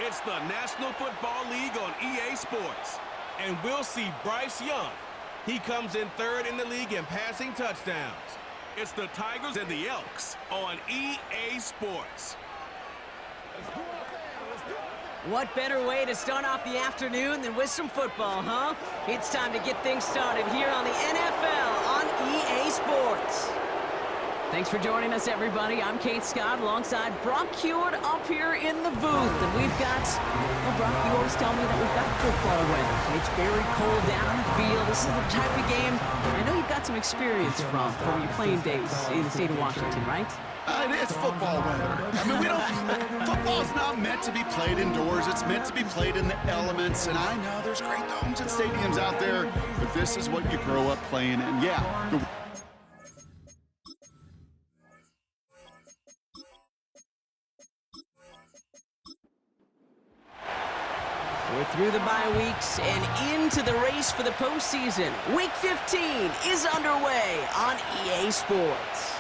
It's the National Football League on EA Sports. And we'll see Bryce Young. He comes in third in the league in passing touchdowns. It's the Tigers and the Elks on EA Sports. What better way to start off the afternoon than with some football, huh? It's time to get things started here on the NFL on EA Sports. Thanks for joining us, everybody. I'm Kate Scott alongside Brock Heward up here in the booth. And we've got, well, Brock, you always tell me that we've got football weather. It's very cold down on the field. This is the type of game I know you've got some experience from your playing days in the state of Washington, right? It's football weather. I mean, football's not meant to be played indoors. It's meant to be played in the elements. And I know there's great domes and stadiums out there, but this is what you grow up playing in. Yeah. We're through the bye weeks and into the race for the postseason. Week 15 is underway on EA Sports.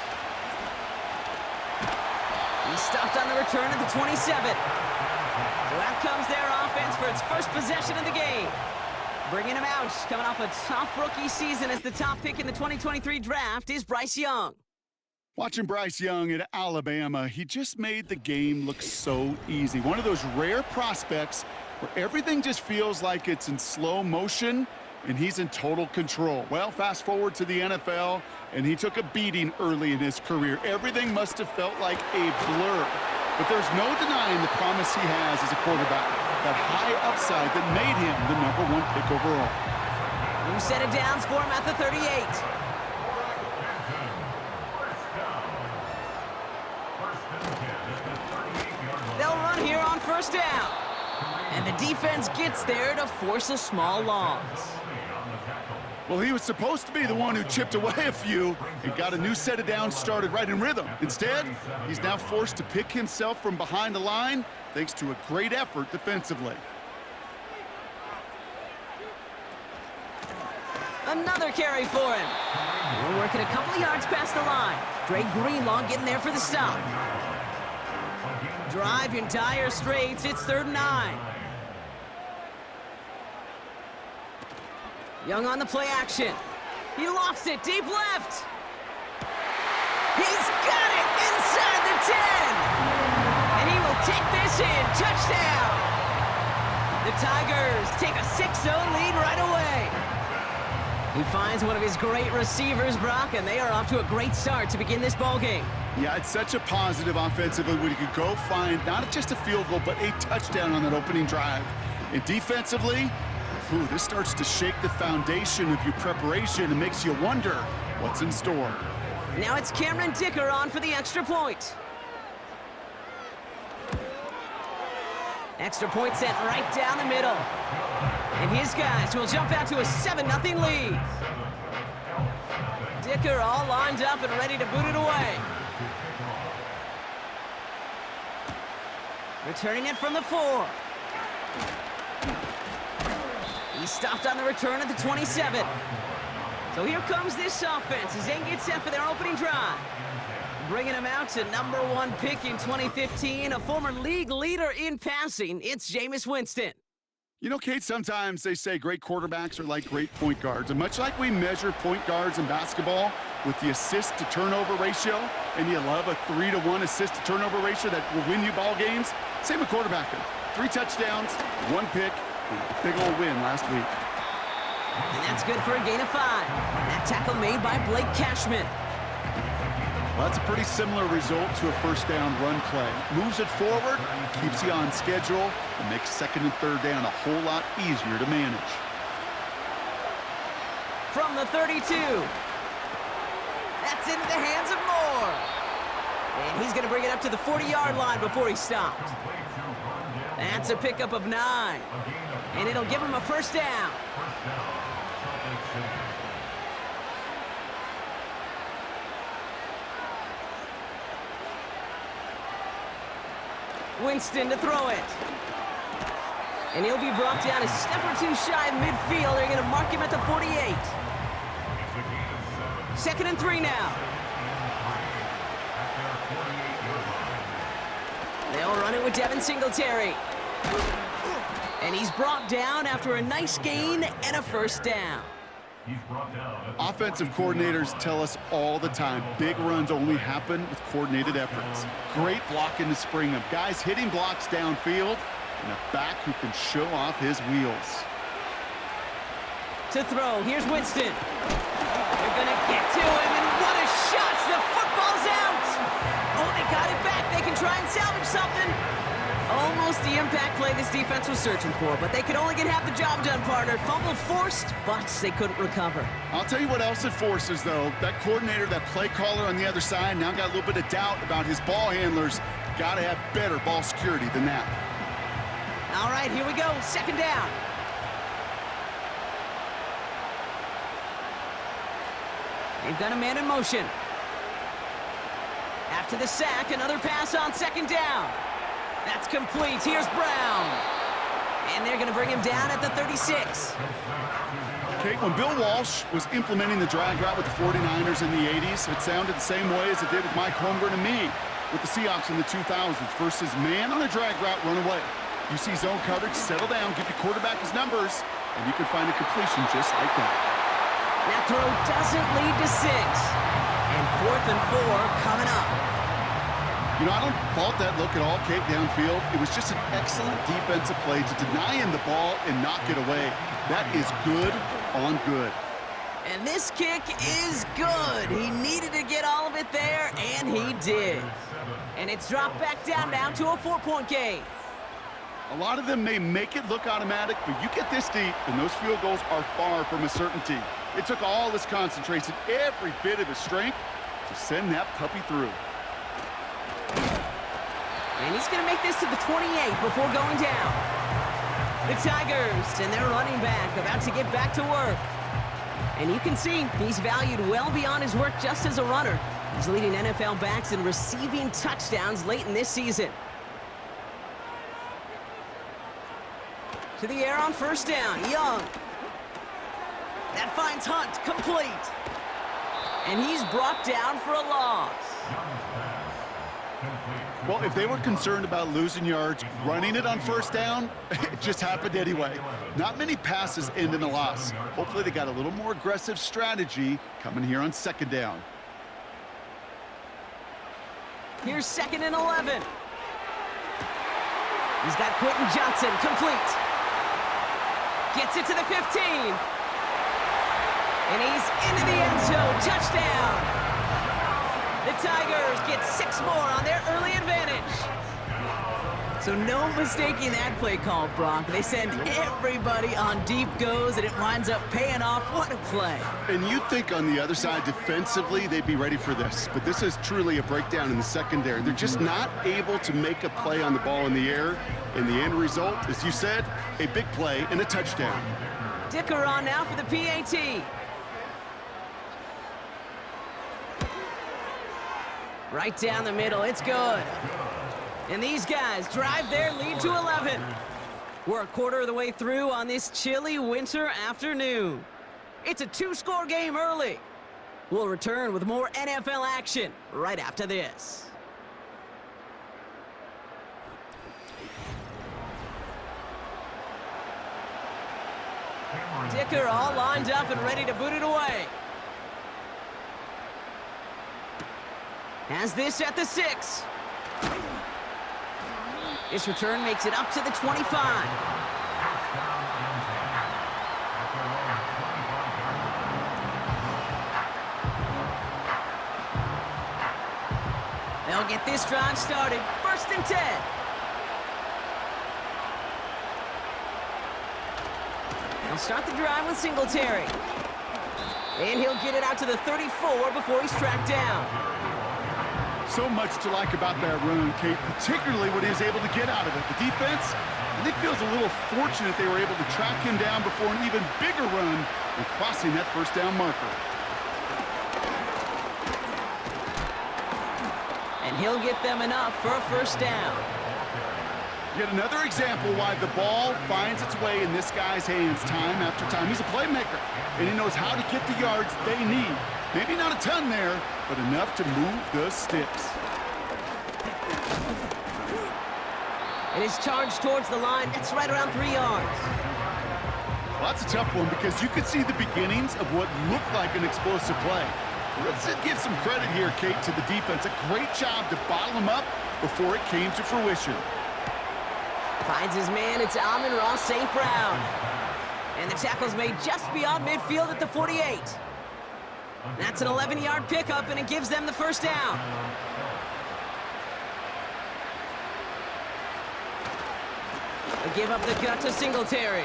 He stopped on the return at the 27. So out comes their offense for its first possession of the game. Bringing him out, coming off a tough rookie season as the top pick in the 2023 draft is Bryce Young. Watching Bryce Young at Alabama, he just made the game look so easy. One of those rare prospects where everything just feels like it's in slow motion and he's in total control. Well, fast forward to the NFL, and he took a beating early in his career. Everything must have felt like a blur. But there's no denying the promise he has as a quarterback, that high upside that made him the #1 pick overall. New set of downs for him at the 38. They'll run here on first down. And the defense gets there to force a small loss. Well, he was supposed to be the one who chipped away a few and got a new set of downs started right in rhythm. Instead, he's now forced to pick himself from behind the line thanks to a great effort defensively. Another carry for him. We're working a couple of yards past the line. Greg Greenlaw getting there for the stop. Drive in dire straits. It's 3rd and 9. Young on the play action. He lofts it deep left. He's got it inside the 10. And he will take this in. Touchdown. The Tigers take a 6-0 lead right away. He finds one of his great receivers, Brock, and they are off to a great start to begin this ball game. Yeah, it's such a positive offensively when you could go find not just a field goal, but a touchdown on that opening drive. And defensively, this starts to shake the foundation of your preparation and makes you wonder what's in store. Now it's Cameron Dicker on for the extra point. Extra point sent right down the middle. And his guys will jump out to a 7-0 lead. Dicker all lined up and ready to boot it away. Returning it from the 4. He stopped on the return at the 27. So here comes this offense as they get set for their opening drive. Bringing him out to #1 pick in 2015, a former league leader in passing. It's Jameis Winston. You know, Kate, sometimes they say great quarterbacks are like great point guards. And much like we measure point guards in basketball with the assist-to-turnover ratio, and you love a 3-to-1 assist-to-turnover ratio that will win you ball games, same with quarterbacking. 3 touchdowns, 1 pick, and a big old win last week. And that's good for a gain of 5. That tackle made by Blake Cashman. Well, that's a pretty similar result to a first down run play. Moves it forward, keeps you on schedule, and makes 2nd and 3rd down a whole lot easier to manage. From the 32. That's into the hands of Moore. And he's going to bring it up to the 40-yard line before he stopped. That's a pickup of 9. And it'll give him a first down. Winston to throw it. And he'll be brought down a step or 2 shy of midfield. They're going to mark him at the 48. 2nd and 3 now. They'll run it with Devin Singletary. And he's brought down after a nice gain and a first down. Offensive coordinators tell us all the time, big runs only happen with coordinated efforts. Great blocking to spring them. Guys hitting blocks downfield, and a back who can show off his wheels. To throw, here's Winston. They're gonna get to him, and what a shot! The football's out! Oh, they got it back. They can try and salvage something. Almost the impact play this defense was searching for, but they could only get half the job done, partner. Fumble forced, but they couldn't recover. I'll tell you what else it forces, though. That coordinator, that play caller on the other side, now got a little bit of doubt about his ball handlers. Got to have better ball security than that. All right, here we go. Second down. They've got a man in motion. After the sack, another pass on second down. That's complete. Here's Brown. And they're going to bring him down at the 36. Kate, when Bill Walsh was implementing the drag route with the 49ers in the 80s, it sounded the same way as it did with Mike Holmgren and me with the Seahawks in the 2000s versus man on a drag route, run away. You see zone coverage, settle down, give your quarterback his numbers, and you can find a completion just like that. That throw doesn't lead to 6. And 4th and 4 coming up. You know, I don't fault that look at all, Kate, downfield. It was just an excellent defensive play to deny him the ball and knock it away. That is good on good. And this kick is good. He needed to get all of it there, and he did. And it's dropped back down now to a 4-point game. A lot of them may make it look automatic, but you get this deep, and those field goals are far from a certainty. It took all his concentration, every bit of his strength, to send that puppy through. And he's going to make this to the 28 before going down. The Tigers and their running back about to get back to work. And you can see he's valued well beyond his work just as a runner. He's leading NFL backs in receiving touchdowns late in this season. To the air on first down, Young. That finds Hunt, complete. And he's brought down for a loss. Well, if they were concerned about losing yards, running it on first down, it just happened anyway. Not many passes end in a loss. Hopefully they got a little more aggressive strategy coming here on second down. Here's 2nd and 11. He's got Quentin Johnson, complete. Gets it to the 15. And he's into the end zone, touchdown. The Tigers get 6 more on their early advantage. So no mistaking that play call, Brock. They send everybody on deep goes, and it winds up paying off. What a play. And you'd think on the other side, defensively, they'd be ready for this. But this is truly a breakdown in the secondary. They're just not able to make a play on the ball in the air. And the end result, as you said, a big play and a touchdown. Dicker on now for the PAT. Right down the middle, it's good. And these guys drive their lead to 11. We're a quarter of the way through on this chilly winter afternoon. It's a 2-score game early. We'll return with more NFL action right after this. Dicker all lined up and ready to boot it away. Has this at the 6. This return makes it up to the 25. They'll get this drive started. 1st and 10. They'll start the drive with Singletary. And he'll get it out to the 34 before he's tracked down. So much to like about that run, Kate, particularly what he was able to get out of it. The defense, I think, feels a little fortunate they were able to track him down before an even bigger run and crossing that first down marker. And he'll get them enough for a first down. Yet another example why the ball finds its way in this guy's hands time after time. He's a playmaker, and he knows how to get the yards they need. Maybe not a ton there, but enough to move the sticks. And his charge towards the line, that's right around 3 yards. Well, that's a tough one because you could see the beginnings of what looked like an explosive play. Let's give some credit here, Kate, to the defense. A great job to bottle him up before it came to fruition. Finds his man, it's Amon-Ra St. Brown. And the tackle's made just beyond midfield at the 48. That's an 11-yard pickup, and it gives them the first down. They give up the gut to Singletary,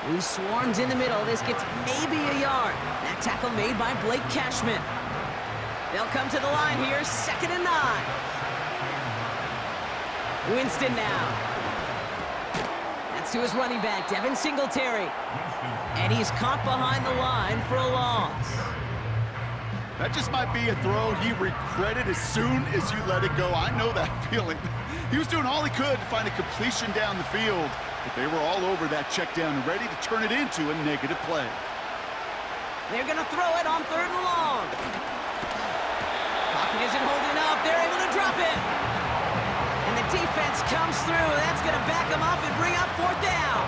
who swarms in the middle. This gets maybe a yard. That tackle made by Blake Cashman. They'll come to the line here, 2nd and 9. Winston now. That's to his running back, Devin Singletary. And he's caught behind the line for a loss. That just might be a throw he regretted as soon as you let it go. I know that feeling. He was doing all he could to find a completion down the field, but they were all over that check down and ready to turn it into a negative play. They're going to throw it on 3rd and long. Pocket isn't holding up. They're able to drop it. And the defense comes through. That's going to back them up and bring up 4th down.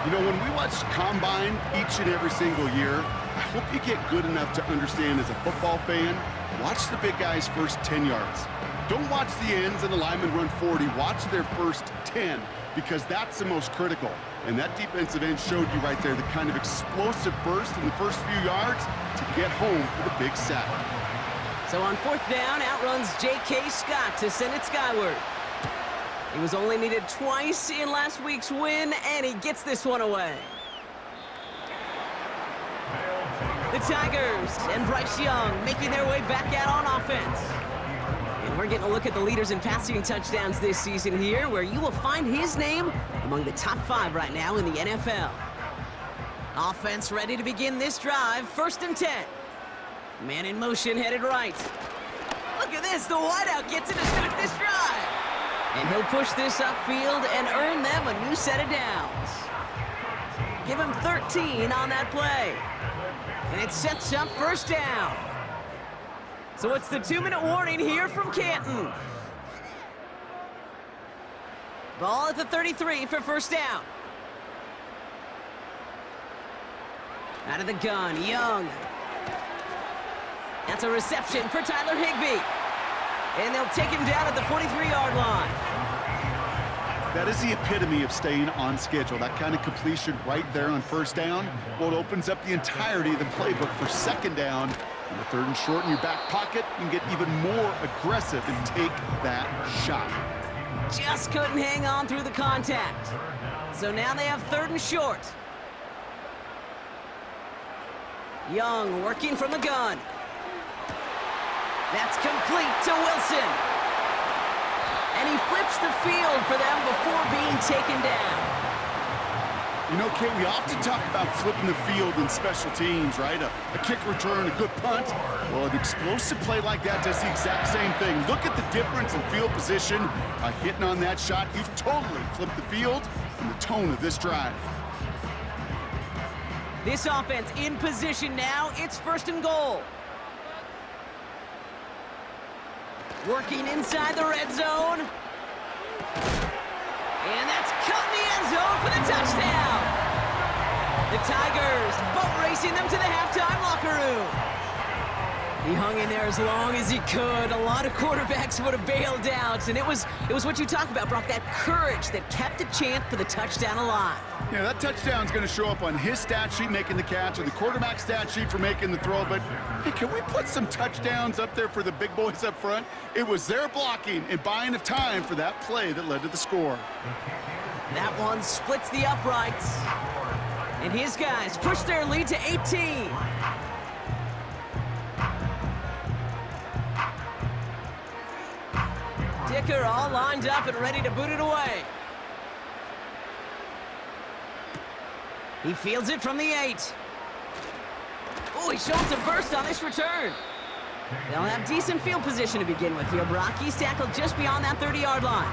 You know, when we watch Combine each and every single year, I hope you get good enough to understand as a football fan, watch the big guys' first 10 yards. Don't watch the ends and the linemen run 40. Watch their first 10, because that's the most critical. And that defensive end showed you right there the kind of explosive burst in the first few yards to get home for the big sack. So on 4th down, outruns J.K. Scott to send it skyward. He was only needed twice in last week's win, and he gets this one away. The Tigers and Bryce Young making their way back out on offense. And we're getting a look at the leaders in passing touchdowns this season here, where you will find his name among the top 5 right now in the NFL. Offense ready to begin this drive, 1st and 10. Man in motion, headed right. Look at this, the wideout gets it to start this drive. And he'll push this upfield and earn them a new set of downs. Give him 13 on that play. And it sets up 1st down. So it's the 2-minute warning here from Canton. Ball at the 33 for 1st down. Out of the gun, Young. That's a reception for Tyler Higbee. And they'll take him down at the 43-yard line. That is the epitome of staying on schedule. That kind of completion right there on 1st down. Well, it opens up the entirety of the playbook for 2nd down. And the 3rd and short in your back pocket, you can get even more aggressive and take that shot. Just couldn't hang on through the contact. So now they have 3rd and short. Young working from the gun. That's complete to Wilson. And he flips the field for them before being taken down. You know, Kate, we often talk about flipping the field in special teams, right? A kick return, a good punt. Well, an explosive play like that does the exact same thing. Look at the difference in field position. By hitting on that shot, you've totally flipped the field and the tone of this drive. This offense in position now. It's 1st and goal. Working inside the red zone. And that's caught in the end zone for the touchdown. The Tigers boat racing them to the halftime locker room. He hung in there as long as he could. A lot of quarterbacks would have bailed out. And it was what you talk about, Brock, that courage that kept the chant for the touchdown alive. Yeah, that touchdown's going to show up on his stat sheet making the catch or the quarterback stat sheet for making the throw. But hey, can we put some touchdowns up there for the big boys up front? It was their blocking and buying of time for that play that led to the score. That one splits the uprights. And his guys push their lead to 18. Dicker all lined up and ready to boot it away. He fields it from the 8. Oh, he shows a burst on this return. They'll have decent field position to begin with here, Brock. He's tackled just beyond that 30-yard line.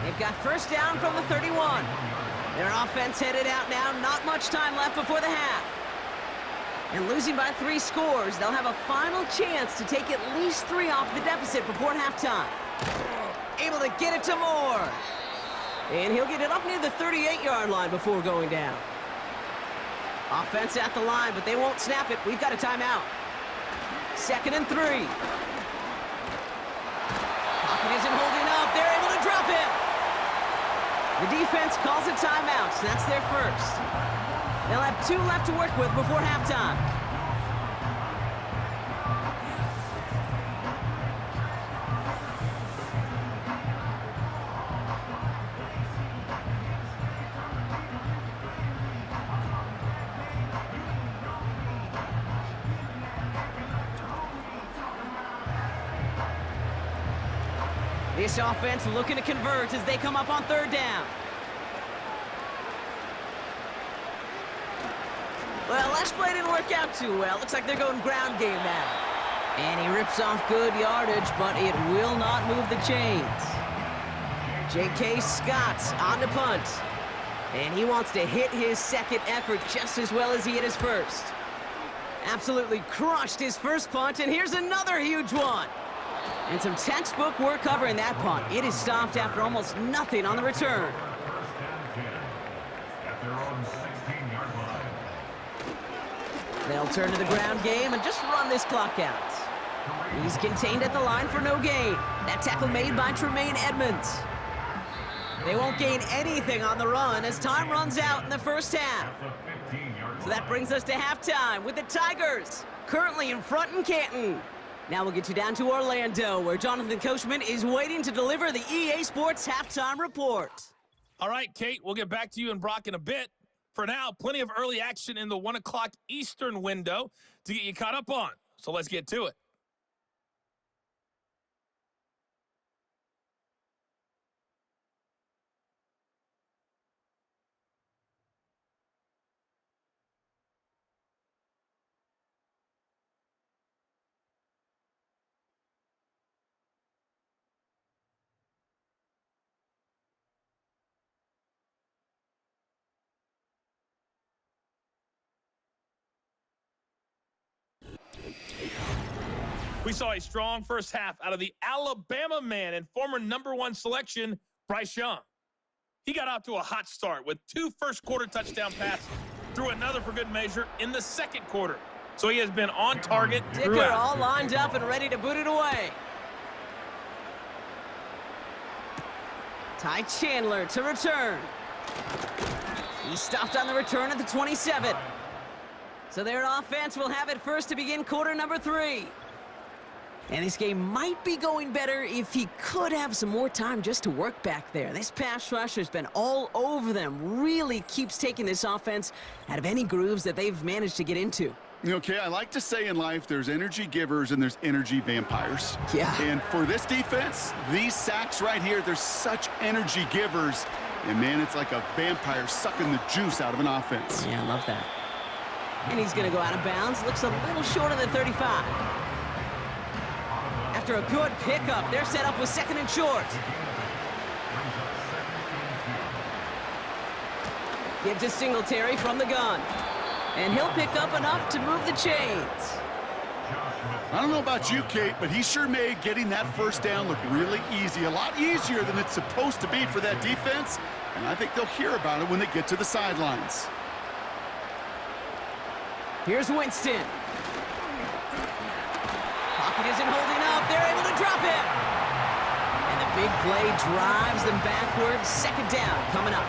They've got 1st down from the 31. Their offense headed out now. Not much time left before the half. And losing by 3 scores, they'll have a final chance to take at least 3 off the deficit before halftime. able to get it to Moore. And he'll get it up near the 38-yard line before going down. Offense at the line, but they won't snap it. We've got a timeout. 2nd and 3. Pocket isn't holding up. They're able to drop it. The defense calls a timeout, so that's their first. They'll have 2 left to work with before halftime. This offense looking to convert as they come up on 3rd down. Well, last play didn't work out too well. Looks like they're going ground game now. And he rips off good yardage, but it will not move the chains. J.K. Scott's on the punt. And he wants to hit his second effort just as well as he hit his first. Absolutely crushed his first punt, and here's another huge one. And some textbook work covering that punt. It is stopped after almost nothing on the return. They'll turn to the ground game and just run this clock out. He's contained at the line for no gain. That tackle made by Tremaine Edmonds. They won't gain anything on the run as time runs out in the first half. So that brings us to halftime with the Tigers currently in front in Canton. Now we'll get you down to Orlando, where Jonathan Coachman is waiting to deliver the EA Sports halftime report. All right, Kate, we'll get back to you and Brock in a bit. For now, plenty of early action in the 1 o'clock Eastern window to get you caught up on. So let's get to it. We saw a strong first half out of the Alabama man and former #1 selection, Bryce Young. He got out to a hot start with 2 first-quarter touchdown passes, threw another for good measure in the second quarter. So he has been on target Dicker throughout. all lined up and ready to boot it away. Ty Chandler to return. He stopped on the return at the 27. So their offense will have it first to begin quarter number 3. And this game might be going better if he could have some more time just to work back there. This pass rush has been all over them. Really keeps taking this offense out of any grooves that they've managed to get into. Okay, I like to say in life there's energy givers and there's energy vampires. Yeah. And for this defense, these sacks right here, they're such energy givers. And, man, it's like a vampire sucking the juice out of an offense. Yeah, I love that. And he's going to go out of bounds. Looks a little short of the 35. After a good pickup, they're set up with 2nd and short. Give to Singletary from the gun. And he'll pick up enough to move the chains. I don't know about you, Kate, but he sure made getting that first down look really easy. A lot easier than it's supposed to be for that defense. And I think they'll hear about it when they get to the sidelines. Here's Winston. Pocket isn't holding up. They're able to drop him. And the big play drives them backwards. 2nd down coming up.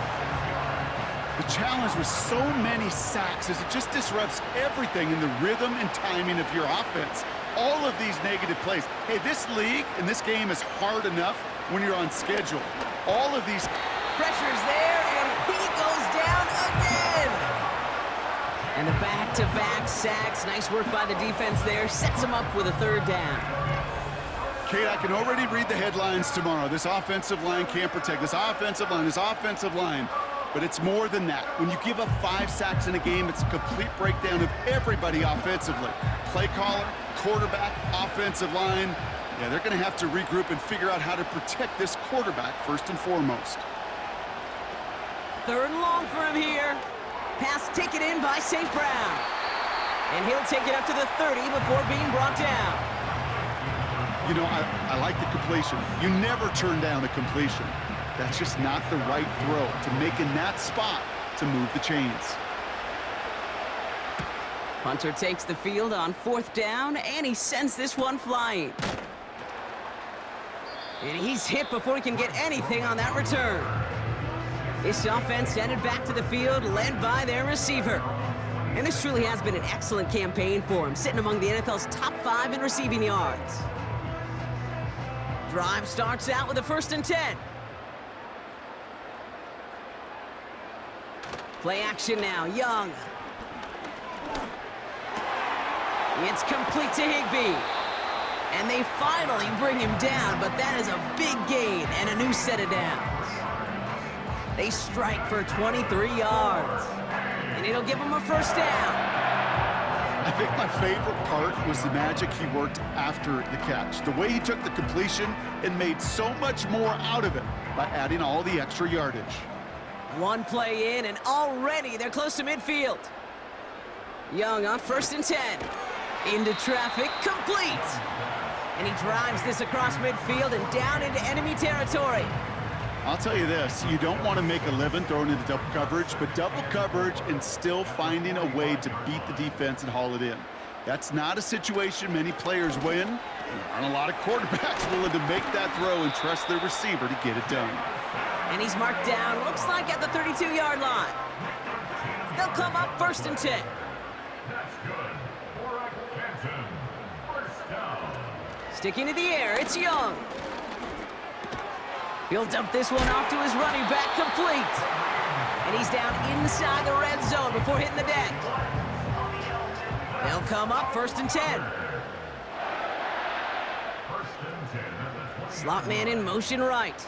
The challenge with so many sacks is it just disrupts everything in the rhythm and timing of your offense. All of these negative plays. Hey, this league and this game is hard enough when you're on schedule. All of these... Pressure's there, and he goes down again. And the back-to-back sacks. Nice work by the defense there. Sets him up with a 3rd down. Kate, I can already read the headlines tomorrow. This offensive line can't protect. This offensive line. But it's more than that. When you give up 5 sacks in a game, it's a complete breakdown of everybody offensively. Play caller, quarterback, offensive line. Yeah, they're going to have to regroup and figure out how to protect this quarterback first and foremost. 3rd and long for him here. Pass taken in by St. Brown. And he'll take it up to the 30 before being brought down. You know, I like the completion. You never turn down a completion. That's just not the right throw to make in that spot to move the chains. Punter takes the field on 4th down, and he sends this one flying. And he's hit before he can get anything on that return. This offense headed back to the field, led by their receiver. And this truly has been an excellent campaign for him, sitting among the NFL's top 5 in receiving yards. Drive starts out with a 1st and 10. Play action now, Young. It's complete to Higbee. And they finally bring him down, but that is a big gain and a new set of downs. They strike for 23 yards. And it'll give him a 1st down. I think my favorite part was the magic he worked after the catch. The way he took the completion and made so much more out of it by adding all the extra yardage. One play in, and already they're close to midfield. Young on 1st and 10. Into traffic, complete. And he drives this across midfield and down into enemy territory. I'll tell you this, you don't want to make a living throwing into double coverage, but double coverage and still finding a way to beat the defense and haul it in. That's not a situation many players win. There aren't a lot of quarterbacks willing to make that throw and trust their receiver to get it done. And he's marked down, looks like at the 32-yard line. They'll come up 1st and 10. Sticking to the air, it's Young. He'll dump this one off to his running back, complete. And he's down inside the red zone before hitting the deck. They'll come up 1st and 10. Slot man in motion right.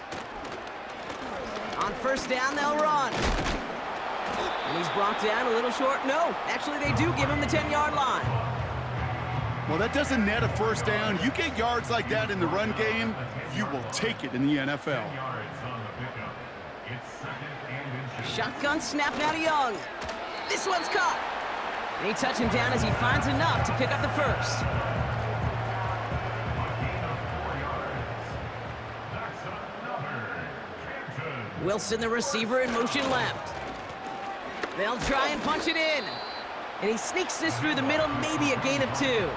On 1st down, they'll run. And he's brought down a little short. No, actually they do give him the 10-yard line. Well, that doesn't net a 1st down. You get yards like that in the run game, you will take it in the NFL. Shotgun snap now to Young. This one's caught. And he touches him down as he finds enough to pick up the 1st. Wilson, the receiver, in motion left. They'll try and punch it in. And he sneaks this through the middle, maybe a gain of 2.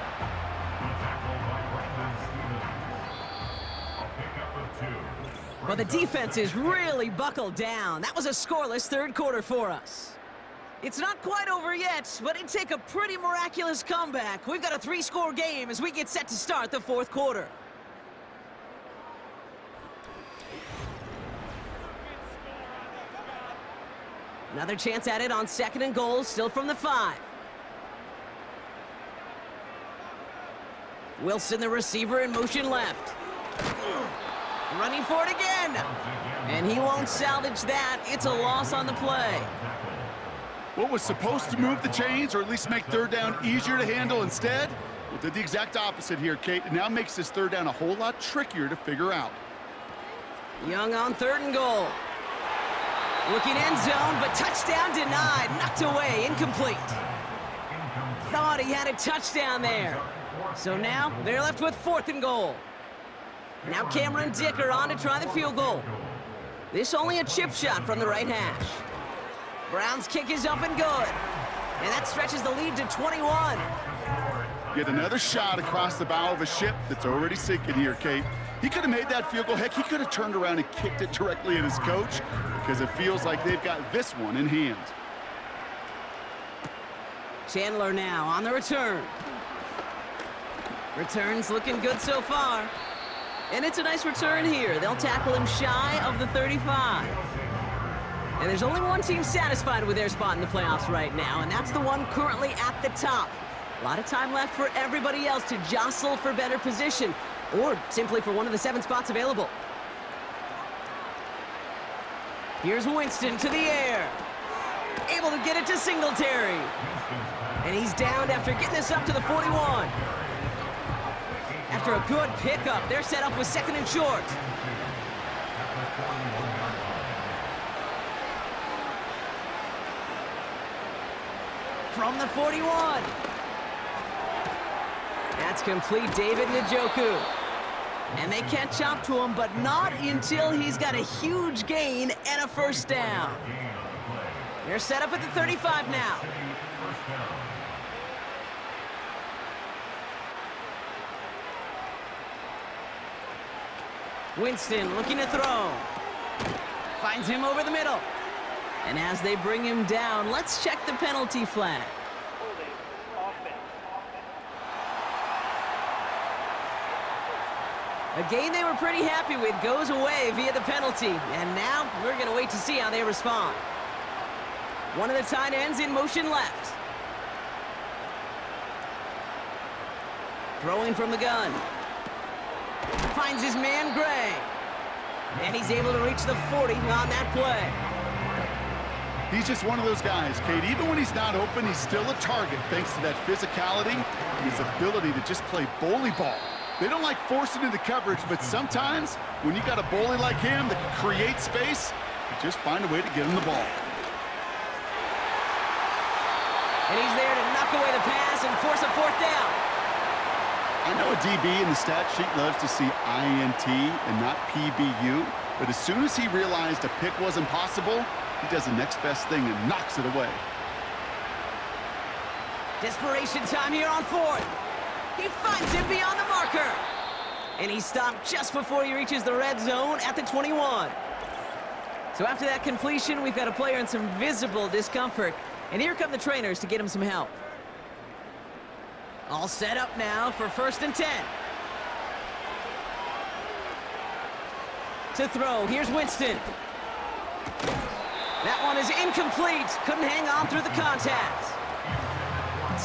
Well, the defense is really buckled down. That was a scoreless 3rd quarter for us. It's not quite over yet, but it'd take a pretty miraculous comeback. We've got a 3-score game as we get set to start the 4th quarter. Another chance at it on 2nd and goal, still from the 5. Wilson, the receiver, in motion left. Running for it again. And he won't salvage that. It's a loss on the play. What was supposed to move the chains or at least make 3rd down easier to handle instead? Well, did the exact opposite here, Kate. It now makes this 3rd down a whole lot trickier to figure out. Young on 3rd and goal. Looking end zone, but touchdown denied. Knocked away, incomplete. Thought he had a touchdown there. So now they're left with 4th and goal. Now Cameron Dicker on to try the field goal. This only a chip shot from the right hash. Brown's kick is up and good. And that stretches the lead to 21. Get another shot across the bow of a ship that's already sinking here, Kate. He could have made that field goal. Heck, he could have turned around and kicked it directly at his coach because it feels like they've got this one in hand. Chandler now on the return. Return's looking good so far. And it's a nice return here. They'll tackle him shy of the 35. And there's only one team satisfied with their spot in the playoffs right now, and that's the one currently at the top. A lot of time left for everybody else to jostle for better position, or simply for one of the 7 spots available. Here's Winston to the air. Able to get it to Singletary. And he's downed after getting this up to the 41. After a good pickup, they're set up with 2nd and short. From the 41. That's complete, David Njoku. And they catch up to him, but not until he's got a huge gain and a first down. They're set up at the 35 now. Winston looking to throw. Finds him over the middle. And as they bring him down, let's check the penalty flag. A gain they were pretty happy with goes away via the penalty. And now we're going to wait to see how they respond. One of the tight ends in motion left. Throwing from the gun. Finds his man Gray. And he's able to reach the 40 on that play. He's just one of those guys, Kate. Even when he's not open, he's still a target thanks to that physicality and his ability to just play bully ball. They don't like forcing into coverage, but sometimes when you got a bully like him that can create space, you just find a way to get him the ball. And he's there to knock away the pass and force a fourth down. I know a DB in the stat sheet loves to see INT and not PBU, but as soon as he realized a pick wasn't possible, he does the next best thing and knocks it away. Desperation time here on fourth. He finds him beyond the marker. And he stopped just before he reaches the red zone at the 21. So after that completion, we've got a player in some visible discomfort. And here come the trainers to get him some help. All set up now for 1st and 10. To throw, here's Winston. That one is incomplete. Couldn't hang on through the contact.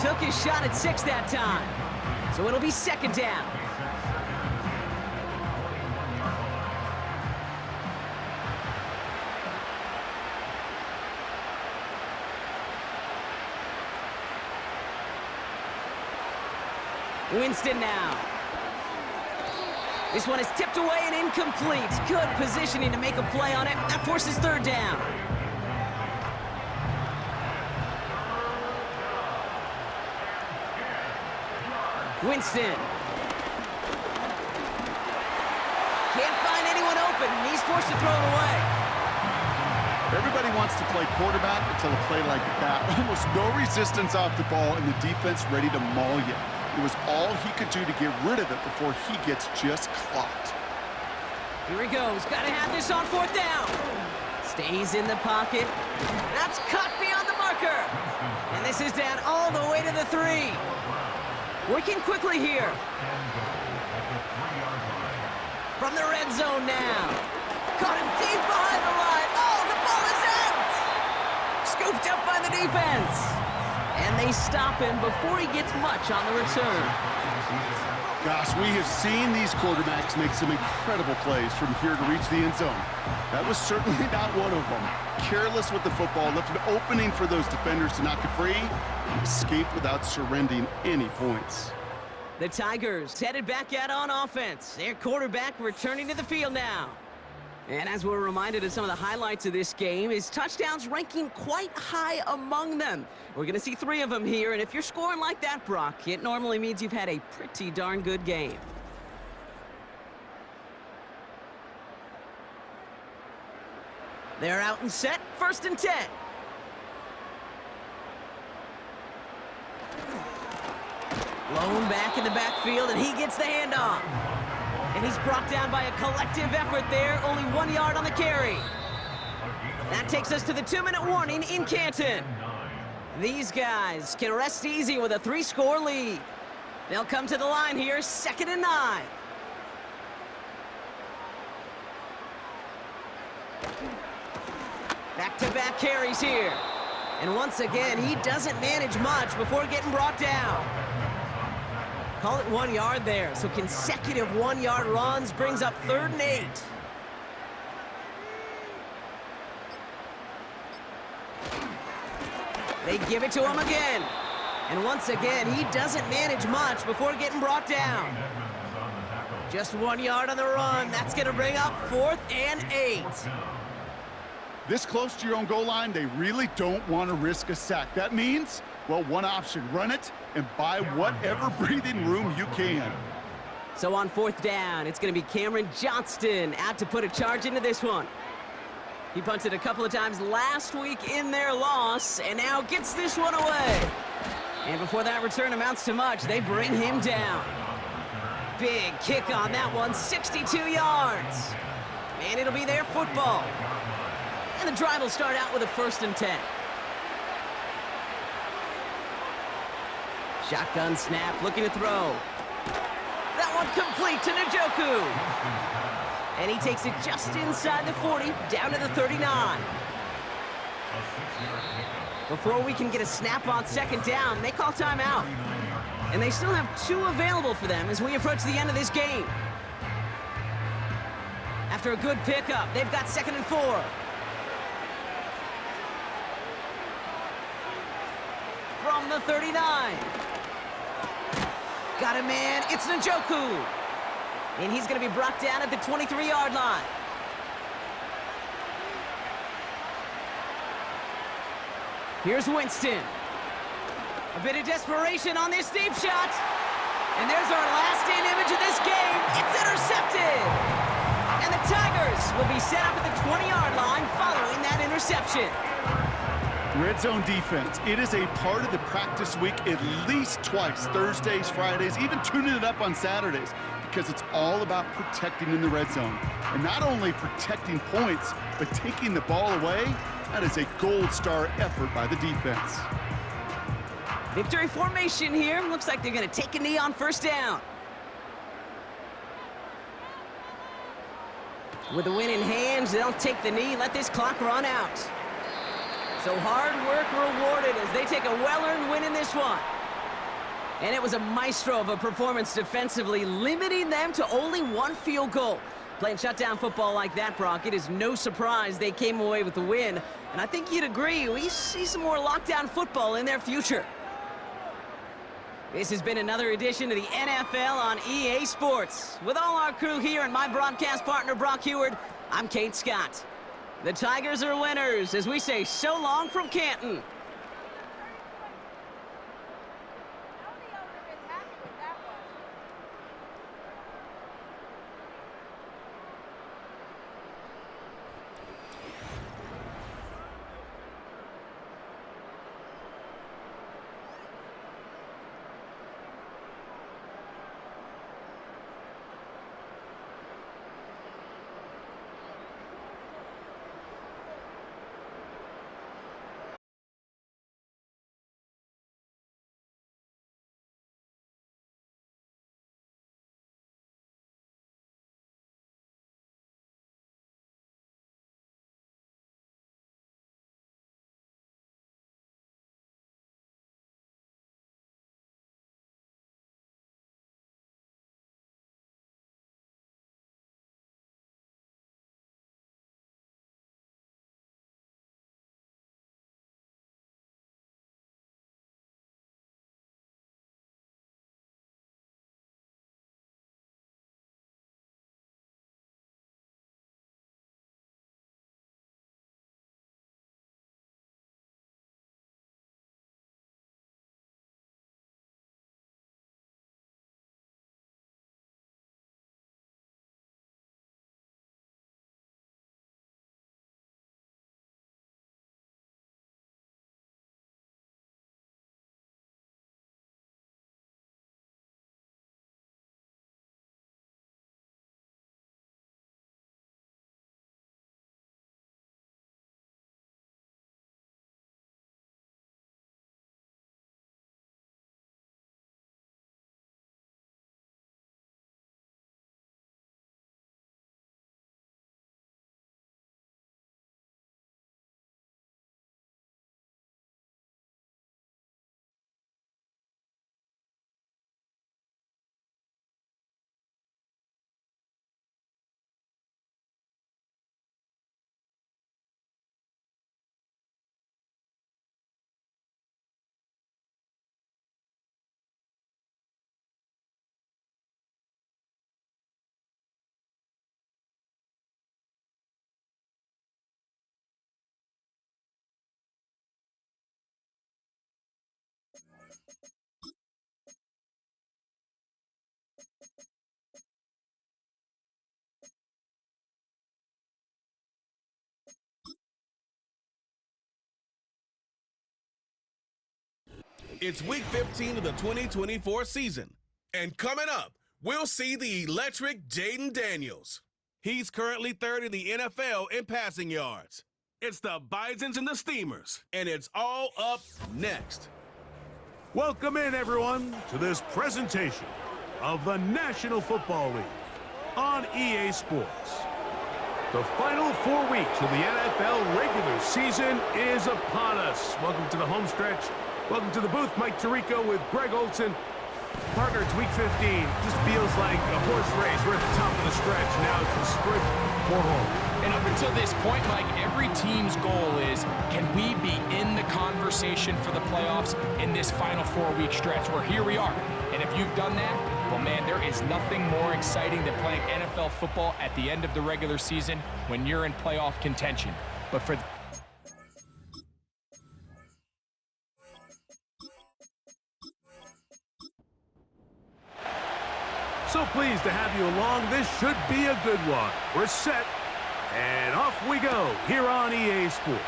Took his shot at 6 that time. So it'll be 2nd down. Winston now. This one is tipped away and incomplete. Good positioning to make a play on it. That forces 3rd down. Winston. Can't find anyone open. He's forced to throw it away. Everybody wants to play quarterback until a play like that. Almost no resistance off the ball and the defense ready to maul you. It was all he could do to get rid of it before he gets just clocked. Here he goes. Got to have this on 4th down. Stays in the pocket. That's cut beyond the marker. And this is down all the way to the 3. Working quickly here. From the red zone now. Caught him deep behind the line. Oh, the ball is out! Scooped up by the defense. And they stop him before he gets much on the return. Gosh, we have seen these quarterbacks make some incredible plays from here to reach the end zone. That was certainly not one of them. Careless with the football, left an opening for those defenders to knock it free, and escaped without surrendering any points. The Tigers headed back out on offense. Their quarterback returning to the field now. And as we're reminded of some of the highlights of this game, his touchdowns ranking quite high among them. We're going to see 3 of them here, and if you're scoring like that, Brock, it normally means you've had a pretty darn good game. They're out and set, 1st and 10. Blown back in the backfield, and he gets the handoff. And he's brought down by a collective effort there, only 1 yard on the carry. That takes us to the 2-minute warning in Canton. These guys can rest easy with a 3-score lead. They'll come to the line here, 2nd and 9. Back-to-back carries here. And once again, he doesn't manage much before getting brought down. Call it 1 yard there. So consecutive 1-yard runs brings up 3rd and 8. They give it to him again. And once again, he doesn't manage much before getting brought down. Just 1 yard on the run. That's going to bring up 4th and 8. This close to your own goal line, they really don't want to risk a sack. That means, well, one option, run it and buy whatever breathing room you can. So on 4th down, it's going to be Cameron Johnston out to put a charge into this one. He punted a couple of times last week in their loss, and now gets this one away. And before that return amounts to much, they bring him down. Big kick on that one, 62 yards. And it'll be their football. And the drive will start out with a 1st and 10. Shotgun snap, looking to throw. That one complete to Njoku. And he takes it just inside the 40, down to the 39. Before we can get a snap on 2nd down, they call timeout. And they still have 2 available for them as we approach the end of this game. After a good pickup, they've got 2nd and 4. From the 39. Got a man, it's Njoku. And he's going to be brought down at the 23-yard line. Here's Winston. A bit of desperation on this deep shot. And there's our last-in image of this game. It's intercepted. And the Tigers will be set up at the 20-yard line following that interception. Red zone defense. It is a part of the practice week at least twice, Thursdays, Fridays, even tuning it up on Saturdays, because it's all about protecting in the red zone. And not only protecting points, but taking the ball away. That is a gold star effort by the defense. Victory formation here. Looks like they're going to take a knee on 1st down. With the win in hand, they'll take the knee, let this clock run out. So hard work rewarded as they take a well-earned win in this one. And it was a maestro of a performance defensively, limiting them to only 1 field goal. Playing shutdown football like that, Brock, it is no surprise they came away with the win. And I think you'd agree, we see some more lockdown football in their future. This has been another edition of the NFL on EA Sports. With all our crew here and my broadcast partner, Brock Heward, I'm Kate Scott. The Tigers are winners as we say so long from Canton. It's Week 15 of the 2024 season. And coming up, we'll see the electric Jaden Daniels. He's currently third in the NFL in passing yards. It's the Bisons and the Steamers, and it's all up next. Welcome in, everyone, to this presentation of the National Football League on EA Sports. The final 4 weeks of the NFL regular season is upon us. Welcome to the home stretch. Welcome to the booth. Mike Tirico with Greg Olson. Partner, it's Week 15. Just feels like a horse race. We're at the top of the stretch. Now it's the sprint for home. And up until this point, Mike, every team's goal is, can we be in the conversation for the playoffs in this final 4-week stretch? Where here we are. And if you've done that, well, man, there is nothing more exciting than playing NFL football at the end of the regular season when you're in playoff contention. But for So pleased to have you along. This should be a good one. We're set, and off we go here on EA Sports.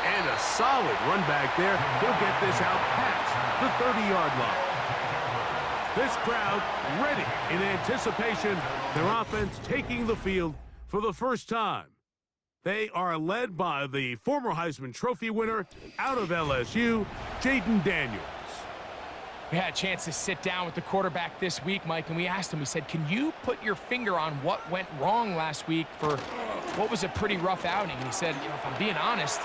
And a solid run back there. He'll get this out past the 30-yard line. This crowd ready in anticipation. Their offense taking the field for the first time. They are led by the former Heisman Trophy winner out of LSU, Jaden Daniels. we had a chance to sit down with the quarterback this week, Mike, and we asked him, we said, can you put your finger on what went wrong last week for what was a pretty rough outing? And he said, you know, if I'm being honest,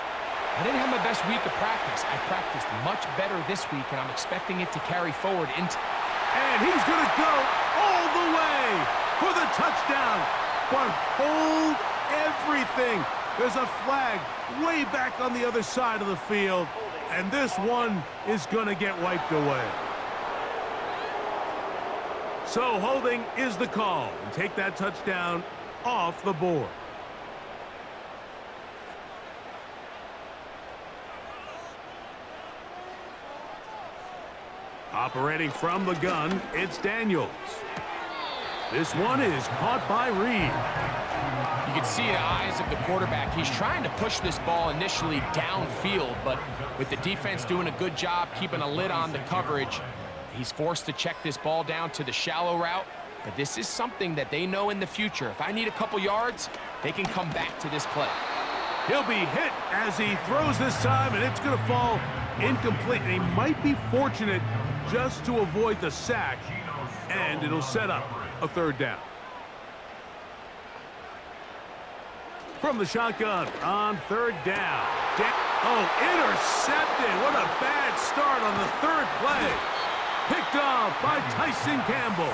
I didn't have my best week of practice. I practiced much better this week, and I'm expecting it to carry forward into... And he's going to go all the way for the touchdown. But hold everything. There's a flag way back on the other side of the field, and this one is going to get wiped away. So holding is the call, and take that touchdown off the board. Operating from the gun, it's Daniels. This one is caught by Reed. You can see the eyes of the quarterback. He's trying to push this ball initially downfield, but with the defense doing a good job keeping a lid on the coverage, he's forced to check this ball down to the shallow route. But this is something that they know in the future. If I need a couple yards, they can come back to this play. He'll be hit as he throws this time, and it's going to fall incomplete. And he might be fortunate just to avoid the sack, and it'll set up a third down. From the shotgun on third down. Intercepted. What a bad start on the third play. Picked off by Tyson Campbell.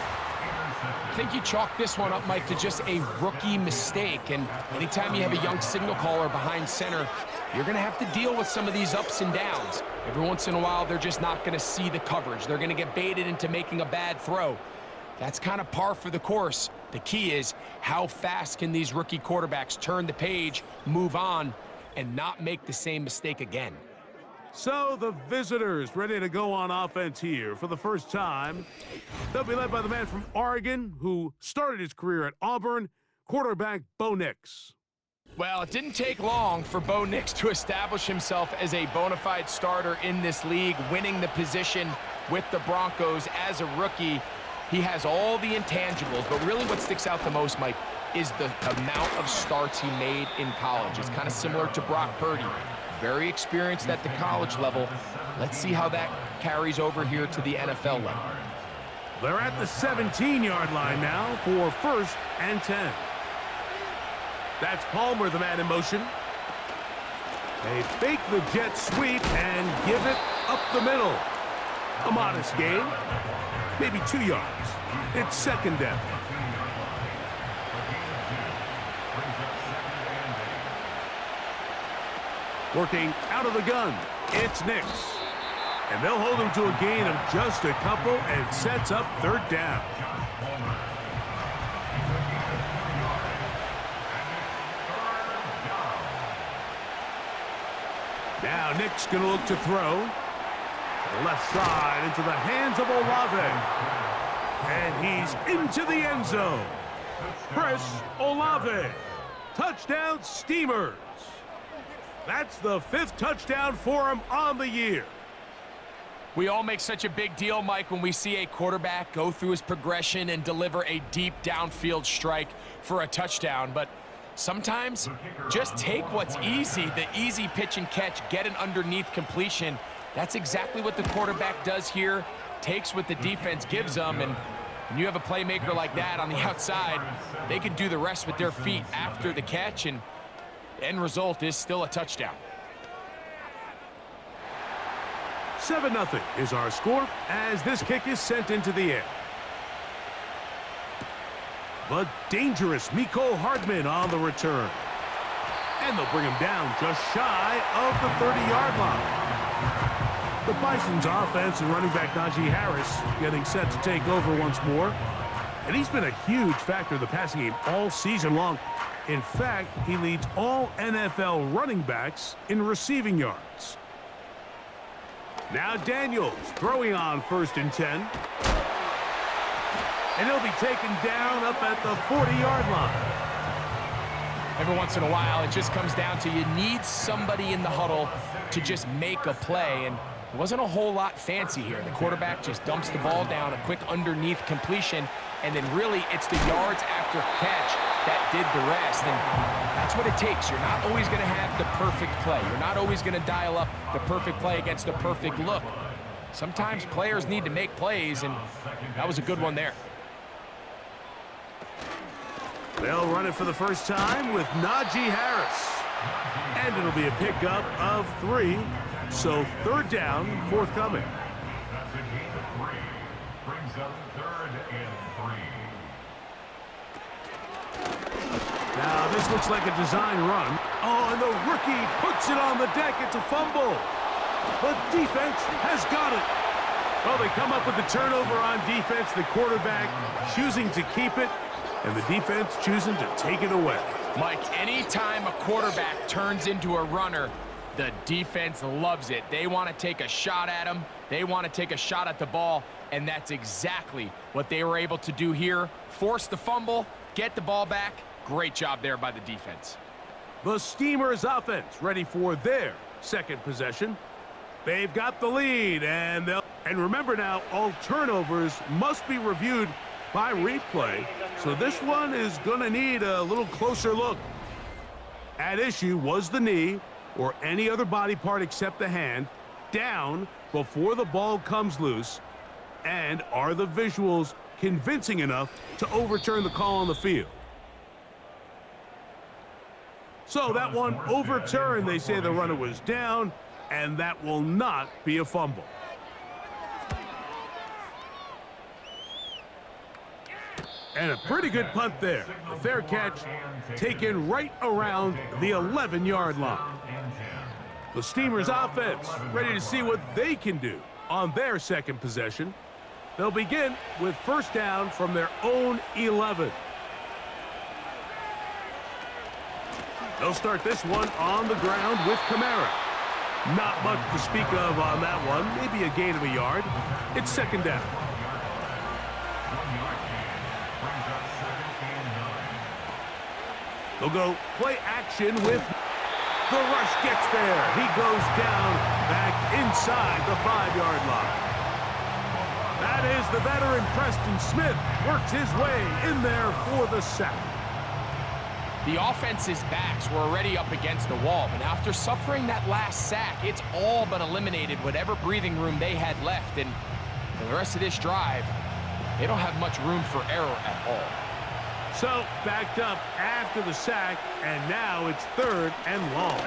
I think you chalk this one up, Mike, to just a rookie mistake. And anytime you have a young signal caller behind center, you're going to have to deal with some of these ups and downs. Every once in a while, they're just not going to see the coverage. They're going to get baited into making a bad throw. That's kind of par for the course. The key is how fast can these rookie quarterbacks turn the page, move on, and not make the same mistake again. So the visitors ready to go on offense here for the first time. They'll be led by the man from Oregon who started his career at Auburn, quarterback Bo Nix. Well, it didn't take long for Bo Nix to establish himself as a bona fide starter in this league, winning the position with the Broncos as a rookie. He has all the intangibles, but really what sticks out the most, Mike, is the amount of starts he made in college. It's kind of similar to Brock Purdy. Very experienced at the college level. Let's see how that carries over here to the NFL level. They're at the 17-yard line now for 1st and 10. That's Palmer, the man in motion. They fake the jet sweep and give it up the middle. A modest gain, maybe 2 yards. It's second down. Working out of the gun, it's Nix. And they'll hold him to a gain of just a couple and sets up third down. Now Nix going to look to throw. Left side into the hands of Olave. And he's into the end zone. Chris Olave. Touchdown Steamers. That's the 5th touchdown for him on the year. We all make such a big deal, Mike, when we see a quarterback go through his progression and deliver a deep downfield strike for a touchdown. But sometimes just take what's easy, the easy pitch and catch, get an underneath completion. That's exactly what the quarterback does here, takes what the defense gives them, and when you have a playmaker like that on the outside, they can do the rest with their feet after the catch, and the end result is still a touchdown. 7-0 is our score as this kick is sent into the air. The dangerous Miko Hardman on the return. And they'll bring him down just shy of the 30-yard line. The Bison's offense and running back Najee Harris getting set to take over once more. And he's been a huge factor in the passing game all season long. In fact, he leads all NFL running backs in receiving yards. Now Daniels throwing on 1st and 10. And he'll be taken down up at the 40-yard line. Every once in a while, it just comes down to you need somebody in the huddle to just make a play, and it wasn't a whole lot fancy here. The quarterback just dumps the ball down, a quick underneath completion, and then really it's the yards after catch that did the rest, and that's what it takes. You're not always going to have the perfect play. You're not always going to dial up the perfect play against the perfect look. Sometimes players need to make plays, and that was a good one there. They'll run it for the first time with Najee Harris. And it'll be a pickup of 3. So 3rd down forthcoming. That's a gain of 3. Brings up 3rd and 3. Now this looks like a design run. Oh, and the rookie puts it on the deck. It's a fumble. The defense has got it. Well, they come up with the turnover on defense. The quarterback choosing to keep it, and the defense choosing to take it away. Mike, anytime a quarterback turns into a runner, the defense loves it. They want to take a shot at him. They want to take a shot at the ball, and that's exactly what they were able to do here. Force the fumble, get the ball back. Great job there by the defense. The Steamers offense ready for their 2nd possession. They've got the lead, and remember now, all turnovers must be reviewed by replay, so this one is going to need a little closer look. At issue was the knee or any other body part except the hand down before the ball comes loose, and are the visuals convincing enough to overturn the call on the field? So that one overturned. They say the runner was down, and that will not be a fumble. And a pretty good punt there. A fair catch taken right around the 11-yard line. The Steamers offense ready to see what they can do on their 2nd possession. They'll begin with 1st down from their own 11. They'll start this one on the ground with Kamara. Not much to speak of on that one. Maybe a gain of a yard. It's 2nd down. They'll go play action with the rush gets there. He goes down back inside the 5-yard line. That is the veteran Preston Smith works his way in there for the sack. The offense's backs were already up against the wall, but after suffering that last sack, it's all but eliminated whatever breathing room they had left, and for the rest of this drive, they don't have much room for error at all. So, backed up after the sack, and now it's 3rd and long.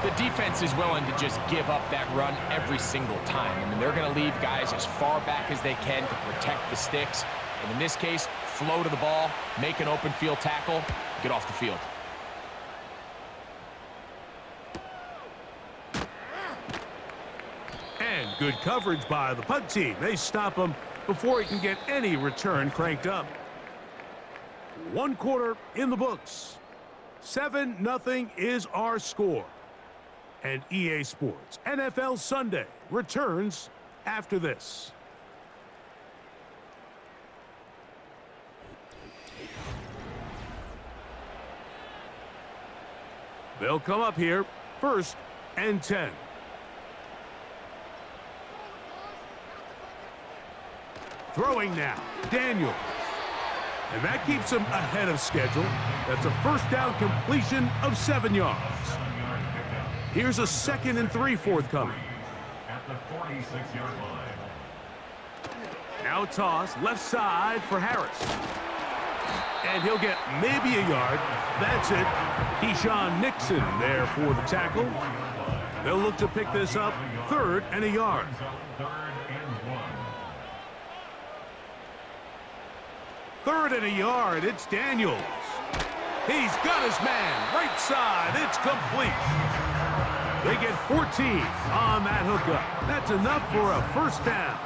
The defense is willing to just give up that run every single time. I mean, they're going to leave guys as far back as they can to protect the sticks. And in this case, flow to the ball, make an open field tackle, get off the field. And good coverage by the punt team. They stop him before he can get any return cranked up. 1 quarter in the books. 7-0 is our score. And EA Sports NFL Sunday returns after this. They'll come up here, 1st and 10. Throwing now, Daniels. And that keeps him ahead of schedule. That's a 1st down completion of 7 yards. Here's a 2nd and 3 forthcoming. At the 46-yard line. Now toss, left side for Harris. And he'll get maybe a yard. That's it. Keyshawn Nixon there for the tackle. They'll look to pick this up, 3rd and a yard. 3rd and a yard, it's Daniels. He's got his man, right side, it's complete. They get 14 on that hookup. That's enough for a 1st down.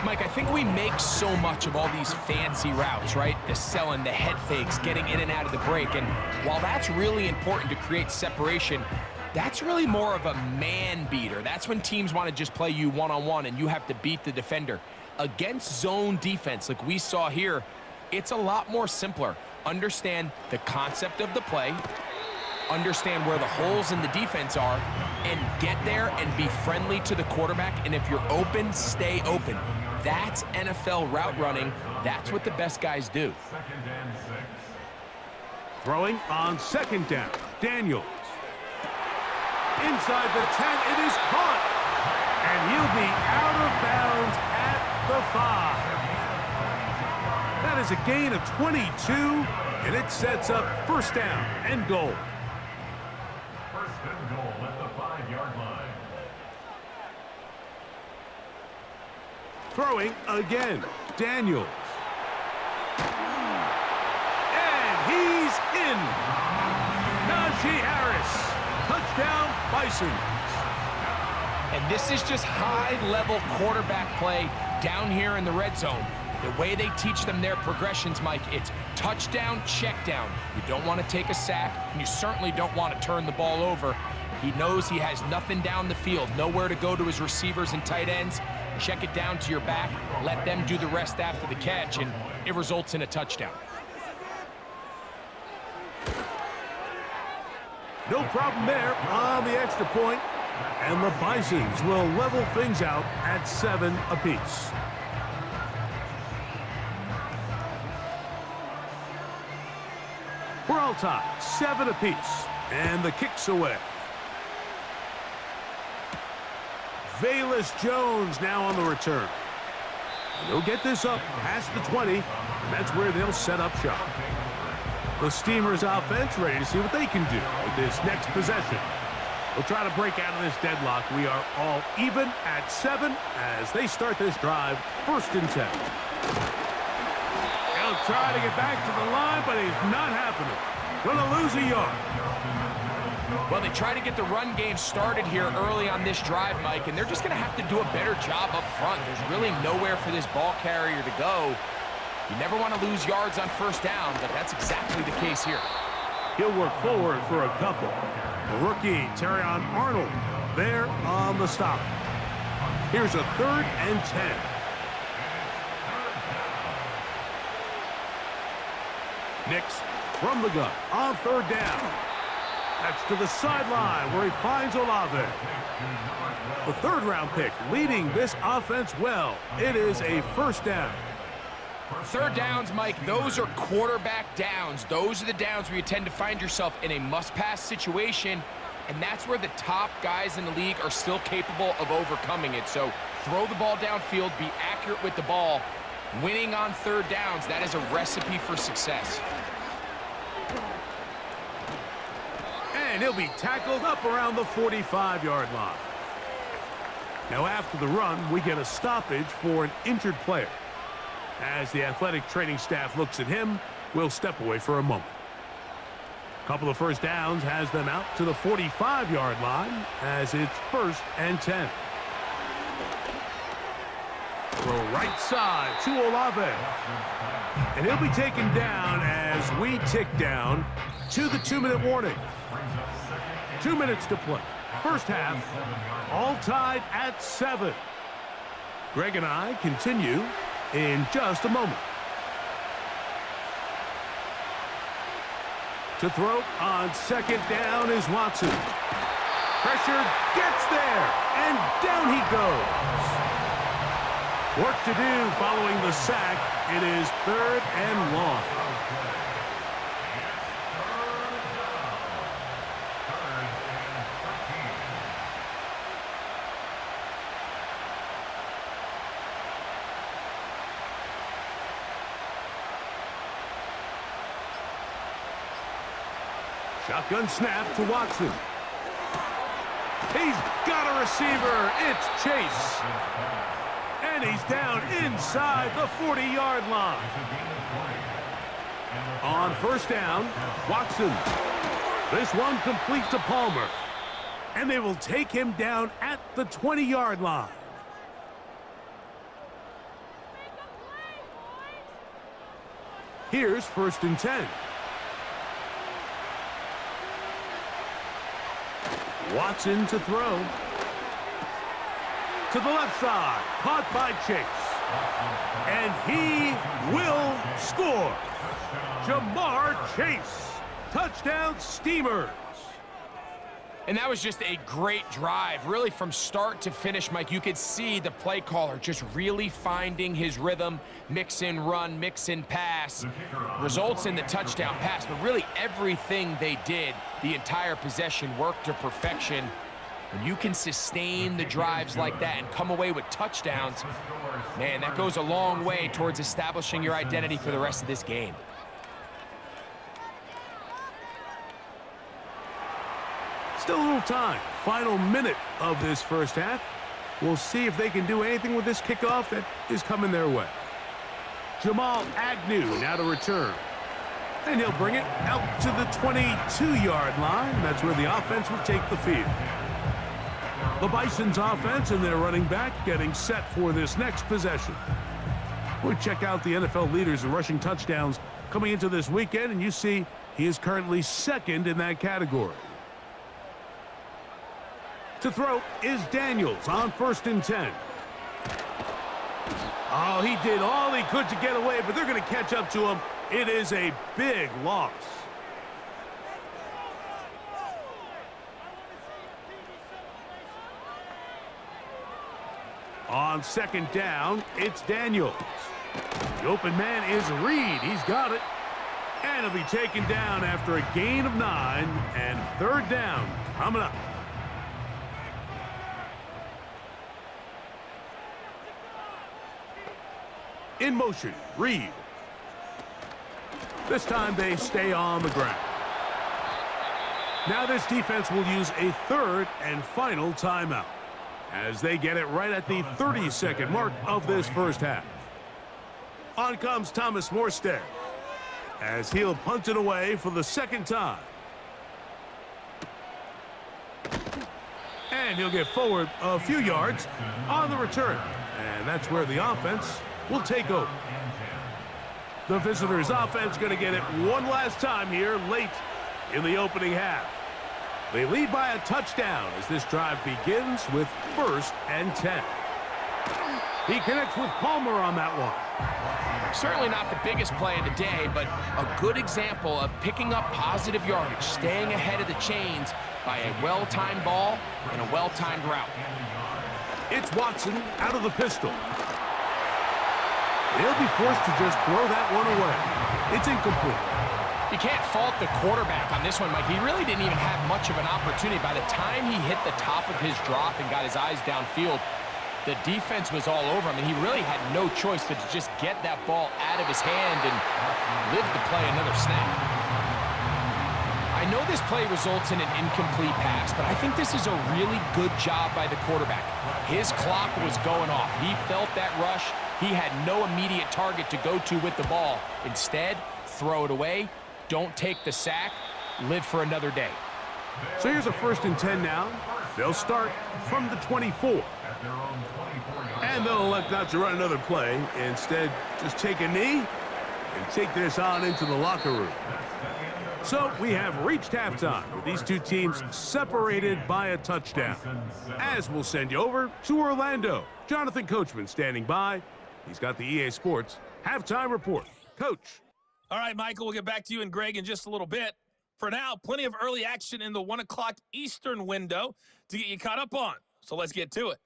Mike, I think we make so much of all these fancy routes, right? The selling, the head fakes, getting in and out of the break. And while that's really important to create separation, that's really more of a man beater. That's when teams want to just play you one-on-one and you have to beat the defender. Against zone defense like we saw here, it's a lot more simpler. Understand the concept of the play, understand where the holes in the defense are, and get there and be friendly to the quarterback. And if you're open, stay open. That's NFL route running. That's what the best guys do. 2nd and 6. Throwing on 2nd down, Daniels. Inside the 10, it is caught. And he'll be out of bounds at the 5. That is a gain of 22, and it sets up 1st down and goal. 1st and goal at the 5-yard line. Throwing again, Daniels. And he's in. Najee Harris. Touchdown, Bison. And this is just high-level quarterback play down here in the red zone. The way they teach them their progressions, Mike, it's touchdown, check down. You don't want to take a sack, and you certainly don't want to turn the ball over. He knows he has nothing down the field, nowhere to go to his receivers and tight ends. Check it down to your back, let them do the rest after the catch, and it results in a touchdown. No problem there on the extra point, and the Bisons will level things out at 7 apiece. We're all tied, 7 apiece, and the kick's away. Velus Jones now on the return. And they'll get this up past the 20, and that's where they'll set up shop. The Steamers offense ready to see what they can do with this next possession. They'll try to break out of this deadlock. We are all even at 7 as they start this drive, 1st and 10. They'll try to get back to the line, but it's not happening. Gonna lose a yard. Well, they try to get the run game started here early on this drive, Mike, and they're just going to have to do a better job up front. There's really nowhere for this ball carrier to go. You never want to lose yards on 1st down, but that's exactly the case here. He'll work forward for a couple. The rookie, Terrion Arnold, there on the stop. Here's a 3rd and 10. Nix from the gun on 3rd down. That's to the sideline where he finds Olave. The 3rd-round pick leading this offense well. It is a 1st down. 3rd downs, Mike, those are quarterback downs. Those are the downs where you tend to find yourself in a must-pass situation, and that's where the top guys in the league are still capable of overcoming it. So throw the ball downfield, be accurate with the ball. Winning on 3rd downs, that is a recipe for success. And he'll be tackled up around the 45-yard line. Now after the run, we get a stoppage for an injured player. As the athletic training staff looks at him, we'll step away for a moment. A couple of 1st downs has them out to the 45-yard line as it's 1st and 10. Throw right side to Olave. And he'll be taken down as we tick down to the 2-minute warning. 2 minutes to play. 1st half, all tied at 7. Greg and I continue in just a moment. To throw on second down is Watson. Pressure gets there, and down he goes. Work to do following the sack. It is 3rd and long. Shotgun snap to Watson. He's got a receiver. It's Chase. And he's down inside the 40-yard line. On first down, Watson. This one complete to Palmer. And they will take him down at the 20-yard line. Here's 1st and 10. Watson to throw. To the left side. Caught by Chase. And he will score. Jamar Chase. Touchdown Steamers. And that was just a great drive. Really, from start to finish, Mike, you could see the play caller just really finding his rhythm. Mix in run, mix in pass. Results in the touchdown pass. But really, everything they did, the entire possession, worked to perfection. When you can sustain the drives like that and come away with touchdowns, man, that goes a long way towards establishing your identity for the rest of this game. Still a little time. Final minute of this first half. We'll see if they can do anything with this kickoff that is coming their way. Jamal Agnew now to return. And he'll bring it out to the 22-yard line. That's where the offense will take the field. The Bison's offense and their running back getting set for this next possession. We'll check out the NFL leaders in rushing touchdowns coming into this weekend, and you see he is currently 2nd in that category. To throw is Daniels on 1st and 10. Oh, he did all he could to get away, but they're going to catch up to him. It is a big loss. On 2nd down, it's Daniels. The open man is Reed. He's got it. And he'll be taken down after a gain of 9, and 3rd down coming up. In motion, Reed. This time they stay on the ground. Now this defense will use a 3rd and final timeout as they get it right at the 30-second mark of this first half. On comes Thomas Morstead as he'll punt it away for the 2nd time. And he'll get forward a few yards on the return. And that's where the offense will take over. The visitors' offense going to get it one last time here late in the opening half. They lead by a touchdown as this drive begins with 1st and 10. He connects with Palmer on that one. Certainly not the biggest play of the day, but a good example of picking up positive yardage, staying ahead of the chains by a well-timed ball and a well-timed route. It's Watson out of the pistol. They'll be forced to just throw that one away. It's incomplete. You can't fault the quarterback on this one, Mike. He really didn't even have much of an opportunity. By the time he hit the top of his drop and got his eyes downfield, the defense was all over him, and he really had no choice but to just get that ball out of his hand and live to play another snap. I know this play results in an incomplete pass, but I think this is a really good job by the quarterback. His clock was going off. He felt that rush. He had no immediate target to go to with the ball. Instead, throw it away. Don't take the sack. Live for another day. So here's a 1st and 10 now. They'll start from the 24. And they'll elect not to run another play. Instead, just take a knee and take this on into the locker room. So we have reached halftime with these two teams separated by a touchdown. As we'll send you over to Orlando. Jonathan Coachman standing by. He's got the EA Sports halftime report. Coach. All right, Michael, we'll get back to you and Greg in just a little bit. For now, plenty of early action in the 1 o'clock Eastern window to get you caught up on. So let's get to it.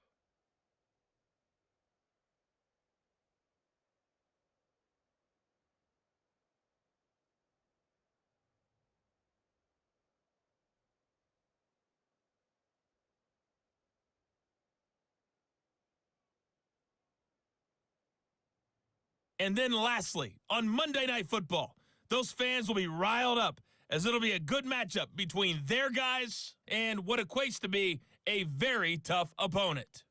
And then lastly, on Monday Night Football, those fans will be riled up as it'll be a good matchup between their guys and what equates to be a very tough opponent.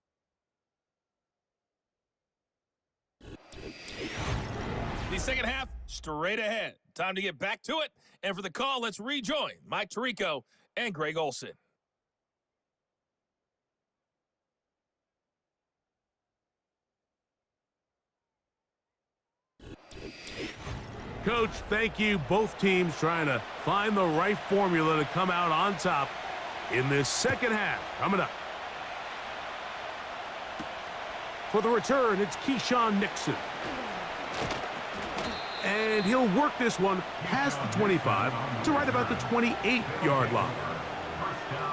The second half, straight ahead. Time to get back to it. And for the call, let's rejoin Mike Tirico and Greg Olson. Coach, thank you. Both teams trying to find the right formula to come out on top in this second half. Coming up. For the return, it's Keyshawn Nixon. And he'll work this one past the 25 to right about the 28-yard line.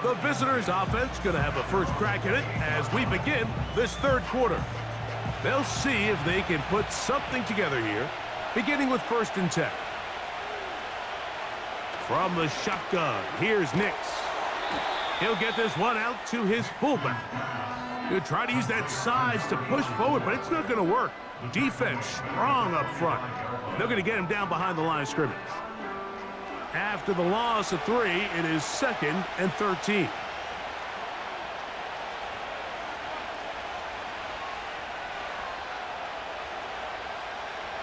The visitors' offense going to have a first crack at it as we begin this third quarter. They'll see if they can put something together here, beginning with 1st and 10. From the shotgun, here's Nix. He'll get this one out to his fullback. He'll try to use that size to push forward, but it's not going to work. Defense strong up front. They're going to get him down behind the line of scrimmage. After the loss of 3, it is 2nd and 13.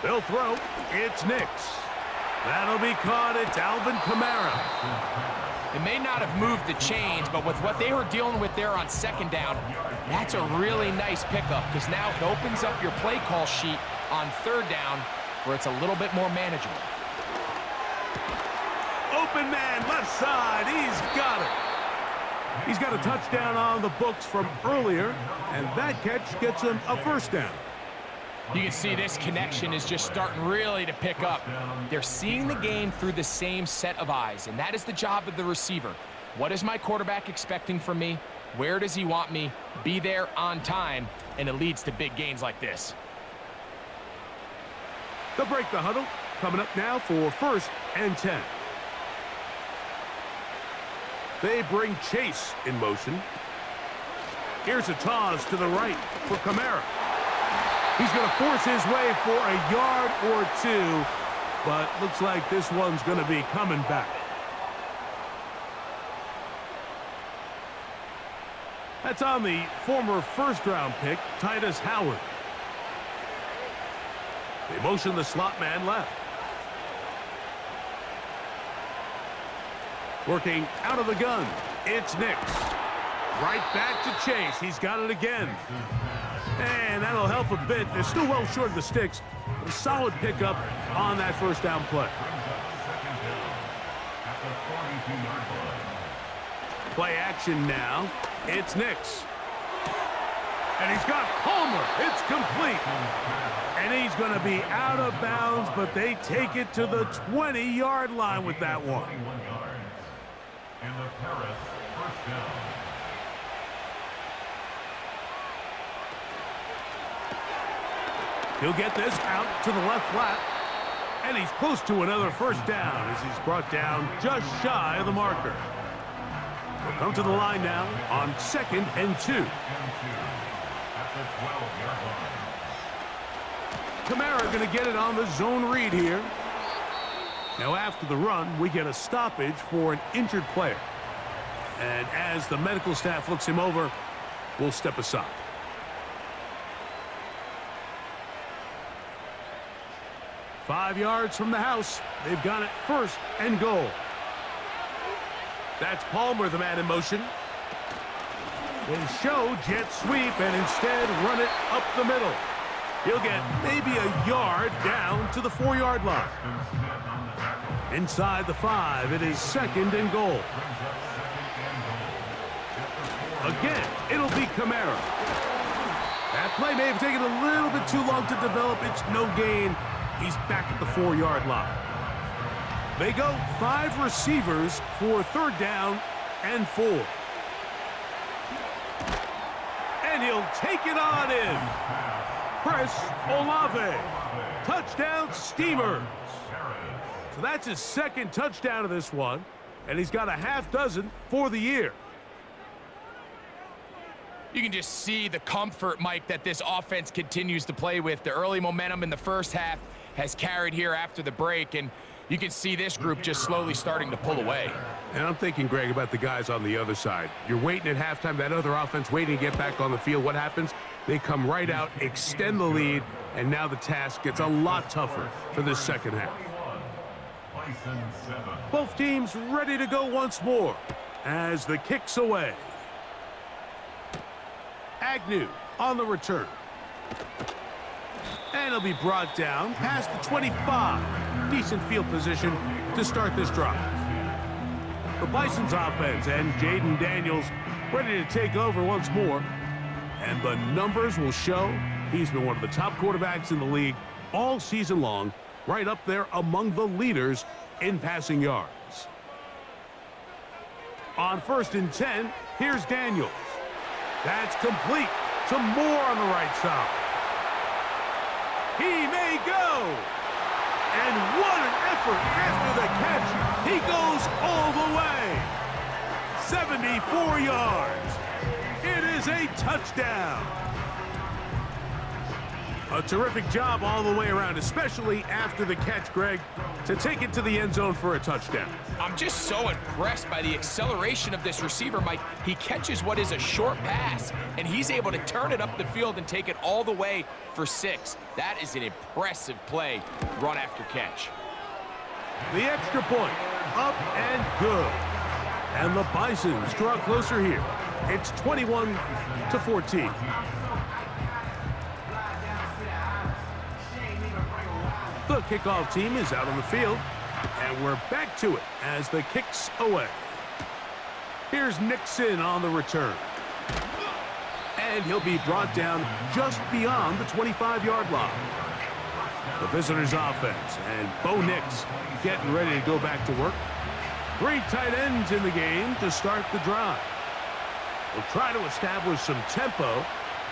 They'll throw. It's Nix. That'll be caught. It's Alvin Kamara. It may not have moved the chains, but with what they were dealing with there on 2nd down, that's a really nice pickup because now it opens up your play call sheet on 3rd down where it's a little bit more manageable. Open man, left side. He's got it. He's got a touchdown on the books from earlier, and that catch gets him a 1st down. You can see this connection is just starting really to pick up. They're seeing the game through the same set of eyes, and that is the job of the receiver. What is my quarterback expecting from me? Where does he want me? Be there on time, and it leads to big gains like this. They'll break the huddle. Coming up now for 1st and 10. They bring Chase in motion. Here's a toss to the right for Kamara. He's going to force his way for a yard or 2, but looks like this one's going to be coming back. That's on the former 1st-round pick, Titus Howard. They motion the slot man left. Working out of the gun, it's Nix. Right back to Chase. He's got it again. And that'll help a bit. They're still well short of the sticks. A solid pickup on that 1st down play. Play action now. It's Nix. And he's got Palmer. It's complete. And he's going to be out of bounds, but they take it to the 20-yard line with that one. And the Paris 1st down. He'll get this out to the left flat. And he's close to another 1st down as he's brought down just shy of the marker. We'll come to the line now on 2nd and 2. At the 12-yard line. Kamara going to get it on the zone read here. Now after the run, we get a stoppage for an injured player. And as the medical staff looks him over, we'll step aside. Five yards from the house. They've got it 1st and goal. That's Palmer, the man in motion. They show jet sweep and instead run it up the middle. He'll get maybe a yard down to the 4-yard line. Inside the 5, it is 2nd and goal. Again, it'll be Kamara. That play may have taken a little bit too long to develop. It's no gain. He's back at the 4-yard line. They go 5 receivers for 3rd down and 4. And he'll take it on in. Chris Olave. Touchdown Steamers. So that's his 2nd touchdown of this one. And he's got a half dozen for the year. You can just see the comfort, Mike, that this offense continues to play with. The early momentum in the first half has carried here after the break, and you can see this group just slowly starting to pull away. And I'm thinking, Greg, about the guys on the other side. You're waiting at halftime, that other offense waiting to get back on the field. What happens? They come right out, extend the lead, and now the task gets a lot tougher for this second half. Both teams ready to go once more as the kick's away. Agnew on the return. And he'll be brought down past the 25. Decent field position to start this drive. The Bison's offense and Jaden Daniels ready to take over once more. And the numbers will show he's been one of the top quarterbacks in the league all season long, right up there among the leaders in passing yards. On 1st and 10, here's Daniels. That's complete. Some more on the right side. He may go. And what an effort after the catch. He goes all the way. 74 yards. It is a touchdown. A terrific job all the way around, especially after the catch, Greg, to take it to the end zone for a touchdown. I'm just so impressed by the acceleration of this receiver, Mike. He catches what is a short pass, and he's able to turn it up the field and take it all the way for 6. That is an impressive play, run after catch. The extra point, up and good. And the Bisons draw closer here. It's 21-14. The kickoff team is out on the field, and we're back to it as the kick's away. Here's Nixon on the return. And he'll be brought down just beyond the 25-yard line. The visitors' offense, and Bo Nix getting ready to go back to work. 3 tight ends in the game to start the drive. We'll try to establish some tempo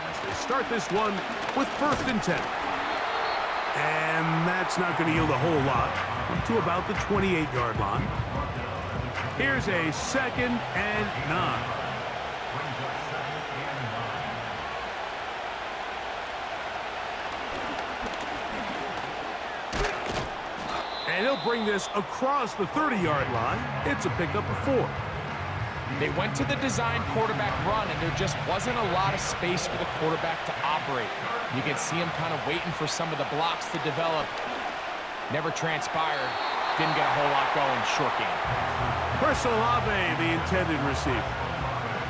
as they start this one with 1st and 10. And that's not going to yield a whole lot to about the 28-yard line. Here's a 2nd and 9. And he'll bring this across the 30-yard line. It's a pickup of 4. They went to the design quarterback run, and there just wasn't a lot of space for the quarterback to operate. You can see him kind of waiting for some of the blocks to develop. Never transpired. Didn't get a whole lot going. Short game. Chris Olave, the intended receiver.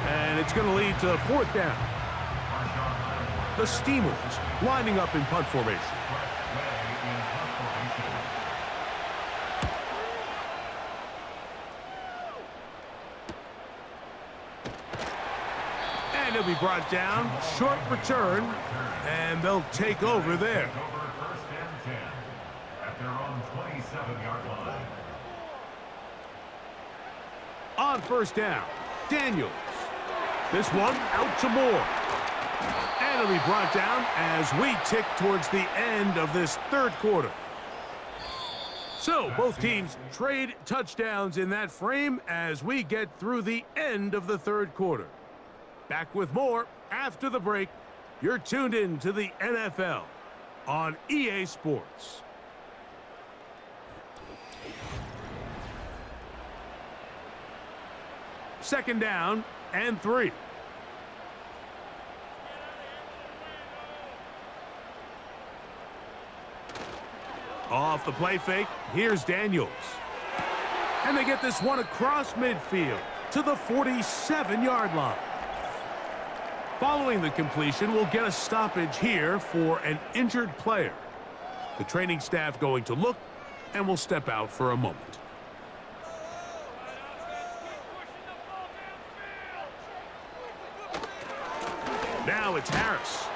And it's going to lead to 4th down. The Steamers lining up in punt formation. And he'll be brought down. Short return. And they'll take over there. On 1st down, Daniels. This one out to Moore. And it'll be brought down as we tick towards the end of this 3rd quarter. So both teams trade touchdowns in that frame as we get through the end of the 3rd quarter. Back with more after the break. You're tuned in to the NFL on EA Sports. Second down and 3. Off the play fake, here's Daniels. And they get this one across midfield to the 47-yard line. Following the completion, we'll get a stoppage here for an injured player. The training staff going to look, and will step out for a moment. Now it's Harris.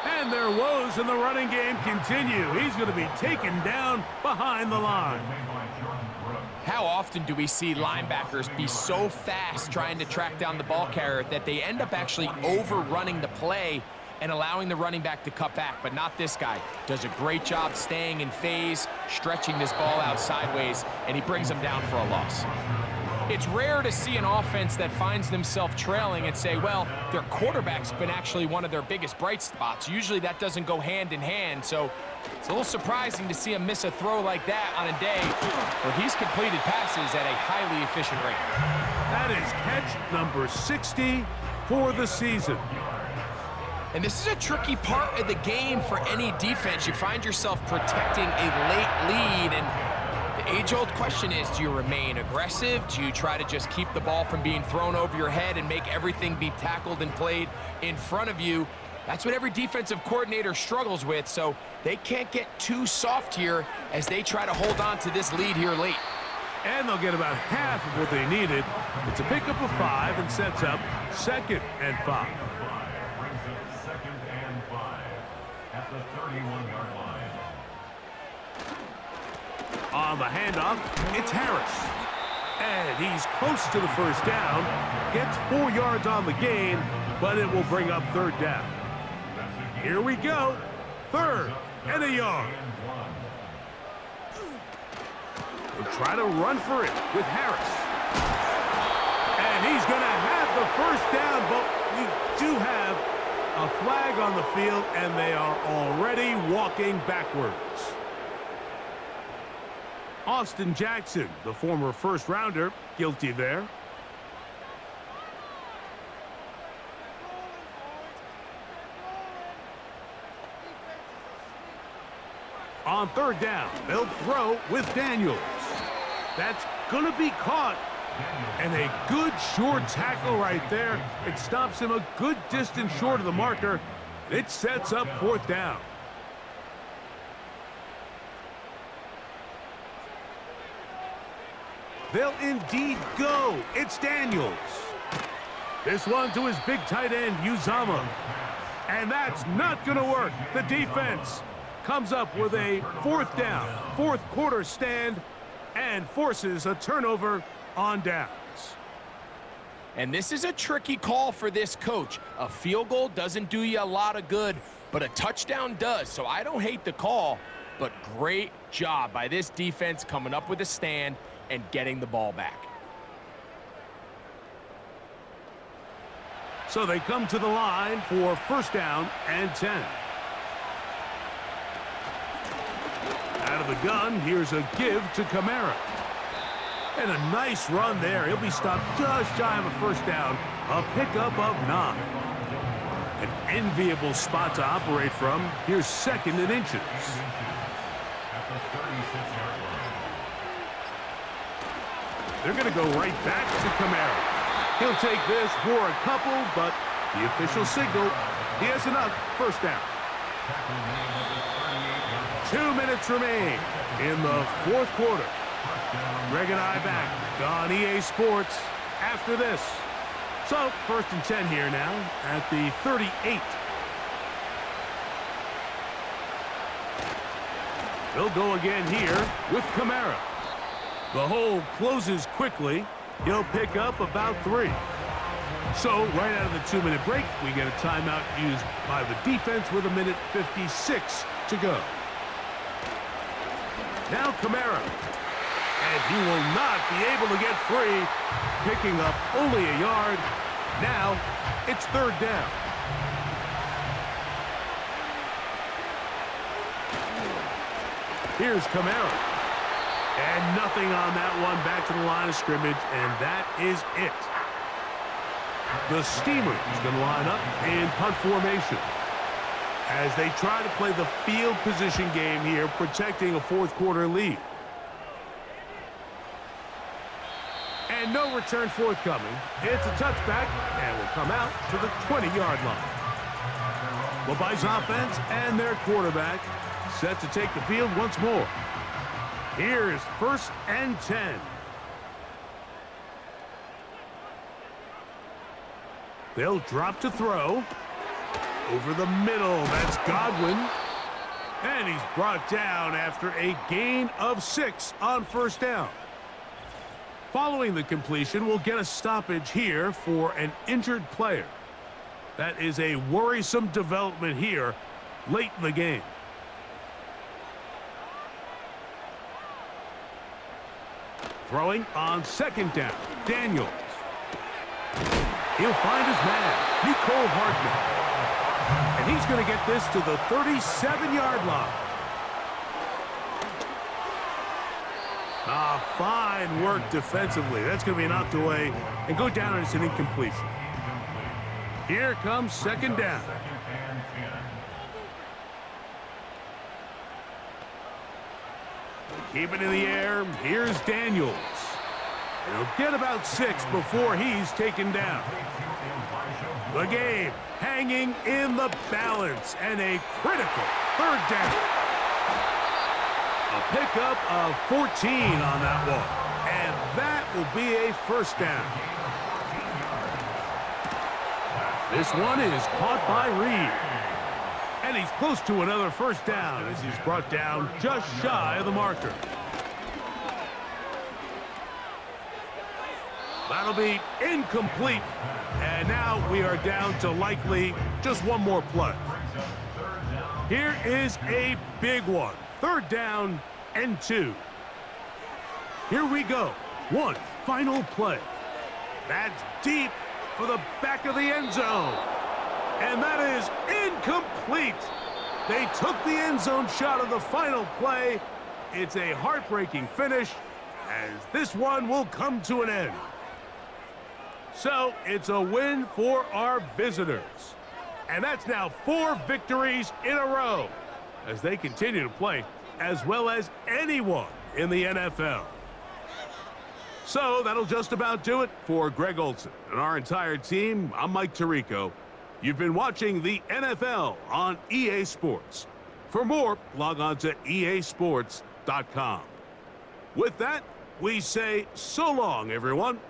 And their woes in the running game continue. He's going to be taken down behind the line. How often do we see linebackers be so fast trying to track down the ball carrier that they end up actually overrunning the play and allowing the running back to cut back? But not this guy. Does a great job staying in phase, stretching this ball out sideways, and he brings him down for a loss. It's rare to see an offense that finds themselves trailing and say, well, their quarterback's been actually one of their biggest bright spots. Usually that doesn't go hand in hand, so it's a little surprising to see him miss a throw like that on a day where he's completed passes at a highly efficient rate. That is catch number 60 for the season. And this is a tricky part of the game for any defense. You find yourself protecting a late lead, and the age-old question is, do you remain aggressive? Do you try to just keep the ball from being thrown over your head and make everything be tackled and played in front of you? That's what every defensive coordinator struggles with, so they can't get too soft here as they try to hold on to this lead here late. And they'll get about half of what they needed. It's a pickup of 5 and sets up 2nd and 5. Brings up 2nd and 5 at the 31-yard line. On the handoff, it's Harris. And he's close to the first down. Gets 4 yards on the gain, but it will bring up 3rd down. Here we go. 3rd and a yard. We'll try to run for it with Harris. And he's going to have the first down, but we do have a flag on the field, and they are already walking backwards. Austin Jackson, the former first-rounder, guilty there. On 3rd down, they'll throw with Daniels. That's going to be caught. And a good short tackle right there. It stops him a good distance short of the marker. It sets up 4th down. They'll indeed go. It's Daniels. This one to his big tight end, Uzama. And that's not going to work. The defense comes up with a 4th down, 4th quarter stand, and forces a turnover on downs. And this is a tricky call for this coach. A field goal doesn't do you a lot of good, but a touchdown does. So I don't hate the call, but great job by this defense coming up with a stand and getting the ball back. So they come to the line for 1st down and 10. Out of the gun, here's a give to Kamara. And a nice run there. He'll be stopped just shy of a 1st down. A pickup of 9. An enviable spot to operate from. Here's 2nd and inches. At the 36-yard line. They're going to go right back to Kamara. He'll take this for a couple, but the official signal, he has enough. 1st down. 2 minutes remain in the 4th quarter. Greg and I back on EA Sports after this. So, 1st and 10 here now at the 38. They'll go again here with Kamara. The hole closes quickly. He'll pick up about 3. So, right out of the 2-minute break, we get a timeout used by the defense with 1:56 to go. Now Kamara. And he will not be able to get free, picking up only a yard. Now it's 3rd down. Here's Kamara. And nothing on that one, back to the line of scrimmage, and that is it. The Steamers is going to line up in punt formation as they try to play the field position game here, protecting a 4th quarter lead. And no return forthcoming. It's a touchback, and will come out to the 20-yard line. LeBuy's offense and their quarterback set to take the field once more. Here's 1st and 10. They'll drop to throw. Over the middle, that's Godwin. And he's brought down after a gain of 6 on 1st down. Following the completion, we'll get a stoppage here for an injured player. That is a worrisome development here late in the game. Throwing on second down, Daniels. He'll find his man, Nicole Hardman. And he's going to get this to the 37-yard line. Fine work defensively. That's going to be knocked away and go down as an incompletion. Here comes second down. Keep it in the air. Here's Daniels. And he'll get about 6 before he's taken down. The game hanging in the balance and a critical third down. A pickup of 14 on that one. And that will be a first down. This one is caught by Reed. And he's close to another first down as he's brought down just shy of the marker. That'll be incomplete. And now we are down to likely just one more play. Here is a big one. Third down and 2. Here we go. One final play. That's deep for the back of the end zone. And that is incomplete. They took the end zone shot of the final play. It's a heartbreaking finish as this one will come to an end. So it's a win for our visitors. And that's now 4 victories in a row as they continue to play as well as anyone in the NFL. So that'll just about do it for Greg Olson and our entire team. I'm Mike Tirico. You've been watching the NFL on EA Sports. For more, log on to easports.com. With that, we say so long, everyone.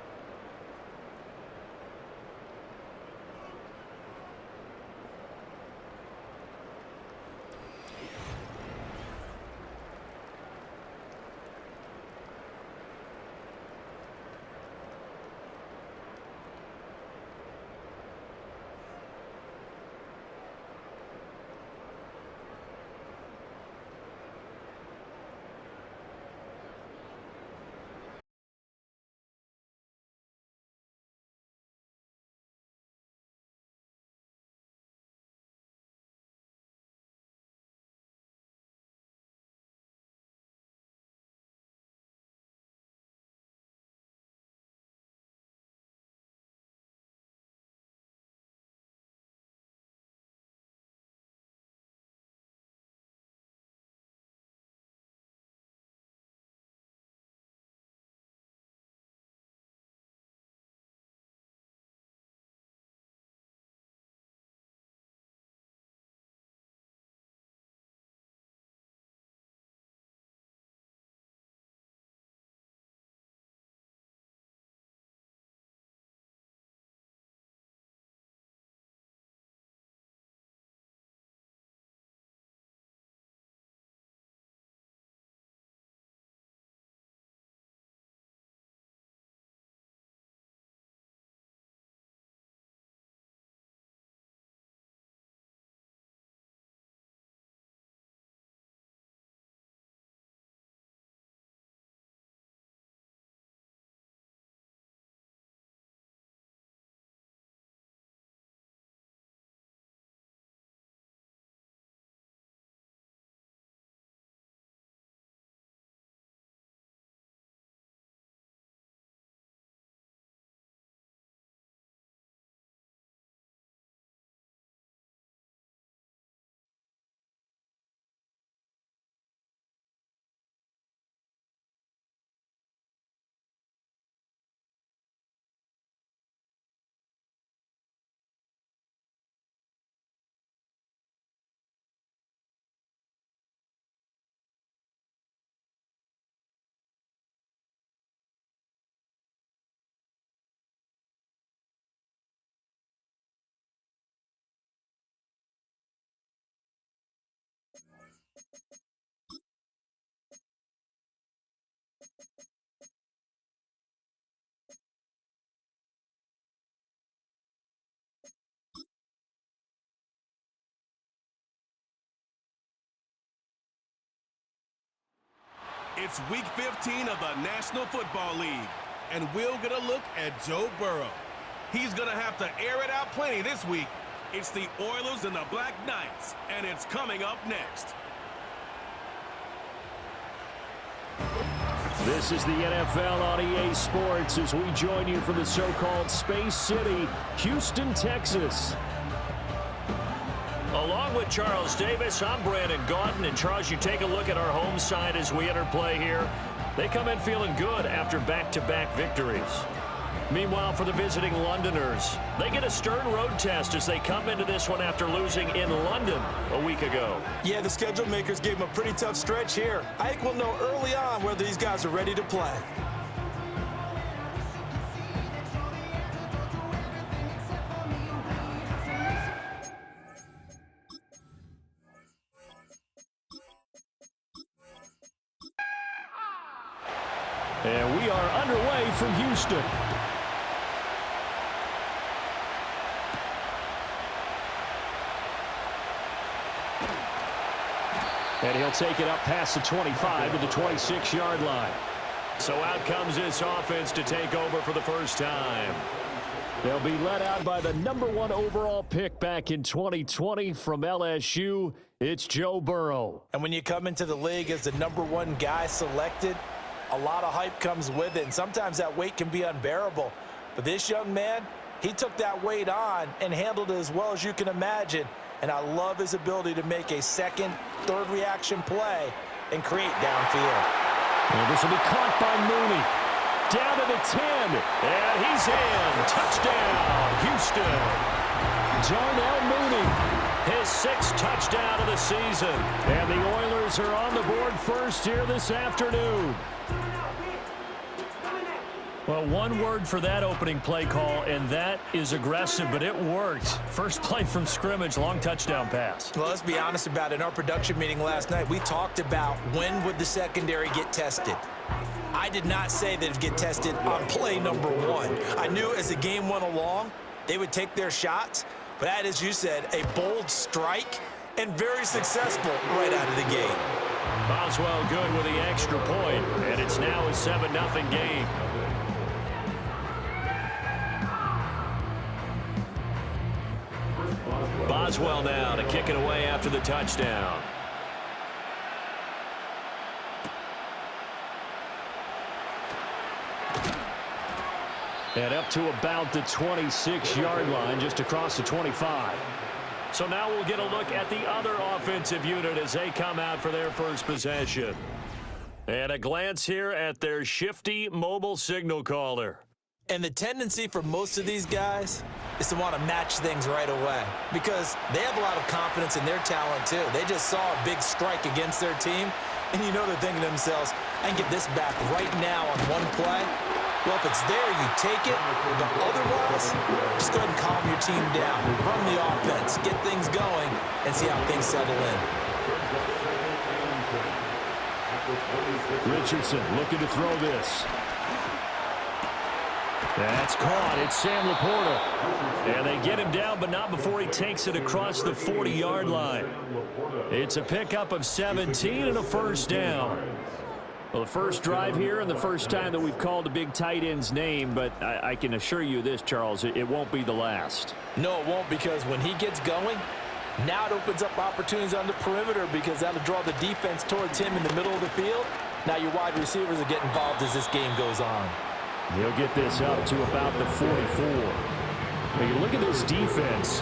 It's Week 15 of the National Football League, and we'll get a look at Joe Burrow. He's going to have to air it out plenty this week. It's the Oilers and the Black Knights, and it's coming up next. This is the NFL on EA Sports as we join you from the so-called Space City, Houston, Texas. Along with Charles Davis, I'm Brandon Gaudin. And Charles, you take a look at our home side as we enter play here. They come in feeling good after back-to-back victories. Meanwhile, for the visiting Londoners, they get a stern road test as they come into this one after losing in London a week ago. Yeah, the schedule makers gave them a pretty tough stretch here. I think we'll know early on whether these guys are ready to play. And we are underway from Houston. And he'll take it up past the 25 to the 26-yard line. So out comes this offense to take over for the first time. They'll be led out by the #1 overall pick back in 2020 from LSU. It's Joe Burrow. And when you come into the league as the #1 guy selected, a lot of hype comes with it. And sometimes that weight can be unbearable. But this young man, he took that weight on and handled it as well as you can imagine. And I love his ability to make a second, third reaction play and create downfield. And this will be caught by Mooney. Down to the 10. And he's in. Touchdown, Houston. Darnell Mooney, his 6th touchdown of the season. And the Oilers are on the board first here this afternoon. Well, one word for that opening play call, and that is aggressive, but it worked. First play from scrimmage, long touchdown pass. Well, let's be honest about it. In our production meeting last night, we talked about when would the secondary get tested. I did not say that it would get tested on play #1. I knew as the game went along, they would take their shots, but that, as you said, a bold strike and very successful right out of the gate. Boswell good with the extra point, and it's now a 7-0 game. Boswell now to kick it away after the touchdown. And up to about the 26-yard line, just across the 25. So now we'll get a look at the other offensive unit as they come out for their first possession. And a glance here at their shifty mobile signal caller. And the tendency for most of these guys is to want to match things right away because they have a lot of confidence in their talent too. They just saw a big strike against their team, and you know they're thinking to themselves, I can get this back right now on one play. Well, if it's there, you take it. But otherwise, just go ahead and calm your team down. Run the offense, get things going, and see how things settle in. Richardson looking to throw this. That's caught. It's Sam Laporta. And they get him down, but not before he takes it across the 40-yard line. It's a pickup of 17 and a first down. Well, the first drive here and the first time that we've called a big tight end's name, but I can assure you this, Charles, it won't be the last. No, it won't, because when he gets going, now it opens up opportunities on the perimeter because that'll draw the defense towards him in the middle of the field. Now your wide receivers will get involved as this game goes on. He'll get this up to about the 44. Now you look at this defense.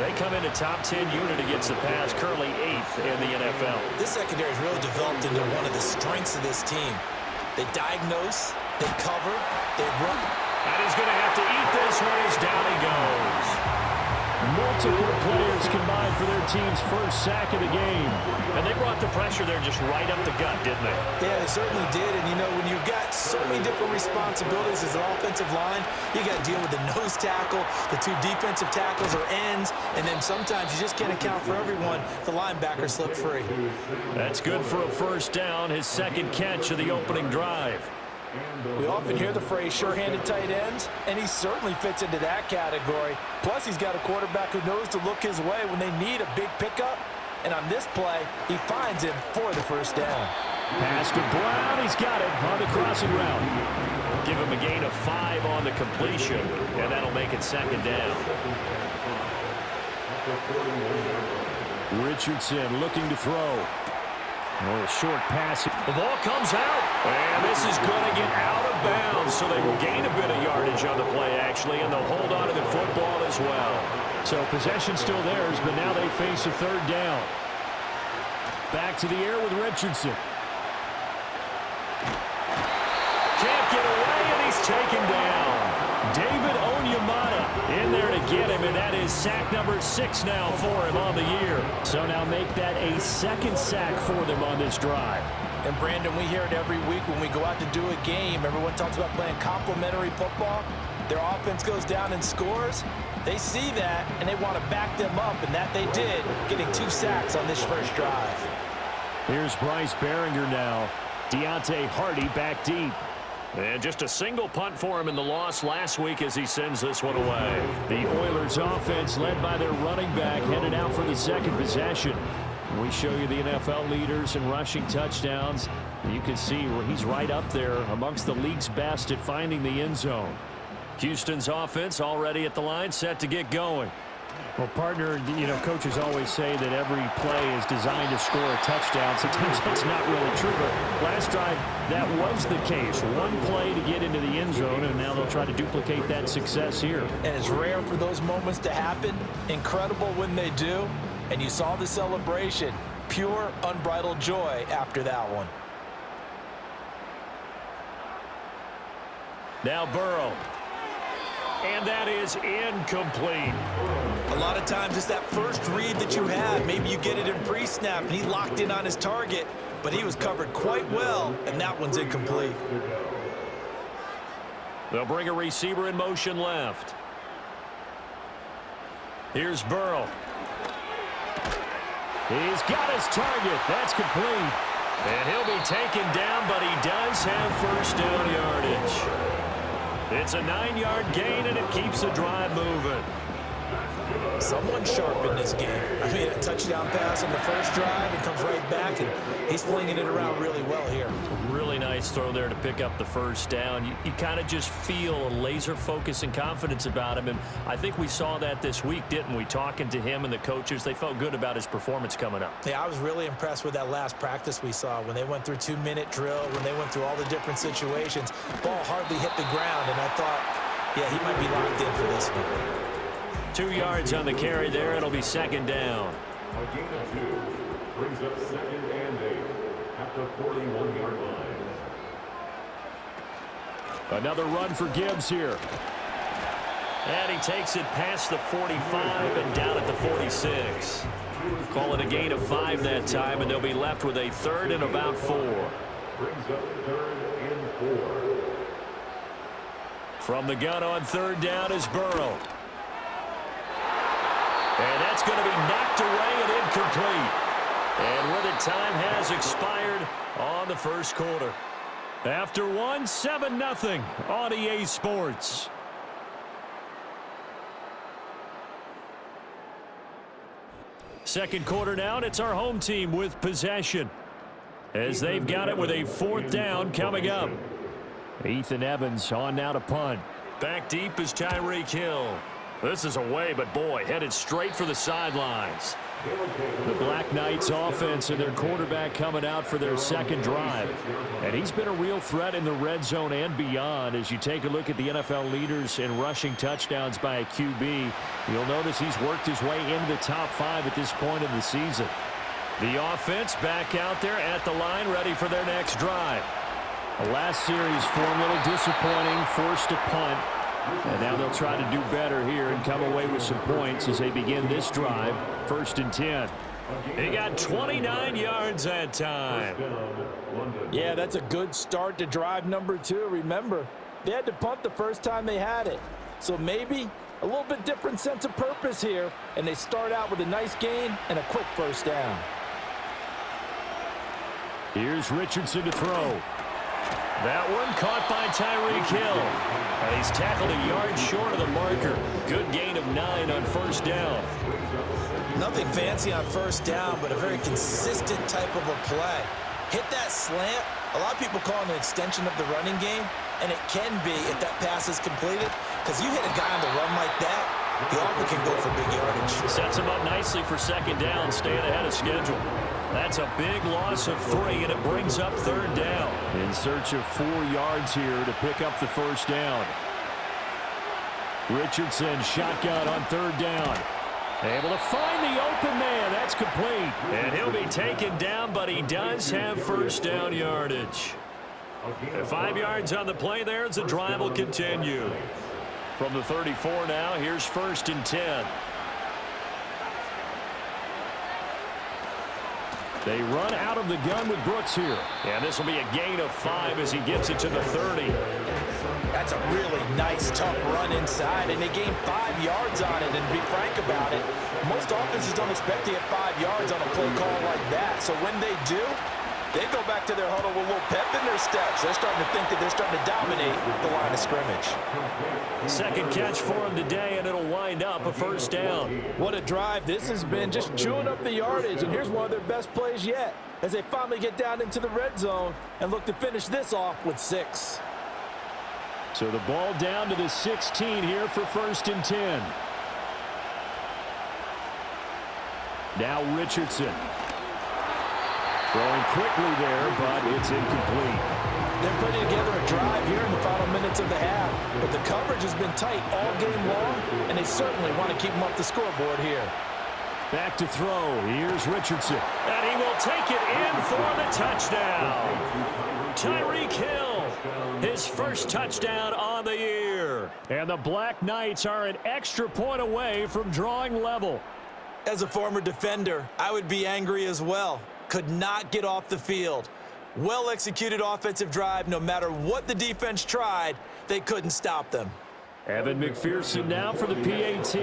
They come in a top 10 unit against the pass, currently 8th in the NFL. This secondary has really developed into one of the strengths of this team. They diagnose, they cover, they run. And he's going to have to eat this one as down he goes. Multiple players combined for their team's first sack of the game. And they brought the pressure there just right up the gut, didn't they? Yeah, they certainly did. And, you know, when you've got so many different responsibilities as an offensive line, you got to deal with the nose tackle, the 2 defensive tackles or ends, and then sometimes you just can't account for everyone. The linebacker slipped free. That's good for a first down, his second catch of the opening drive. We often hear the phrase sure-handed tight ends, and he certainly fits into that category. Plus, he's got a quarterback who knows to look his way when they need a big pickup. And on this play, he finds him for the first down. Pass to Brown. He's got it on the crossing route. Give him a gain of 5 on the completion, and that'll make it second down. Richardson looking to throw. A short pass. The ball comes out, and this is going to get out of bounds, so they will gain a bit of yardage on the play, actually, and they'll hold on to the football as well. So possession still theirs, but now they face a third down. Back to the air with Richardson. Can't get away, and he's taken down. David Onyemata in there to get him, and that is sack number 6 now for him on the year. So now make that a second sack for them on this drive. And Brandon, we hear it every week when we go out to do a game. Everyone talks about playing complementary football. Their offense goes down and scores. They see that, and they want to back them up, and that they did, getting 2 sacks on this first drive. Here's Bryce Behringer now. Deontay Hardy back deep. And just a single punt for him in the loss last week as he sends this one away. The Oilers offense led by their running back headed out for the second possession. We show you the NFL leaders in rushing touchdowns. You can see where he's right up there amongst the league's best at finding the end zone. Houston's offense already at the line, set to get going. Well, partner, coaches always say that every play is designed to score a touchdown. Sometimes that's not really true, but last drive, that was the case. One play to get into the end zone, and now they'll try to duplicate that success here. And it's rare for those moments to happen. Incredible when they do. And you saw the celebration. Pure, unbridled joy after that one. Now Burrow. And that is incomplete. A lot of times it's that first read that you have. Maybe you get it in pre-snap, and he locked in on his target, but he was covered quite well, and that one's incomplete. They'll bring a receiver in motion left. Here's Burrow. He's got his target. That's complete. And he'll be taken down, but he does have first down yardage. It's a 9-yard gain, and it keeps the drive moving. Someone sharp in this game. I mean, a touchdown pass on the first drive, and comes right back, and he's flinging it around really well here. Really nice throw there to pick up the first down. You kind of just feel a laser focus and confidence about him, and I think we saw that this week, didn't we? Talking to him and the coaches, they felt good about his performance coming up. Yeah, I was really impressed with that last practice we saw when they went through 2-minute drill, when they went through all the different situations. Ball hardly hit the ground, and I thought, yeah, he might be locked in for this one. 2 yards on the carry there. It'll be second down. A gain of 2 brings up 2nd and 8 at the 41-yard line. Another run for Gibbs here. And he takes it past the 45 and down at the 46. Call it a gain of 5 that time, and they'll be left with a 3rd and about 4. Brings up 3rd and 4. From the gun on 3rd down is Burrow. And that's going to be knocked away and incomplete. And with it, time has expired on the first quarter. After one, 7-0 on EA Sports. Second quarter now, and it's our home team with possession, as they've got it with a 4th down coming up. Ethan Evans on now to punt. Back deep is Tyreek Hill. This is away, but boy, headed straight for the sidelines. The Black Knights offense and their quarterback coming out for their second drive. And he's been a real threat in the red zone and beyond. As you take a look at the NFL leaders in rushing touchdowns by a QB, you'll notice he's worked his way into the top 5 at this point in the season. The offense back out there at the line, ready for their next drive. The last series for a little disappointing, forced to punt. And now they'll try to do better here and come away with some points as they begin this drive. 1st and 10. He got 29 yards that time. Yeah, that's a good start to drive number 2. Remember, they had to punt the first time they had it. So maybe a little bit different sense of purpose here. And they start out with a nice gain and a quick first down. Here's Richardson to throw. That one caught by Tyreek Hill. And he's tackled a yard short of the marker. Good gain of 9 on 1st down. Nothing fancy on 1st down, but a very consistent type of a play. hit that slant. A lot of people call it an extension of the running game, and it can be if that pass is completed, because you hit a guy on the run like that, he often can go for big yardage. Sets him up nicely for second down, staying ahead of schedule. That's a big loss of 3, and it brings up third down. In search of 4 yards here to pick up the first down. Richardson shotgun on third down. Able to find the open man. That's complete. And he'll be taken down, but he does have first down yardage. 5 yards on the play there as the drive will continue. From the 34 now, here's 1st and 10. They run out of the gun with Brooks here. And this will be a gain of 5 as he gets it to the 30. That's a really nice, tough run inside, and they gain 5 yards on it. And to be frank about it, most offenses don't expect to get 5 yards on a play call like that. So when they do, they go back to their huddle with a little pep in their steps. They're starting to think that they're starting to dominate the line of scrimmage. Second catch for him today, and it'll wind up a first down. What a drive this has been, just chewing up the yardage. And here's one of their best plays yet as they finally get down into the red zone and look to finish this off with 6. So the ball down to the 16 here for 1st and 10. Now Richardson. Throwing quickly there, but it's incomplete. They're putting together a drive here in the final minutes of the half, but the coverage has been tight all game long, and they certainly want to keep them up the scoreboard here. Back to throw. Here's Richardson. And he will take it in for the touchdown. Tyreek Hill, his first touchdown on the year. And the Black Knights are an extra point away from drawing level. As a former defender, I would be angry as well. Could not get off the field. Well-executed offensive drive. No matter what the defense tried, they couldn't stop them. Evan McPherson now for the PAT.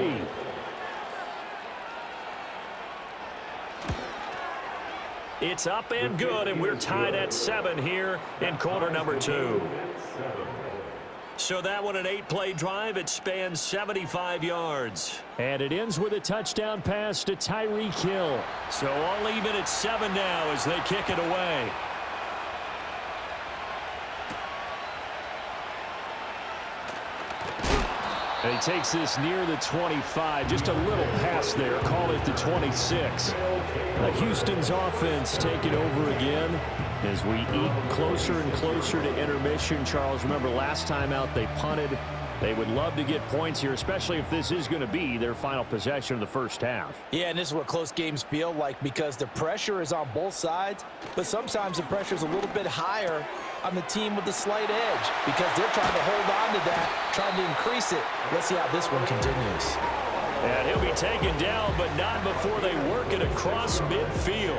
It's up and good, and we're tied at 7 here in quarter number 2. So that one, an 8-play drive. It spans 75 yards. And it ends with a touchdown pass to Tyreek Hill. So all even at 7 now as they kick it away. And he takes this near the 25. Just a little pass there. Call it the 26. Houston's offense taking over again as we eke closer and closer to intermission. Charles, remember last time out they punted. They would love to get points here, especially if this is going to be their final possession of the first half. Yeah, and this is what close games feel like because the pressure is on both sides, but sometimes the pressure is a little bit higher on the team with the slight edge because they're trying to hold on to that, trying to increase it. Let's see how this one continues. And he'll be taken down, but not before they work it across midfield.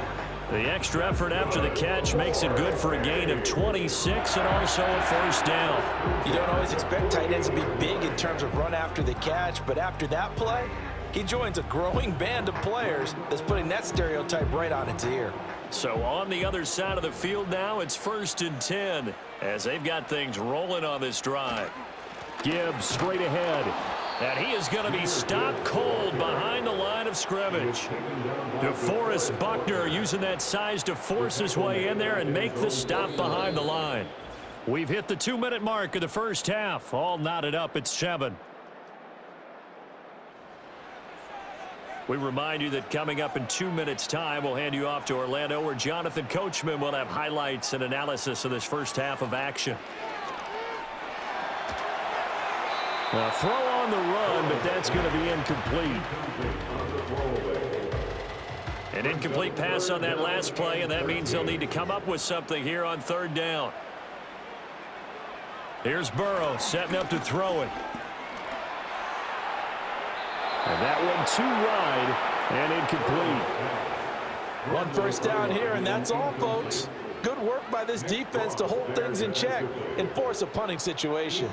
The extra effort after the catch makes it good for a gain of 26 and also a first down. You don't always expect tight ends to be big in terms of run after the catch, but after that play, he joins a growing band of players that's putting that stereotype right on its ear. So on the other side of the field now, it's 1st and 10 as they've got things rolling on this drive. Gibbs straight ahead. And he is going to be stopped cold behind the line of scrimmage. DeForest Buckner using that size to force his way in there and make the stop behind the line. We've hit the 2-minute mark of the first half. All knotted up at 7. We remind you that coming up in 2 minutes' time, we'll hand you off to Orlando, where Jonathan Coachman will have highlights and analysis of this first half of action. A throw on the run, but that's going to be incomplete. An incomplete pass on that last play, and that means they'll need to come up with something here on 3rd down. Here's Burrow setting up to throw it. And that one too wide and incomplete. One first down here, and that's all, folks. Good work by this defense to hold things in check and force a punting situation.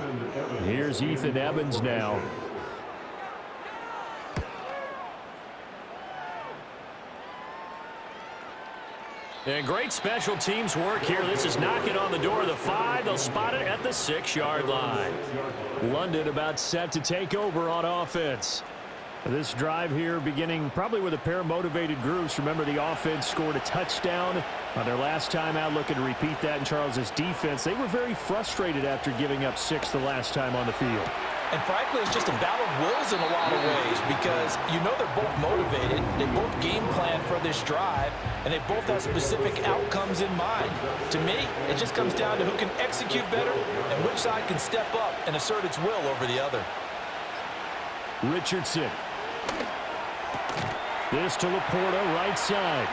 Here's Ethan Evans now. And great special teams work here. This is knocking on the door of the 5. They'll spot it at the 6-yard line. London about set to take over on offense. This drive here beginning probably with a pair of motivated groups. Remember, the offense scored a touchdown on their last time out, looking to repeat that in Charles's defense. They were very frustrated after giving up 6 the last time on the field. And frankly, it's just a battle of wills in a lot of ways because you know they're both motivated. They both game plan for this drive, and they both have specific outcomes in mind. To me, it just comes down to who can execute better and which side can step up and assert its will over the other. Richardson. This to Laporta, right side.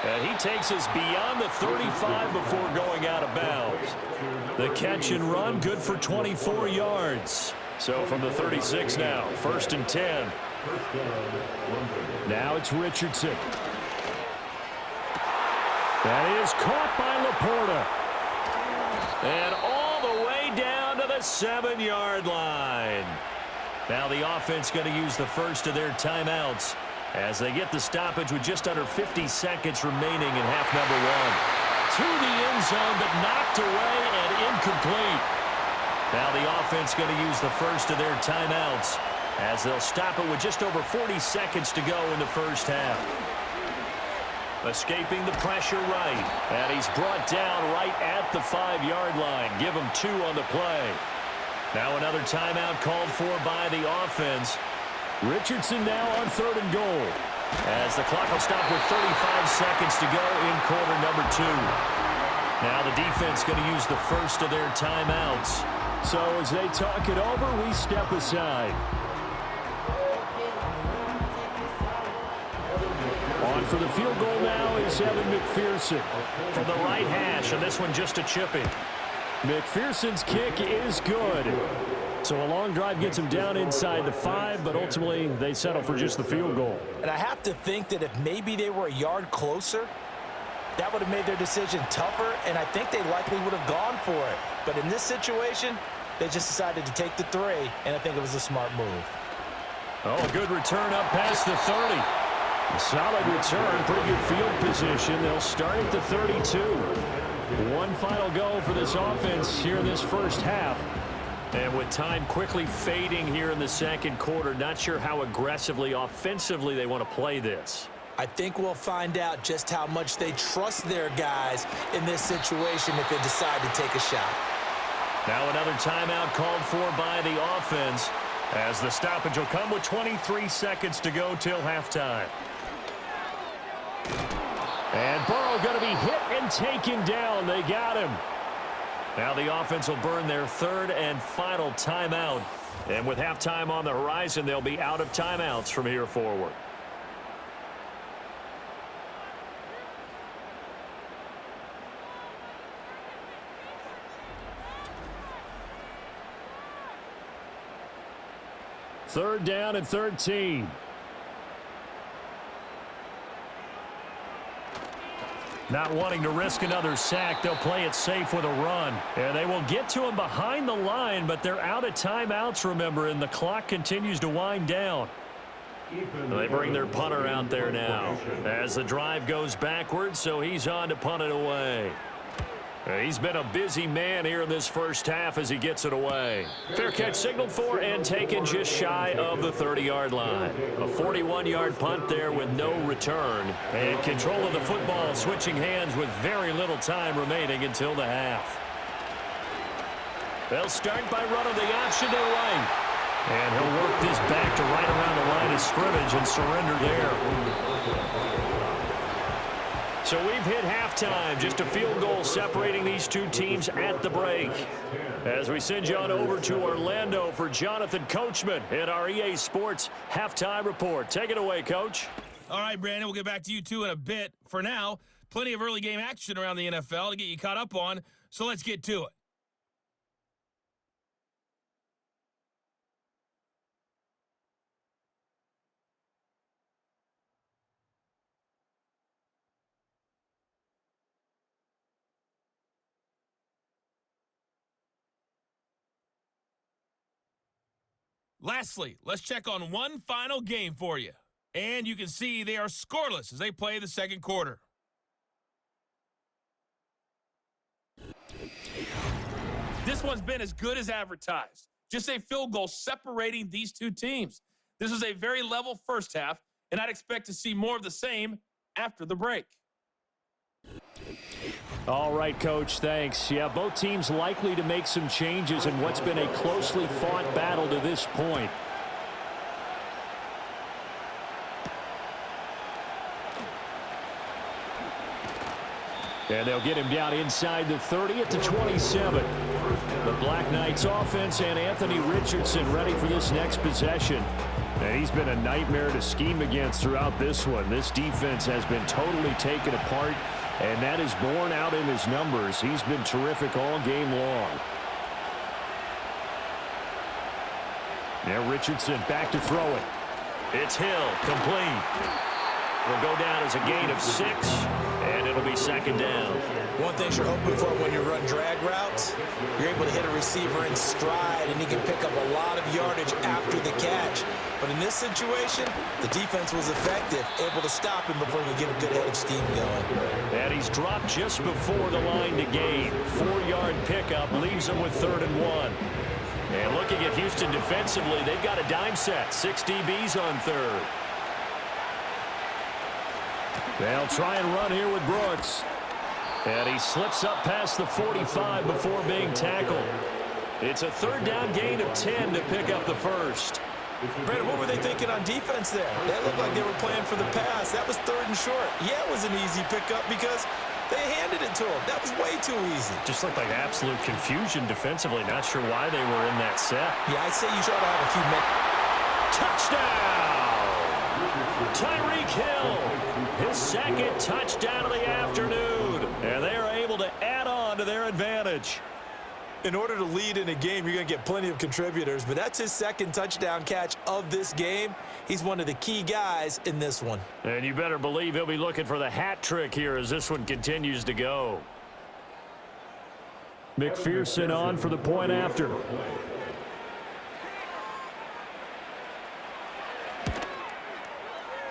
And he takes us beyond the 35 before going out of bounds. The catch and run, good for 24 yards. So from the 36 now, 1st and 10. Now it's Richardson. That is caught by Laporta. And all the way down to the 7-yard line. Now the offense going to use the first of their timeouts as they get the stoppage with just under 50 seconds remaining in half number 1. To the end zone, but knocked away and incomplete. Now the offense going to use the first of their timeouts as they'll stop it with just over 40 seconds to go in the first half. Escaping the pressure right. And he's brought down right at the 5-yard line. Give him 2 on the play. Now another timeout called for by the offense. Richardson now on 3rd and goal. As the clock will stop with 35 seconds to go in quarter number 2. Now the defense going to use the first of their timeouts. So as they talk it over, we step aside. On for the field goal now is Evan McPherson from the right hash, and this one just a chip-in. McPherson's kick is good. So a long drive gets him down inside the 5, but ultimately they settle for just the field goal. And I have to think that if maybe they were a yard closer, that would have made their decision tougher, and I think they likely would have gone for it. But in this situation, they just decided to take the 3, and I think it was a smart move. Oh, a good return up past the 30. A solid return, pretty good field position. They'll start at the 32. One final go for this offense here in this first half. And with time quickly fading here in the second quarter, not sure how aggressively, offensively they want to play this. I think we'll find out just how much they trust their guys in this situation if they decide to take a shot. Now another timeout called for by the offense as the stoppage will come with 23 seconds to go till halftime. And Burrow going to be hit and taken down. They got him. Now the offense will burn their 3rd and final timeout. And with halftime on the horizon, they'll be out of timeouts from here forward. Third down and 13. Not wanting to risk another sack, they'll play it safe with a run. And they will get to him behind the line, but they're out of timeouts, remember, and the clock continues to wind down. They bring their punter out there now as the drive goes backwards, so he's on to punt it away. He's been a busy man here in this first half as he gets it away. Fair catch signaled for and taken just shy of the 30-yard line. A 41-yard punt there with no return. And control of the football switching hands with very little time remaining until the half. They'll start by running the option to right. And he'll work this back to right around the line of scrimmage and surrender there. So we've hit halftime, just a field goal separating these two teams at the break. As we send you on over to Orlando for Jonathan Coachman in our EA Sports Halftime Report. Take it away, Coach. All right, Brandon, we'll get back to you two in a bit. For now, plenty of early game action around the NFL to get you caught up on, so let's get to it. Lastly, let's check on one final game for you. And you can see they are scoreless as they play the second quarter. This one's been as good as advertised. Just a field goal separating these two teams. This is a very level first half, and I'd expect to see more of the same after the break. All right, Coach, thanks. Yeah, both teams likely to make some changes in what's been a closely fought battle to this point. And they'll get him down inside the 30 at the 27. The Black Knights offense and Anthony Richardson ready for this next possession. And he's been a nightmare to scheme against throughout this one. This defense has been totally taken apart, and that is borne out in his numbers. He's been terrific all game long. Now Richardson back to throw it. It's Hill, complete. Will go down as a gain of 6, and it'll be second down. One thing you're hoping for when you run drag routes, you're able to hit a receiver in stride, and he can pick up a lot of yardage after the catch. But in this situation, the defense was effective, able to stop him before he could get a good head of steam going. And he's dropped just before the line to gain. 4-yard pickup leaves him with 3rd and 1. And looking at Houston defensively, they've got a dime set. 6 DBs on 3rd. They'll try and run here with Brooks. And he slips up past the 45 before being tackled. It's a 3rd down gain of 10 to pick up the first. Brandon, what were they thinking on defense there? They looked like they were playing for the pass. That was 3rd and short. Yeah, it was an easy pickup because they handed it to him. That was way too easy. Just looked like absolute confusion defensively. Not sure why they were in that set. Yeah, I'd say you should have a few minutes. Touchdown! Tyreek Hill, his 2nd touchdown of the afternoon. And they are able to add on to their advantage. In order to lead in a game, you're going to get plenty of contributors, but that's his 2nd touchdown catch of this game. He's one of the key guys in this one. And you better believe he'll be looking for the hat trick here as this one continues to go. McPherson on for the point after.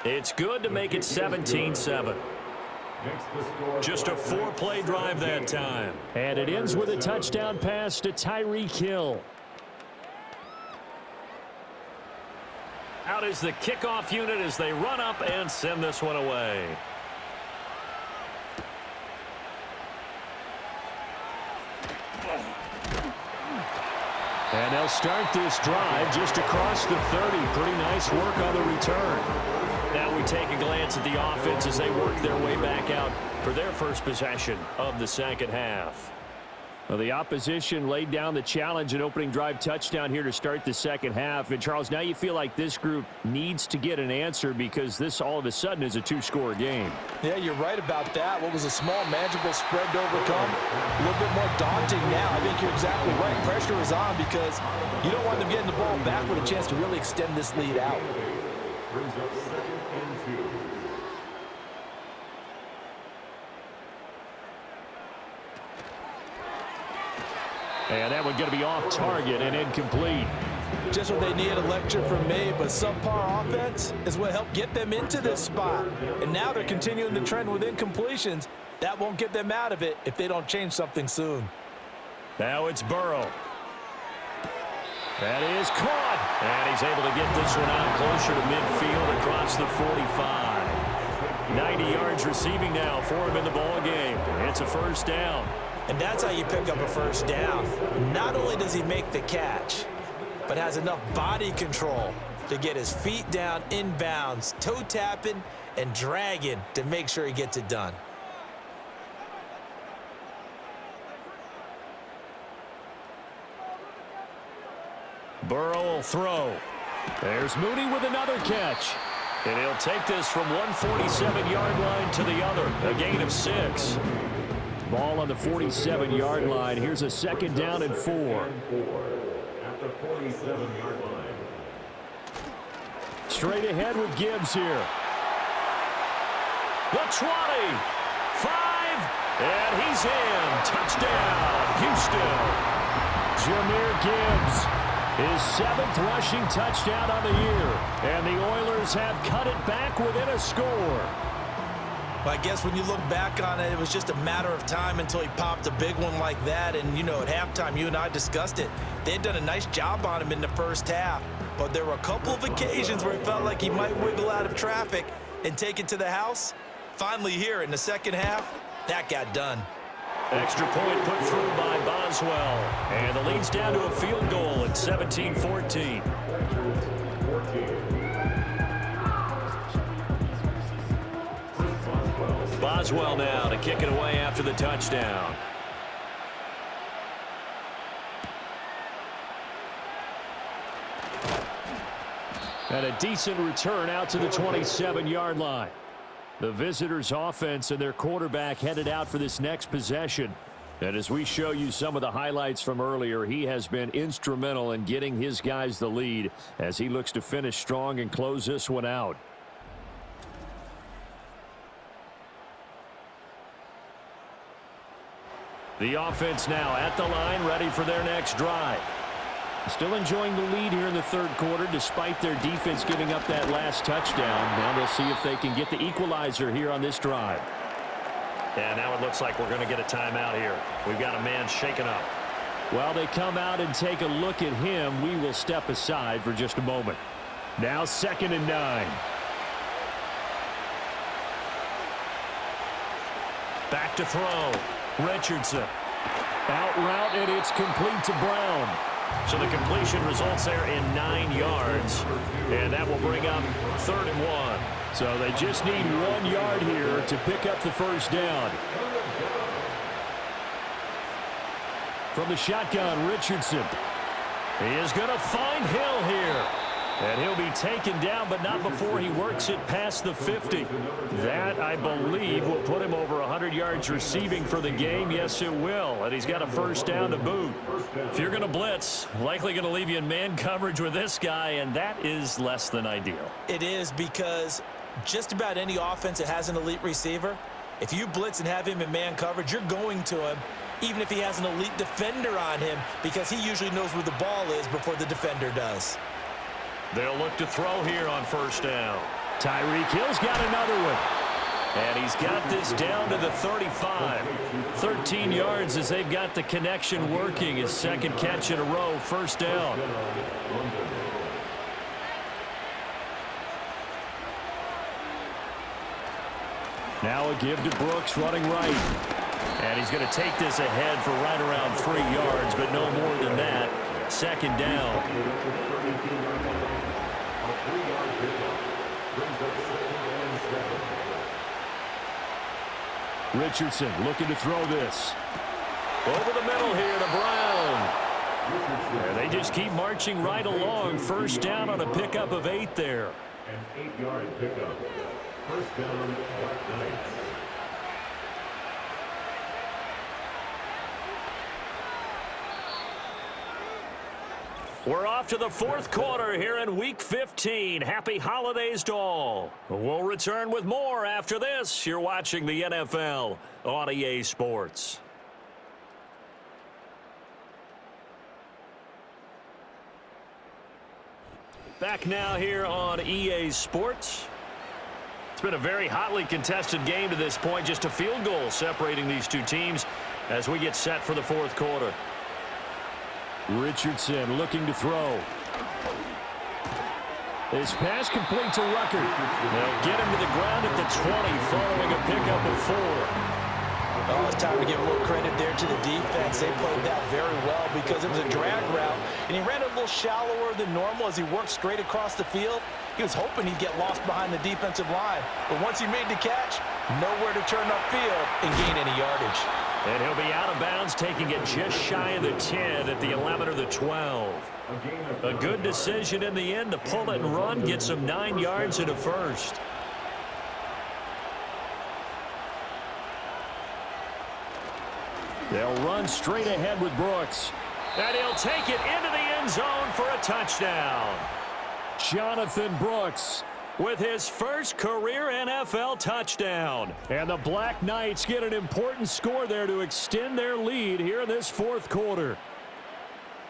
It's good to make it 17-7. Just a 4-play drive that time. And it ends with a touchdown pass to Tyreek Hill. Out is the kickoff unit as they run up and send this one away. And they'll start this drive just across the 30. Pretty nice work on the return. Now we take a glance at the offense as they work their way back out for their first possession of the second half. Well, the opposition laid down the challenge and opening drive touchdown here to start the second half. And, Charles, now you feel like this group needs to get an answer because this all of a sudden is a 2-score game. Yeah, you're right about that. What was a small, manageable spread to overcome, a little bit more daunting now. I think you're exactly right. Pressure is on because you don't want them getting the ball back with a chance to really extend this lead out. Brings up 2nd and 2. And that one going to be off target and incomplete. Just what they needed, a lecture from me, but subpar offense is what helped get them into this spot. And now they're continuing the trend with incompletions. That won't get them out of it if they don't change something soon. Now it's Burrow. That is caught. And he's able to get this one out closer to midfield across the 45. 90 yards receiving now for him in the ball game. It's a 1st down. And that's how you pick up a 1st down. Not only does he make the catch, but has enough body control to get his feet down inbounds, toe tapping and dragging to make sure he gets it done. Burrow will throw. There's Mooney with another catch. And he'll take this from 147-yard line to the other. A gain of 6. Ball on the 47-yard line. Here's a 2nd down and 4. At the 47-yard line. Straight ahead with Gibbs here. The 20. 5. And he's in. Touchdown, Houston. Jahmyr Gibbs. His 7th rushing touchdown on the year. And the Oilers have cut it back within a score. Well, I guess when you look back on it, it was just a matter of time until he popped a big one like that. And, you know, at halftime, you and I discussed it. They had done a nice job on him in the first half. But there were a couple of occasions where it felt like he might wiggle out of traffic and take it to the house. Finally here in the second half, that got done. Extra point put through by Boswell. And the lead's down to a field goal at 17-14. Boswell now to kick it away after the touchdown. And a decent return out to the 27-yard line. The visitors' offense and their quarterback headed out for this next possession. And as we show you some of the highlights from earlier, he has been instrumental in getting his guys the lead as he looks to finish strong and close this one out. The offense now at the line, ready for their next drive. Still enjoying the lead here in the third quarter despite their defense giving up that last touchdown. Now they'll see if they can get the equalizer here on this drive. And now it looks like we're going to get a timeout here. We've got a man shaken up. While they come out and take a look at him, we will step aside for just a moment. Now 2nd and 9. Back to throw. Richardson. Out route, and it's complete to Brown. So the completion results there in 9 yards. And that will bring up 3rd and 1. So they just need 1 yard here to pick up the first down. From the shotgun, Richardson. He is going to find Hill here. And he'll be taken down, but not before he works it past the 50. That, I believe, will put him over 100 yards receiving for the game. Yes, it will. And he's got a first down to boot. If you're going to blitz, likely going to leave you in man coverage with this guy, and that is less than ideal. It is, because just about any offense that has an elite receiver, if you blitz and have him in man coverage, you're going to him, even if he has an elite defender on him, because he usually knows where the ball is before the defender does. They'll look to throw here on first down. Tyreek Hill's got another one. And he's got this down to the 35. 13 yards as they've got the connection working. His second catch in a row, first down. Now a give to Brooks running right. And he's going to take this ahead for right around 3 yards, but no more than that. Second down. Richardson looking to throw this. Over the middle here to Brown. And they just keep marching right along. First down on a pickup of 8 there. An 8-yard pickup. First down, 9. We're off to the fourth quarter here in Week 15. Happy holidays to all. We'll return with more after this. You're watching the NFL on EA Sports. Back now here on EA Sports. It's been a very hotly contested game to this point. Just a field goal separating these two teams as we get set for the fourth quarter. Richardson looking to throw. This pass complete to Rucker. They'll get him to the ground at the 20 following a pickup of 4. Oh, it's time to give a little credit there to the defense. They played that very well because it was a drag route, and he ran a little shallower than normal as he worked straight across the field. He was hoping he'd get lost behind the defensive line, but once he made the catch, nowhere to turn upfield and gain any yardage. And he'll be out of bounds, taking it just shy of the 10 at the 11 or the 12. A good decision in the end to pull it and run, get some 9 yards and a first. They'll run straight ahead with Brooks. And he'll take it into the end zone for a touchdown. Jonathan Brooks with his first career NFL touchdown. And the Black Knights get an important score there to extend their lead here in this fourth quarter.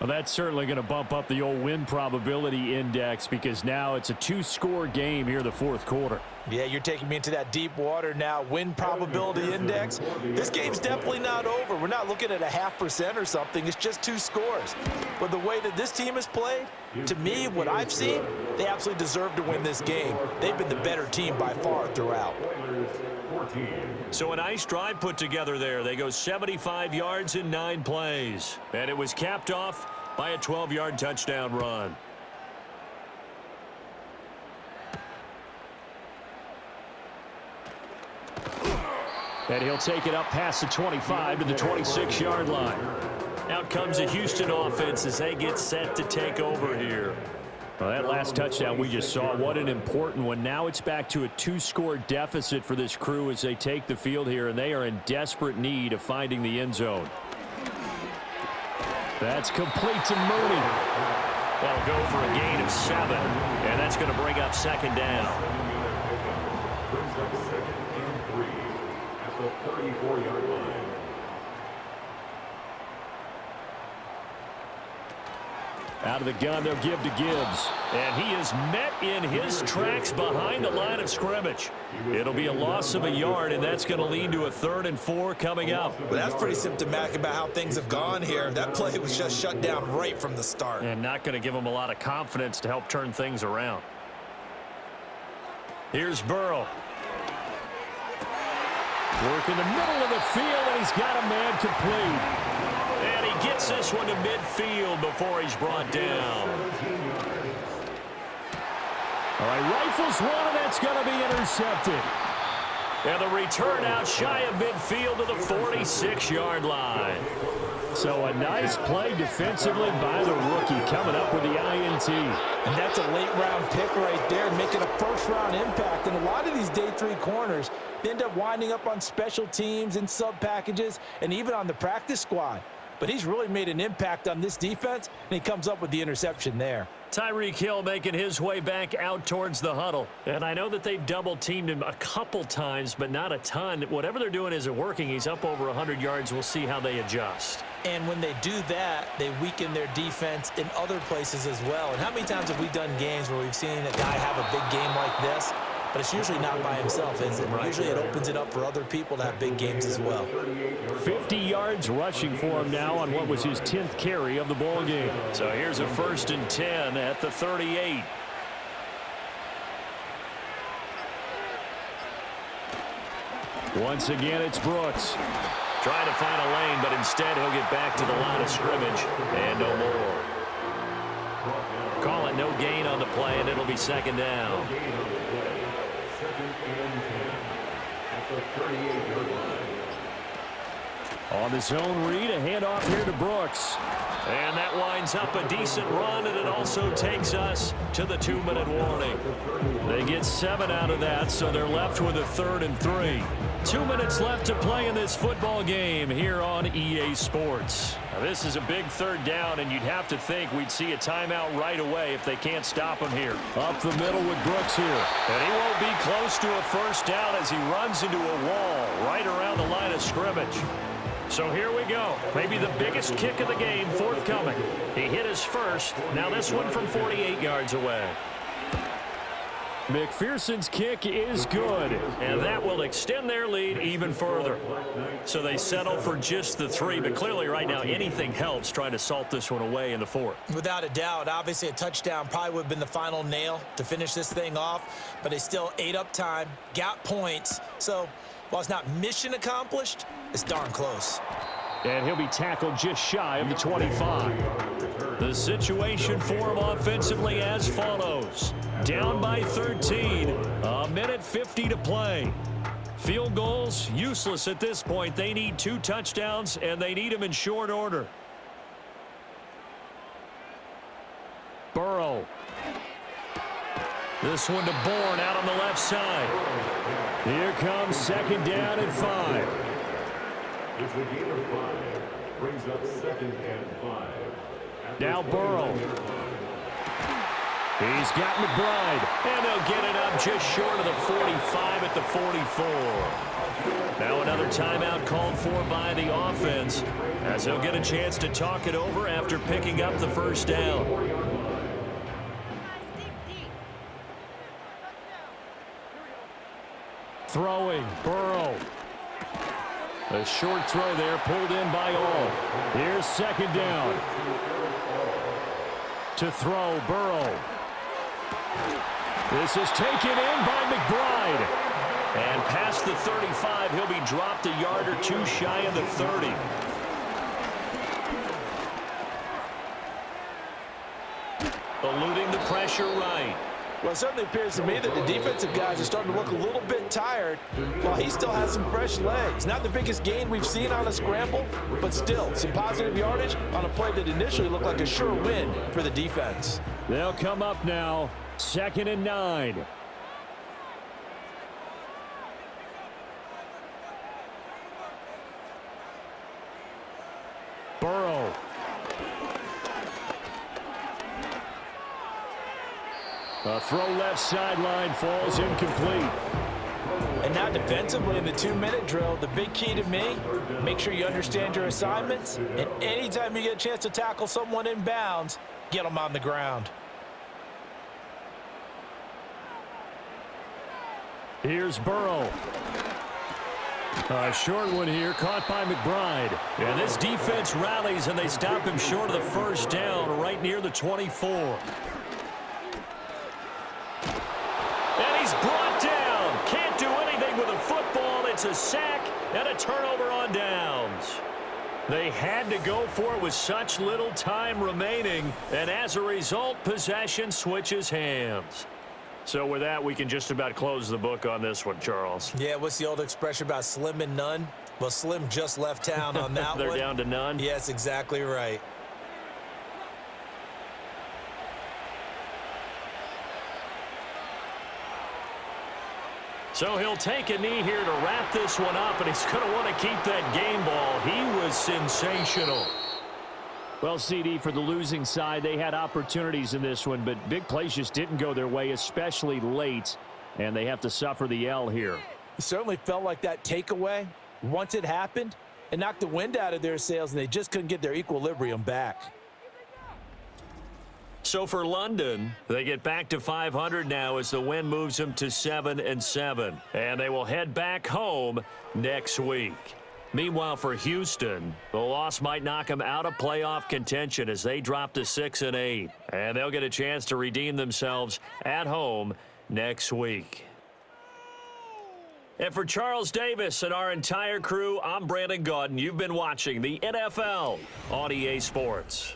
Well, that's certainly going to bump up the old win probability index because now it's a 2-score game here in the fourth quarter. Yeah, you're taking me into that deep water now. Win probability index. This game's definitely not over. We're not looking at a 0.5% or something. It's just 2 scores. But the way that this team has played, to me, what I've seen, they absolutely deserve to win this game. They've been the better team by far throughout. So a nice drive put together there. They go 75 yards in 9 plays. And it was capped off by a 12-yard touchdown run. And he'll take it up past the 25 to the 26-yard line. Out comes the Houston offense as they get set to take over here. Well, that last touchdown we just saw, what an important one. Now it's back to a 2-score deficit for this crew as they take the field here, and they are in desperate need of finding the end zone. That's complete to Mooney. That'll go for a gain of 7, and that's going to bring up second down. Brings up 2nd and 3 at the 34-yard line. Out of the gun, they'll give to Gibbs. And he is met in his tracks behind the line of scrimmage. It'll be a loss of a yard, and that's going to lead to a 3rd and 4 coming up. Well, that's pretty symptomatic about how things have gone here. That play was just shut down right from the start. And not going to give them a lot of confidence to help turn things around. Here's Burrow. Work in the middle of the field, and he's got a man complete. And he gets this one to midfield before he's brought down. All right, rifles one, and that's going to be intercepted. And the return out shy of midfield to the 46-yard line. So a nice play defensively by the rookie coming up with the INT. And that's a late-round pick right there, making a first-round impact. And a lot of these day 3 corners, they end up winding up on special teams and sub-packages and even on the practice squad. But he's really made an impact on this defense, and he comes up with the interception there. Tyreek Hill making his way back out towards the huddle. And I know that they've double-teamed him a couple times, but not a ton. Whatever they're doing isn't working. He's up over 100 yards. We'll see how they adjust. And when they do that, they weaken their defense in other places as well. And how many times have we done games where we've seen a guy have a big game like this? But it's usually not by himself, is it? Right. Usually it opens it up for other people to have big games as well. 50 yards rushing for him now on what was his 10th carry of the ball game. So here's a 1st and 10 at the 38. Once again, it's Brooks. Trying to find a lane, but instead he'll get back to the line of scrimmage and no more. Call it no gain on the play, and it'll be second down. On the zone read, a handoff here to Brooks. And that winds up a decent run, and it also takes us to the 2-minute warning. They get 7 out of that, so they're left with a 3rd and 3. 2 minutes left to play in this football game here on EA Sports. Now, this is a big 3rd down, and you'd have to think we'd see a timeout right away if they can't stop him here. Up the middle with Brooks here. And he won't be close to a 1st down as he runs into a wall right around the line of scrimmage. So here we go. Maybe the biggest kick of the game forthcoming. He hit his first. Now this one from 48 yards away. McPherson's kick is good, and that will extend their lead even further. So they settle for just the 3, but clearly right now anything helps trying to salt this one away in the 4th. Without a doubt, obviously a touchdown probably would have been the final nail to finish this thing off, but they still ate up time, got points. So while it's not mission accomplished, it's darn close. And he'll be tackled just shy of the 25. The situation for him offensively as follows. Down by 13, a minute 50 to play. Field goals, useless at this point. They need 2 touchdowns, and they need them in short order. Burrow. This one to Bourne out on the left side. Here comes 2nd down and 5. It's a gain of 5. Brings up 2nd and 5. Now Burrow. He's got McBride, and they'll get it up just short of the 45 at the 44. Now another timeout called for by the offense, as they'll get a chance to talk it over after picking up the first down. Throwing, Burrow. A short throw there, pulled in by all. Here's second down. To throw, Burrow. This is taken in by McBride. And past the 35, he'll be dropped a yard or two shy of the 30. Eluding the pressure right. Well, it certainly appears to me that the defensive guys are starting to look a little bit tired while he still has some fresh legs. Not the biggest gain we've seen on a scramble, but still some positive yardage on a play that initially looked like a sure win for the defense. They'll come up now, 2nd and 9. Burrow. A throw left sideline falls incomplete. And now defensively in the 2-minute drill, the big key to me, make sure you understand your assignments, and anytime you get a chance to tackle someone in bounds, get them on the ground. Here's Burrow. A short one here, caught by McBride. And this defense rallies, and they stop him short of the first down, right near the 24. And he's brought down. Can't do anything with a football. It's a sack and a turnover on downs. They had to go for it with such little time remaining, and as a result, possession switches hands. So with that, we can just about close the book on this one, Charles. Yeah, what's the old expression about slim and none? Well, Slim just left town on that They're one. down to none? Yes, exactly right. So he'll take a knee here to wrap this one up, and he's going to want to keep that game ball. He was sensational. Well, CD, for the losing side, they had opportunities in this one, but big plays just didn't go their way, especially late, and they have to suffer the L here. It certainly felt like that takeaway, once it happened, it knocked the wind out of their sails, and they just couldn't get their equilibrium back. So for London, they get back to 500 now as the win moves them to 7-7. And they will head back home next week. Meanwhile, for Houston, the loss might knock them out of playoff contention as they drop to 6-8. And they'll get a chance to redeem themselves at home next week. And for Charles Davis and our entire crew, I'm Brandon Gaudin. You've been watching the NFL on EA Sports.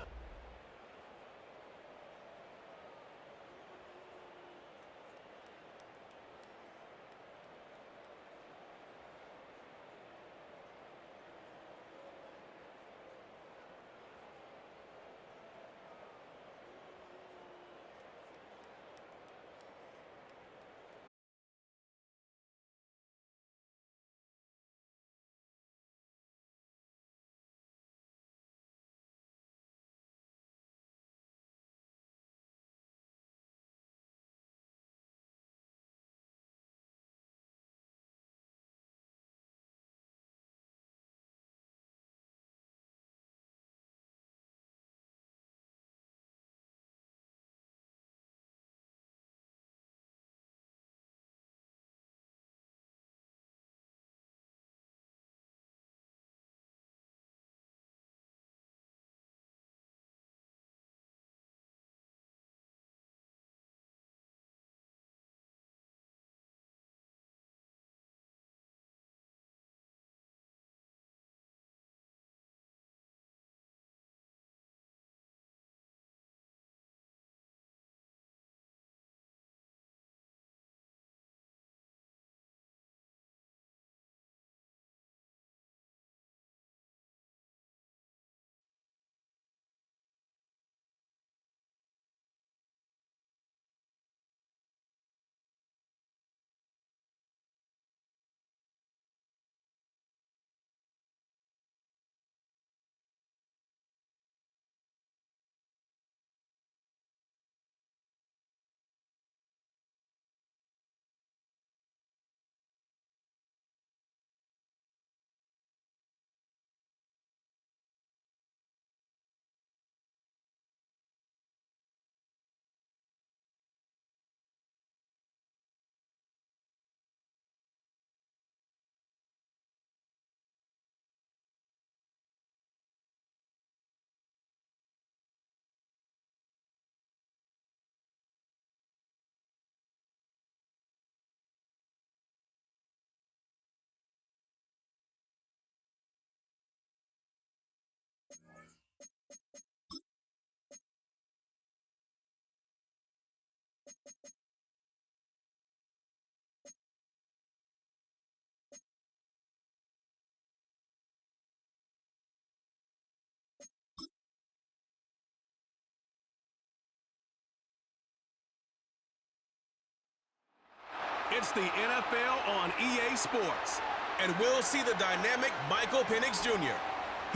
It's the NFL on EA Sports. And we'll see the dynamic Michael Penix Jr.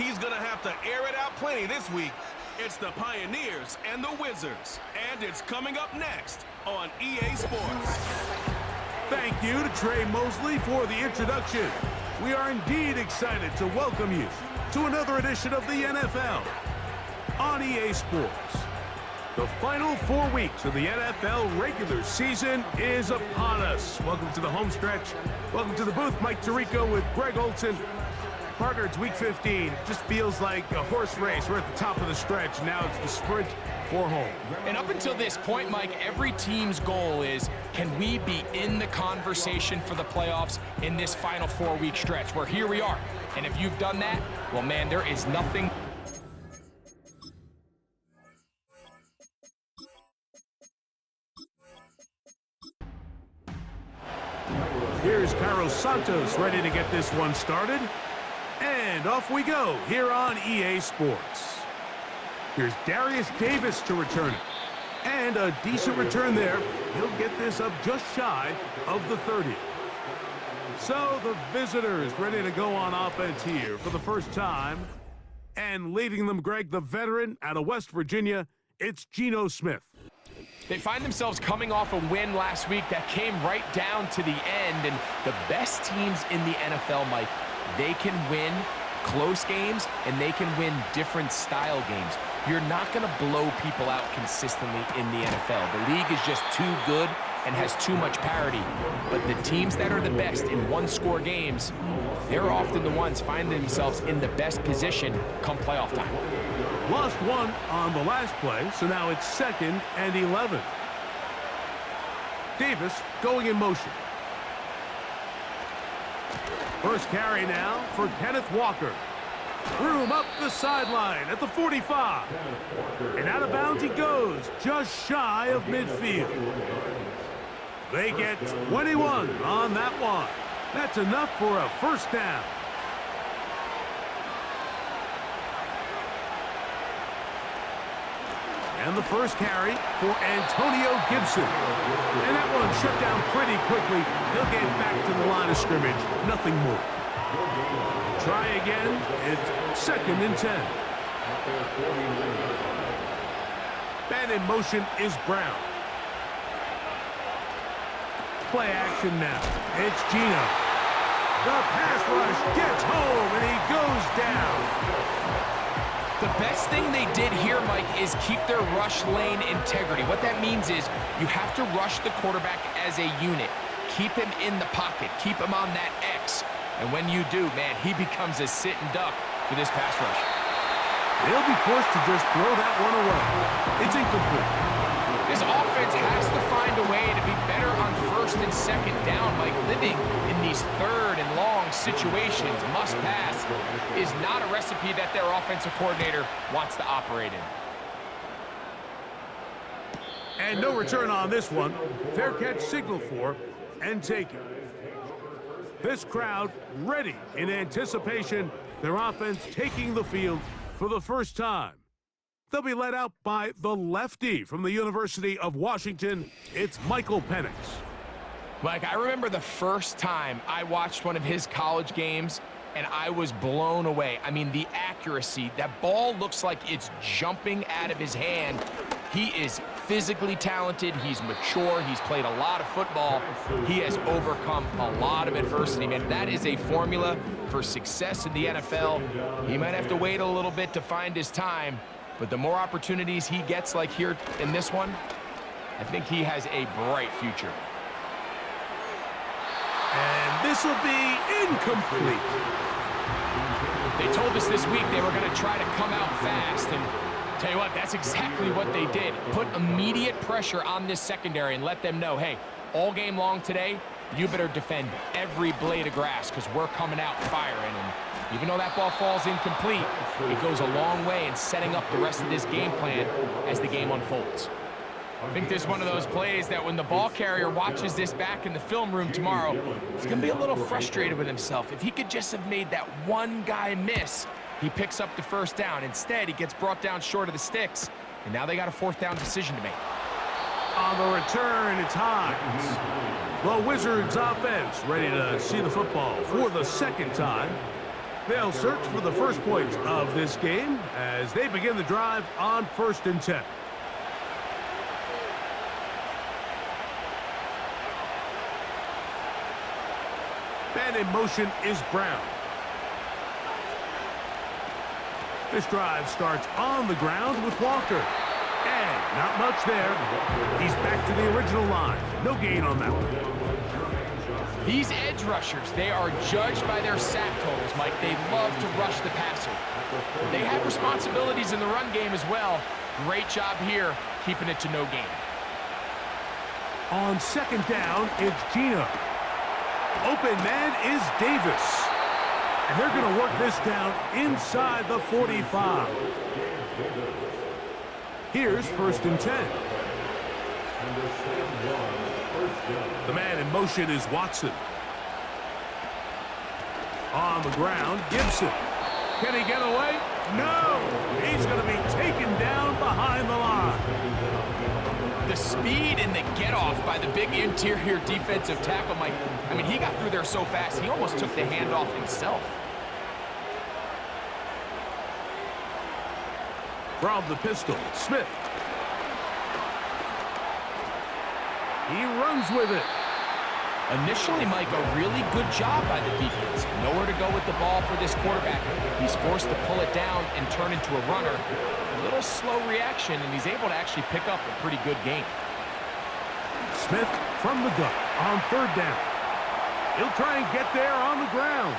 He's going to have to air it out plenty this week. It's the Pioneers and the Wizards. And it's coming up next on EA Sports. Thank you to Trey Mosley for the introduction. We are indeed excited to welcome you to another edition of the NFL on EA Sports. The final 4 weeks of the NFL regular season is upon us. Welcome to the home stretch. Welcome to the booth. Mike Tirico with Greg Olson. Partner, it's week 15. Just feels like a horse race. We're at the top of the stretch. Now it's the sprint for home. And up until this point, Mike, every team's goal is, can we be in the conversation for the playoffs in this final 4-week stretch? Where here we are. And if you've done that, well, man, there is nothing. Here's Carlos Santos ready to get this one started. And off we go here on EA Sports. Here's Darius Davis to return it. And a decent return there. He'll get this up just shy of the 30. So the visitors ready to go on offense here for the first time. And leading them, Greg, the veteran out of West Virginia, it's Geno Smith. They find themselves coming off a win last week that came right down to the end. And the best teams in the NFL, Mike, they can win close games and they can win different style games. You're not going to blow people out consistently in the NFL. The league is just too good and has too much parity. But the teams that are the best in one-score games, they're often the ones finding themselves in the best position come playoff time. Lost one on the last play, so now it's 2nd and 11. Davis going in motion. First carry now for Kenneth Walker. Room up the sideline at the 45. And out of bounds he goes, just shy of midfield. They get 21 on that one. That's enough for a first down. And the first carry for Antonio Gibson. And that one shut down pretty quickly. He'll get back to the line of scrimmage. Nothing more. Try again. It's 2nd and 10. Man in motion is Brown. Play action now. It's Geno. The pass rush gets home and he goes down. The best thing they did here, Mike, is keep their rush lane integrity. What that means is you have to rush the quarterback as a unit. Keep him in the pocket. Keep him on that X. And when you do, man, he becomes a sit and duck for this pass rush. They'll be forced to just throw that one away. It's incomplete. This offense has to find a way to be better on 1st and 2nd down. Like living in these 3rd and long situations, must pass, is not a recipe that their offensive coordinator wants to operate in. And no return on this one. Fair catch signal for and taken. This crowd ready in anticipation. Their offense taking the field for the first time. They'll be led out by the lefty from the University of Washington. It's Michael Penix. Mike, I remember the first time I watched one of his college games, and I was blown away. I mean, the accuracy. That ball looks like it's jumping out of his hand. He is physically talented. He's mature. He's played a lot of football. He has overcome a lot of adversity, man. That is a formula for success in the NFL. He might have to wait a little bit to find his time, but the more opportunities he gets like here in this one, I think he has a bright future. And this will be incomplete. They told us this week they were going to try to come out fast, and tell you what, that's exactly what they did. Put immediate pressure on this secondary and let them know, hey, all game long today, you better defend every blade of grass because we're coming out firing. And even though that ball falls incomplete, it goes a long way in setting up the rest of this game plan as the game unfolds. I think this is one of those plays that when the ball carrier watches this back in the film room tomorrow, he's going to be a little frustrated with himself. If he could just have made that one guy miss, he picks up the first down. Instead, he gets brought down short of the sticks, and now they got a 4th down decision to make. On the return, it's Hines. The Wizards offense ready to see the football for the second time. They'll search for the first points of this game as they begin the drive on 1st and 10. And in motion is Brown. This drive starts on the ground with Walker. And not much there. He's back to the original line. No gain on that one. These edge rushers, they are judged by their sack totals, Mike. They love to rush the passer. But they have responsibilities in the run game as well. Great job here, keeping it to no gain. On 2nd down, it's Gino. Open man is Davis. And they're going to work this down inside the 45. Here's 1st and 10. The man in motion is Watson. On the ground, Gibson. Can he get away? No! He's going to be taken down behind the line. The speed and the get-off by the big interior defensive tackle, Mike. I mean, he got through there so fast, he almost took the handoff himself. From the pistol, Smith. He runs with it. Initially, Mike, a really good job by the defense. Nowhere to go with the ball for this quarterback. He's forced to pull it down and turn into a runner. A little slow reaction, and he's able to actually pick up a pretty good game. Smith from the gun on 3rd down. He'll try and get there on the ground.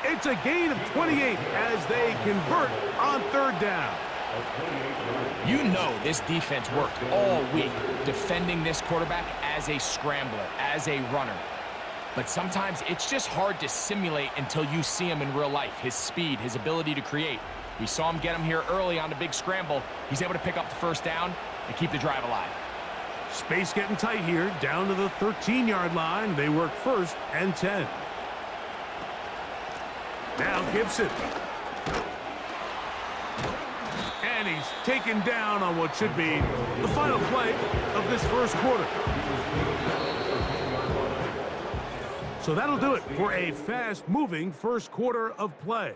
It's a gain of 28 as they convert on 3rd down. You know this defense worked all week defending this quarterback as a scrambler, as a runner. But sometimes it's just hard to simulate until you see him in real life. His speed, his ability to create. We saw him get him here early on the big scramble. He's able to pick up the 1st down and keep the drive alive. Space getting tight here, down to the 13-yard line. They work 1st and 10. Now Gibson. And he's taken down on what should be the final play of this 1st quarter. So that'll do it for a fast-moving 1st quarter of play.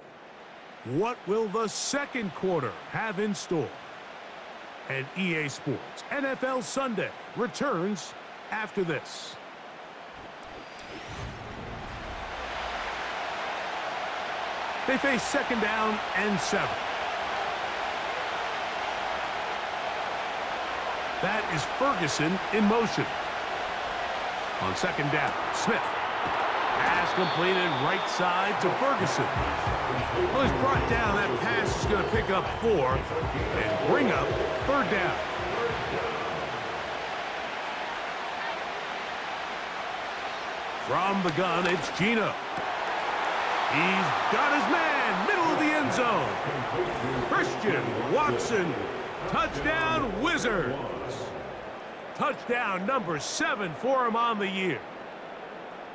What will the 2nd quarter have in store? And EA Sports NFL Sunday returns after this. They face 2nd down and 7. That is Ferguson in motion. On 2nd down, Smith. Pass completed right side to Ferguson. Well, he's brought down. That pass is going to pick up 4 and bring up 3rd down. From the gun, it's Gino. He's got his man, middle of the end zone. Christian Watson, touchdown Wizards. Touchdown number 7 for him on the year.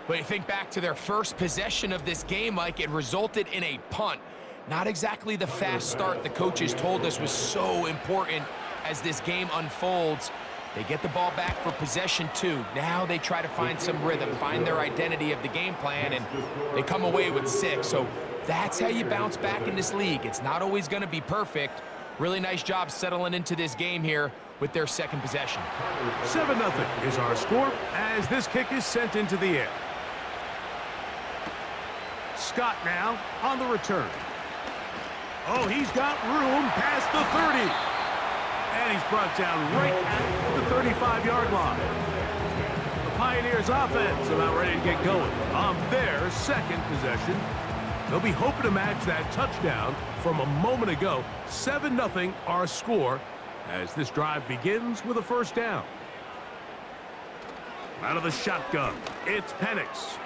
But you think back to their first possession of this game, Mike, it resulted in a punt. Not exactly the fast start the coaches told us was so important as this game unfolds. They get the ball back for possession 2. Now they try to find some rhythm, find their identity of the game plan, and they come away with 6. So that's how you bounce back in this league. It's not always going to be perfect. Really nice job settling into this game here with their 2nd possession. 7-0 is our score as this kick is sent into the air. Scott now on the return. Oh, he's got room past the 30. And he's brought down right at the 35-yard line. The Pioneers offense about ready to get going on their 2nd possession. They'll be hoping to match that touchdown from a moment ago. 7-0 our score as this drive begins with a 1st down. Out of the shotgun, it's Penix.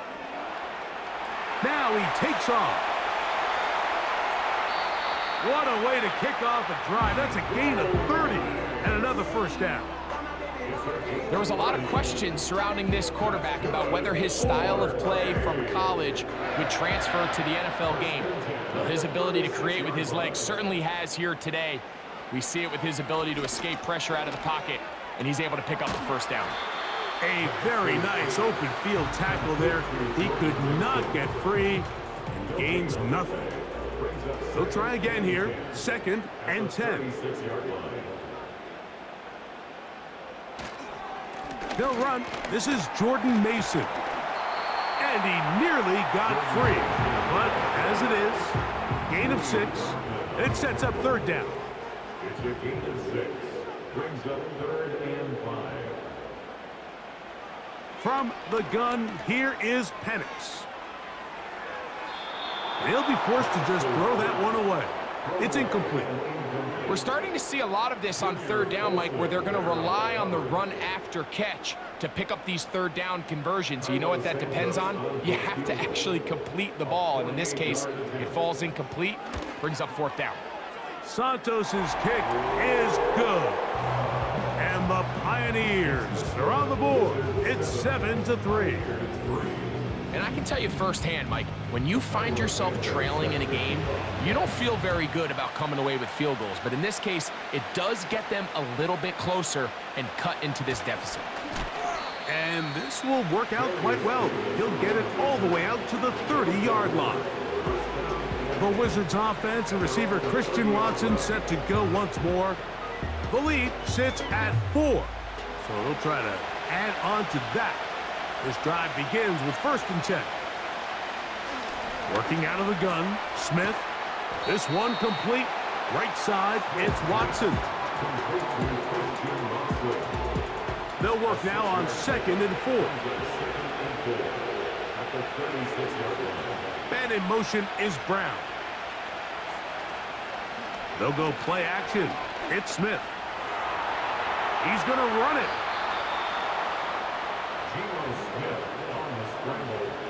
Now he takes off. What a way to kick off a drive. That's a gain of 30 and another 1st down. There was a lot of questions surrounding this quarterback about whether his style of play from college would transfer to the NFL game. Well, his ability to create with his legs certainly has here today. We see it with his ability to escape pressure out of the pocket, and he's able to pick up the 1st down. A very nice open field tackle there. He could not get free and gains nothing. They'll try again here. 2nd and 10. They'll run. This is Jordan Mason. And he nearly got free. But as it is, gain of 6. And it sets up 3rd down. It's a gain of 6. Brings up 3rd and 5. From the gun, here is Penix. He'll be forced to just throw that one away. It's incomplete. We're starting to see a lot of this on 3rd down, Mike, where they're going to rely on the run after catch to pick up these 3rd down conversions. You know what that depends on? You have to actually complete the ball, and in this case, it falls incomplete, brings up 4th down. Santos's kick is good. And the Pioneers are on the board. It's 7-3. And I can tell you firsthand, Mike, when you find yourself trailing in a game, you don't feel very good about coming away with field goals. But in this case, it does get them a little bit closer and cut into this deficit. And this will work out quite well. He'll get it all the way out to the 30-yard line. The Wizards offense and receiver Christian Watson set to go once more. The lead sits at 4. So they'll try to add on to that. This drive begins with 1st and 10. Working out of the gun, Smith. This one complete. Right side, it's Watson. They'll work now on 2nd and 4. And in motion is Brown. They'll go play action. It's Smith. He's going to run it.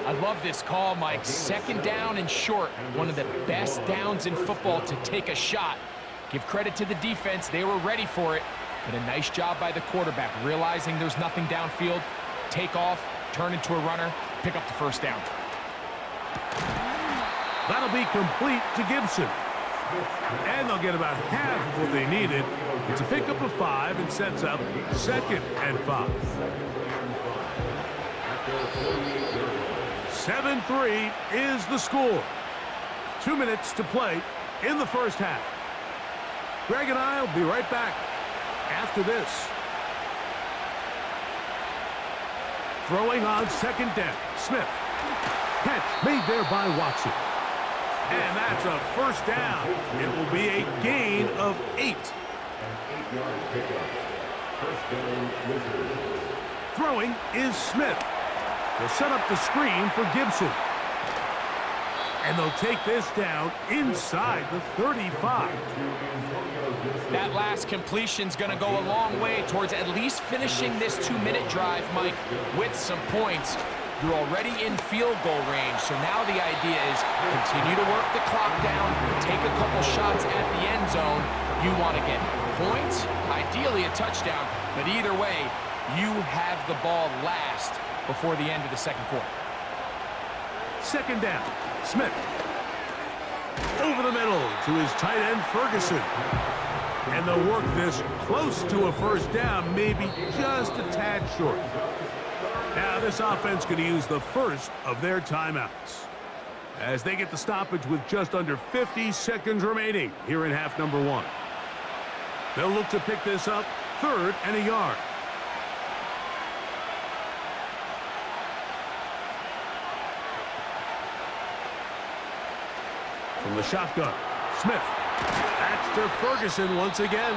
I love this call, Mike. 2nd down and short. One of the best downs in football to take a shot. Give credit to the defense. They were ready for it. But a nice job by the quarterback, realizing there's nothing downfield. Take off, turn into a runner, pick up the 1st down. That'll be complete to Gibson. And they'll get about half of what they needed. It's a pickup of 5 and sets up 2nd and 5. 7-3 is the score. 2 minutes to play in the 1st half. Greg and I will be right back after this. Throwing on 2nd down. Smith. Catch made there by Watson. And that's a 1st down. It will be a gain of 8. An 8-yard pickup. 1st down, Wizards. Throwing is Smith. They'll set up the screen for Gibson. And they'll take this down inside the 35. That last completion's going to go a long way towards at least finishing this 2-minute drive, Mike, with some points. You're already in field goal range, so now the idea is continue to work the clock down, take a couple shots at the end zone. You want to get points, ideally a touchdown, but either way, you have the ball last before the end of the 2nd quarter. 2nd down, Smith. Over the middle to his tight end, Ferguson. And they'll work this close to a 1st down, maybe just a tad short. Now this offense going to use the 1st of their timeouts as they get the stoppage with just under 50 seconds remaining here in half number 1. They'll look to pick this up 3rd and a yard. From the shotgun, Smith. That's to Ferguson once again.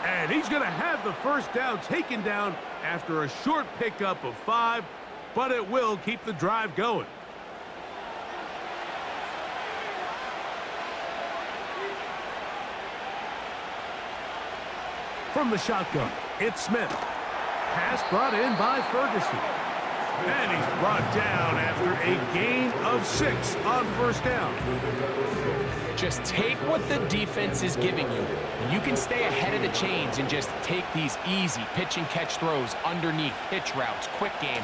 And he's going to have the 1st down taken down after a short pickup of 5, but it will keep the drive going. From the shotgun, it's Smith. Pass brought in by Ferguson. And he's brought down after a gain of 6 on 1st down. Just take what the defense is giving you, and you can stay ahead of the chains and just take these easy pitch and catch throws underneath, hitch routes, quick game.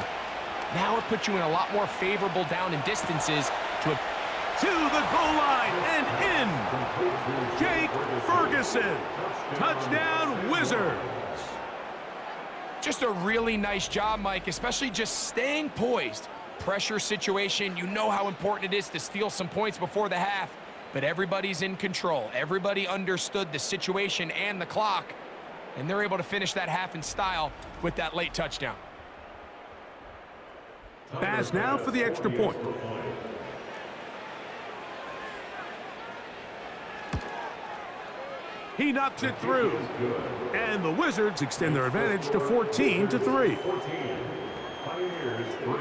Now it puts you in a lot more favorable down and distances to the goal line and in. Jake Ferguson. Touchdown, Wizards. Just a really nice job, Mike, especially just staying poised. Pressure situation, you know how important it is to steal some points before the half, but everybody's in control. Everybody understood the situation and the clock, and they're able to finish that half in style with that late touchdown. Pass now for the extra point. He knocks it through. And the Wizards extend their advantage to 14-3. Pioneers 3.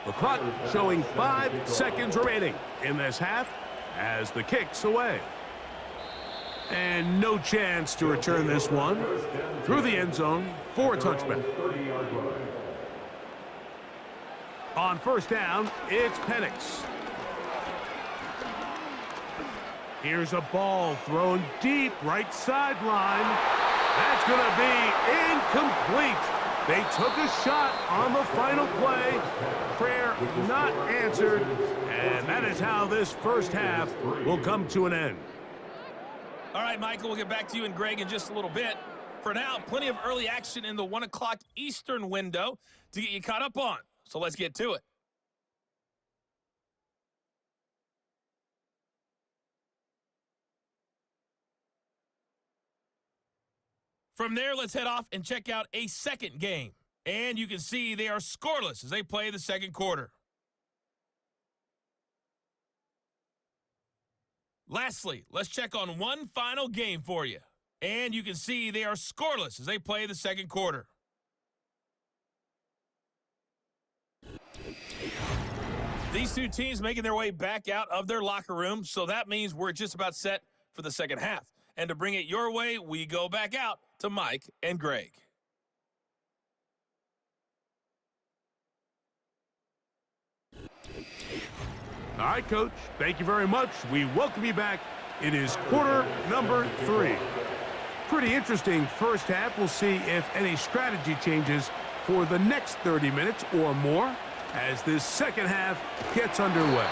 The clock showing 5 seconds remaining in this half as the kick's away. And no chance to return this one through the end zone for a touchback. On first down, it's Penix. Here's a ball thrown deep right sideline. That's going to be incomplete. They took a shot on the final play. Prayer not answered. And that is how this first half will come to an end. All right, Michael, we'll get back to you and Greg in just a little bit. For now, plenty of early action in the 1 o'clock Eastern window to get you caught up on. So let's get to it. From there, let's head off and check out a second game. And you can see they are scoreless as they play the second quarter. Lastly, let's check on one final game for you. And you can see they are scoreless as they play the second quarter. These two teams making their way back out of their locker room, so that means we're just about set for the second half. And to bring it your way, we go back out to Mike and Greg. All right, Coach, thank you very much. We welcome you back. It is quarter number 3. Pretty interesting first half. We'll see if any strategy changes for the next 30 minutes or more as this second half gets underway.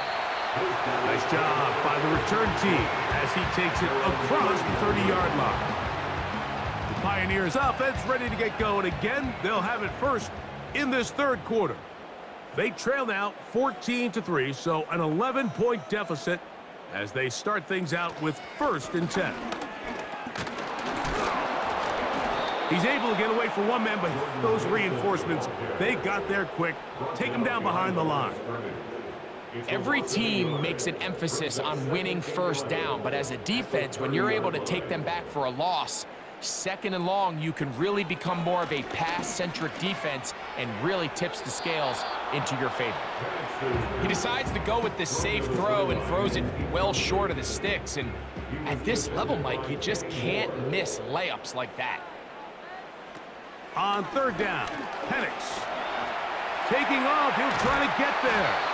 Nice job by the return team as he takes it across the 30-yard line. The Pioneers offense ready to get going again. They'll have it first in this third quarter. They trail now 14-3, so an 11-point deficit as they start things out with 1st and 10. He's able to get away from one man, but those reinforcements, they got there quick. Take him down behind the line. Every team makes an emphasis on winning first down, but as a defense, when you're able to take them back for a loss, 2nd and long, you can really become more of a pass-centric defense and really tips the scales into your favor. He decides to go with this safe throw and throws it well short of the sticks. And at this level, Mike, you just can't miss layups like that. On third down, Penix taking off. He'll try to get there.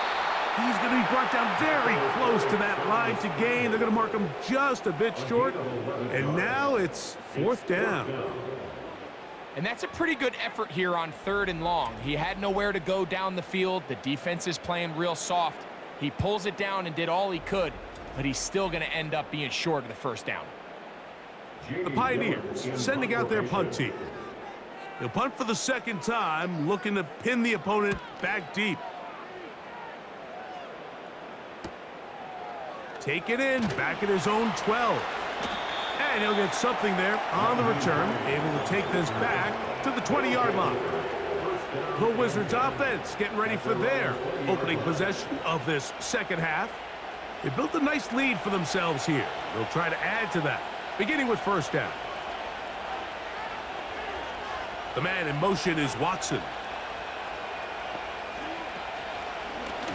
He's going to be brought down very close to that line to gain. They're going to mark him just a bit short. And now it's 4th down. And that's a pretty good effort here on 3rd and long. He had nowhere to go down the field. The defense is playing real soft. He pulls it down and did all he could, but he's still going to end up being short of the 1st down. The Pioneers sending out their punt team. They'll punt for the 2nd time, looking to pin the opponent back deep. Take it in, back at his own 12. And he'll get something there on the return, able to take this back to the 20-yard line. The Wizards offense getting ready for their opening possession of this second half. They built a nice lead for themselves here. They'll try to add to that, beginning with 1st down. The man in motion is Watson.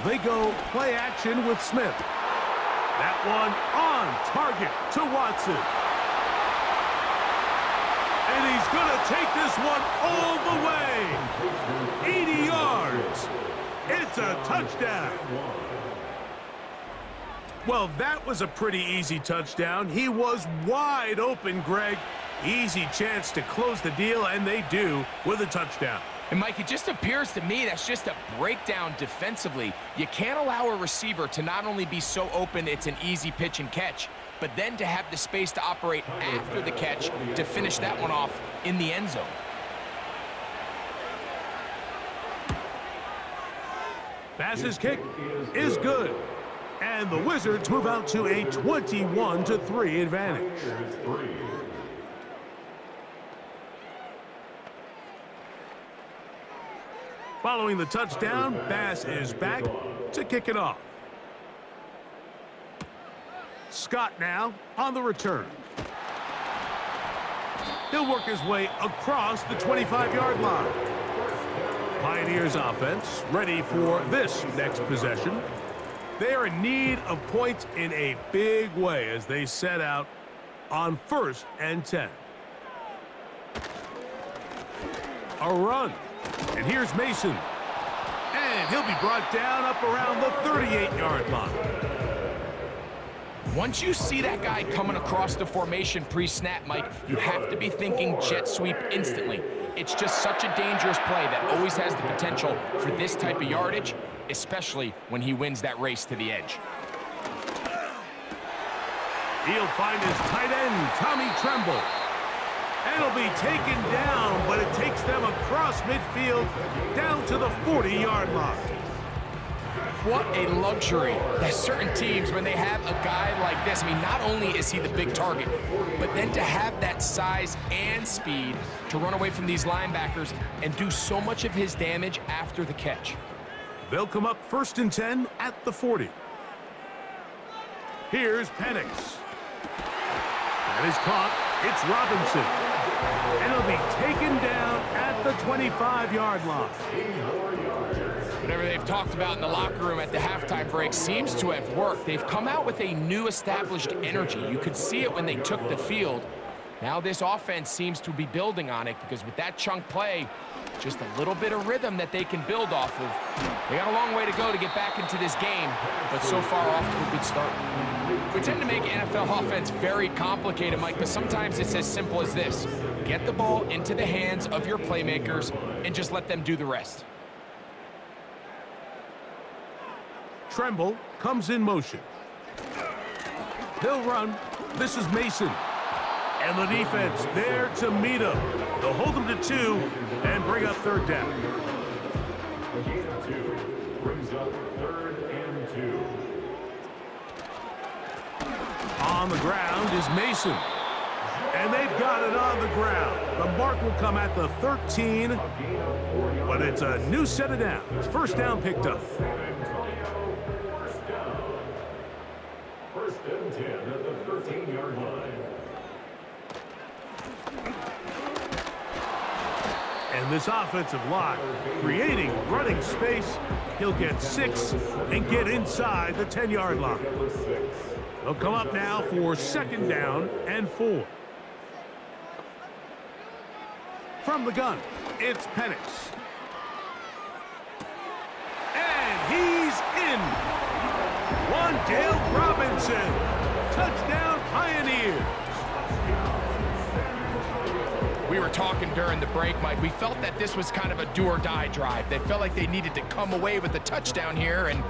They go play action with Smith. That one on target to Watson. And he's going to take this one all the way. 80 yards. It's a touchdown. Well, that was a pretty easy touchdown. He was wide open, Greg. Easy chance to close the deal, and they do with a touchdown. And, Mike, it just appears to me that's just a breakdown defensively. You can't allow a receiver to not only be so open it's an easy pitch and catch, but then to have the space to operate after the catch to finish that one off in the end zone. Pass's kick is good. And the Wizards move out to a 21-3 advantage. Following the touchdown, Bass is back to kick it off. Scott now on the return. He'll work his way across the 25-yard line. Pioneers offense ready for this next possession. They are in need of points in a big way as they set out on 1st and 10. A run. And here's Mason. And he'll be brought down up around the 38-yard line. Once you see that guy coming across the formation pre-snap, Mike, you have to be thinking jet sweep instantly. It's just such a dangerous play that always has the potential for this type of yardage, especially when he wins that race to the edge. He'll find his tight end, Tommy Tremble. And he'll be taken down, but it takes them across midfield down to the 40-yard line. What a luxury that certain teams, when they have a guy like this, I mean, not only is he the big target, but then to have that size and speed to run away from these linebackers and do so much of his damage after the catch. They'll come up 1st and 10 at the 40. Here's Penix. That is caught. It's Robinson. And he'll be taken down at the 25-yard line. Whatever they've talked about in the locker room at the halftime break seems to have worked. They've come out with a new established energy. You could see it when they took the field. Now this offense seems to be building on it because with that chunk play, just a little bit of rhythm that they can build off of. They got a long way to go to get back into this game, but so far off to a good start. We tend to make NFL offense very complicated, Mike, but sometimes it's as simple as this. Get the ball into the hands of your playmakers and just let them do the rest. Tremble comes in motion. They'll run. This is Mason. And the defense there to meet him. They'll hold him to 2 and bring up 3rd down. Brings up 3rd and 2. On the ground is Mason. And they've got it on the ground. The mark will come at the 13, but it's a new set of downs. 1st down picked up. 1st and 10 at the 13-yard line. And this offensive line creating running space. He'll get 6 and get inside the 10-yard line. They'll come up now for 2nd down and 4. From the gun, it's Penix. And he's in. Wandale Robinson. Touchdown Pioneers. We were talking during the break, Mike. We felt that this was kind of a do-or-die drive. They felt like they needed to come away with the touchdown here, and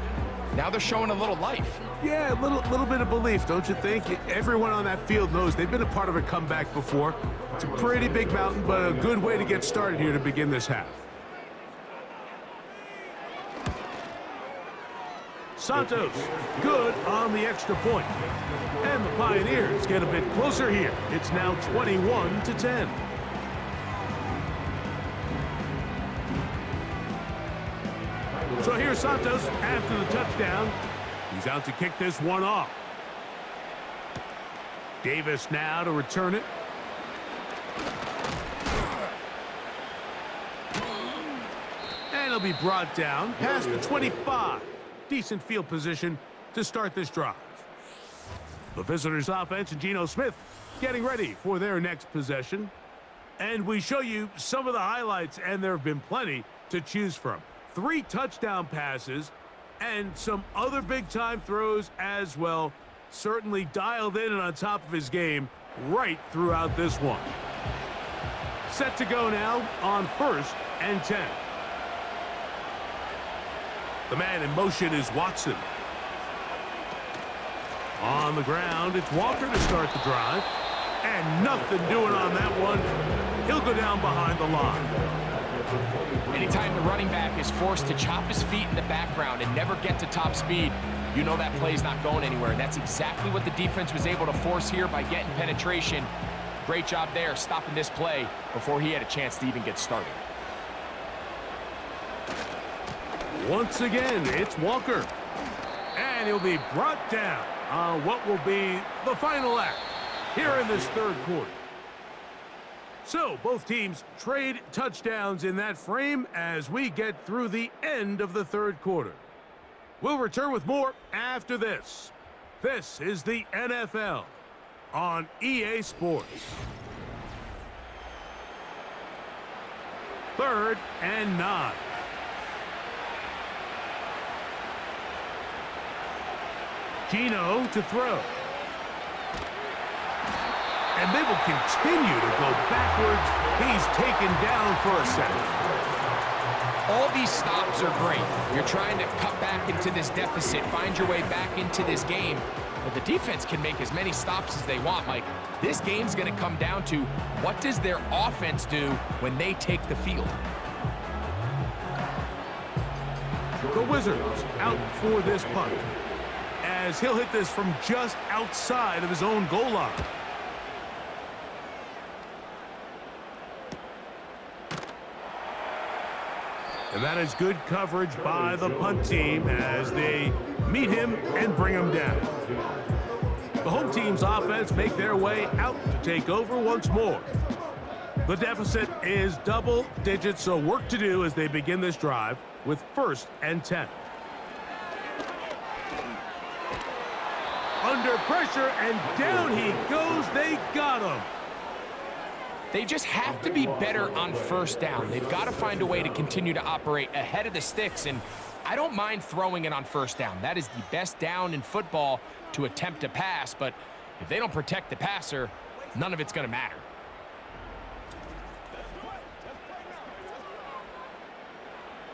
now they're showing a little life. Yeah, a little bit of belief, don't you think? Everyone on that field knows they've been a part of a comeback before. It's a pretty big mountain, but a good way to get started here to begin this half. Santos, good on the extra point. And the Pioneers get a bit closer here. It's now 21-10. So here's Santos after the touchdown. He's out to kick this one off. Davis now to return it. And he'll be brought down past the 25. Decent field position to start this drive. The visitors' offense and Geno Smith getting ready for their next possession. And we show you some of the highlights, and there have been plenty to choose from. 3 touchdown passes and some other big-time throws as well. Certainly dialed in and on top of his game right throughout this one. Set to go now on 1st and 10. The man in motion is Watson. On the ground, it's Walker to start the drive. And nothing doing on that one. He'll go down behind the line. Anytime the running back is forced to chop his feet in the background and never get to top speed, you know that play's not going anywhere. And that's exactly what the defense was able to force here by getting penetration. Great job there, stopping this play before he had a chance to even get started. Once again, it's Walker. And he'll be brought down on what will be the final act here in this third quarter. So, both teams trade touchdowns in that frame as we get through the end of the third quarter. We'll return with more after this. This is the NFL on EA Sports. 3rd and 9. Gino to throw. And they will continue to go backwards. He's taken down for a second. All these stops are great. You're trying to cut back into this deficit, find your way back into this game. But the defense can make as many stops as they want, Mike. This game's going to come down to what does their offense do when they take the field. The Wizards out for this punt, as he'll hit this from just outside of his own goal line. And that is good coverage by the punt team as they meet him and bring him down. The home team's offense make their way out to take over once more. The deficit is double digits, so work to do as they begin this drive with 1st and 10. Under pressure, and down he goes. They got him. They just have to be better on 1st down. They've got to find a way to continue to operate ahead of the sticks, and I don't mind throwing it on 1st down. That is the best down in football to attempt to pass, but if they don't protect the passer, none of it's going to matter.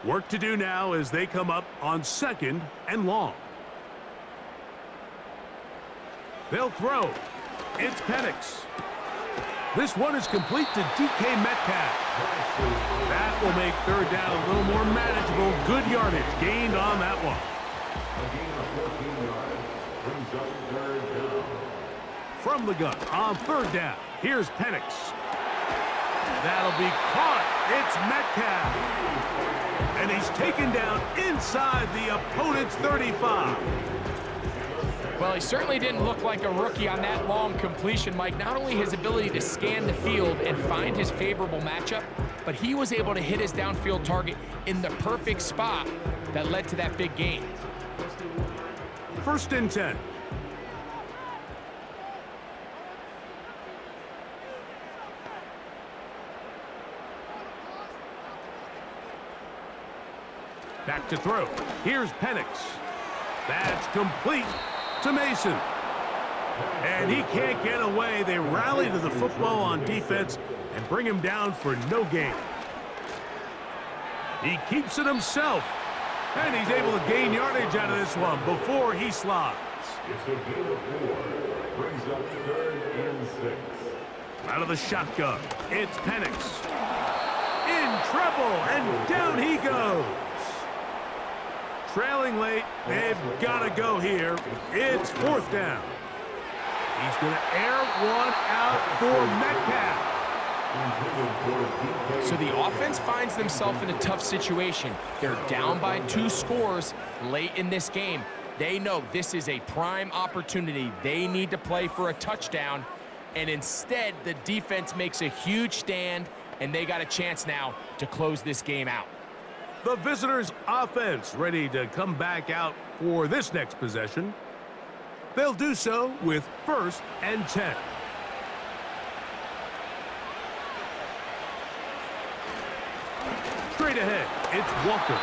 Work to do now as they come up on 2nd and long. They'll throw. It's Penix. This one is complete to DK Metcalf. That will make 3rd down a little more manageable. Good yardage gained on that one. From the gun on 3rd down, here's Penix. That'll be caught. It's Metcalf. And he's taken down inside the opponent's 35. Well, he certainly didn't look like a rookie on that long completion, Mike. Not only his ability to scan the field and find his favorable matchup, but he was able to hit his downfield target in the perfect spot that led to that big gain. 1st and 10. Back to throw. Here's Penix. That's complete to Mason. And he can't get away. They rally to the football on defense and bring him down for no gain. He keeps it himself. And he's able to gain yardage out of this one before he slides. It's a gain of 4. Brings up 3rd and 6. Out of the shotgun, it's Penix. In trouble, and down he goes. Trailing late, they've got to go here. It's 4th down. He's going to air one out for Metcalf. So the offense finds themselves in a tough situation. They're down by 2 scores late in this game. They know this is a prime opportunity. They need to play for a touchdown, and instead the defense makes a huge stand, and they got a chance now to close this game out. The visitors' offense ready to come back out for this next possession. They'll do so with 1st and 10. Straight ahead, it's Walker.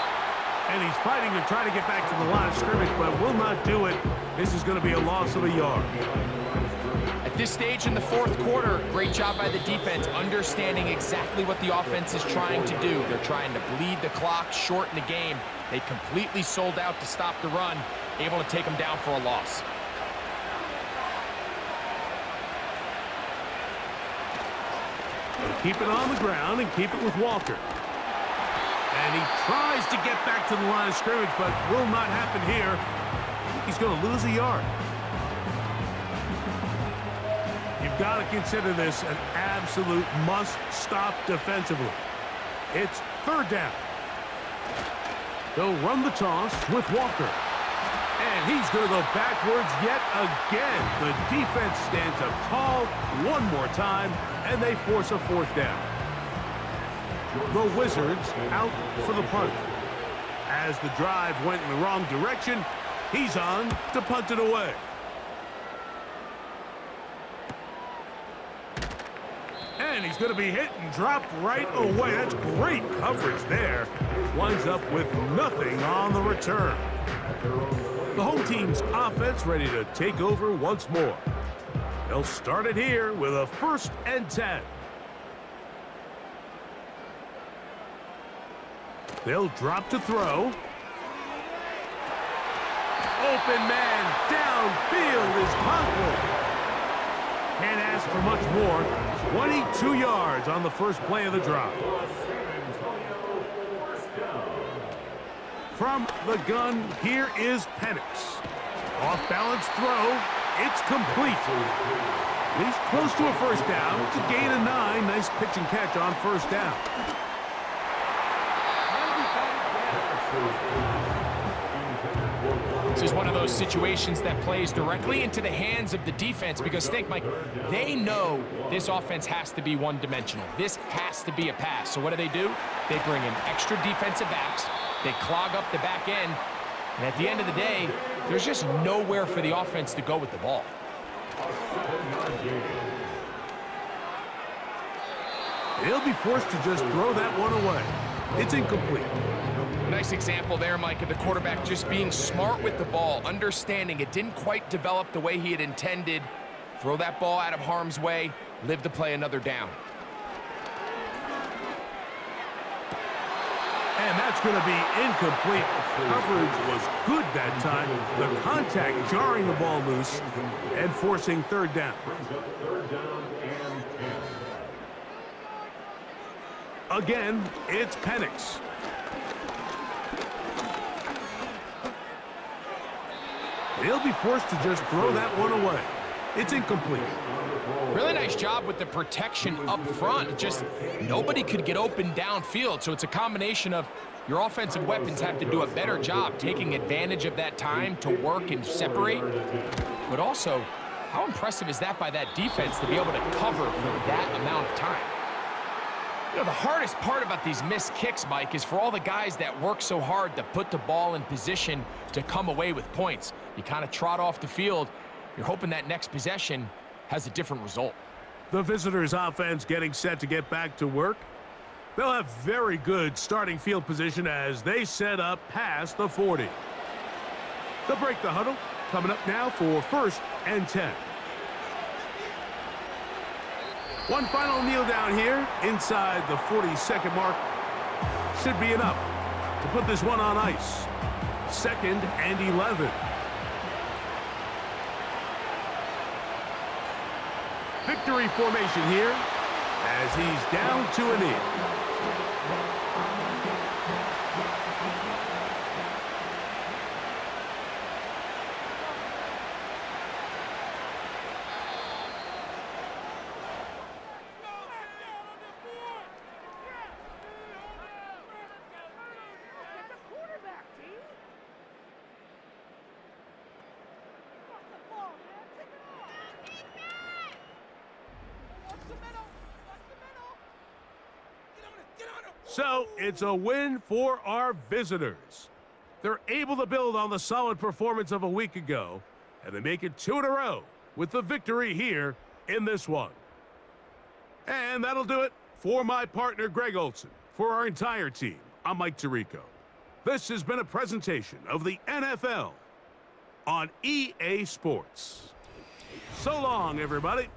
And he's fighting to try to get back to the line of scrimmage, but will not do it. This is going to be a loss of a yard. At this stage in the 4th quarter, great job by the defense, understanding exactly what the offense is trying to do. They're trying to bleed the clock, shorten the game. They completely sold out to stop the run, able to take them down for a loss. They'll keep it on the ground and keep it with Walker. And he tries to get back to the line of scrimmage, but will not happen here. I think he's going to lose a yard. You've got to consider this an absolute must-stop defensively. It's third down. They'll run the toss with Walker. And he's going to go backwards yet again. The defense stands up tall one more time, and they force a fourth down. The Wizards out for the punt. As the drive went in the wrong direction, he's on to punt it away. And he's going to be hit and dropped right away. That's great coverage there. Winds up with nothing on the return. The home team's offense ready to take over once more. They'll start it here with a 1st and 10. They'll drop to throw. Open man downfield is Conklin. Can't ask for much more. 22 yards on the first play of the drive. From the gun, here is Penix. Off-balance throw. It's complete. He's close to a first down. It's a gain of 9. Nice pitch and catch on first down. This is one of those situations that plays directly into the hands of the defense because think, Mike, they know this offense has to be one-dimensional. This has to be a pass. So what do? They bring in extra defensive backs. They clog up the back end. And at the end of the day, there's just nowhere for the offense to go with the ball. They'll be forced to just throw that one away. It's incomplete. Nice example there, Mike, of the quarterback just being smart with the ball, understanding it didn't quite develop the way he had intended. Throw that ball out of harm's way, live to play another down. And that's going to be incomplete. Coverage was good that time. The contact jarring the ball loose and forcing third down. Again, it's Penix. They'll be forced to just throw that one away. It's incomplete. Really nice job with the protection up front. Just nobody could get open downfield, so it's a combination of your offensive weapons have to do a better job taking advantage of that time to work and separate. But also, how impressive is that by that defense to be able to cover for that amount of time? You know, the hardest part about these missed kicks, Mike, is for all the guys that work so hard to put the ball in position to come away with points. You kind of trot off the field. You're hoping that next possession has a different result. The visitors' offense getting set to get back to work. They'll have very good starting field position as they set up past the 40. They'll break the huddle. Coming up now for 1st and 10. One final kneel down here inside the 40-second mark. Should be enough to put this one on ice. 2nd and 11. Victory formation here as he's down to a knee. So it's a win for our visitors. They're able to build on the solid performance of a week ago, and they make it 2 in a row with the victory here in this one. And that'll do it for my partner, Greg Olson. For our entire team, I'm Mike Tirico. This has been a presentation of the NFL on EA Sports. So long, everybody.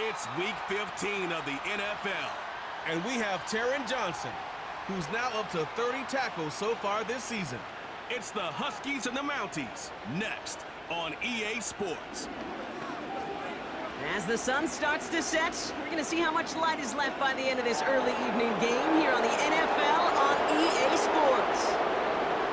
It's week 15 of the NFL, and we have Taron Johnson, who's now up to 30 tackles so far this season. It's the Huskies and the Mounties, next on EA Sports. As the sun starts to set, we're going to see how much light is left by the end of this early evening game here on the NFL on EA Sports.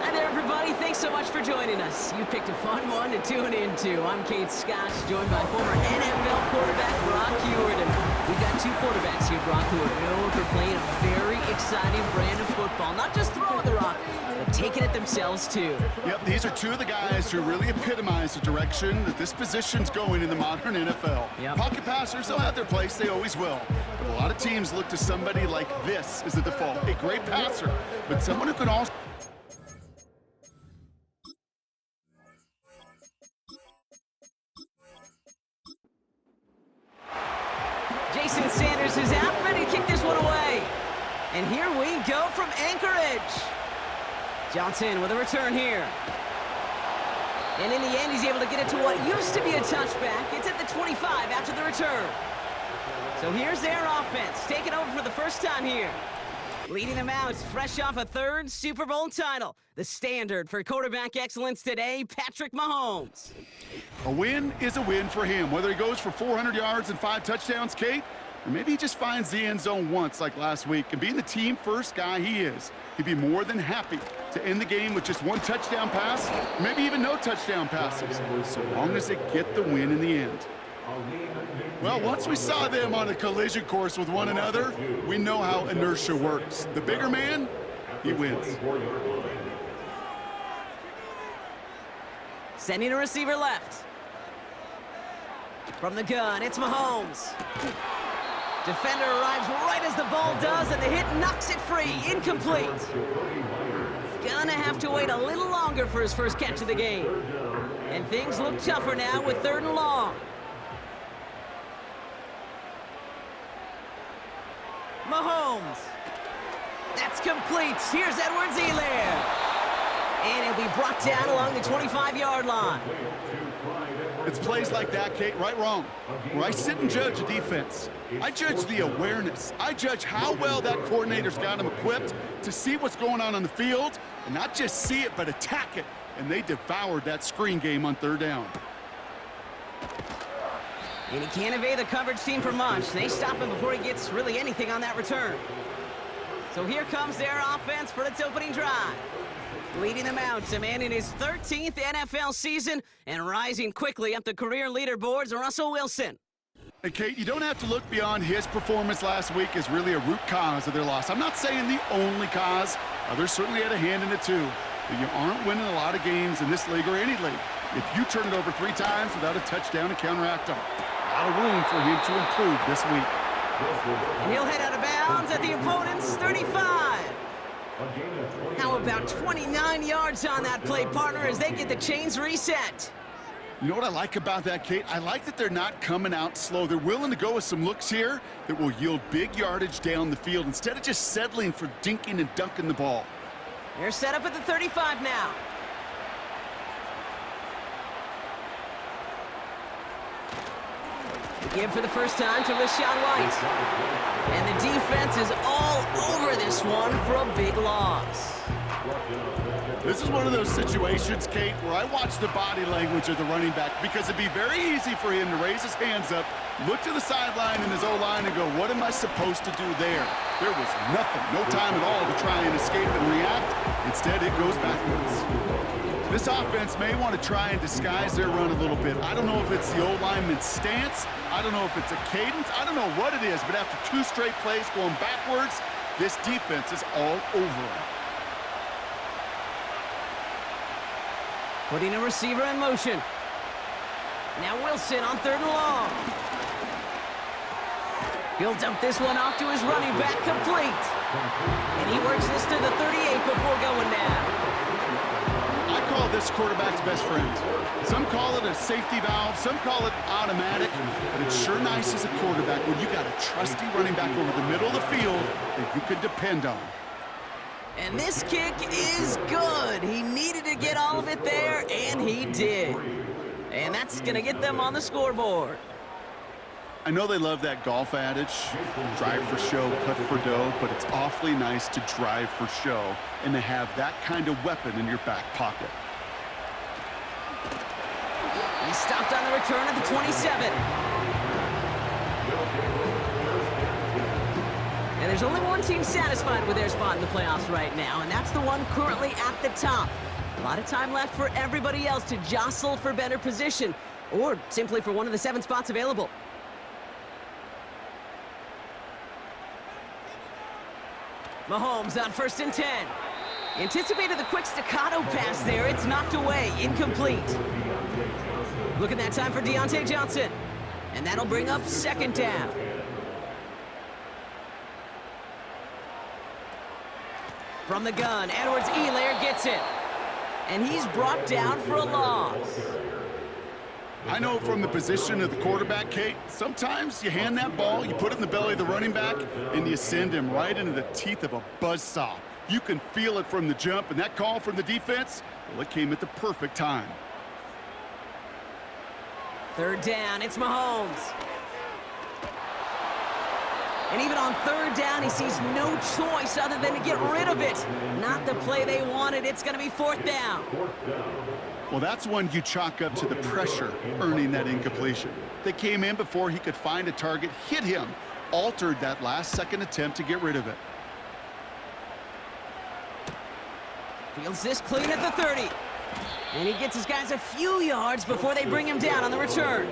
Hi there, everybody. Thanks so much for joining us. You picked a fun one to tune into. I'm Kate Scott, joined by former NFL quarterback Brock Huard. And we've got two quarterbacks here, Brock, who are known for playing a very exciting brand of football. Not just throwing the rock, but taking it themselves, too. Yep, these are two of the guys who really epitomize the direction that this position's going in the modern NFL. Yep. Pocket passers, they'll have their place. They always will. But a lot of teams look to somebody like this as the default. A great passer, but someone who can also... Jason Sanders is out, ready to kick this one away. And here we go from Anchorage. Johnson with a return here. And in the end, he's able to get it to what used to be a touchback. It's at the 25 after the return. So here's their offense, taking over for the first time here. Leading them out, fresh off a third Super Bowl title. The standard for quarterback excellence today, Patrick Mahomes. A win is a win for him, whether he goes for 400 yards and 5 touchdowns, Kate, or maybe he just finds the end zone once like last week. And being the team first guy he is, he'd be more than happy to end the game with just 1 touchdown pass, maybe even no touchdown passes, so long as they get the win in the end. Well, once we saw them on a collision course with one another, we know how inertia works. The bigger man, he wins. Sending a receiver left. From the gun, it's Mahomes. Defender arrives right as the ball does, and the hit knocks it free. Incomplete. Gonna have to wait a little longer for his first catch of the game. And things look tougher now with 3rd and long. Mahomes. That's complete. Here's Edwards-Helaire. And it'll be brought down along the 25-yard line. It's plays like that, Kate, right, wrong, where I sit and judge a defense. I judge the awareness. I judge how well that coordinator's got him equipped to see what's going on the field, and not just see it, but attack it. And they devoured that screen game on 3rd down. And he can't evade the coverage team for much. They stop him before he gets really anything on that return. So here comes their offense for its opening drive. Leading them out, a man in his 13th NFL season and rising quickly up the career leaderboards, Russell Wilson. And Kate, you don't have to look beyond his performance last week as really a root cause of their loss. I'm not saying the only cause. Others certainly had a hand in it too. But you aren't winning a lot of games in this league or any league if you turn it over 3 times without a touchdown to counteract them. A lot of room for him to improve this week. And he'll head out of bounds at the opponent's 35. How about 29 yards on that play, partner, as they get the chains reset? You know what I like about that, Kate? I like that they're not coming out slow. They're willing to go with some looks here that will yield big yardage down the field instead of just settling for dinking and dunking the ball. They're set up at the 35 now. Give for the first time to Rashawn White. And the defense is all over this one for a big loss. This is one of those situations, Kate, where I watch the body language of the running back because it'd be very easy for him to raise his hands up, look to the sideline in his O-line and go, what am I supposed to do there? There was nothing, no time at all to try and escape and react. Instead, it goes backwards. This offense may want to try and disguise their run a little bit. I don't know if it's the O-lineman's stance. I don't know if it's a cadence. I don't know what it is, but after 2 straight plays going backwards, this defense is all over them. Putting a receiver in motion. Now Wilson on 3rd and long. He'll dump this one off to his running back, complete. And he works this to the 38 before going down. I call this quarterback's best friend. Some call it a safety valve, some call it automatic, but it's sure nice as a quarterback when you got a trusty running back over the middle of the field that you can depend on. And this kick is good. He needed to get all of it there, and he did. And that's going to get them on the scoreboard. I know they love that golf adage, drive for show, cut for dough, but it's awfully nice to drive for show and to have that kind of weapon in your back pocket. He stopped on the return at the 27. And there's only one team satisfied with their spot in the playoffs right now, and that's the one currently at the top. A lot of time left for everybody else to jostle for better position, or simply for one of the 7 spots available. Mahomes on 1st and 10. Anticipated the quick staccato pass there. It's knocked away, incomplete. Look at that time for Deontay Johnson. And that'll bring up 2nd down. From the gun, Edwards-Helaire gets it. And he's brought down for a loss. I know from the position of the quarterback, Kate, sometimes you hand that ball, you put it in the belly of the running back, and you send him right into the teeth of a buzzsaw. You can feel it from the jump, and that call from the defense, well, it came at the perfect time. 3rd down, it's Mahomes. And even on 3rd down, he sees no choice other than to get rid of it. Not the play they wanted. It's going to be 4th down. Well, that's one you chalk up to the pressure earning that incompletion. They came in before he could find a target, hit him, altered that last-second attempt to get rid of it. Fields this clean at the 30. And he gets his guys a few yards before they bring him down on the return.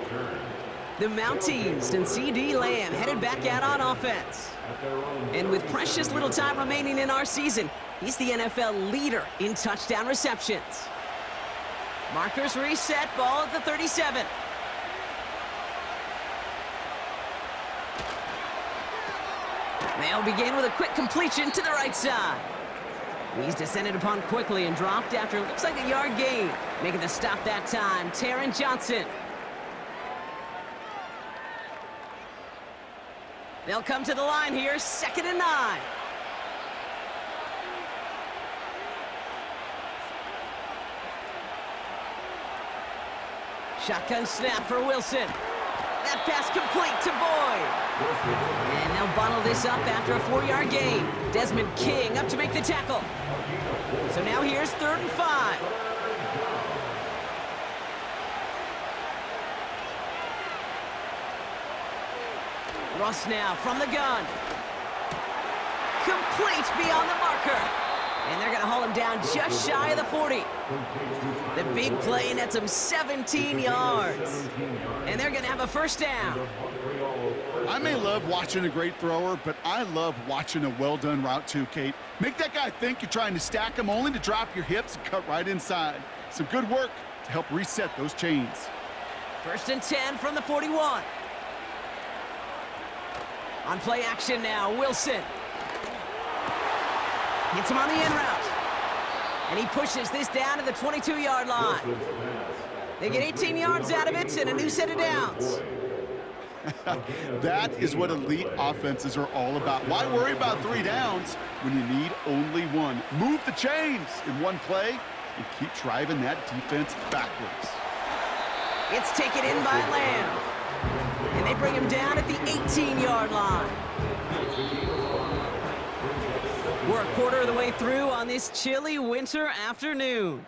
The Mounties and C.D. Lamb headed back out on offense. And with precious little time remaining in our season, he's the NFL leader in touchdown receptions. Markers reset, ball at the 37. They'll begin with a quick completion to the right side. He's descended upon quickly and dropped after it looks like a yard gain. Making the stop that time, Taron Johnson. They'll come to the line here, 2nd and 9. Shotgun snap for Wilson. That pass complete to Boyd. And they'll bottle this up after a 4-yard gain. Desmond King up to make the tackle. So now here's 3rd and 5. Russ now from the gun. Complete beyond the marker. And they're going to haul him down just shy of the 40. The big play nets him 17 yards. And they're going to have a 1st down. I may love watching a great thrower, but I love watching a well-done route too, Kate. Make that guy think you're trying to stack him only to drop your hips and cut right inside. Some good work to help reset those chains. 1st and 10 from the 41. On play action now, Wilson. Gets him on the in route. And he pushes this down to the 22-yard line. They get 18 yards out of it and a new set of downs. That is what elite offenses are all about. Why worry about 3 downs when you need only 1? Move the chains in one play and keep driving that defense backwards. It's taken in by Lamb. And they bring him down at the 18-yard line. We're a quarter of the way through on this chilly winter afternoon.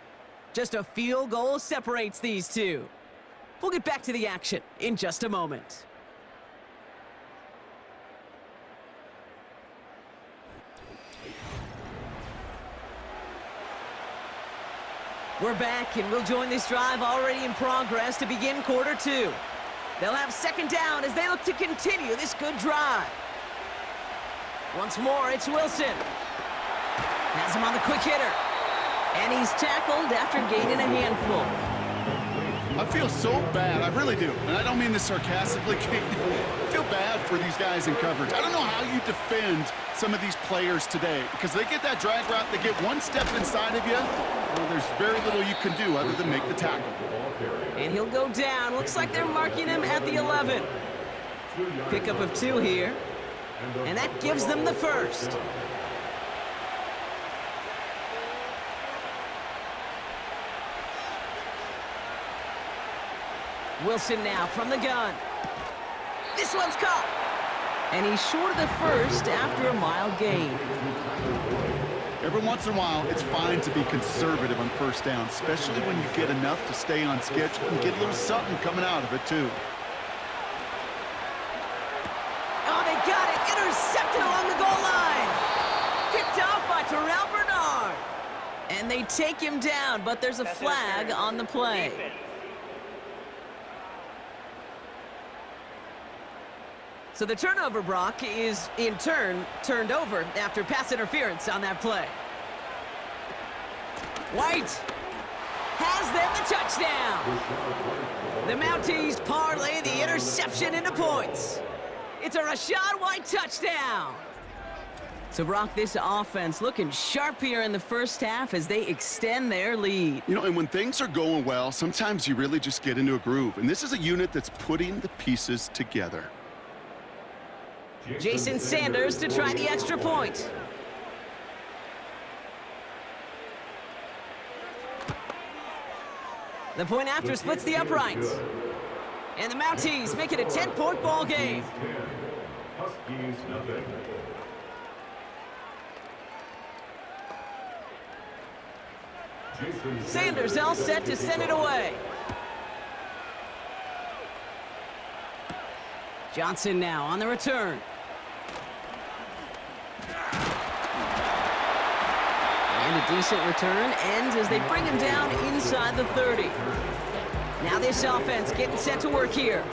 Just a field goal separates these two. We'll get back to the action in just a moment. We're back, and we'll join this drive already in progress to begin quarter 2. They'll have 2nd down as they look to continue this good drive. Once more, it's Wilson. Has him on the quick hitter. And he's tackled after gaining a handful. I feel so bad, I really do. And I don't mean this sarcastically, Kate. I feel bad for these guys in coverage. I don't know how you defend some of these players today, because they get that drag route, they get one step inside of you, well, there's very little you can do other than make the tackle. And he'll go down. Looks like they're marking him at the 11. Pickup of 2 here. And that gives them the 1st. Wilson now from the gun. This one's caught. And he's short of the first after a mild gain. Every once in a while, it's fine to be conservative on first down, especially when you get enough to stay on schedule and get a little something coming out of it, too. Oh, they got it. Intercepted along the goal line. Picked off by Terrell Bernard. And they take him down, but there's a flag on the play. So the turnover, Brock, is in turn turned over after pass interference on that play. White has them the touchdown. The Mounties parlay the interception into points. It's a Rachaad White touchdown. So, Brock, this offense looking sharp here in the first half as they extend their lead. You know, and when things are going well, sometimes you really just get into a groove. And this is a unit that's putting the pieces together. Jason Sanders to try the extra point. The point after splits the uprights. And the Mounties make it a 10-point ball game. Huskies nothing. Sanders all set to send it away. Johnson now on the return. And a decent return ends as they bring him down inside the 30. Now this offense getting set to work here.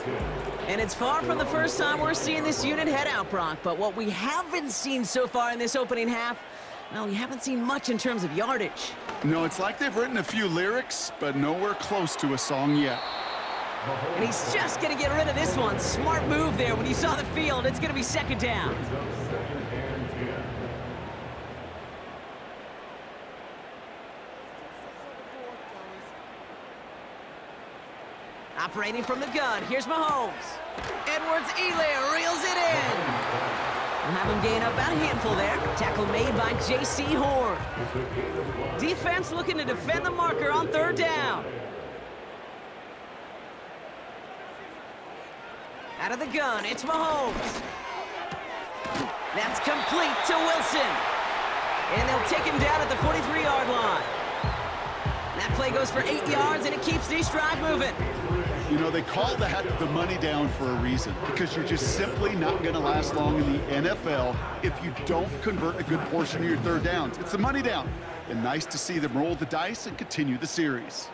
And it's far from the first time we're seeing this unit head out, Brock. But what we haven't seen so far in this opening half, well, we haven't seen much in terms of yardage. No, it's like they've written a few lyrics, but nowhere close to a song yet. And he's just going to get rid of this one. Smart move there. When you saw the field, it's going to be second down. Operating from the gun, here's Mahomes. Edwards-Helaire reels it in. We'll have him gain about a handful there. Tackle made by J.C. Horn. Defense looking to defend the marker on third down. Out of the gun, it's Mahomes. That's complete to Wilson. And they'll take him down at the 43-yard line. That play goes for 8 yards, and it keeps this drive moving. You know, they call that the money down for a reason, because you're just simply not going to last long in the NFL if you don't convert a good portion of your third downs. It's the money down. And nice to see them roll the dice and continue the series.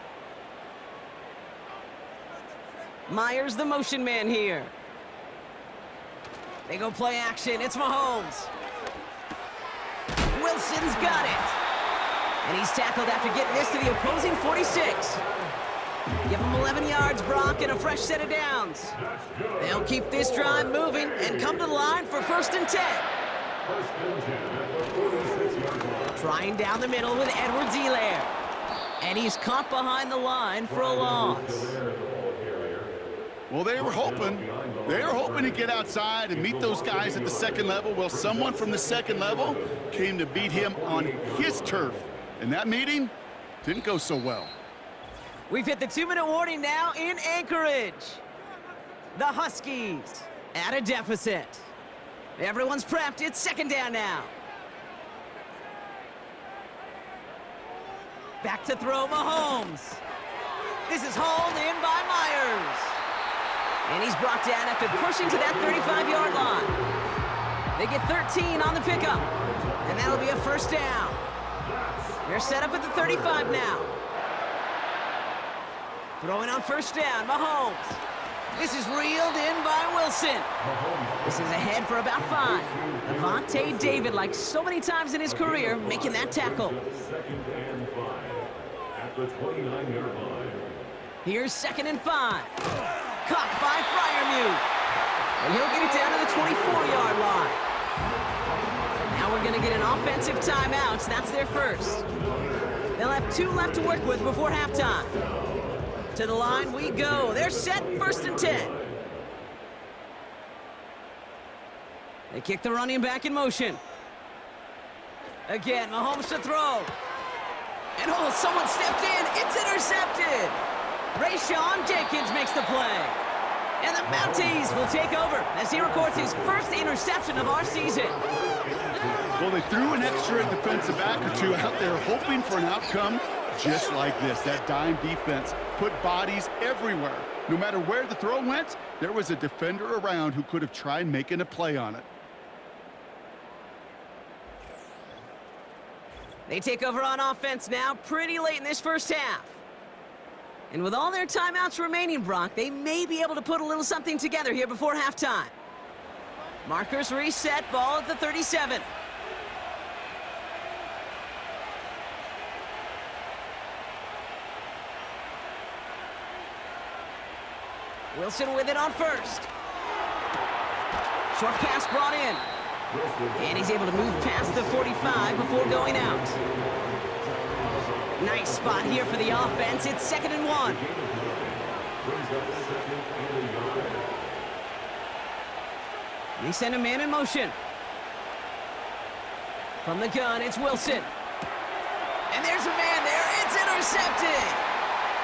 Myers, the motion man here. They go play action. It's Mahomes. Wilson's got it. And he's tackled after getting this to the opposing 46. Give him 11 yards, Brock, and a fresh set of downs. They'll keep this drive moving and come to the line for 1st and 10. Trying down the middle with Edwards-Helaire. And he's caught behind the line for a loss. Well, they were hoping to get outside and meet those guys at the second level. Well, someone from the second level came to beat him on his turf. And that meeting didn't go so well. We've hit the 2-minute warning now in Anchorage. The Huskies at a deficit. Everyone's prepped. It's second down now. Back to throw, Mahomes. This is hauled in by Myers. And he's brought down after pushing to that 35-yard line. They get 13 on the pickup. And that'll be a first down. They're set up at the 35 now. Throwing on first down, Mahomes. This is reeled in by Wilson. This is ahead for about 5. Avonte David, like so many times in his career, making that tackle. 2nd and 5 at the 29-yard line. Here's 2nd and 5. Caught by Freiermuth. And he'll get it down to the 24-yard line. Now we're going to get an offensive timeout. That's their first. They'll have 2 left to work with before halftime. To the line we go. They're set, 1st and 10. They kick the running back in motion. Again, Mahomes to throw. And oh, someone stepped in. It's intercepted. Rayshawn Jenkins makes the play. And the Mounties will take over as he records his first interception of our season. Well, they threw an extra defensive back or two out there hoping for an outcome just like this. That dime defense put bodies everywhere. No matter where the throw went, there was a defender around who could have tried making a play on it. They take over on offense now pretty late in this first half. And with all their timeouts remaining, Brock, they may be able to put a little something together here before halftime. Markers reset, ball at the 37. Wilson with it on first. Short pass brought in. And he's able to move past the 45 before going out. Nice spot here for the offense. It's 2nd and 1. They send a man in motion. From the gun, it's Wilson. And there's a man there. It's intercepted.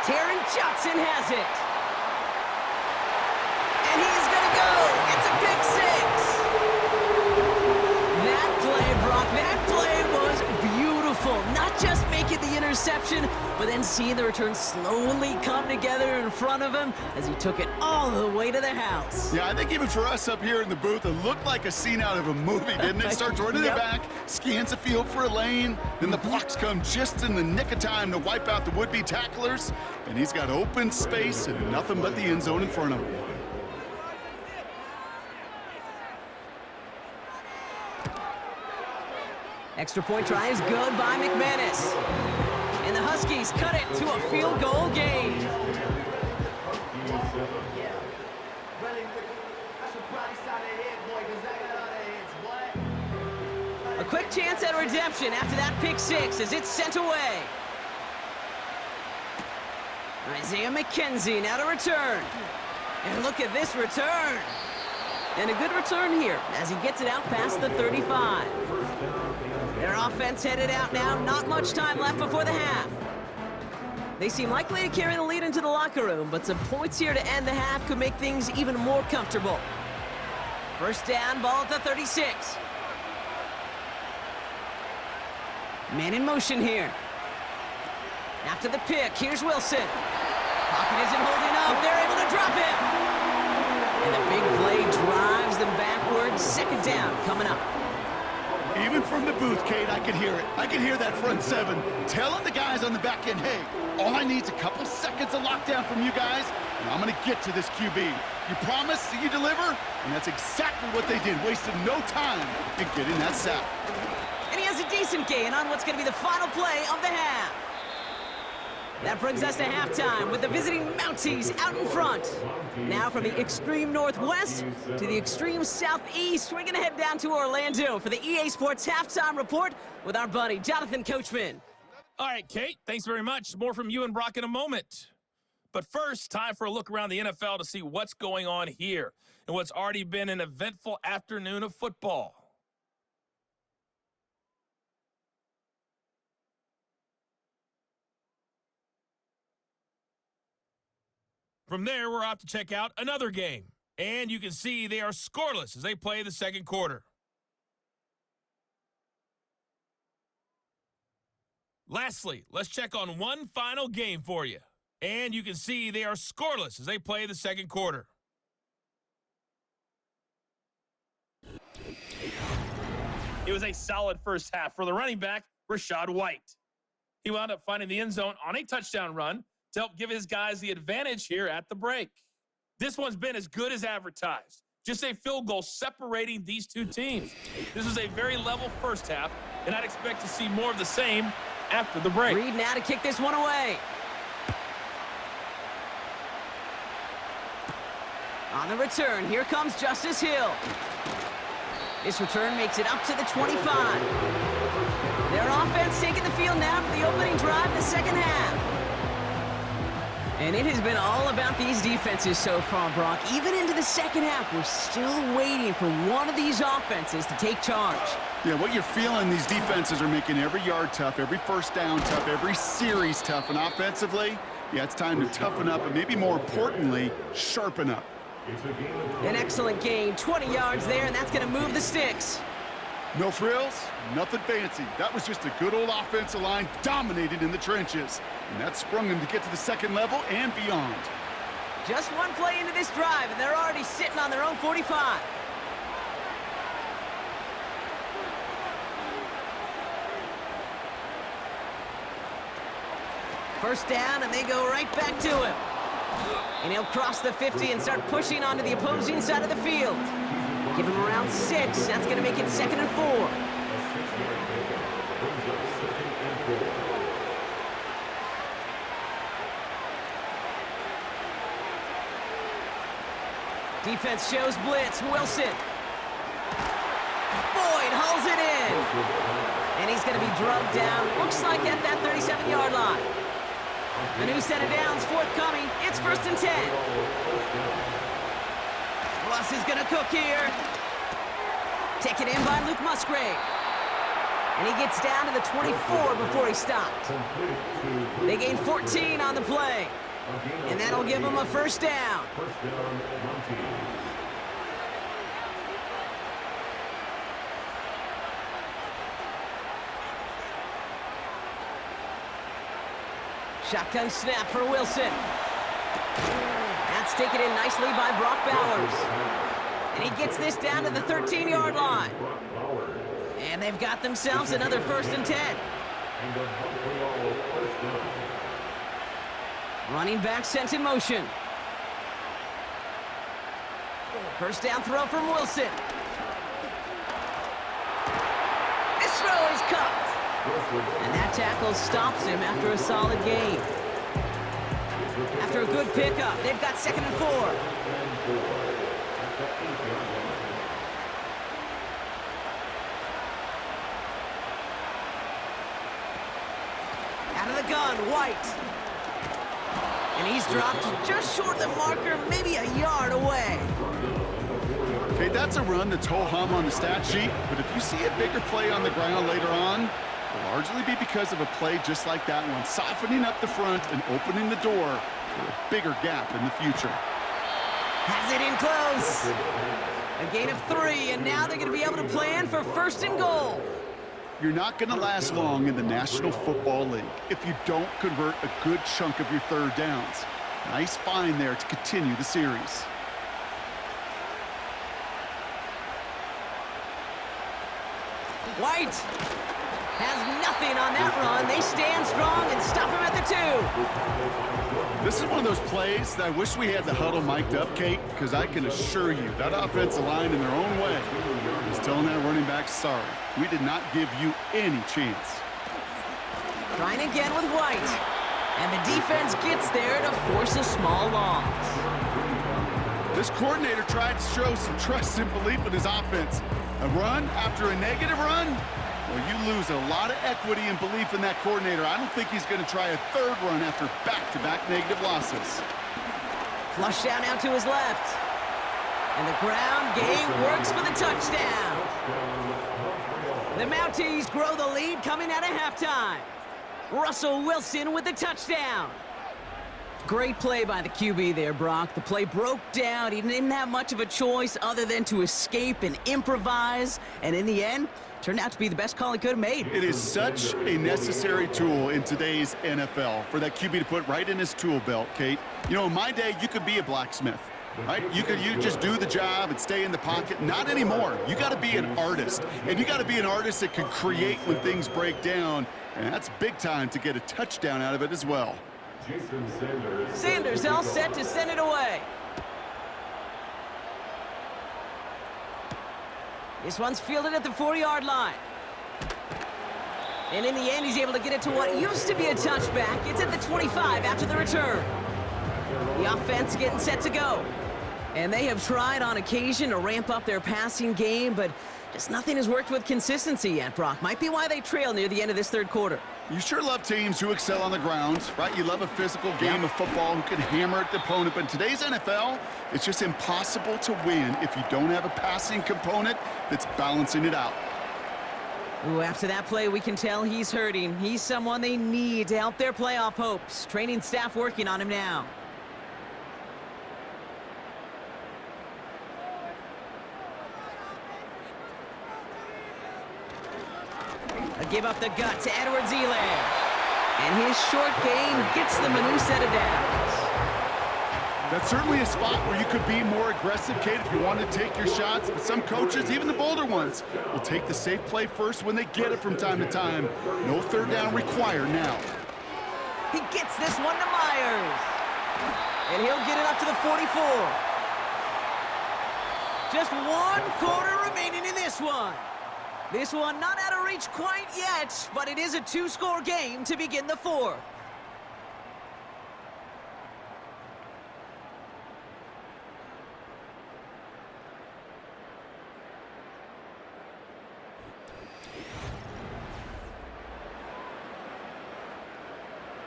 Taron Johnson has it. And he's going to go. It's a pick six. That play, Brock, that play was beautiful. Not just making the interception, but then seeing the return slowly come together in front of him as he took it all the way to the house. Yeah, I think even for us up here in the booth, it looked like a scene out of a movie, didn't it? Starts running it back, scans the field for a lane, then the blocks come just in the nick of time to wipe out the would-be tacklers, and he's got open space and nothing but the end zone in front of him. Extra point try is good by McManus. And the Huskies cut it to a field goal game. A quick chance at redemption after that pick six as it's sent away. Isaiah McKenzie now to return. And look at this return. And a good return here as he gets it out past the 35. Their offense headed out now. Not much time left before the half. They seem likely to carry the lead into the locker room, but some points here to end the half could make things even more comfortable. First down, ball at the 36. Man in motion here. After the pick, here's Wilson. Pocket isn't holding up. They're able to drop him. And the big play drives them backwards. Second down coming up. Even from the booth, Kate, I could hear it. I could hear that front seven telling the guys on the back end, hey, all I need is a couple seconds of lockdown from you guys, and I'm going to get to this QB. You promise that you deliver? And that's exactly what they did. Wasted no time in getting that sack. And he has a decent gain on what's going to be the final play of the half. That brings us to halftime with the visiting Mounties out in front. Now from the extreme northwest to the extreme southeast, we're going to head down to Orlando for the EA Sports Halftime Report with our buddy Jonathan Coachman. All right, Kate, thanks very much. More from you and Brock in a moment. But first, time for a look around the NFL to see what's going on here and what's already been an eventful afternoon of football. From there, we're off to check out another game. And you can see they are scoreless as they play the second quarter. Lastly, let's check on one final game for you. And you can see they are scoreless as they play the second quarter. It was a solid first half for the running back, Rachaad White. He wound up finding the end zone on a touchdown run to help give his guys the advantage here at the break. This one's been as good as advertised. Just a field goal separating these two teams. This was a very level first half, and I'd expect to see more of the same after the break. Reed now to kick this one away. On the return, here comes Justice Hill. This return makes it up to the 25. Their offense taking the field now for the opening drive, the second half. And it has been all about these defenses so far, Brock. Even into the second half, we're still waiting for one of these offenses to take charge. Yeah, what you're feeling, these defenses are making every yard tough, every first down tough, every series tough. And offensively, yeah, it's time to toughen up and maybe more importantly, sharpen up. An excellent gain, 20 yards there, and that's going to move the sticks. No frills, nothing fancy. That was just a good old offensive line dominated in the trenches. And that sprung them to get to the second level and beyond. Just one play into this drive, and they're already sitting on their own 45. First down, and they go right back to him. And he'll cross the 50 and start pushing onto the opposing side of the field. Give him around 6. That's going to make it 2nd and 4. Defense shows blitz. Wilson. Boyd hauls it in. And he's going to be drugged down. Looks like at that 37-yard line. A new set of downs forthcoming. It's 1st and 10. Russ is going to cook here. Taken in by Luke Musgrave. And he gets down to the 24 before he stopped. They gain 14 on the play. And that'll give him a first down. Shotgun snap for Wilson. That's taken in nicely by Brock Bowers. And he gets this down to the 13-yard line. And they've got themselves another 1st and 10. Running back sent in motion. First down throw from Wilson. This throw is caught. And that tackle stops him after a solid gain. After a good pickup, they've got 2nd and 4. Out of the gun, White. And he's dropped just short of the marker, maybe a yard away. Okay, that's a run that's ho-hum on the stat sheet, but if you see a bigger play on the ground later on, it'll largely be because of a play just like that one, softening up the front and opening the door for a bigger gap in the future. Has it in close. A gain of 3, and now they're going to be able to plan for 1st and goal. You're not going to last long in the National Football League if you don't convert a good chunk of your third downs. Nice find there to continue the series. White has nothing on that run. They stand strong and stop him at the 2. This is one of those plays that I wish we had the huddle mic'd up, Kate, because I can assure you that offensive line in their own way is telling that running back, sorry, we did not give you any chance. Trying again with White. And the defense gets there to force a small loss. This coordinator tried to show some trust and belief in his offense. A run after a negative run? Well, you lose a lot of equity and belief in that coordinator. I don't think he's going to try a 3rd run after back-to-back negative losses. Flushed out now to his left. And the ground game works for the touchdown. The Mounties grow the lead coming out of halftime. Russell Wilson with the touchdown. Great play by the QB there, Brock. The play broke down. He didn't have much of a choice other than to escape and improvise. And in the end, turned out to be the best call he could have made. It is such a necessary tool in today's NFL for that QB to put right in his tool belt, Kate. You know, in my day, you could be a blacksmith, right? You just do the job and stay in the pocket. Not anymore. You got to be an artist, and you got to be an artist that can create when things break down, and that's big time to get a touchdown out of it as well. Sanders all set to send it away. This one's fielded at the 4-yard line. And in the end, he's able to get it to what used to be a touchback. It's at the 25 after the return. The offense getting set to go. And they have tried on occasion to ramp up their passing game, but just nothing has worked with consistency yet, Brock. Might be why they trail near the end of this 3rd quarter. You sure love teams who excel on the ground, right? You love a physical game of football who can hammer at the opponent. But in today's NFL, it's just impossible to win if you don't have a passing component that's balancing it out. Ooh, after that play, we can tell he's hurting. He's someone they need to help their playoff hopes. Training staff working on him now. give up the gut to Edwards-Helaire. And his short game gets them a new set of downs. That's certainly a spot where you could be more aggressive, Kate, if you want to take your shots. But some coaches, even the bolder ones, will take the safe play first when they get it from time to time. No third down required now. He gets this one to Myers. And he'll get it up to the 44. Just 1 quarter remaining in this one. This one not out of reach quite yet, but it is a 2-score game to begin the 4th.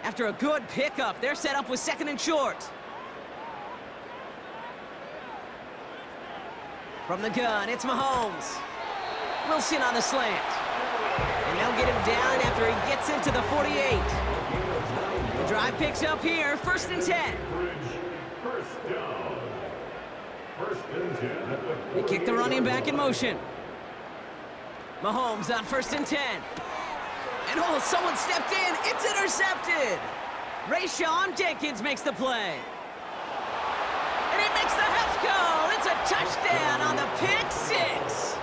After a good pickup, they're set up with 2nd and short. From the gun, it's Mahomes. Wilson on the slant. And they'll get him down after he gets into the 48. The drive picks up here, 1st and 10. First down. 1st and 10. They kick the running back in motion. Mahomes on 1st and 10. And oh, someone stepped in. It's intercepted. Rayshawn Jenkins makes the play. And he makes the half goal. It's a touchdown on the pick 6.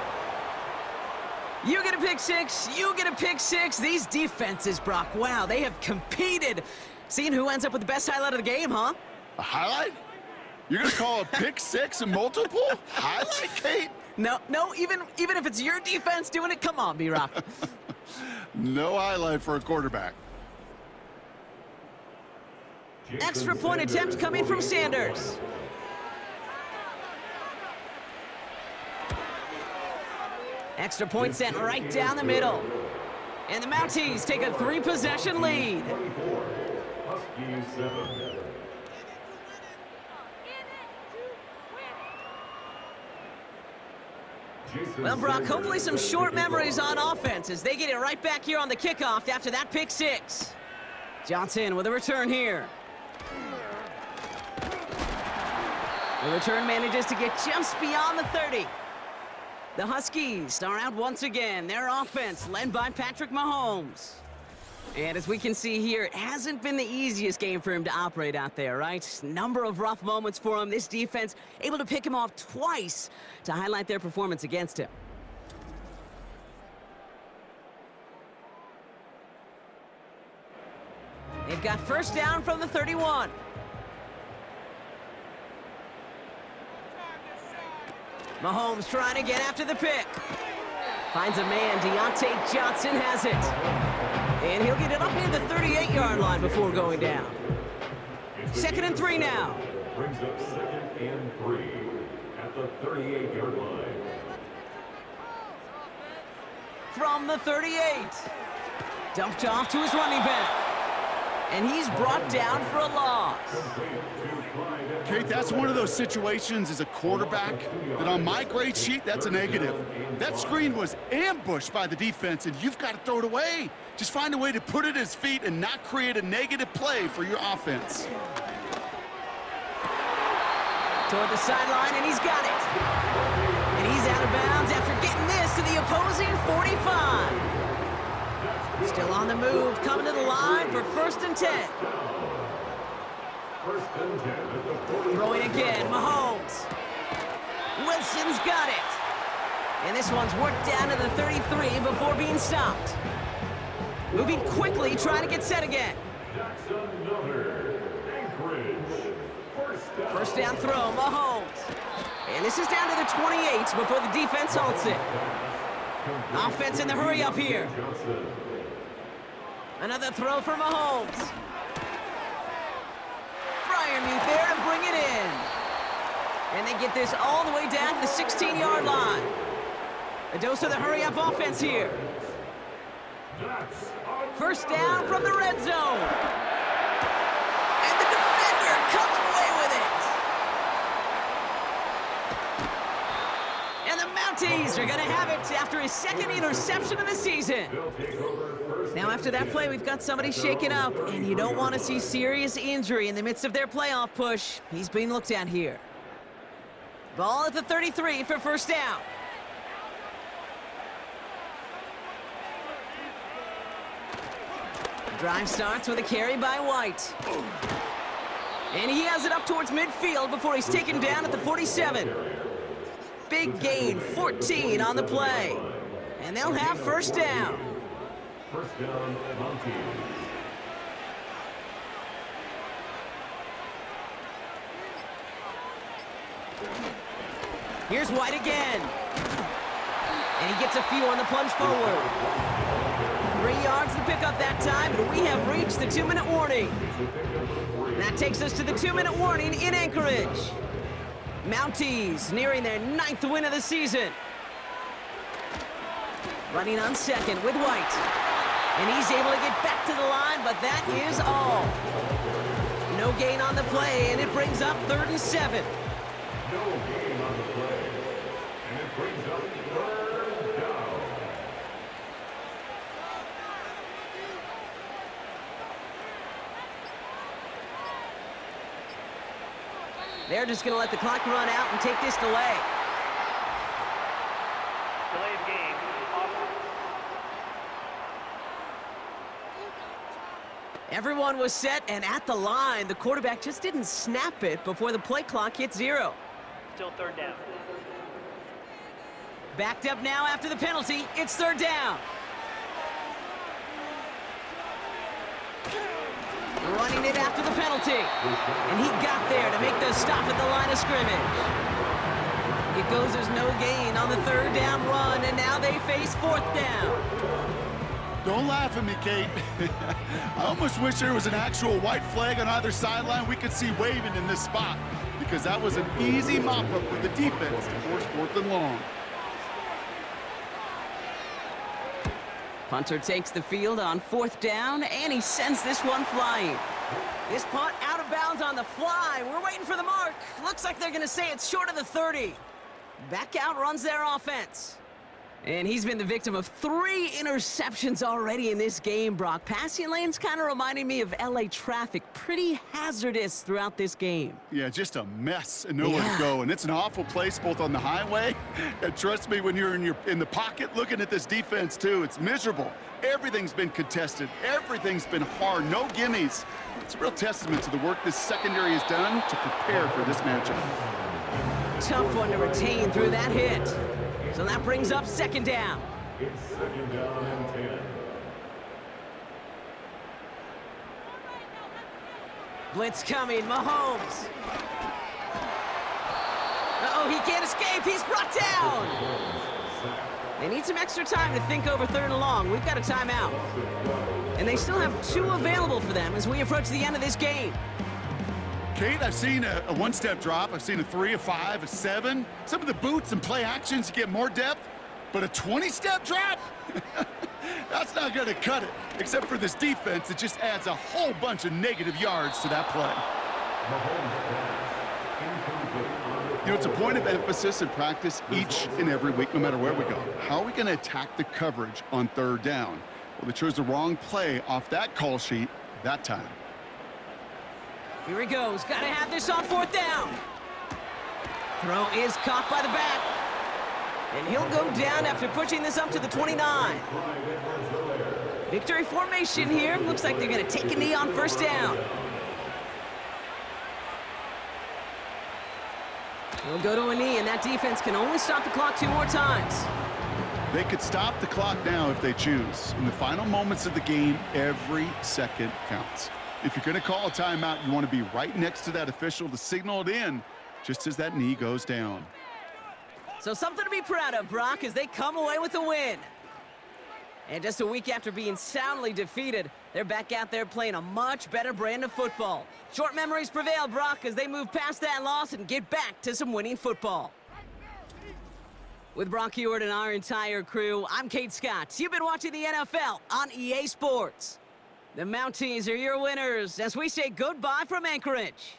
You get a pick 6. You get a pick 6. These defenses, Brock, wow, they have competed. Seeing who ends up with the best highlight of the game, huh? A highlight? You're going to call a pick 6 a multiple? Highlight, Kate? No, even if it's your defense doing it, come on, B-Rock. No highlight for a quarterback. Extra point attempt coming from Sanders. Extra point sent right down the middle. And the Mounties take a 3-possession lead. Huskies 7. Well, Brock, hopefully some short memories on offense as they get it right back here on the kickoff after that pick 6. Johnson with a return here. The return manages to get just beyond the 30. The Huskies are out once again. Their offense led by Patrick Mahomes. And as we can see here, it hasn't been the easiest game for him to operate out there, right? Number of rough moments for him. This defense able to pick him off twice to highlight their performance against him. They've got 1st down from the 31. Mahomes trying to get after the pick. Finds a man. Deontay Johnson has it. And he'll get it up near the 38-yard line before going down. 2nd and 3 now. Brings up 2nd and 3 at the 38-yard line. From the 38. Dumped off to his running back. And he's brought down for a loss. Kate, that's one of those situations as a quarterback that on my grade sheet, that's a negative. That screen was ambushed by the defense, and you've got to throw it away. Just find a way to put it at his feet and not create a negative play for your offense. Toward the sideline, and he's got it. And he's out of bounds after getting this to the opposing 45. Still on the move, coming to the line for 1st and 10. Throwing again, Mahomes. Wilson's got it. And this one's worked down to the 33 before being stopped. Moving quickly, trying to get set again. First down throw, Mahomes. And this is down to the 28 before the defense halts it. Offense in the hurry up here. Another throw for Mahomes. Fryermuth there and bring it in. And they get this all the way down to the 16-yard line. A dose of the hurry-up offense here. 1st down from the red zone. And the defender comes away with it. And the Mounties are going to have it after his 2nd interception of the season. Now, after that play, we've got somebody shaken up, and you don't want to see serious injury in the midst of their playoff push. He's being looked at here. Ball at the 33 for 1st down. Drive starts with a carry by White. And he has it up towards midfield before he's taken down at the 47. Big gain, 14 on the play. And they'll have first down. First down, Monty. Here's White again. And he gets a few on the plunge forward. 3 yards to pick up that time, and we have reached the 2-minute warning. That takes us to the 2-minute warning in Anchorage. Mounties nearing their 9th win of the season. Running on second with White. And he's able to get back to the line, but that is all. No gain on the play, and it brings up 3rd and 7. No gain on the play. And it brings up 3rd down. They're just going to let the clock run out and take this delay. Delayed game. Everyone was set and at the line. The quarterback just didn't snap it before the play clock hit 0. Still 3rd down. Backed up now after the penalty. It's 3rd down. Running it after the penalty. And he got there to make the stop at the line of scrimmage. It goes as no gain on the 3rd down run, and now they face 4th down. Don't laugh at me, Kate. I almost wish there was an actual white flag on either sideline we could see waving in this spot, because that was an easy mop-up for the defense to force 4th and long. Punter takes the field on 4th down, and he sends this one flying. This punt out of bounds on the fly. We're waiting for the mark. Looks like they're going to say it's short of the 30. Back out runs their offense. And he's been the victim of 3 interceptions already in this game, Brock. Passing lanes kind of reminding me of LA traffic. Pretty hazardous throughout this game. Yeah, just a mess and nowhere to go. And it's an awful place both on the highway, and trust me, when you're in the pocket looking at this defense too, it's miserable. Everything's been contested. Everything's been hard. No gimmies. It's a real testament to the work this secondary has done to prepare for this matchup. Tough one to retain through that hit. So that brings up 2nd down. It's 2nd down and 10. Blitz coming, Mahomes. Uh-oh, he can't escape. He's brought down. They need some extra time to think over 3rd and long. We've got a timeout. And they still have 2 available for them as we approach the end of this game. Kate, I've seen a one-step drop. I've seen a 3, a 5, a 7. Some of the boots and play actions to get more depth, but a 20-step drop? That's not going to cut it, except for this defense that just adds a whole bunch of negative yards to that play. You know, it's a point of emphasis in practice each and every week, no matter where we go. How are we going to attack the coverage on 3rd down? Well, they chose the wrong play off that call sheet that time. Here he goes. Got to have this on 4th down. Throw is caught by the back. And he'll go down after pushing this up to the 29. Victory formation here. Looks like they're going to take a knee on 1st down. He'll go to a knee, and that defense can only stop the clock 2 more times. They could stop the clock now if they choose. In the final moments of the game, every second counts. If you're going to call a timeout, you want to be right next to that official to signal it in just as that knee goes down. So something to be proud of, Brock, as they come away with a win. And just a week after being soundly defeated, they're back out there playing a much better brand of football. Short memories prevail, Brock, as they move past that loss and get back to some winning football. With Brock Ewart and our entire crew, I'm Kate Scott. You've been watching the NFL on EA Sports. The Mounties are your winners as we say goodbye from Anchorage.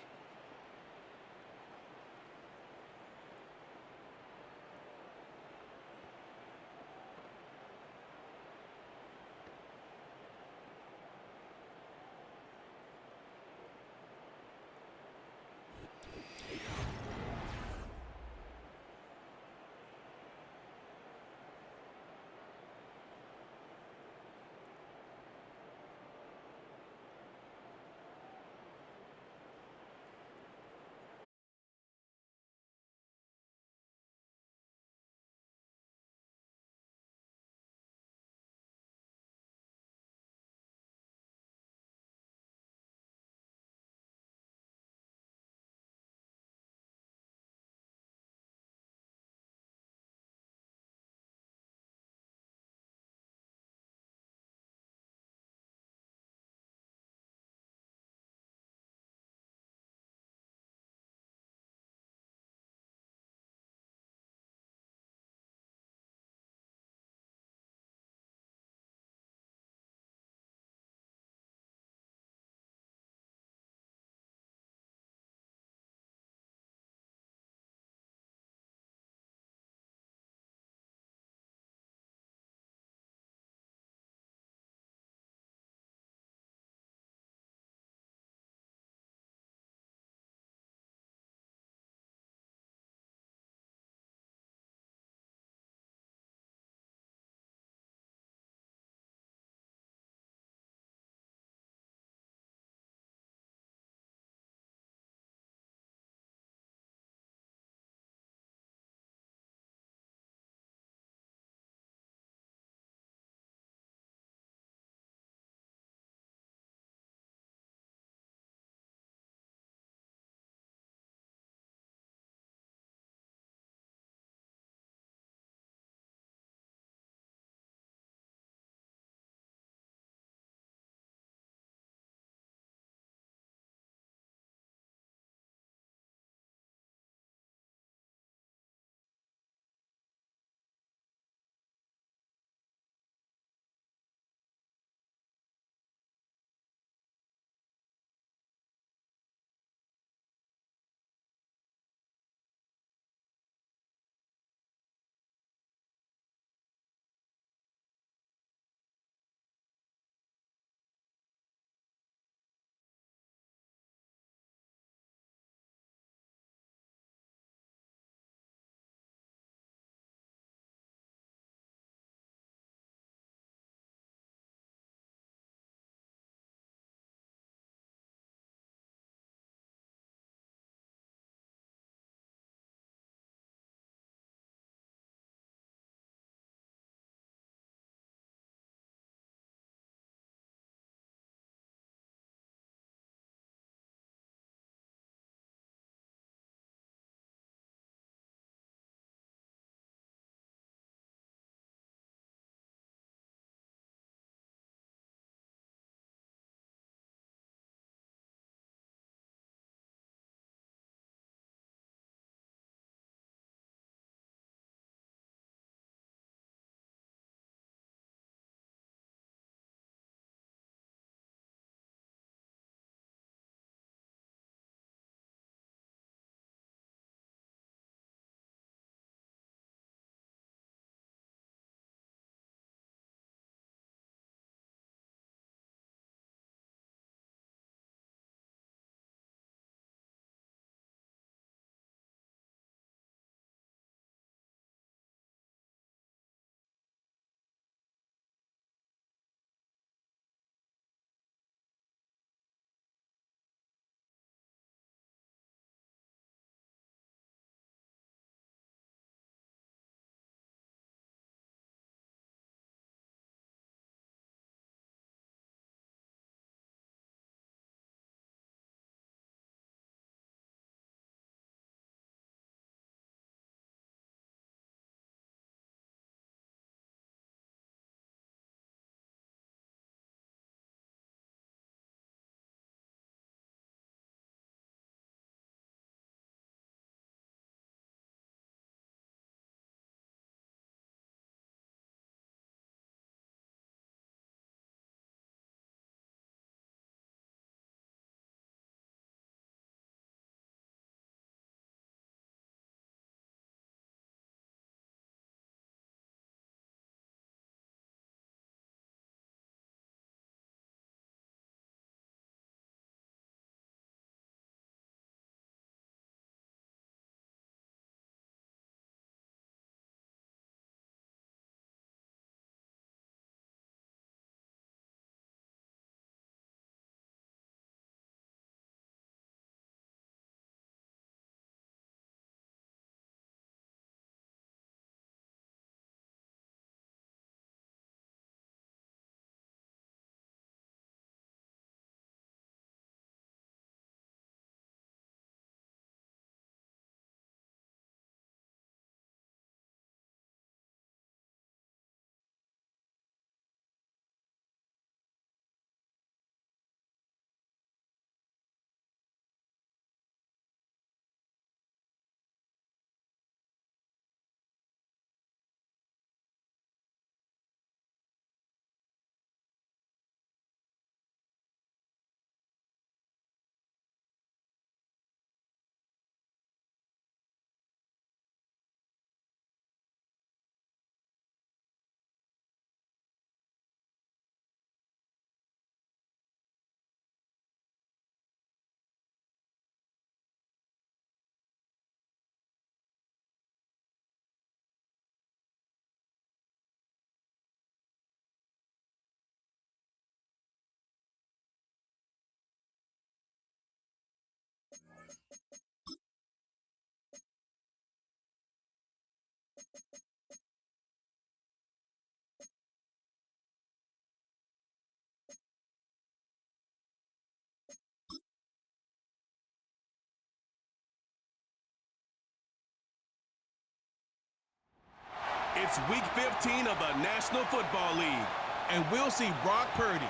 It's Week 15 of the National Football League, and we'll see Brock Purdy.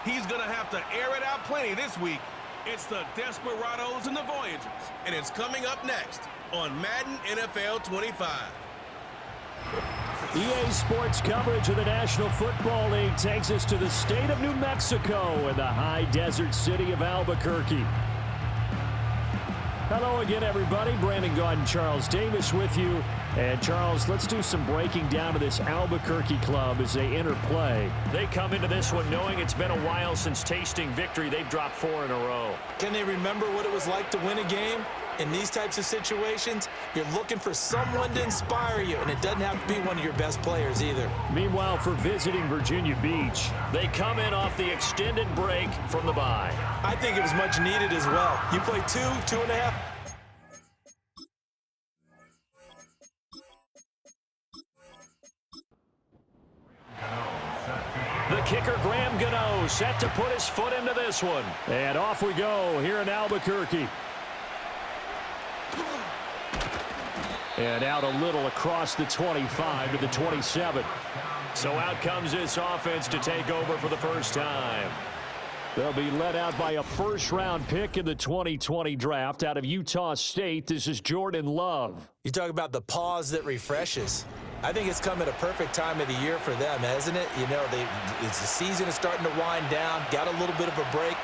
He's going to have to air it out plenty this week. It's the Desperados and the Voyagers, and it's coming up next on Madden NFL 25. EA Sports coverage of the National Football League takes us to the state of New Mexico and the high desert city of Albuquerque. Hello again, everybody. Brandon Gaudin, Charles Davis with you. And, Charles, let's do some breaking down of this Albuquerque club as they enter play. They come into this one knowing it's been a while since tasting victory. They've dropped 4 in a row. Can they remember what it was like to win a game? In these types of situations, you're looking for someone to inspire you, and it doesn't have to be one of your best players either. Meanwhile, for visiting Virginia Beach, they come in off the extended break from the bye. I think it was much needed as well. You play 2.5. The kicker, Graham Gano, set to put his foot into this one. And off we go here in Albuquerque. And out a little across the 25 to the 27. So out comes this offense to take over for the first time. They'll be led out by a first-round pick in the 2020 draft out of Utah State. This is Jordan Love. You talk about the pause that refreshes. I think it's come at a perfect time of the year for them, hasn't it? You know, the season is starting to wind down, got a little bit of a break.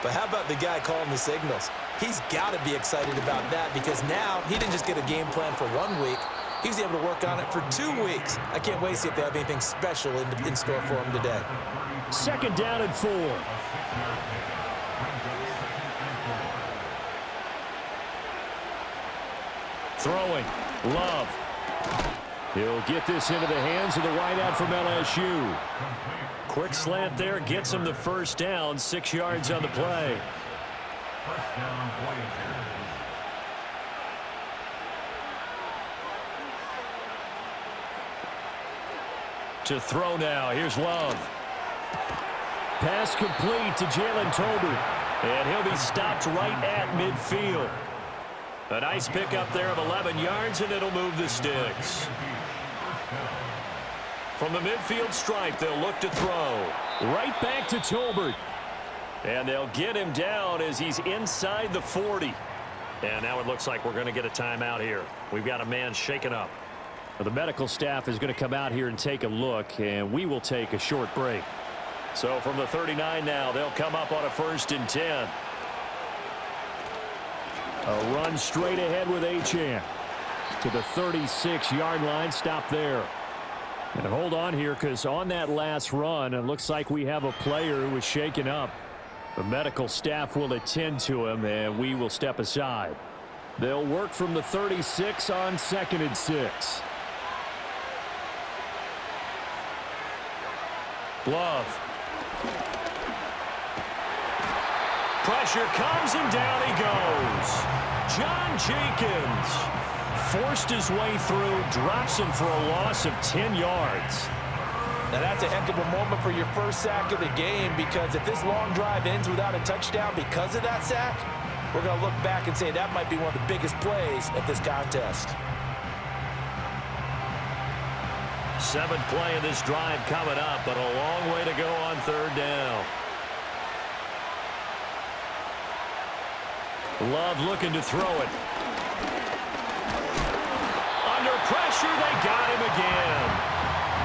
But how about the guy calling the signals? He's got to be excited about that because now he didn't just get a game plan for 1 week. He was able to work on it for 2 weeks. I can't wait to see if they have anything special in store for him today. 2nd down and 4. Throwing. Love. He'll get this into the hands of the wideout from LSU. Quick slant there, gets him the first down, 6 yards on the play. First down, Voyagers. To throw now, here's Love. Pass complete to Jalen Tolbert. And he'll be stopped right at midfield. A nice pickup there of 11 yards, and it'll move the sticks. From the midfield stripe, they'll look to throw. Right back to Tolbert. And they'll get him down as he's inside the 40. And now it looks like we're going to get a timeout here. We've got a man shaken up. The medical staff is going to come out here and take a look, and we will take a short break. So from the 39 now, they'll come up on a 1st and 10. A run straight ahead with Achane to the 36-yard line. Stop there. And hold on here, because on that last run, it looks like we have a player who was shaken up. The medical staff will attend to him, and we will step aside. They'll work from the 36 on 2nd and 6. Love. Pressure comes, and down he goes. John Jenkins forced his way through, drops him for a loss of 10 yards. Now that's a heck of a moment for your first sack of the game, because if this long drive ends without a touchdown because of that sack, we're going to look back and say that might be one of the biggest plays of this contest. 7th play of this drive coming up, but a long way to go on 3rd down. Love looking to throw it. Under pressure, they got him again.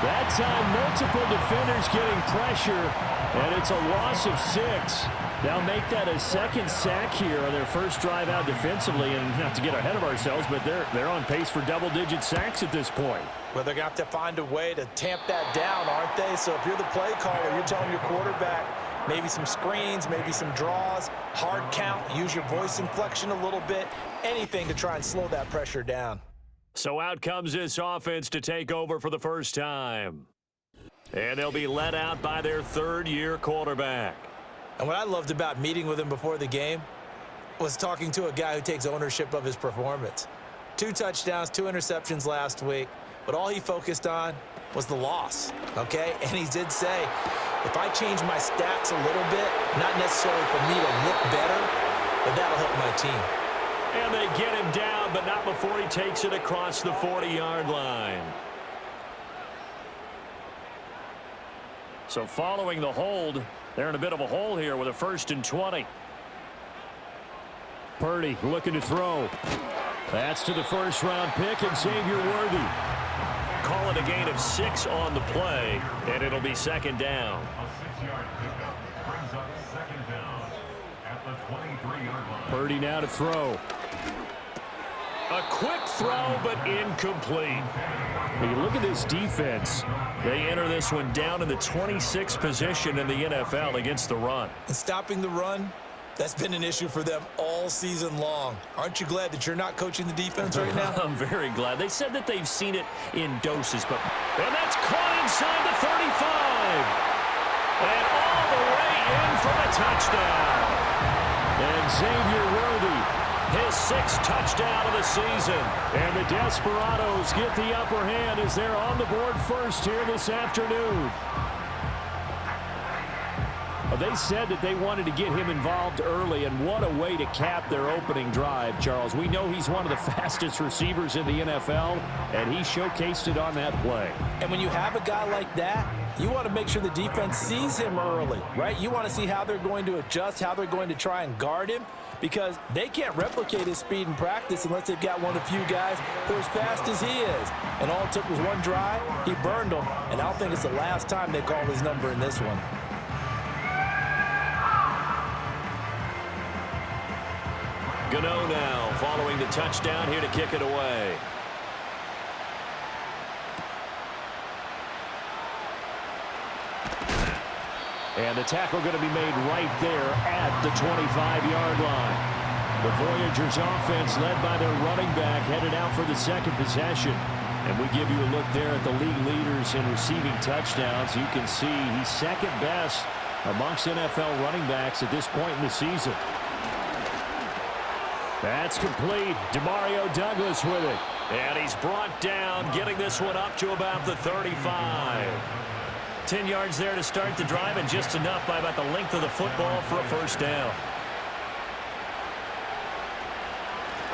That time, multiple defenders getting pressure, and it's a loss of 6. They'll make that a 2nd sack here on their first drive out defensively, and not to get ahead of ourselves, but they're on pace for double-digit sacks at this point. Well, they're going to have to find a way to tamp that down, aren't they? So if you're the play caller, you're telling your quarterback, maybe some screens, maybe some draws, hard count, use your voice inflection a little bit, anything to try and slow that pressure down. So out comes this offense to take over for the first time. And they'll be led out by their 3rd-year quarterback. And what I loved about meeting with him before the game was talking to a guy who takes ownership of his performance. 2 touchdowns, 2 interceptions last week, but all he focused on was the loss, okay? And he did say, if I change my stats a little bit, not necessarily for me to look better, but that'll help my team. And they get him down, but not before he takes it across the 40-yard line. So following the hold, they're in a bit of a hole here with a 1st and 20. Purdy looking to throw. That's to the first-round pick and Xavier Worthy. Call it a gain of 6 on the play, and it'll be 2nd down. A 6-yard pickup brings up 2nd down at the 23-yard line. Purdy now to throw. A quick throw, but incomplete. When you look at this defense, they enter this one down in the 26th position in the NFL against the run. And stopping the run, that's been an issue for them all season long. Aren't you glad that you're not coaching the defense right now? I'm very glad. They said that they've seen it in doses, but... And that's caught inside the 35. And all the way in for the touchdown. And Xavier Worthy, his 6th touchdown of the season. And the Desperados get the upper hand as they're on the board first here this afternoon. They said that they wanted to get him involved early, and what a way to cap their opening drive, Charles. We know he's one of the fastest receivers in the NFL, and he showcased it on that play. And when you have a guy like that, you want to make sure the defense sees him early, right? You want to see how they're going to adjust, how they're going to try and guard him, because they can't replicate his speed in practice unless they've got one of the few guys who are as fast as he is. And all it took was one drive. He burned them, and I don't think it's the last time they call his number in this one. Gano now following the touchdown here to kick it away. And the tackle going to be made right there at the 25-yard line. The Voyagers offense led by their running back headed out for the 2nd possession. And we give you a look there at the league leaders in receiving touchdowns. You can see he's 2nd best amongst NFL running backs at this point in the season. That's complete. Demario Douglas with it. And he's brought down, getting this one up to about the 35. 10 yards there to start the drive, and just enough by about the length of the football for a 1st down.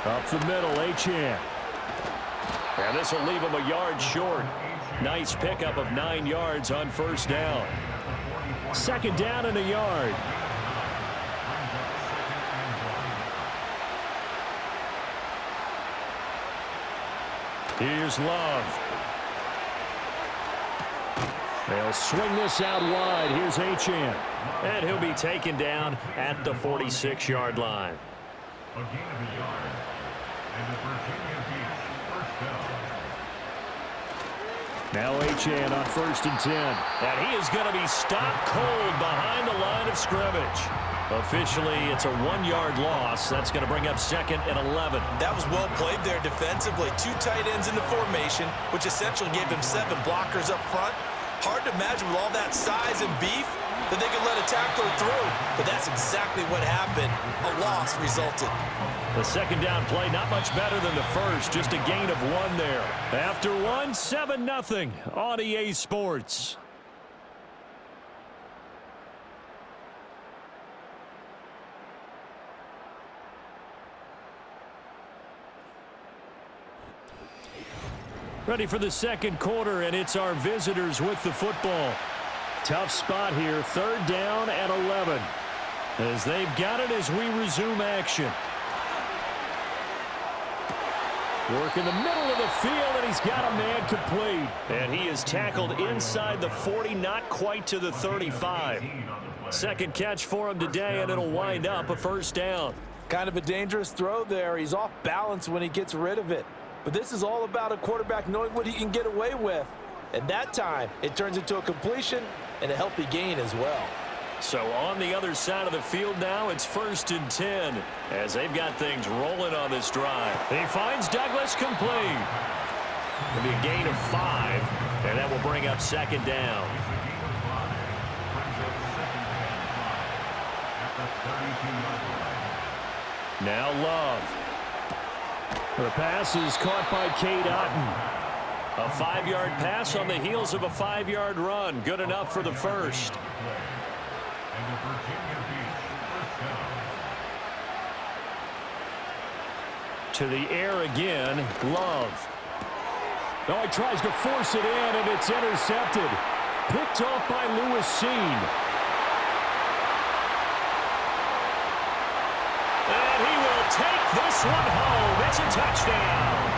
Up the middle, Achane. And this will leave him a yard short. Nice pickup of 9 yards on 1st down. 2nd down and a yard. Here's Love. They'll swing this out wide. Here's Achane. And he'll be taken down at the 46-yard line. A gain of a yard. And the Virginia Beach 1st down. Now Achane on 1st and 10. And he is going to be stopped cold behind the line of scrimmage. Officially, it's a 1-yard loss. That's going to bring up 2nd and 11. That was well played there defensively. 2 tight ends in the formation, which essentially gave them 7 blockers up front. Hard to imagine with all that size and beef that they could let a tackler through. But that's exactly what happened. A loss resulted. The 2nd down play, not much better than the 1st. Just a gain of 1 there. After 1, 7-0 on EA Sports. Ready for the 2nd quarter, and it's our visitors with the football. Tough spot here, 3rd down and 11. As they've got it as we resume action. Work in the middle of the field, and he's got a man complete. And he is tackled inside the 40, not quite to the 35. 2nd catch for him today, and it'll wind up a 1st down. Kind of a dangerous throw there. He's off balance when he gets rid of it. But this is all about a quarterback knowing what he can get away with. At that time, it turns into a completion and a healthy gain as well. So on the other side of the field now, it's 1st and 10 as they've got things rolling on this drive. He finds Douglas complete. It'll be a gain of 5, and that will bring up 2nd down. Now Love. The pass is caught by Cade Otton. A 5-yard pass on the heels of a 5-yard run. Good enough for the 1st. To the air again, Love. Oh, he tries to force it in, and it's intercepted. Picked off by Lewis Seen. And he will take this one home. It's a touchdown.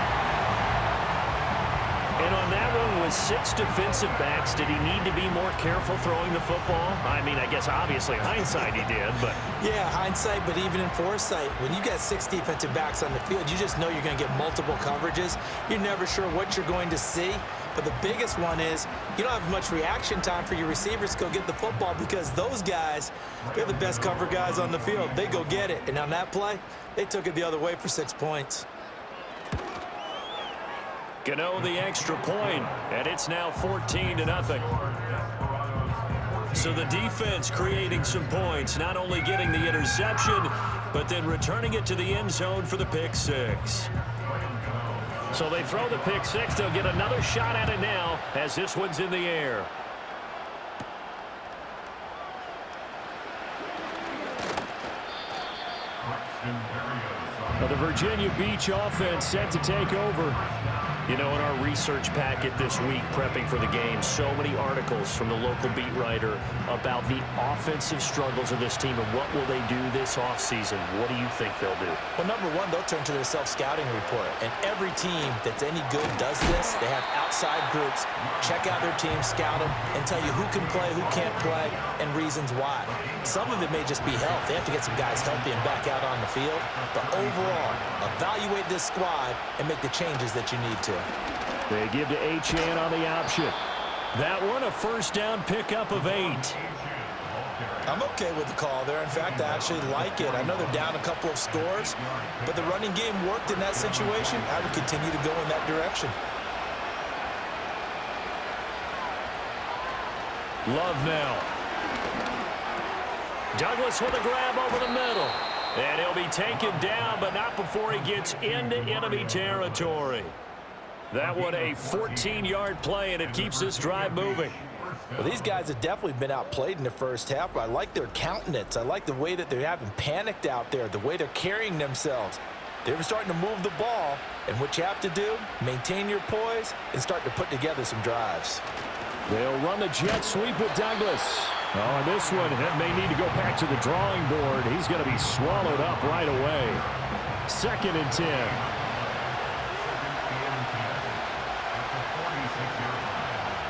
And on that one, with 6 defensive backs, did he need to be more careful throwing the football? I mean, I guess obviously hindsight he did, but... Yeah, hindsight, but even in foresight, when you got 6 defensive backs on the field, you just know you're going to get multiple coverages. You're never sure what you're going to see. But the biggest one is you don't have much reaction time for your receivers to go get the football because those guys, they're the best cover guys on the field. They go get it. And on that play, they took it the other way for 6 points. Gano the extra point, and it's now 14-0. So the defense creating some points, not only getting the interception, but then returning it to the end zone for the pick six. So they throw the pick six. They'll get another shot at it now as this one's in the air. Well, the Virginia Beach offense set to take over. You know, in our research packet this week, prepping for the game, so many articles from the local beat writer about the offensive struggles of this team and what will they do this offseason. What do you think they'll do? Well, number one, they'll turn to their self-scouting report. And every team that's any good does this. They have outside groups, check out their team, scout them, and tell you who can play, who can't play, and reasons why. Some of it may just be health. They have to get some guys healthy and back out on the field. But overall, evaluate this squad and make the changes that you need to. They give to Achane on the option. That one, a first down pickup of 8. I'm okay with the call there. In fact, I actually like it. I know they're down a couple of scores, but the running game worked in that situation. I would continue to go in that direction. Love now. Douglas with a grab over the middle. And he'll be taken down, but not before he gets into enemy territory. That one a 14-yard play, and it keeps this drive moving. Well, these guys have definitely been outplayed in the first half, but I like their countenance. I like the way that they haven't panicked out there, the way they're carrying themselves. They're starting to move the ball, and what you have to do, maintain your poise and start to put together some drives. They'll run the jet sweep with Douglas. Oh, and this one may need to go back to the drawing board. He's going to be swallowed up right away. 2nd and 10.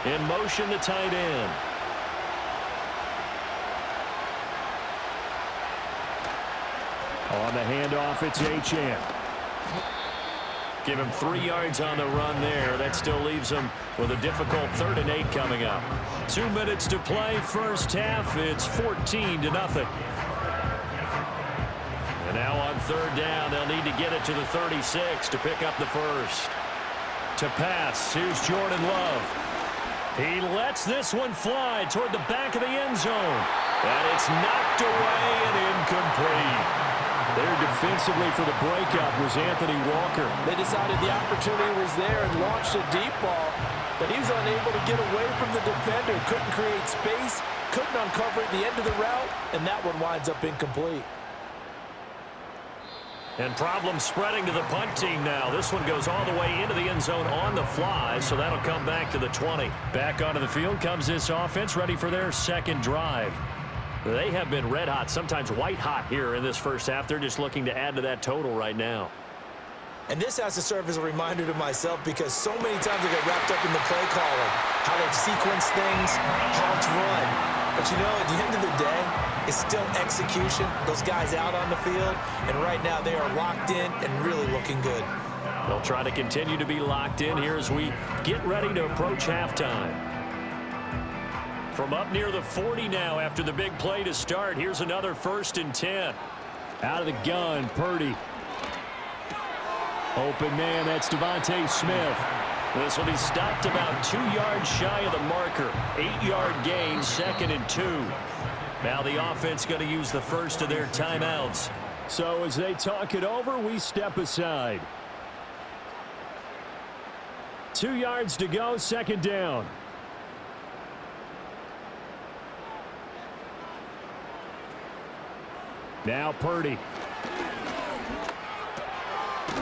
In motion, the tight end. On the handoff, it's Achane. Give him 3 yards on the run there. That still leaves him with a difficult 3rd and 8 coming up. 2 minutes to play, first half. It's 14-0. And now on 3rd down, they'll need to get it to the 36 to pick up the first. To pass, here's Jordan Love. He lets this one fly toward the back of the end zone. And it's knocked away and incomplete. There defensively for the breakup was Anthony Walker. They decided the opportunity was there and launched a deep ball, but he was unable to get away from the defender. Couldn't create space, couldn't uncover at the end of the route, and that one winds up incomplete. And problems spreading to the punt team now. This one goes all the way into the end zone on the fly, so that'll come back to the 20. Back onto the field comes this offense, ready for their second drive. They have been red hot, sometimes white hot here in this first half. They're just looking to add to that total right now. And this has to serve as a reminder to myself because so many times I get wrapped up in the play calling, how they sequence things, how it's run. But, you know, at the end of the day, it's still execution. Those guys out on the field, and right now they are locked in and really looking good. They'll try to continue to be locked in here as we get ready to approach halftime. From up near the 40 now after the big play to start, here's another 1st and 10. Out of the gun, Purdy. Open man, that's Devontae Smith. This will be stopped about 2 yards shy of the marker. 8-yard gain, 2nd and 2. Now the offense going to use the first of their timeouts. So as they talk it over, we step aside. 2 yards to go, 2nd down. Now Purdy.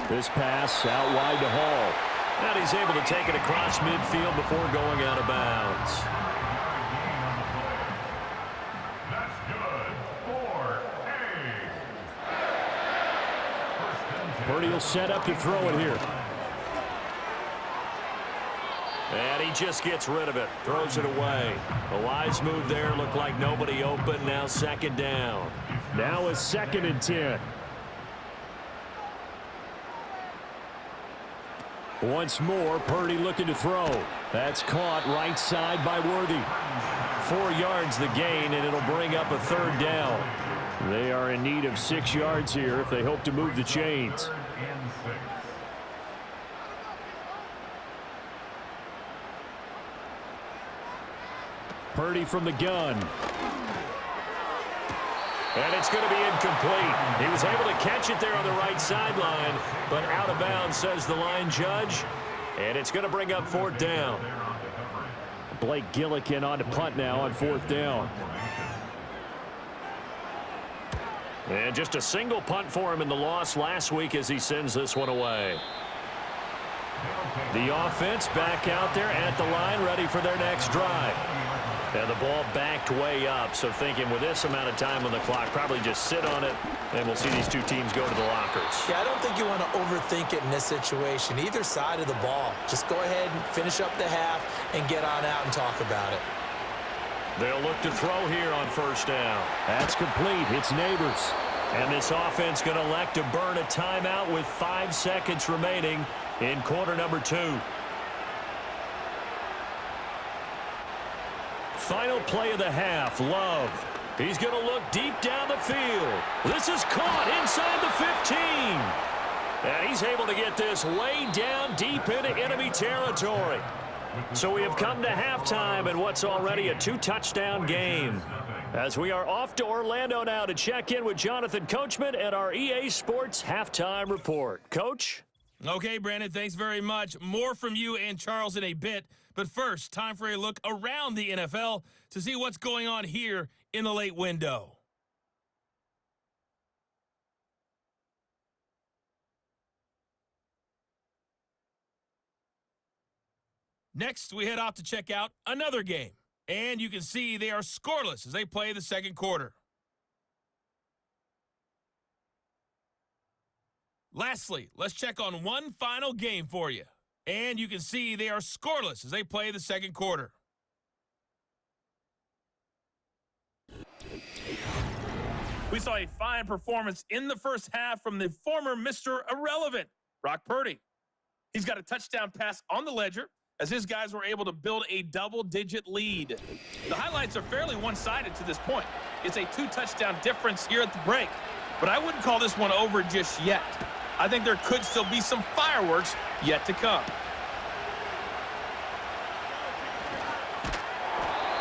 This pass out wide to Hall. And he's able to take it across midfield before going out of bounds. Purdy will set up to throw it here. And he just gets rid of it. Throws it away. A wise move there. Looked like nobody open. Now second down. Now a 2nd and 10. Once more, Purdy looking to throw. That's caught right side by Worthy. 4 yards the gain, and it'll bring up a 3rd down. They are in need of 6 yards here if they hope to move the chains. Purdy from the gun. And it's going to be incomplete. He was able to catch it there on the right sideline, but out of bounds, says the line judge. And it's going to bring up 4th down. Blake Gillikin on to punt now on 4th down. And just a single punt for him in the loss last week as he sends this one away. The offense back out there at the line, ready for their next drive. And the ball backed way up, so thinking with this amount of time on the clock, probably just sit on it, and we'll see these two teams go to the lockers. Yeah, I don't think you want to overthink it in this situation. Either side of the ball. Just go ahead and finish up the half and get on out and talk about it. They'll look to throw here on 1st down. That's complete. It's Neighbors. And this offense going to elect to burn a timeout with 5 seconds remaining in quarter number 2. Final play of the half, Love. He's going to look deep down the field. This is caught inside the 15. And he's able to get this way down deep into enemy territory. So we have come to halftime in what's already a 2-touchdown game. As we are off to Orlando now to check in with Jonathan Coachman at our EA Sports Halftime Report. Coach? Okay, Brandon, thanks very much. More from you and Charles in a bit. But first, time for a look around the NFL to see what's going on here in the late window. Next, we head off to check out another game. And you can see they are scoreless as they play the 2nd quarter. Lastly, let's check on one final game for you. And you can see they are scoreless as they play the 2nd quarter. We saw a fine performance in the first half from the former Mr. Irrelevant, Brock Purdy. He's got a touchdown pass on the ledger as his guys were able to build a double-digit lead. The highlights are fairly one-sided to this point. It's a 2-touchdown difference here at the break, but I wouldn't call this one over just yet. I think there could still be some fireworks yet to come.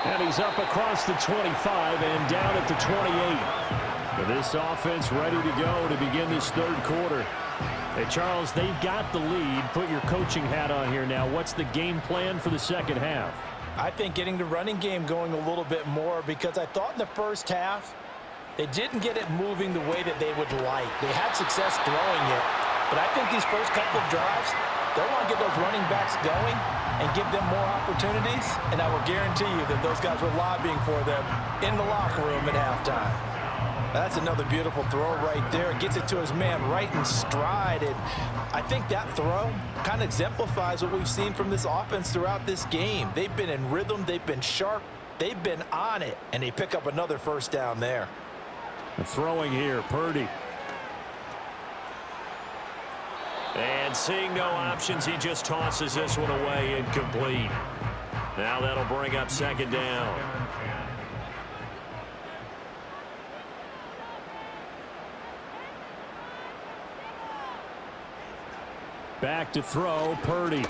And he's up across the 25 and down at the 28. But this offense ready to go to begin this 3rd quarter. Hey, Charles, they've got the lead. Put your coaching hat on here now. What's the game plan for the 2nd half? I think getting the running game going a little bit more, because I thought in the first half they didn't get it moving the way that they would like. They had success throwing it, but I think these first couple of drives, they'll want to get those running backs going and give them more opportunities, and I will guarantee you that those guys were lobbying for them in the locker room at halftime. That's another beautiful throw right there. Gets it to his man right in stride, and I think that throw kind of exemplifies what we've seen from this offense throughout this game. They've been in rhythm, they've been sharp, they've been on it, and they pick up another 1st down there. Throwing here, Purdy. And seeing no options, he just tosses this one away incomplete. Now that'll bring up 2nd down. Back to throw, Purdy.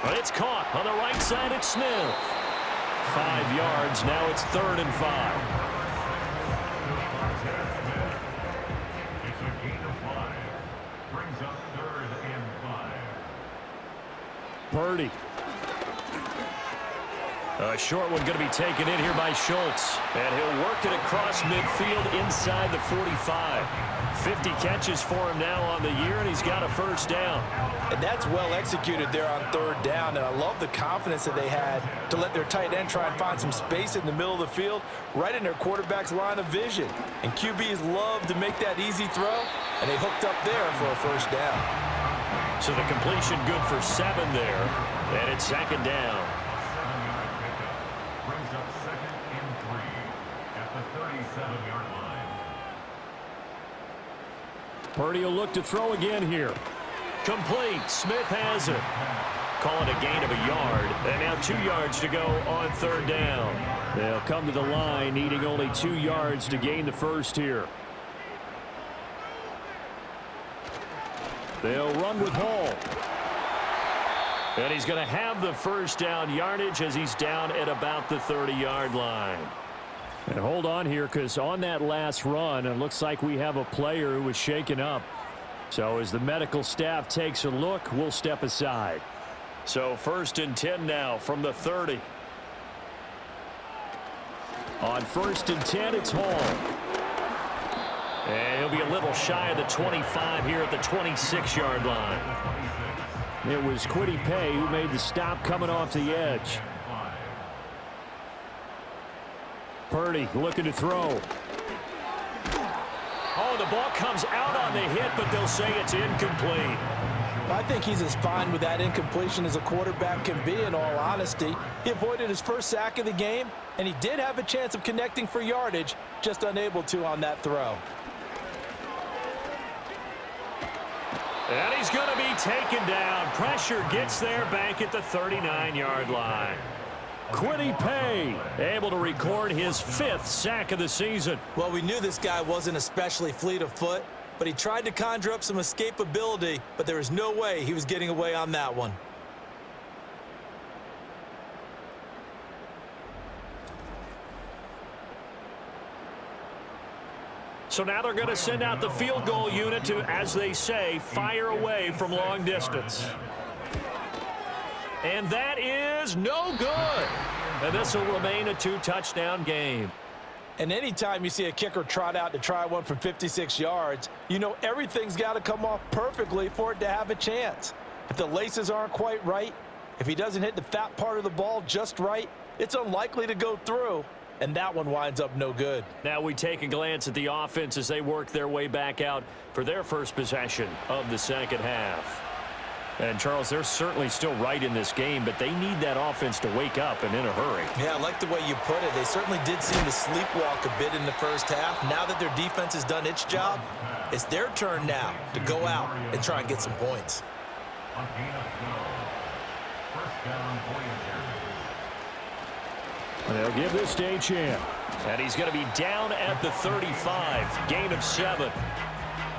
But it's caught on the right side at Smith. 5 yards, now it's 3rd and 5. Purdy. A short one going to be taken in here by Schultz. And he'll work it across midfield inside the 45. 50 catches for him now on the year, and he's got a 1st down. And that's well executed there on 3rd down, and I love the confidence that they had to let their tight end try and find some space in the middle of the field, right in their quarterback's line of vision. And QBs love to make that easy throw and they hooked up there for a first down. So the completion good for 7 there, and it's second down. 7-yard pickup brings up 2nd and 3 at the 37-yard line. Purdy will look to throw again here. Complete. Smith has it. Call it a gain of a yard. And now 2 yards to go on third down. They'll come to the line needing only 2 yards to gain the first here. They'll run with Hall. And he's going to have the first down yardage as he's down at about the 30-yard line. And hold on here, because on that last run, it looks like we have a player who was shaken up. So as the medical staff takes a look, we'll step aside. So 1st and 10 now from the 30. On 1st and 10, it's Hall. And he'll be a little shy of the 25 here at the 26-yard line. It was Kwity Paye who made the stop coming off the edge. Purdy looking to throw. Oh, the ball comes out on the hit, but they'll say it's incomplete. I think he's as fine with that incompletion as a quarterback can be, in all honesty. He avoided his first sack of the game, and he did have a chance of connecting for yardage, just unable to on that throw. And he's going to be taken down. Pressure gets there back at the 39-yard line. Kwity Paye able to record his 5th sack of the season. Well, we knew this guy wasn't especially fleet of foot, but he tried to conjure up some escapability, but there was no way he was getting away on that one. So now they're going to send out the field goal unit to, as they say, fire away from long distance. And that is no good. And this will remain a 2-touchdown game. And anytime you see a kicker trot out to try one from 56 yards, you know everything's got to come off perfectly for it to have a chance. If the laces aren't quite right, if he doesn't hit the fat part of the ball just right, it's unlikely to go through. And that one winds up no good. Now we take a glance at the offense as they work their way back out for their first possession of the second half. And, Charles, they're certainly still right in this game, but they need that offense to wake up and in a hurry. Yeah, I like the way you put it. They certainly did seem to sleepwalk a bit in the first half. Now that their defense has done its job, it's their turn now to go out and try and get some points. On gain of 12. First down, Voyager. They'll give this to Achane. And he's going to be down at the 35. Gain of 7.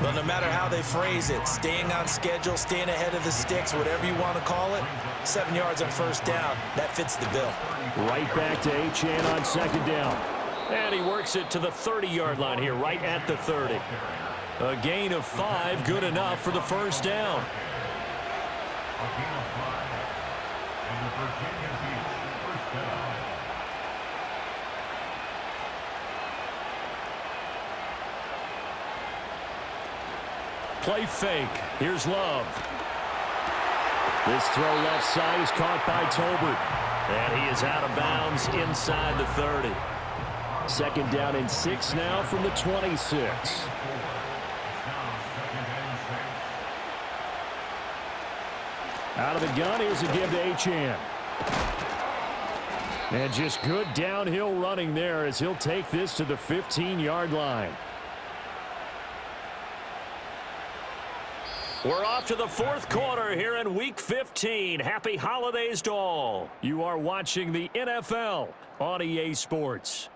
Well, no matter how they phrase it, staying on schedule, staying ahead of the sticks, whatever you want to call it, 7 yards on first down, that fits the bill. Right back to Achane on second down. And he works it to the 30-yard line here, right at the 30. A gain of 5, good enough for the first down. A gain of 5. And the Virginia Beach first down. Play fake. Here's Love. This throw left side is caught by Tolbert. And he is out of bounds inside the 30. Second down and 6 now from the 26. Out of the gun, here's a give to Achane. And just good downhill running there as he'll take this to the 15-yard line. We're off to the fourth quarter here in Week 15. Happy holidays to all. You are watching the NFL on EA Sports.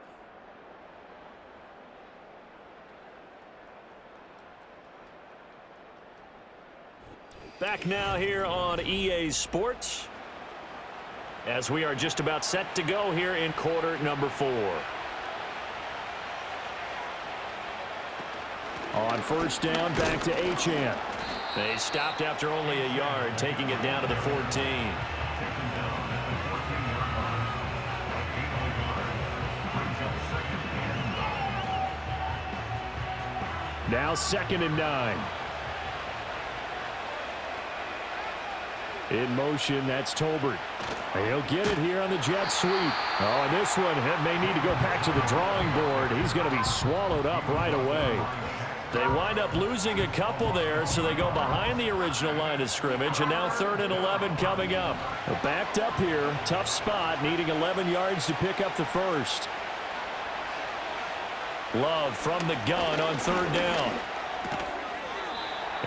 Back now here on EA Sports as we are just about set to go here in quarter number 4. On first down, back to Achane. They stopped after only a yard, taking it down to the 14. Now 2nd and 9. In motion, that's Tolbert. He'll get it here on the jet sweep. Oh, and this one may need to go back to the drawing board. He's going to be swallowed up right away. They wind up losing a couple there, so they go behind the original line of scrimmage, and now 3rd and 11 coming up. They're backed up here. Tough spot, needing 11 yards to pick up the first. Love from the gun on 3rd down.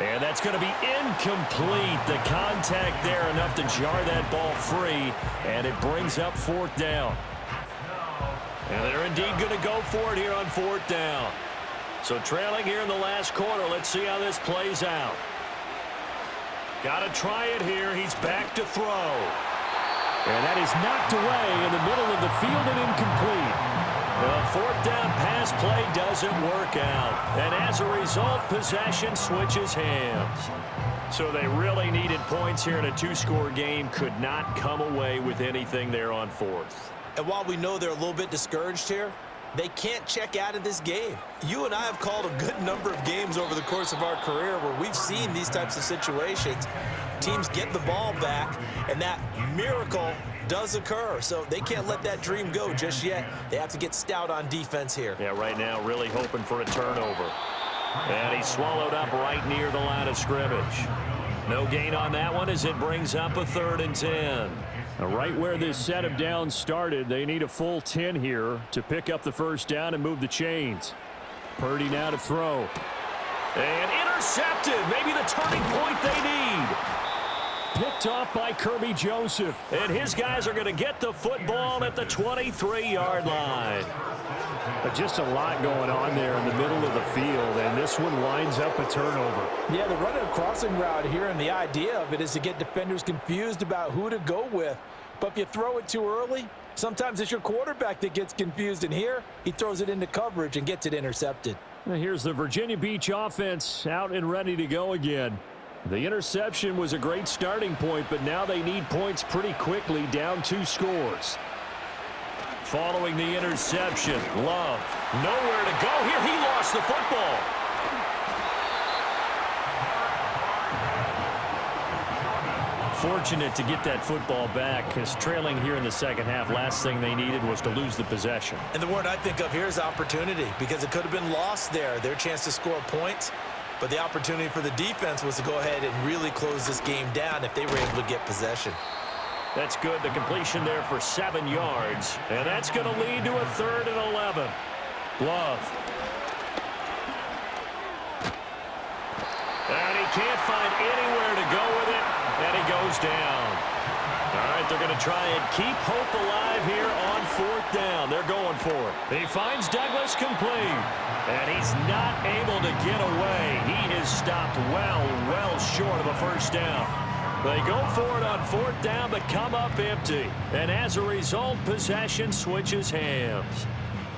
And that's going to be incomplete. The contact there enough to jar that ball free, and it brings up 4th down. And they're indeed going to go for it here on 4th down. So trailing here in the last quarter. Let's see how this plays out. Got to try it here. He's back to throw. And that is knocked away in the middle of the field and incomplete. The 4th down pass play doesn't work out. And as a result, possession switches hands. So they really needed points here in a 2-score game. Could not come away with anything there on 4th. And while we know they're a little bit discouraged here, they can't check out of this game. You and I have called a good number of games over the course of our career where we've seen these types of situations. Teams get the ball back, and that miracle does occur. So they can't let that dream go just yet. They have to get stout on defense here. Yeah, right now really hoping for a turnover. And he's swallowed up right near the line of scrimmage. No gain on that one as it brings up a 3rd and 10. Now, right where this set of downs started, they need a full 10 here to pick up the 1st down and move the chains. Purdy now to throw. And intercepted. Maybe the turning point they need. Picked off by Kirby Joseph. And his guys are going to get the football at the 23-yard line. But just a lot going on there in the middle of the field, and this one winds up a turnover. Yeah, they're running a crossing route here, and the idea of it is to get defenders confused about who to go with. But if you throw it too early, sometimes it's your quarterback that gets confused, and here he throws it into coverage and gets it intercepted. And here's the Virginia Beach offense out and ready to go again. The interception was a great starting point, but now they need points pretty quickly, down 2 scores. Following the interception, Love nowhere to go here. He lost the football. Fortunate to get that football back, because trailing here in the second half, last thing they needed was to lose the possession. And the word I think of here is opportunity, because it could have been lost there. Their chance to score points, but the opportunity for the defense was to go ahead and really close this game down if they were able to get possession. That's good. The completion there for 7 yards. And that's going to lead to a 3rd and 11. Love. And he can't find anywhere to go with it. And he goes down. All right, they're going to try and keep hope alive here on 4th down. They're going for it. He finds Douglas complete. And he's not able to get away. He is stopped well short of a 1st down. They go for it on 4th down, but come up empty. And as a result, possession switches hands.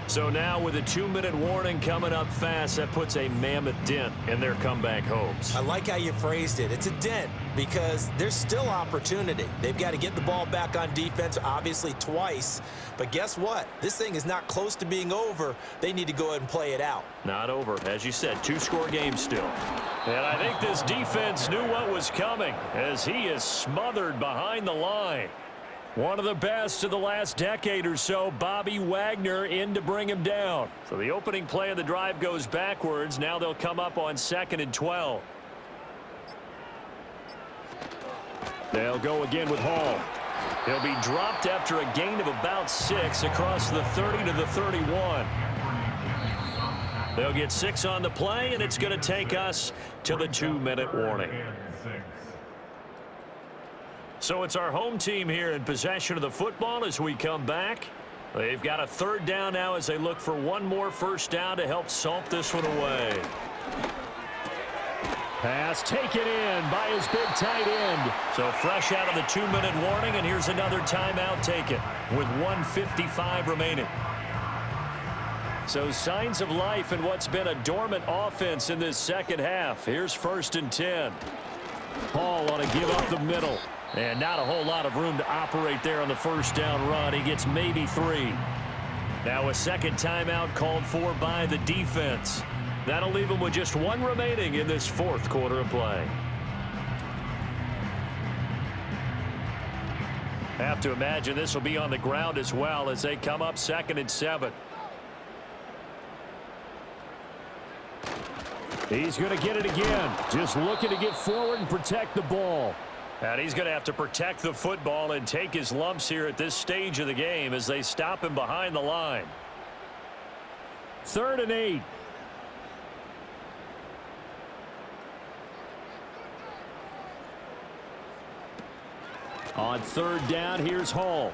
So now with a 2-minute warning coming up fast, that puts a mammoth dent in their comeback hopes. I like how you phrased it. It's a dent because there's still opportunity. They've got to get the ball back on defense, obviously twice. But guess what? This thing is not close to being over. They need to go ahead and play it out. Not over. As you said, 2-score game still. And I think this defense knew what was coming as he is smothered behind the line. One of the best of the last decade or so, Bobby Wagner in to bring him down. So the opening play of the drive goes backwards. Now they'll come up on 2nd and 12. They'll go again with Hall. He'll be dropped after a gain of about 6 across the 30 to the 31. They'll get 6 on the play, and it's going to take us to the 2-minute warning. So it's our home team here in possession of the football as we come back. They've got a 3rd down now as they look for one more 1st down to help salt this one away. Pass taken in by his big tight end. So fresh out of the 2-minute warning, and here's another timeout taken with 1:55 remaining. So signs of life in what's been a dormant offense in this second half. Here's 1st and 10. Paul on a give up the middle. And not a whole lot of room to operate there on the 1st down run. He gets maybe 3. Now a second timeout called for by the defense. That'll leave him with just 1 remaining in this 4th quarter of play. Have to imagine this will be on the ground as well as they come up 2nd and 7. He's going to get it again. Just looking to get forward and protect the ball. And he's going to have to protect the football and take his lumps here at this stage of the game as they stop him behind the line. 3rd and 8. On 3rd down, here's Hall.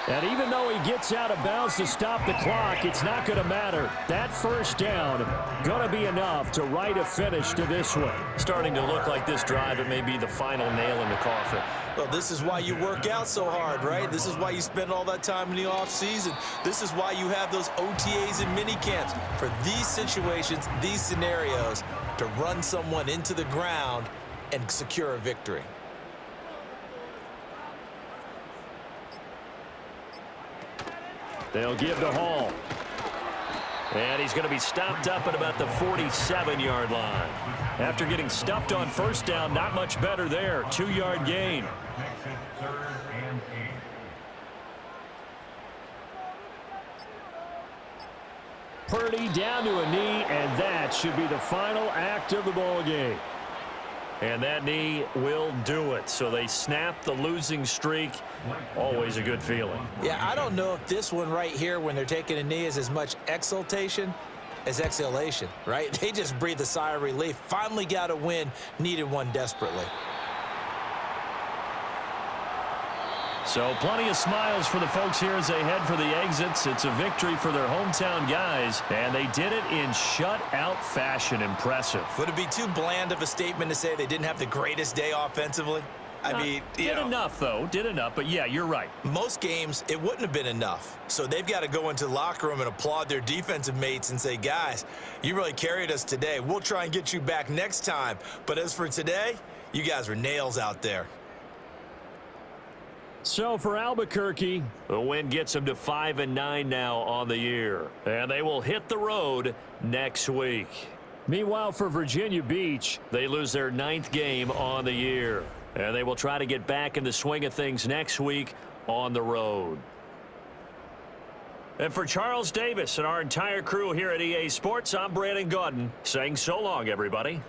And even though he gets out of bounds to stop the clock, it's not going to matter. That 1st down going to be enough to write a finish to this one. Starting to look like this drive, it may be the final nail in the coffin. Well, this is why you work out so hard, right? This is why you spend all that time in the offseason. This is why you have those OTAs and mini camps for these situations, these scenarios, to run someone into the ground and secure a victory. They'll give to Hall. And he's going to be stopped up at about the 47-yard line. After getting stuffed on 1st down, not much better there. 2-yard gain. Makes it 3rd and 8. Purdy down to a knee, and that should be the final act of the ball game. And that knee will do it. So they snap the losing streak. Always a good feeling. Yeah, I don't know if this one right here, when they're taking a knee, is as much exultation as exhalation, right? They just breathe a sigh of relief. Finally got a win, needed one desperately. So plenty of smiles for the folks here as they head for the exits. It's a victory for their hometown guys, and they did it in shutout fashion. Impressive. Would it be too bland of a statement to say they didn't have the greatest day offensively? I mean, did enough, though. Did enough, but yeah, you're right. Most games, it wouldn't have been enough. So they've got to go into the locker room and applaud their defensive mates and say, guys, you really carried us today. We'll try and get you back next time. But as for today, you guys were nails out there. So for Albuquerque, the win gets them to 5-9 now on the year. And they will hit the road next week. Meanwhile, for Virginia Beach, they lose their 9th game on the year. And they will try to get back in the swing of things next week on the road. And for Charles Davis and our entire crew here at EA Sports, I'm Brandon Gaudin saying so long, everybody.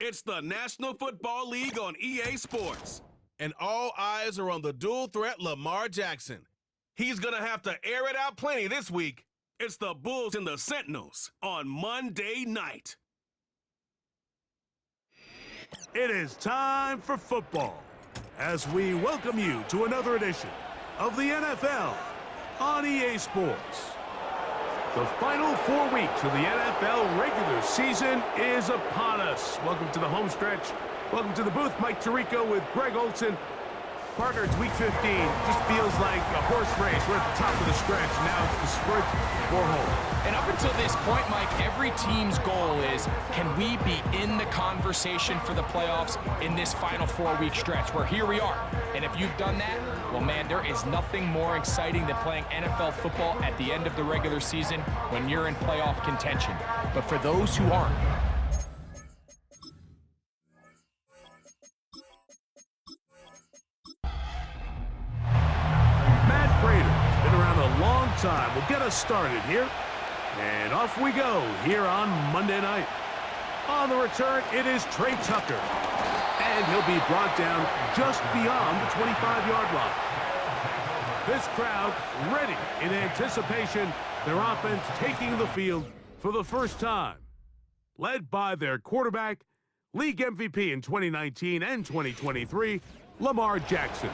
It's the National Football League on EA Sports. And all eyes are on the dual threat Lamar Jackson. He's going to have to air it out plenty this week. It's the Bulls and the Sentinels on Monday night. It is time for football as we welcome you to another edition of the NFL on EA Sports. The final 4 weeks of the NFL regular season is upon us. Welcome to the home stretch. Welcome to the booth. Mike Tirico with Greg Olson. Partner, it's week 15. Just feels like a horse race. We're at the top of the stretch. Now it's the sprint or home. And up until this point, Mike, every team's goal is, can we be in the conversation for the playoffs in this final 4-week stretch? Where here we are. And if you've done that, well, man, there is nothing more exciting than playing NFL football at the end of the regular season when you're in playoff contention. But for those who aren't, time. We'll get us started here. And off we go here on Monday night. On the return, it is Trey Tucker. And he'll be brought down just beyond the 25-yard line. This crowd ready in anticipation. Their offense taking the field for the first time. Led by their quarterback, league MVP in 2019 and 2023, Lamar Jackson.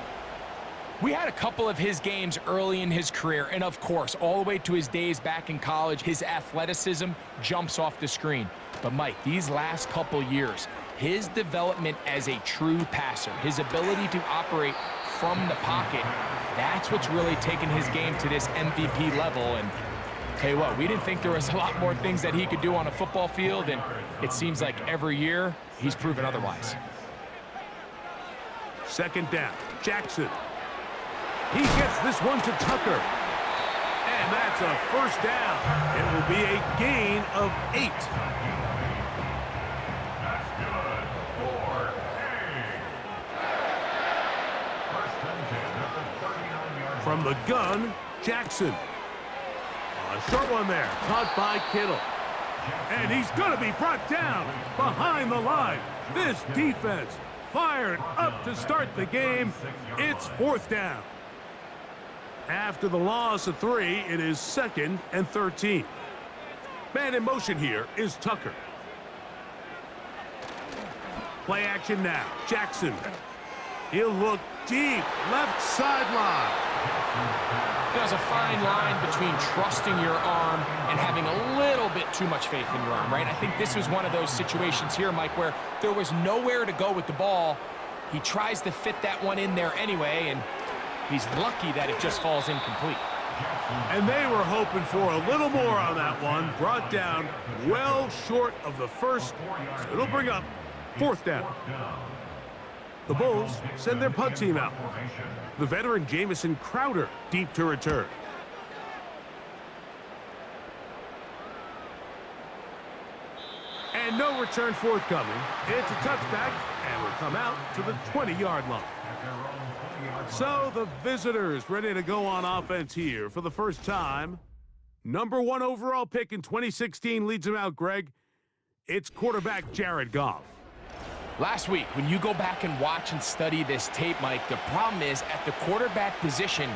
We had a couple of his games early in his career, and of course, all the way to his days back in college, his athleticism jumps off the screen. But Mike, these last couple years, his development as a true passer, his ability to operate from the pocket, that's what's really taken his game to this MVP level. And tell you what, we didn't think there was a lot more things that he could do on a football field, and it seems like every year he's proven otherwise. Second down, Jackson. He gets this one to Tucker. And that's a first down. It will be a gain of 8. That's good for First and 10 at the 39-yard. From the gun, Jackson. A short one there, caught by Kittle. And he's going to be brought down behind the line. This defense fired up to start the game. It's fourth down. After the loss of 3, it is 2nd and 13. Man in motion here is Tucker. Play action now. Jackson. He'll look deep. Left sideline. There's a fine line between trusting your arm and having a little bit too much faith in your arm, right? I think this was one of those situations here, Mike, where there was nowhere to go with the ball. He tries to fit that one in there anyway, and he's lucky that it just falls incomplete. And they were hoping for a little more on that one. Brought down well short of the first. So it'll bring up fourth down. The Bulls send their punt team out. The veteran Jamison Crowder deep to return. And no return forthcoming. It's a touchback, and we'll come out to the 20-yard line. So the visitors ready to go on offense here for the first time. Number 1 overall pick in 2016 leads them out, Greg. It's quarterback Jared Goff. Last week, when you go back and watch and study this tape, Mike, the problem is at the quarterback position,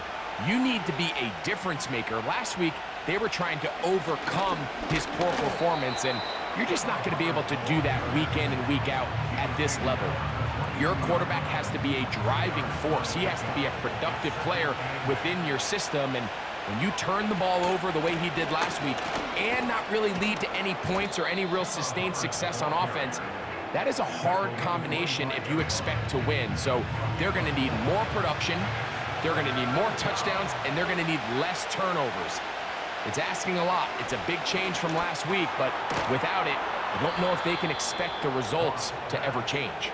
you need to be a difference maker. Last week, they were trying to overcome his poor performance, and you're just not going to be able to do that week in and week out at this level. Your quarterback has to be a driving force. He has to be a productive player within your system, and when you turn the ball over the way he did last week and not really lead to any points or any real sustained success on offense, that is a hard combination if you expect to win. So they're going to need more production, they're going to need more touchdowns, and they're going to need less turnovers. It's asking a lot. It's a big change from last week, but without it, I don't know if they can expect the results to ever change.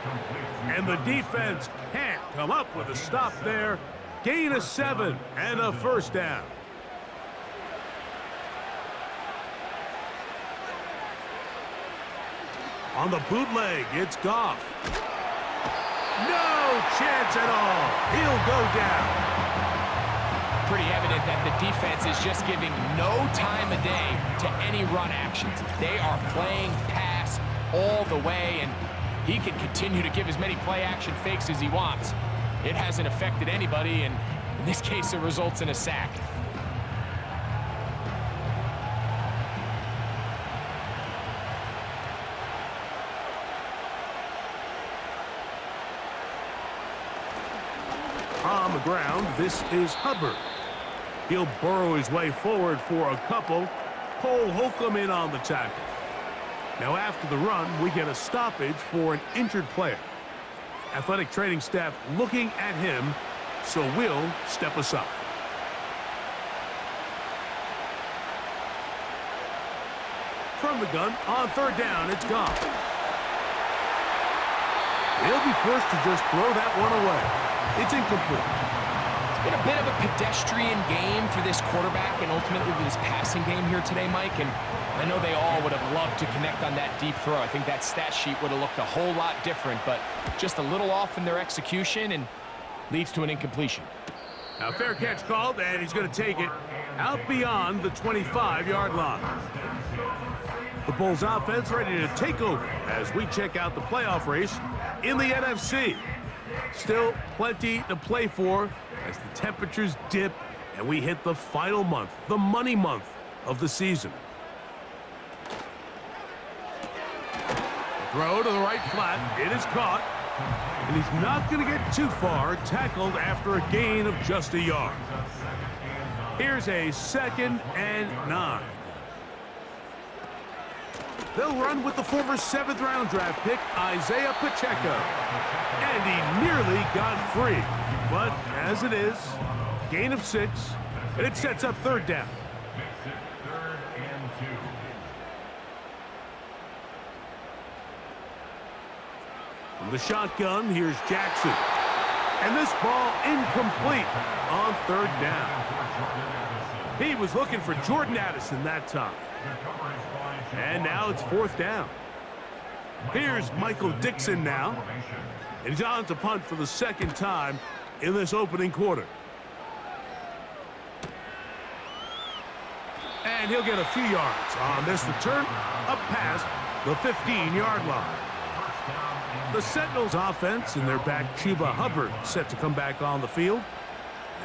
And the defense can't come up with a stop there. Gain of 7 and a first down. On the bootleg, it's Goff. No chance at all. He'll go down. Pretty evident that the defense is just giving no time of day to any run actions. They are playing pass all the way, and he can continue to give as many play-action fakes as he wants. It hasn't affected anybody, and in this case, it results in a sack. On the ground, this is Hubbard. He'll burrow his way forward for a couple. Cole Holcomb in on the tackle. Now after the run, we get a stoppage for an injured player. Athletic training staff looking at him, so we'll step aside. From the gun, on third down, it's gone. He'll be forced to just throw that one away. It's incomplete. It's been a bit of a pedestrian game for this quarterback and ultimately this passing game here today, Mike, and I know they all would have loved to connect on that deep throw. I think that stat sheet would have looked a whole lot different, but just a little off in their execution and leads to an incompletion. Now fair catch called, and he's going to take it out beyond the 25-yard line. The Bulls offense ready to take over as we check out the playoff race in the NFC. Still plenty to play for as the temperatures dip and we hit the final month, the money month of the season. Throw to the right flat. It is caught. And he's not going to get too far, tackled after a gain of just a yard. Here's a 2nd and 9. They'll run with the former 7th-round draft pick, Isaiah Pacheco. And he nearly got free. But as it is, gain of 6, and it sets up third down. From the shotgun, here's Jackson. And this ball incomplete on third down. He was looking for Jordan Addison that time. And now it's fourth down. Here's Michael Dixon now. And he's on to punt for the second time in this opening quarter. And he'll get a few yards on this return up past the 15-yard line. The Sentinels offense and their back Chuba Hubbard set to come back on the field.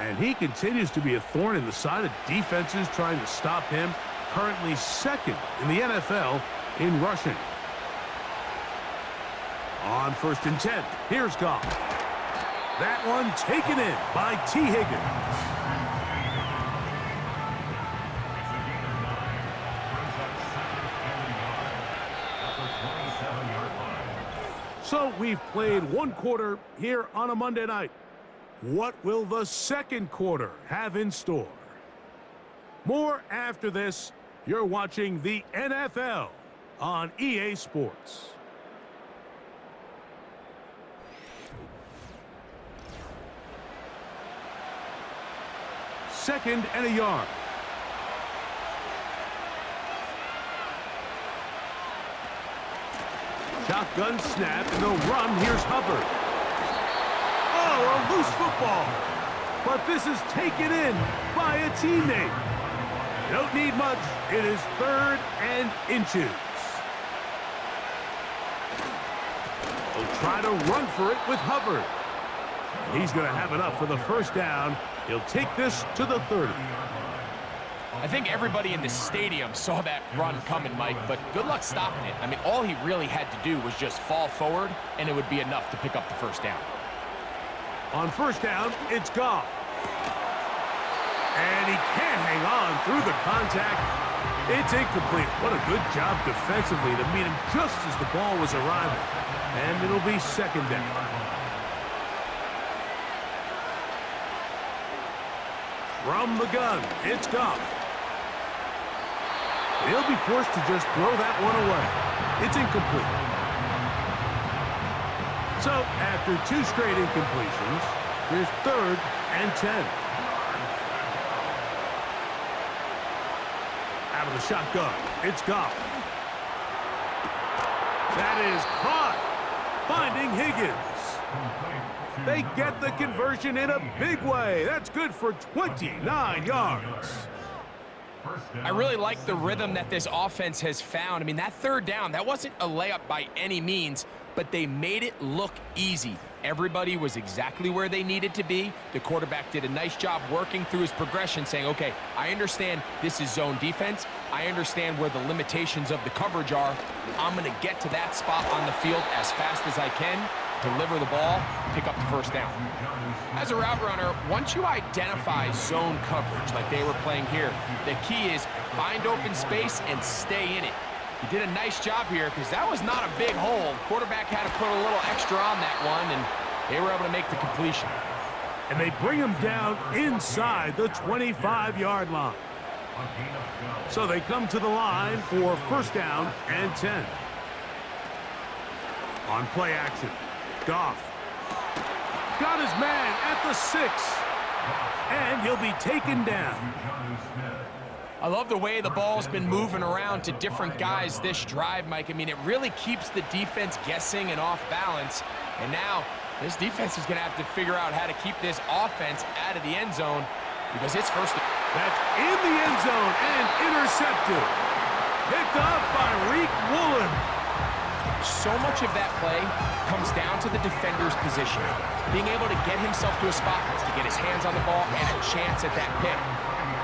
And he continues to be a thorn in the side of defenses trying to stop him. Currently 2nd in the NFL in rushing. On 1st and 10, here's Goff. That one taken in by T. Higgins. So we've played one quarter here on a Monday night. What will the second quarter have in store? More after this. You're watching the NFL on EA Sports. Second and a yard. Shotgun snap, and they'll run. Here's Hubbard. Oh, a loose football. But this is taken in by a teammate. Don't need much. It is 3rd and inches. They'll try to run for it with Hubbard. And he's going to have enough for the first down. He'll take this to the 30. I think everybody in the stadium saw that run coming, Mike, but good luck stopping it. I mean, all he really had to do was just fall forward, and it would be enough to pick up the first down. On first down, it's Goff. And he can't hang on through the contact. It's incomplete. What a good job defensively to meet him just as the ball was arriving. And it'll be second down. From the gun, it's Goff. He'll be forced to just throw that one away. It's incomplete. So after 2 straight incompletions, here's 3rd and 10. Out of the shotgun, it's Goff. That is caught, finding Higgins. They get the conversion in a big way. That's good for 29 yards. I really like the rhythm that this offense has found. I mean, that third down, that wasn't a layup by any means, but they made it look easy. Everybody was exactly where they needed to be. The quarterback did a nice job working through his progression, saying, okay, I understand this is zone defense. I understand where the limitations of the coverage are. I'm going to get to that spot on the field as fast as I can, deliver the ball, pick up the first down. As a route runner, once you identify zone coverage like they were playing here, the key is find open space and stay in it. He did a nice job here because that was not a big hole. Quarterback had to put a little extra on that one, and they were able to make the completion. And they bring him down inside the 25-yard line. So they come to the line for first down and 10. On play action, Goff got his man at the 6, and he'll be taken down. I love the way the ball's been moving around to different guys this drive, Mike. I mean, it really keeps the defense guessing and off balance. And now this defense is going to have to figure out how to keep this offense out of the end zone because it's first. That's in the end zone and intercepted. Picked up by Reek Woolen. So much of that play comes down to the defender's position. Being able to get himself to a spot to get his hands on the ball and a chance at that pick.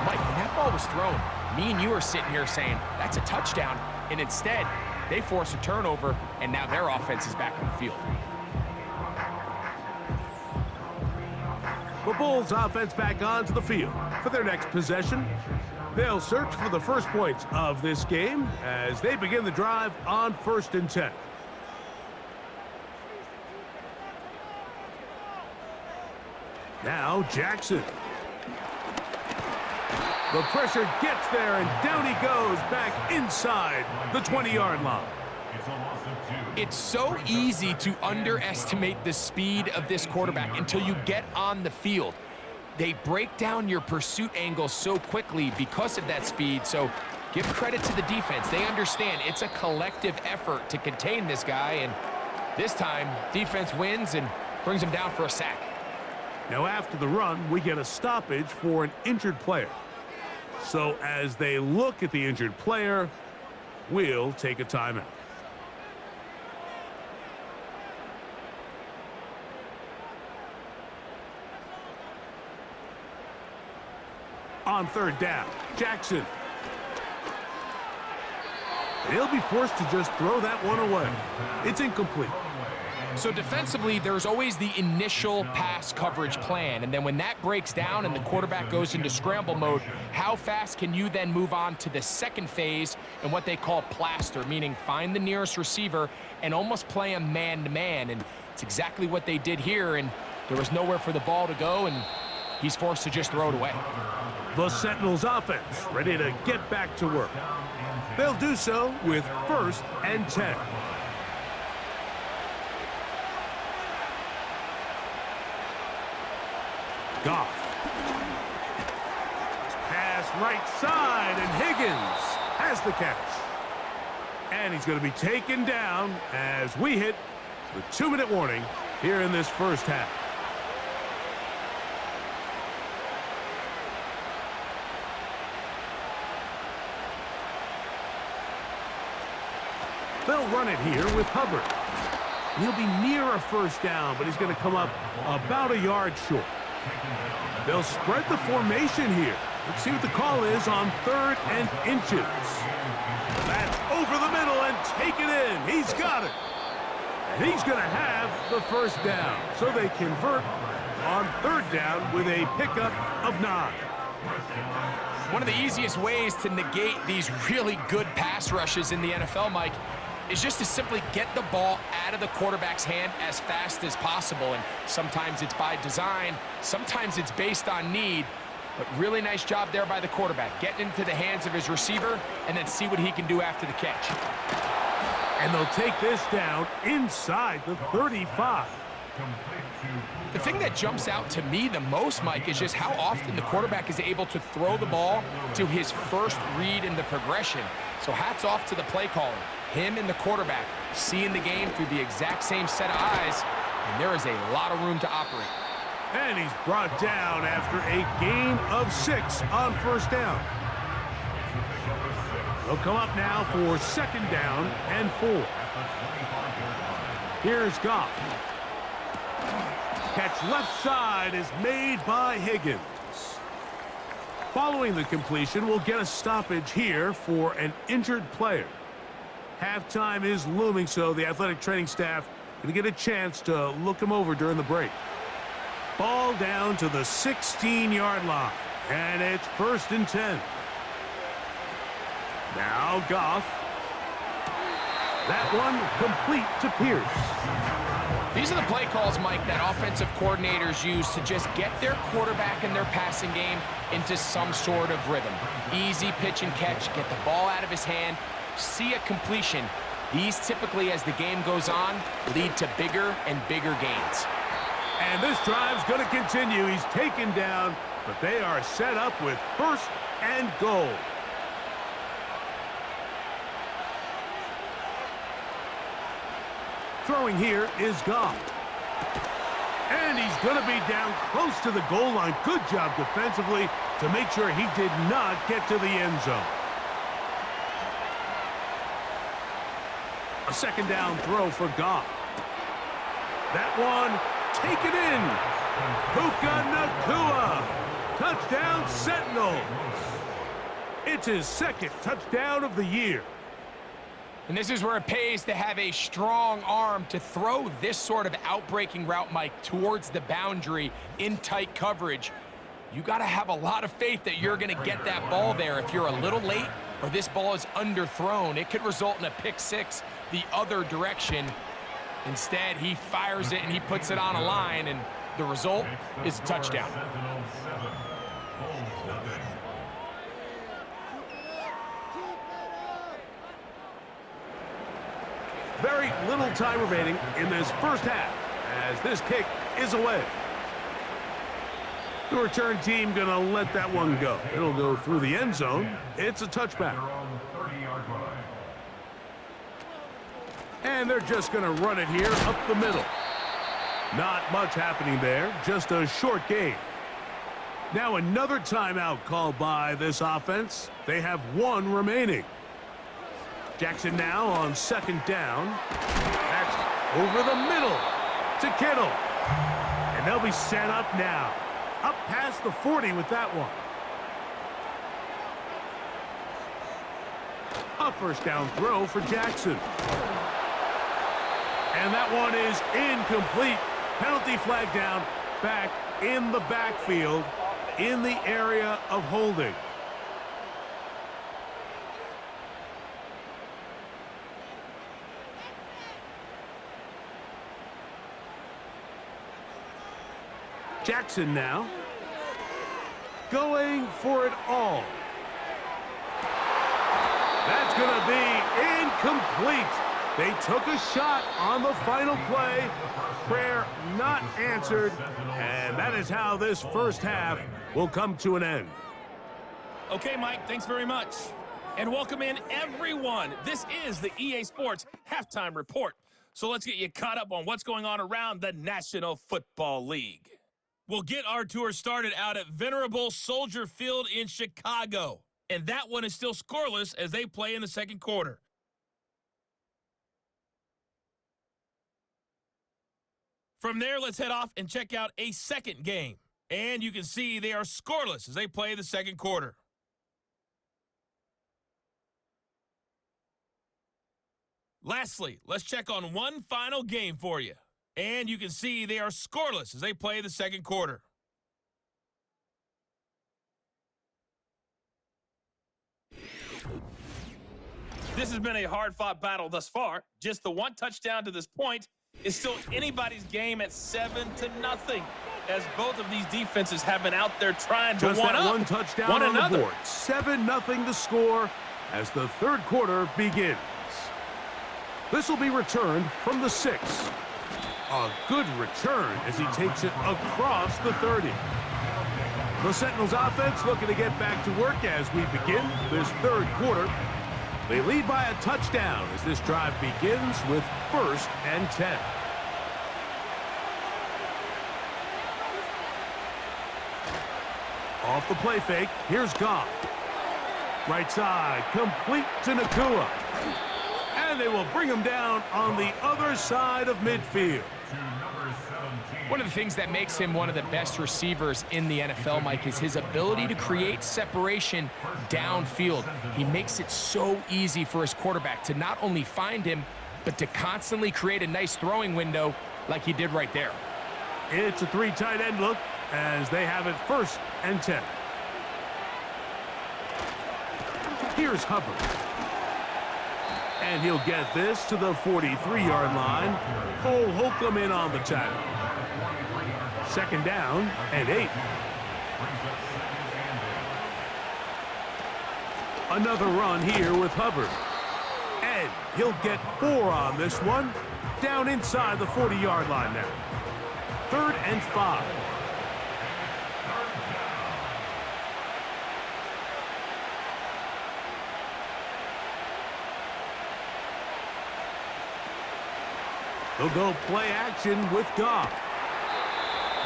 Mike, when that ball was thrown, me and you are sitting here saying, that's a touchdown. And instead, they force a turnover, and now their offense is back on the field. The Bulls offense back onto the field for their next possession. They'll search for the first points of this game as they begin the drive on 1st and 10. Now Jackson. The pressure gets there, and down he goes back inside the 20-yard line. It's so easy to underestimate the speed of this quarterback until you get on the field. They break down your pursuit angle so quickly because of that speed, so give credit to the defense. They understand it's a collective effort to contain this guy, and this time, defense wins and brings him down for a sack. Now after the run, we get a stoppage for an injured player. So as they look at the injured player, we'll take a timeout. On 3rd down, Jackson. He'll be forced to just throw that one away. It's incomplete. So defensively, there's always the initial pass coverage plan, and then when that breaks down and the quarterback goes into scramble mode, how fast can you then move on to the second phase and what they call plaster, meaning find the nearest receiver and almost play him man-to-man, and it's exactly what they did here, and there was nowhere for the ball to go, and he's forced to just throw it away. The Sentinels offense ready to get back to work. They'll do so with 1st and 10. Goff. Pass right side, and Higgins has the catch. And he's going to be taken down as we hit the 2-minute warning here in this first half. They'll run it here with Hubbard. He'll be near a first down, but he's going to come up about a yard short. They'll spread the formation here. Let's see what the call is on 3rd and inches. That's over the middle and take it in. He's got it. And he's going to have the first down. So they convert on 3rd down with a pickup of 9. One of the easiest ways to negate these really good pass rushes in the NFL, Mike, is just to simply get the ball out of the quarterback's hand as fast as possible. And sometimes it's by design, sometimes it's based on need, but really nice job there by the quarterback, getting into the hands of his receiver and then see what he can do after the catch. And they'll take this down inside the 35. The thing that jumps out to me the most, Mike, is just how often the quarterback is able to throw the ball to his first read in the progression. So hats off to the play caller. Him and the quarterback seeing the game through the exact same set of eyes, and there is a lot of room to operate. And he's brought down after a gain of 6 on 1st down. They'll come up now for 2nd down and 4. Here's Goff. Catch left side is made by Higgins. Following the completion, we'll get a stoppage here for an injured player. Halftime is looming, so the athletic training staff going to get a chance to look him over during the break. Ball down to the 16-yard line, and it's 1st and 10. Now Goff. That one complete to Pierce. These are the play calls, Mike, that offensive coordinators use to just get their quarterback and their passing game into some sort of rhythm. Easy pitch and catch, get the ball out of his hand, see a completion. These typically, as the game goes on, lead to bigger and bigger gains. And this drive's going to continue. He's taken down, but they are set up with 1st and goal. Throwing here is Goff. And he's going to be down close to the goal line. Good job defensively to make sure he did not get to the end zone. A 2nd down throw for Goff. That one taken in. Puka Nacua. Touchdown Sentinel. It's his 2nd touchdown of the year. And this is where it pays to have a strong arm to throw this sort of outbreaking route, Mike, towards the boundary in tight coverage. You got to have a lot of faith that you're going to get that ball there. If you're a little late or this ball is underthrown, it could result in a pick six the other direction. Instead, he fires it and he puts it on a line, and the result is a touchdown. Very little time remaining in this 1st half as this kick is away. The return team going to let that one go. It'll go through the end zone. It's a touchback. And they're just going to run it here up the middle. Not much happening there, just a short gain. Now another timeout called by this offense. They have 1 remaining. Jackson now on 2nd down. That's over the middle to Kittle. And they'll be set up now. Up past the 40 with that one. A 1st down throw for Jackson. And that one is incomplete. Penalty flag down, back in the backfield, in the area of holding. Jackson now going for it all. That's going to be incomplete. They took a shot on the final play. Prayer not answered. And that is how this 1st half will come to an end. Okay, Mike, thanks very much. And welcome in, everyone. This is the EA Sports Halftime Report. So let's get you caught up on what's going on around the National Football League. We'll get our tour started out at Venerable Soldier Field in Chicago. And that one is still scoreless as they play in the 2nd quarter. From there, let's head off and check out a 2nd game. And you can see they are scoreless as they play the 2nd quarter. Lastly, let's check on one final game for you. And you can see they are scoreless as they play the 2nd quarter. This has been a hard-fought battle thus far. Just the 1 touchdown to this point is still anybody's game at 7-0, as both of these defenses have been out there trying to one-up 1 touchdown on the board. 7-0 the score as the 3rd quarter begins. This will be returned from the 6. A good return as he takes it across the 30. The Sentinels offense looking to get back to work as we begin this 3rd quarter. They lead by a touchdown as this drive begins with 1st and 10. Off the play fake, here's Goff. Right side, complete to Nakua. And they will bring him down on the other side of midfield. One of the things that makes him one of the best receivers in the NFL, Mike, is his ability to create separation downfield. He makes it so easy for his quarterback to not only find him, but to constantly create a nice throwing window like he did right there. It's a 3 tight end look as they have it 1st and 10. Here's Hubbard. And he'll get this to the 43-yard line. Cole Holcomb in on the tackle. 2nd down and 8. Another run here with Hubbard. And he'll get 4 on this one. Down inside the 40-yard line now. 3rd and 5. They'll go play action with Goff.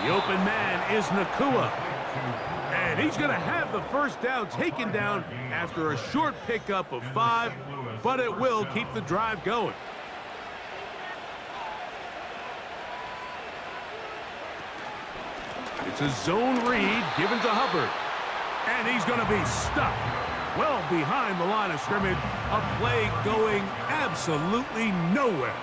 The open man is Nakua. And he's going to have the 1st down taken down after a short pickup of 5, but it will keep the drive going. It's a zone read given to Hubbard. And he's going to be stuck well behind the line of scrimmage. A play going absolutely nowhere.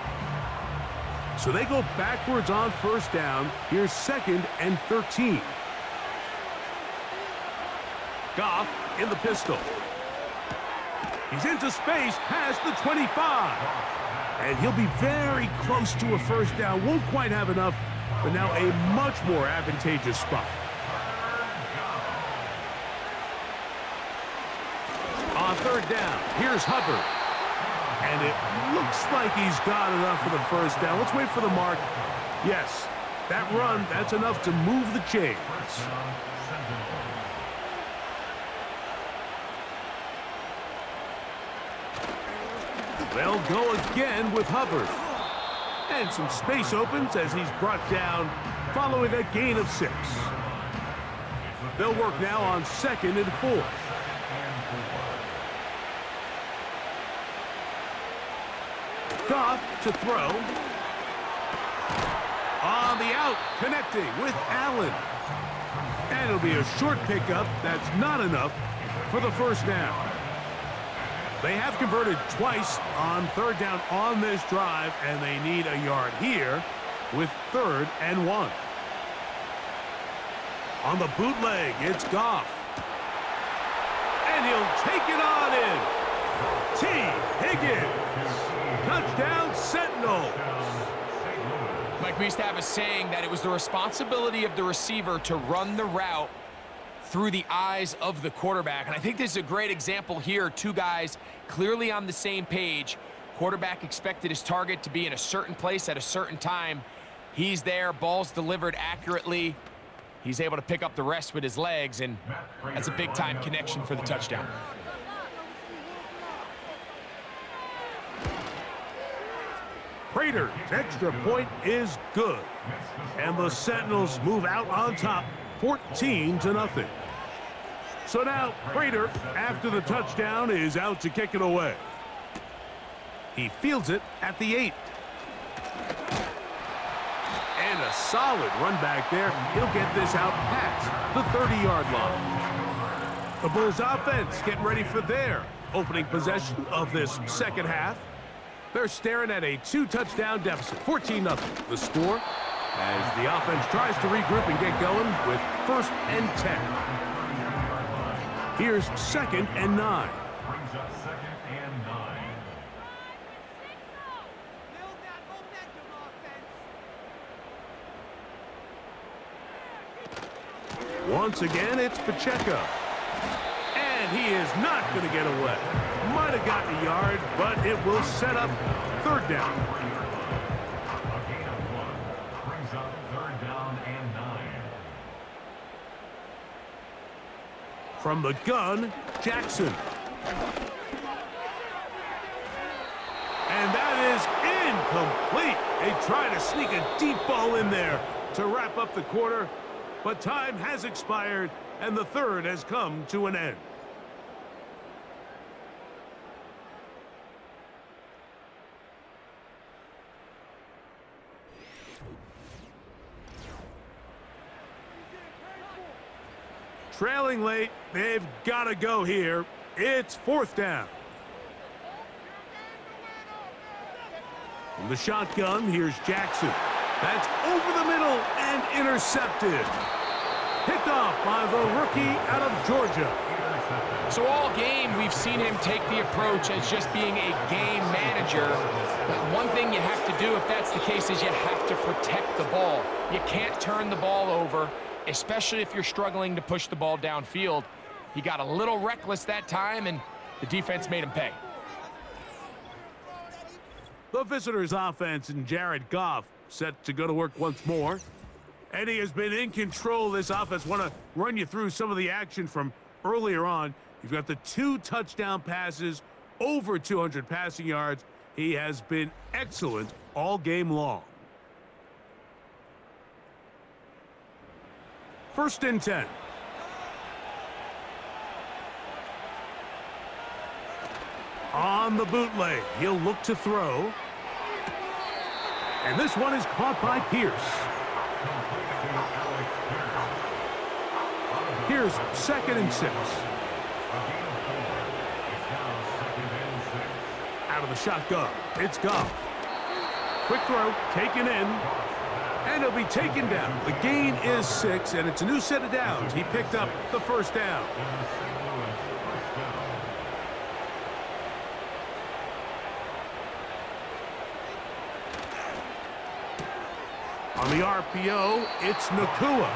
So they go backwards on 1st down. Here's 2nd and 13. Goff in the pistol. He's into space past the 25. And he'll be very close to a 1st down. Won't quite have enough, but now a much more advantageous spot. On 3rd down, here's Hubbard. And it looks like he's got enough for the 1st down. Let's wait for the mark. Yes, that run, that's enough to move the chains. They'll go again with Hubbard. And some space opens as he's brought down following a gain of 6. They'll work now on 2nd and 4. Goff to throw. On the out, connecting with Allen. And it'll be a short pickup. That's not enough for the 1st down. They have converted twice on 3rd down on this drive, and they need a yard here with 3rd and 1. On the bootleg, it's Goff. And he'll take it on in. T. Higgins. Touchdown, Sentinels. Mike, we used to have a saying that it was the responsibility of the receiver to run the route through the eyes of the quarterback. And I think this is a great example here. 2 guys clearly on the same page. Quarterback expected his target to be in a certain place at a certain time. He's there, ball's delivered accurately. He's able to pick up the rest with his legs, and that's a big-time connection for the touchdown. Prater's extra point is good. And the Sentinels move out on top, 14-0. So now, Prater, after the touchdown, is out to kick it away. He fields it at the 8. And a solid run back there. He'll get this out past the 30-yard line. The Bulls offense getting ready for their opening possession of this 2nd half. They're staring at a 2-touchdown deficit, 14-0. The score as the offense tries to regroup and get going with 1st and 10. Here's 2nd and 9. Brings up 2nd and 9. Once again, it's Pacheco. And he is not going to get away. Might have gotten a yard, but it will set up 3rd down. A gain of 1. Brings up 3rd down and 9. From the gun, Jackson. And that is incomplete. They try to sneak a deep ball in there to wrap up the quarter, but time has expired, and the 3rd has come to an end. Trailing late, they've got to go here. It's 4th down. From the shotgun, here's Jackson. That's over the middle and intercepted. Picked off by the rookie out of Georgia. So all game, we've seen him take the approach as just being a game manager. But one thing you have to do if that's the case is you have to protect the ball. You can't turn the ball over, especially if you're struggling to push the ball downfield. He got a little reckless that time, and the defense made him pay. The visitors' offense and Jared Goff set to go to work once more. And he has been in control of this offense. Want to run you through some of the action from earlier on. You've got the 2 touchdown passes, over 200 passing yards. He has been excellent all game long. 1st and 10. On the bootleg, he'll look to throw. And this one is caught by Pierce. Here's 2nd and 6. Out of the shotgun, it's Goff. Quick throw, taken in, and he'll be taken down. The gain is 6, and it's a new set of downs. He picked up the 1st down. On the RPO, it's Nakua.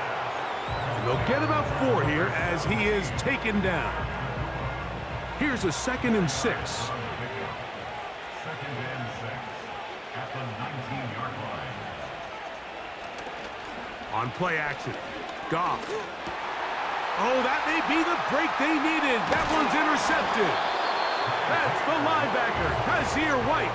And they'll get about 4 here as he is taken down. Here's a 2nd and 6. 2nd and 6 at the 19-yard line. On play action, Goff. Oh, that may be the break they needed. That one's intercepted. That's the linebacker, Kazir White.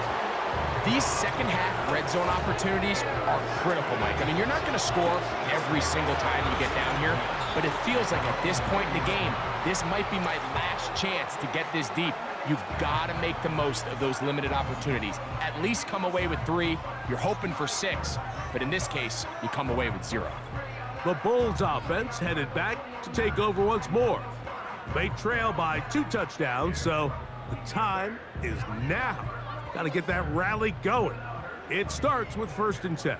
These second-half red zone opportunities are critical, Mike. I mean, you're not going to score every single time you get down here, but it feels like at this point in the game, this might be my last chance to get this deep. You've got to make the most of those limited opportunities. At least come away with 3. You're hoping for 6, but in this case, you come away with 0. The Bulls offense headed back to take over once more. They trail by 2 touchdowns, so the time is now. Got to get that rally going. It starts with 1st and 10.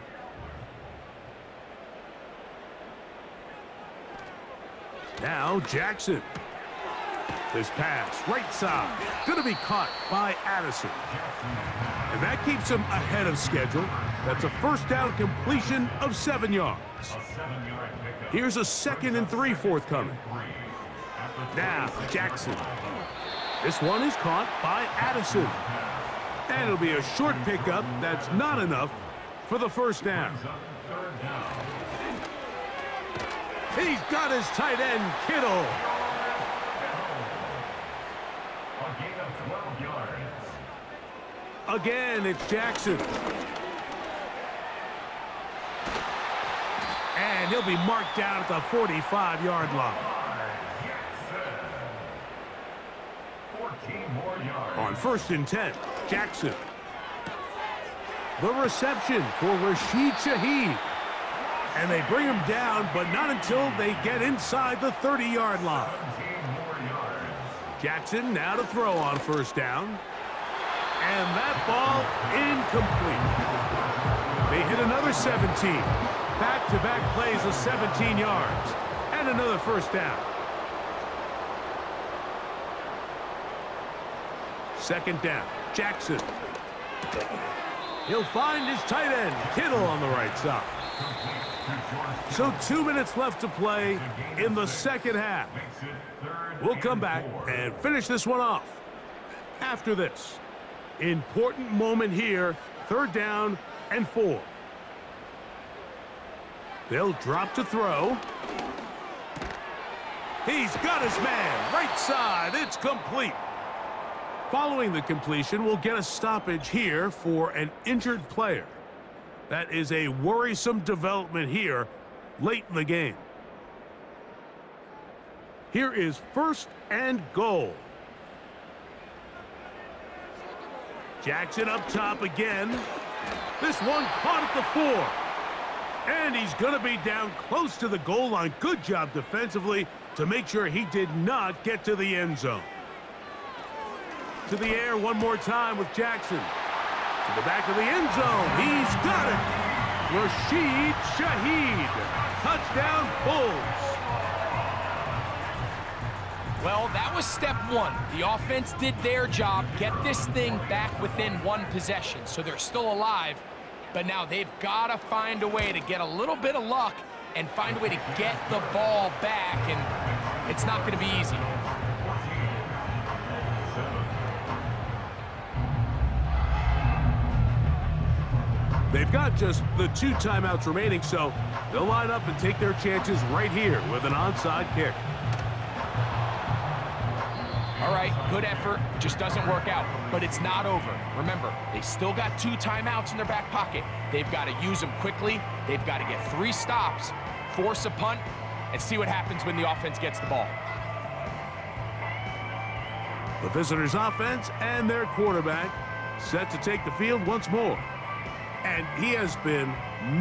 Now Jackson. This pass, right side, going to be caught by Addison. And that keeps him ahead of schedule. That's a 1st down completion of 7 yards. Here's a 2nd and 3 forthcoming. Now Jackson. This one is caught by Addison. And it'll be a short pickup. That's not enough for the 1st down. He's got his tight end, Kittle. A gain of 12 yards. Again, it's Jackson. And he'll be marked down at the 45-yard line. 14 more yards. On 1st and 10, Jackson. The reception for Rashid Shaheed. And they bring him down, but not until they get inside the 30-yard line. 17 more yards. Jackson now to throw on 1st down. And that ball incomplete. They hit another 17. Back-to-back plays of 17 yards. And another 1st down. 2nd down, Jackson. He'll find his tight end, Kittle, on the right side. So 2 minutes left to play in the 2nd half. We'll come back and finish this one off after this. Important moment here, 3rd down and 4. They'll drop to throw. He's got his man, right side, it's complete. Following the completion, we'll get a stoppage here for an injured player. That is a worrisome development here late in the game. Here is 1st and goal. Jackson up top again. This one caught at the 4. And he's going to be down close to the goal line. Good job defensively. to make sure he did not get to the end zone. To the air one more time with Jackson. To the back of the end zone. He's got it. Rashid Shaheed. Touchdown, Bulls. Well, that was step one. The offense did their job, get this thing back within one possession, so they're still alive. But now they've got to find a way to get a little bit of luck and find a way to get the ball back, and it's not going to be easy. They've got just the 2 timeouts remaining, so they'll line up and take their chances right here with an onside kick. All right, good effort, just doesn't work out, but it's not over. Remember, they still got 2 timeouts in their back pocket. They've got to use them quickly. They've got to get 3 stops, force a punt, and see what happens when the offense gets the ball. The visitors' offense and their quarterback set to take the field once more. And he has been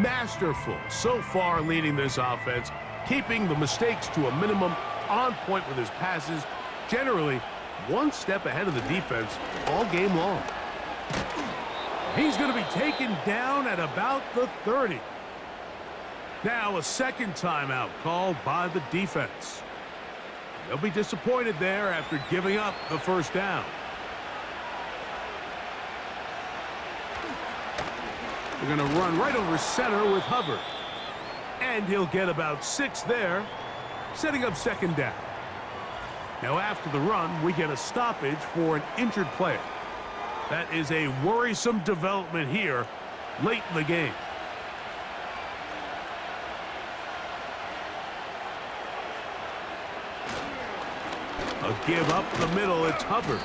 masterful so far leading this offense, keeping the mistakes to a minimum, on point with his passes, generally one step ahead of the defense all game long. He's going to be taken down at about the 30. Now a second timeout called by the defense. They'll be disappointed there after giving up the first down. They're going to run right over center with Hubbard. And he'll get about 6 there, setting up second down. Now after the run, we get a stoppage for an injured player. That is a worrisome development here late in the game. A give up the middle, it's Hubbard.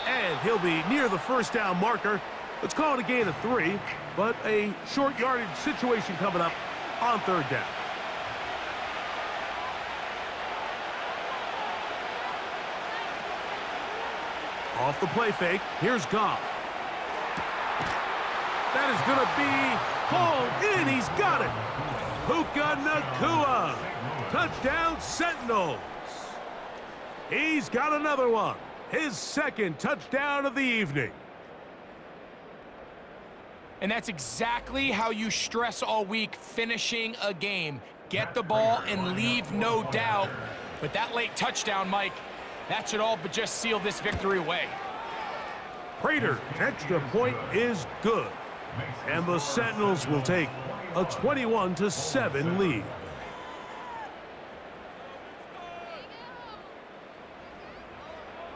And he'll be near the first down marker. Let's call it a gain of 3, but a short yardage situation coming up on third down. Off the play fake, here's Goff. That is going to be hauled in. He's got it. Puka Nacua. Touchdown, Sentinels. He's got another one. His second touchdown of the evening. And that's exactly how you stress all week, finishing a game. Get the ball and leave no doubt. But that late touchdown, Mike, that should all but just seal this victory away. Prater, extra point is good. And the Sentinels will take a 21-7 lead.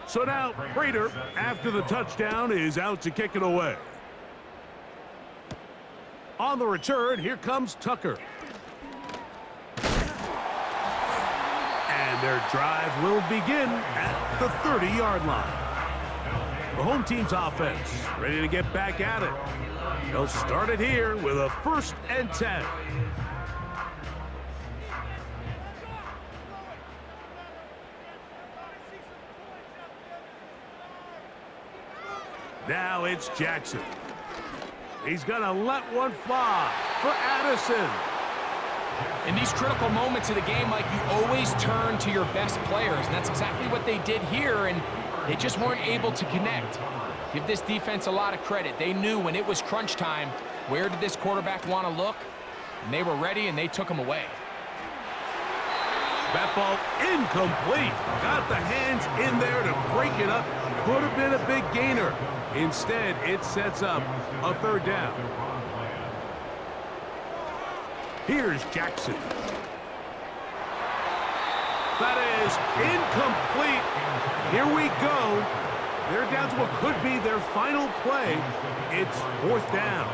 So now Prater, after the touchdown, is out to kick it away. On the return, here comes Tucker. And their drive will begin at the 30-yard line. The home team's offense ready to get back at it. They'll start it here with a 1st and 10. Now it's Jackson. He's going to let one fly for Addison. In these critical moments of the game, Mike, you always turn to your best players, and that's exactly what they did here, and they just weren't able to connect. Give this defense a lot of credit. They knew when it was crunch time, where did this quarterback want to look, and they were ready, and they took him away. That ball incomplete. Got the hands in there to break it up. Could have been a big gainer. Instead, it sets up a third down. Here's Jackson. That is incomplete. Here we go. They're down to what could be their final play. It's 4th down.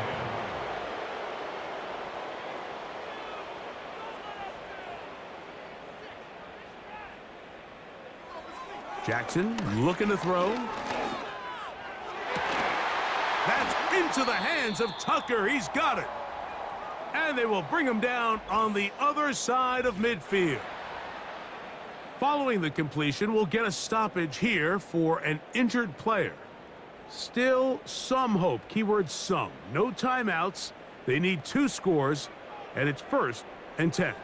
Jackson looking to throw. That's into the hands of Tucker. He's got it. And they will bring him down on the other side of midfield. Following the completion, we'll get a stoppage here for an injured player. Still some hope. Keyword some. No timeouts. They need 2 scores, and it's 1st and 10.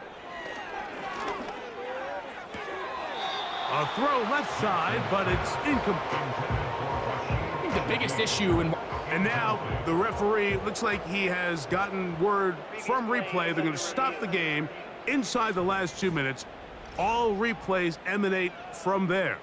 A throw left side, but it's incomplete. I think the biggest issue in... And now the referee looks like he has gotten word from replay. They're going to stop the game inside the last 2 minutes. All replays emanate from there.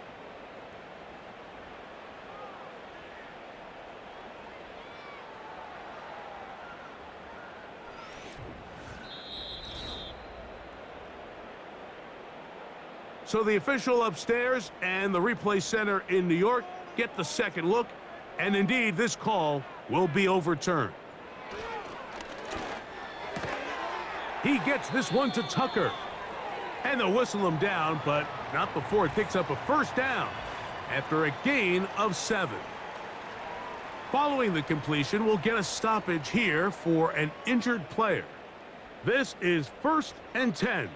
So the official upstairs and the replay center in New York get the second look, and indeed this call will be overturned. He gets this one to Tucker, and they'll whistle him down, but not before it picks up a first down after a gain of 7. Following the completion, we'll get a stoppage here for an injured player. This is 1st and 10.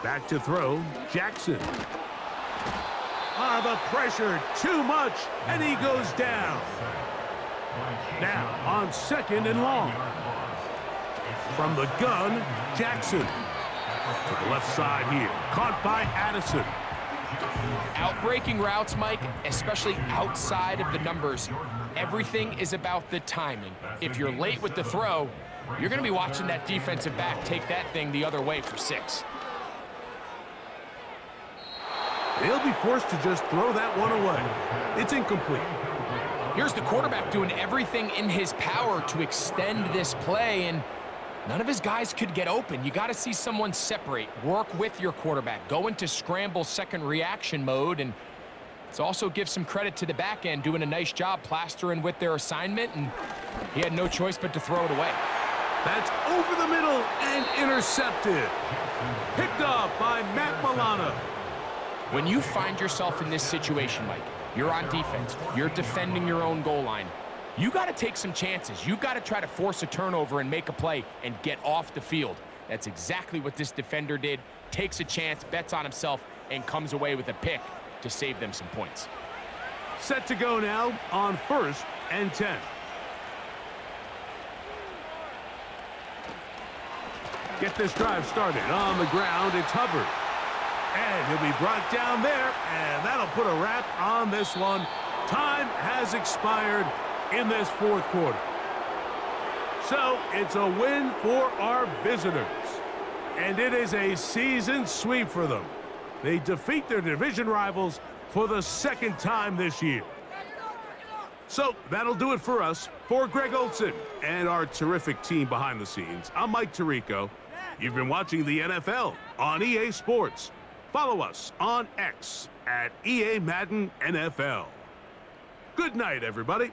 Back to throw, Jackson. The pressure, too much, and he goes down. Now on 2nd and long. From the gun, Jackson. To the left side here, caught by Addison. Outbreaking routes, Mike, especially outside of the numbers, everything is about the timing. If you're late with the throw, you're going to be watching that defensive back take that thing the other way for 6. He'll be forced to just throw that one away. It's incomplete. Here's the quarterback doing everything in his power to extend this play, and none of his guys could get open. You got to see someone separate, work with your quarterback, go into scramble second reaction mode, and let's also give some credit to the back end doing a nice job plastering with their assignment, and he had no choice but to throw it away. That's over the middle and intercepted. Picked off by Matt Milano. When you find yourself in this situation, Mike, you're on defense, you're defending your own goal line, you got to take some chances. You got to try to force a turnover and make a play and get off the field. That's exactly what this defender did. Takes a chance, bets on himself, and comes away with a pick to save them some points. Set to go now on 1st and 10. Get this drive started on the ground. It's Hubbard. And he'll be brought down there, and that'll put a wrap on this one. Time has expired in this 4th quarter. So it's a win for our visitors. And it is a season sweep for them. They defeat their division rivals for the 2nd time this year. So that'll do it for us. For Greg Olson and our terrific team behind the scenes, I'm Mike Tirico. You've been watching the NFL on EA Sports. Follow us on X at EA Madden NFL. Good night, everybody.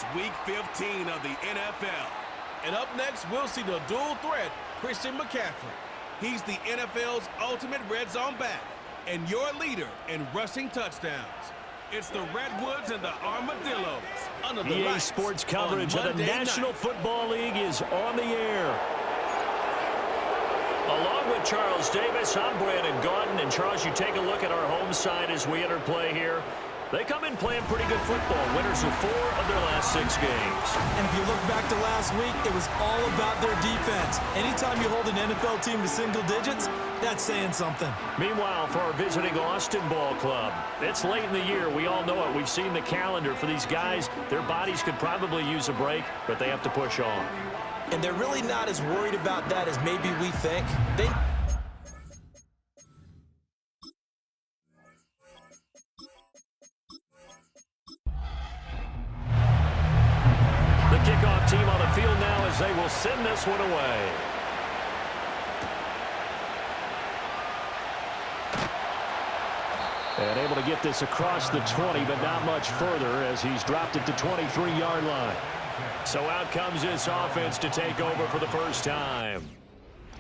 It's Week 15 of the NFL. And up next, we'll see the dual threat, Christian McCaffrey. He's the NFL's ultimate red zone back and your leader in rushing touchdowns. It's the Redwoods and the Armadillos under the EA lights Sports coverage of the National Football League is on the air. Along with Charles Davis, I'm Brandon Gaudin. And Charles, you take a look at our home side as we enter play here. They come in playing pretty good football. Winners of 4 of their last 6 games. And if you look back to last week, it was all about their defense. Anytime you hold an NFL team to single digits, that's saying something. Meanwhile, for our visiting Austin Ball Club, it's late in the year. We all know it. We've seen the calendar for these guys. Their bodies could probably use a break, but they have to push on. And they're really not as worried about that as maybe we think. The kickoff team on the field now as they will send this one away. And able to get this across the 20, but not much further as he's dropped it to 23-yard line. So out comes this offense to take over for the first time.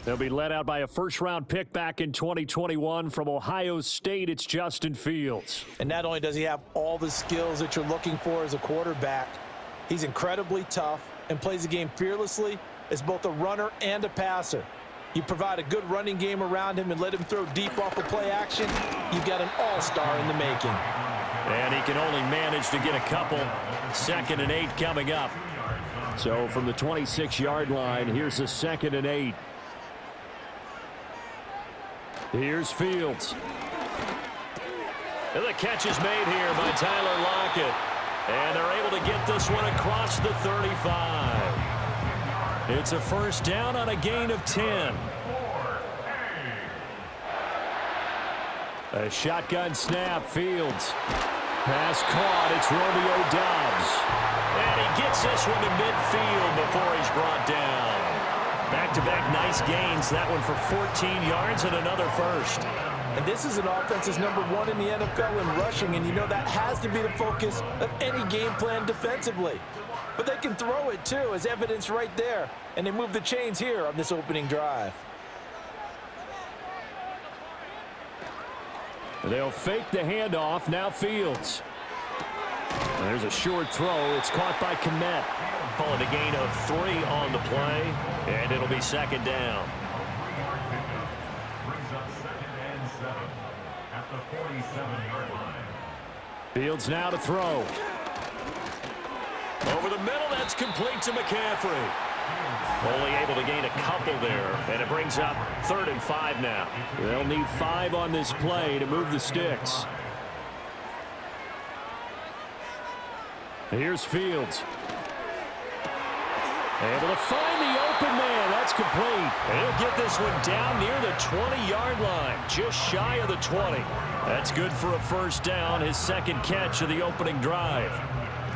They'll be led out by a first-round pick back in 2021 from Ohio State. It's Justin Fields. And not only does he have all the skills that you're looking for as a quarterback, he's incredibly tough and plays the game fearlessly as both a runner and a passer. You provide a good running game around him and let him throw deep off of play action, you've got an all-star in the making. And he can only manage to get a couple. 2nd and 8 coming up. So from the 26-yard line, here's a 2nd and 8. Here's Fields. And the catch is made here by Tyler Lockett. And they're able to get this one across the 35. It's a first down on a gain of 10. A shotgun snap, Fields. Pass caught, it's Romeo Doubs. And he gets this one to midfield before he's brought down. Back-to-back nice gains, that one for 14 yards and another first. And this is an offense that's number 1 in the NFL in rushing, and you know that has to be the focus of any game plan defensively. But they can throw it too, as evidence right there. And they move the chains here on this opening drive. They'll fake the handoff, now Fields. There's a short throw, it's caught by Kmet. Call it a gain of 3 on the play, and it'll be 2nd down. Fields now to throw. Over the middle, that's complete to McCaffrey. Only able to gain a couple there, and it brings up 3rd and 5 now. They'll need 5 on this play to move the sticks. Here's Fields. Able to find the open man. That's complete. And he'll get this one down near the 20-yard line, just shy of the 20. That's good for a first down, his 2nd catch of the opening drive.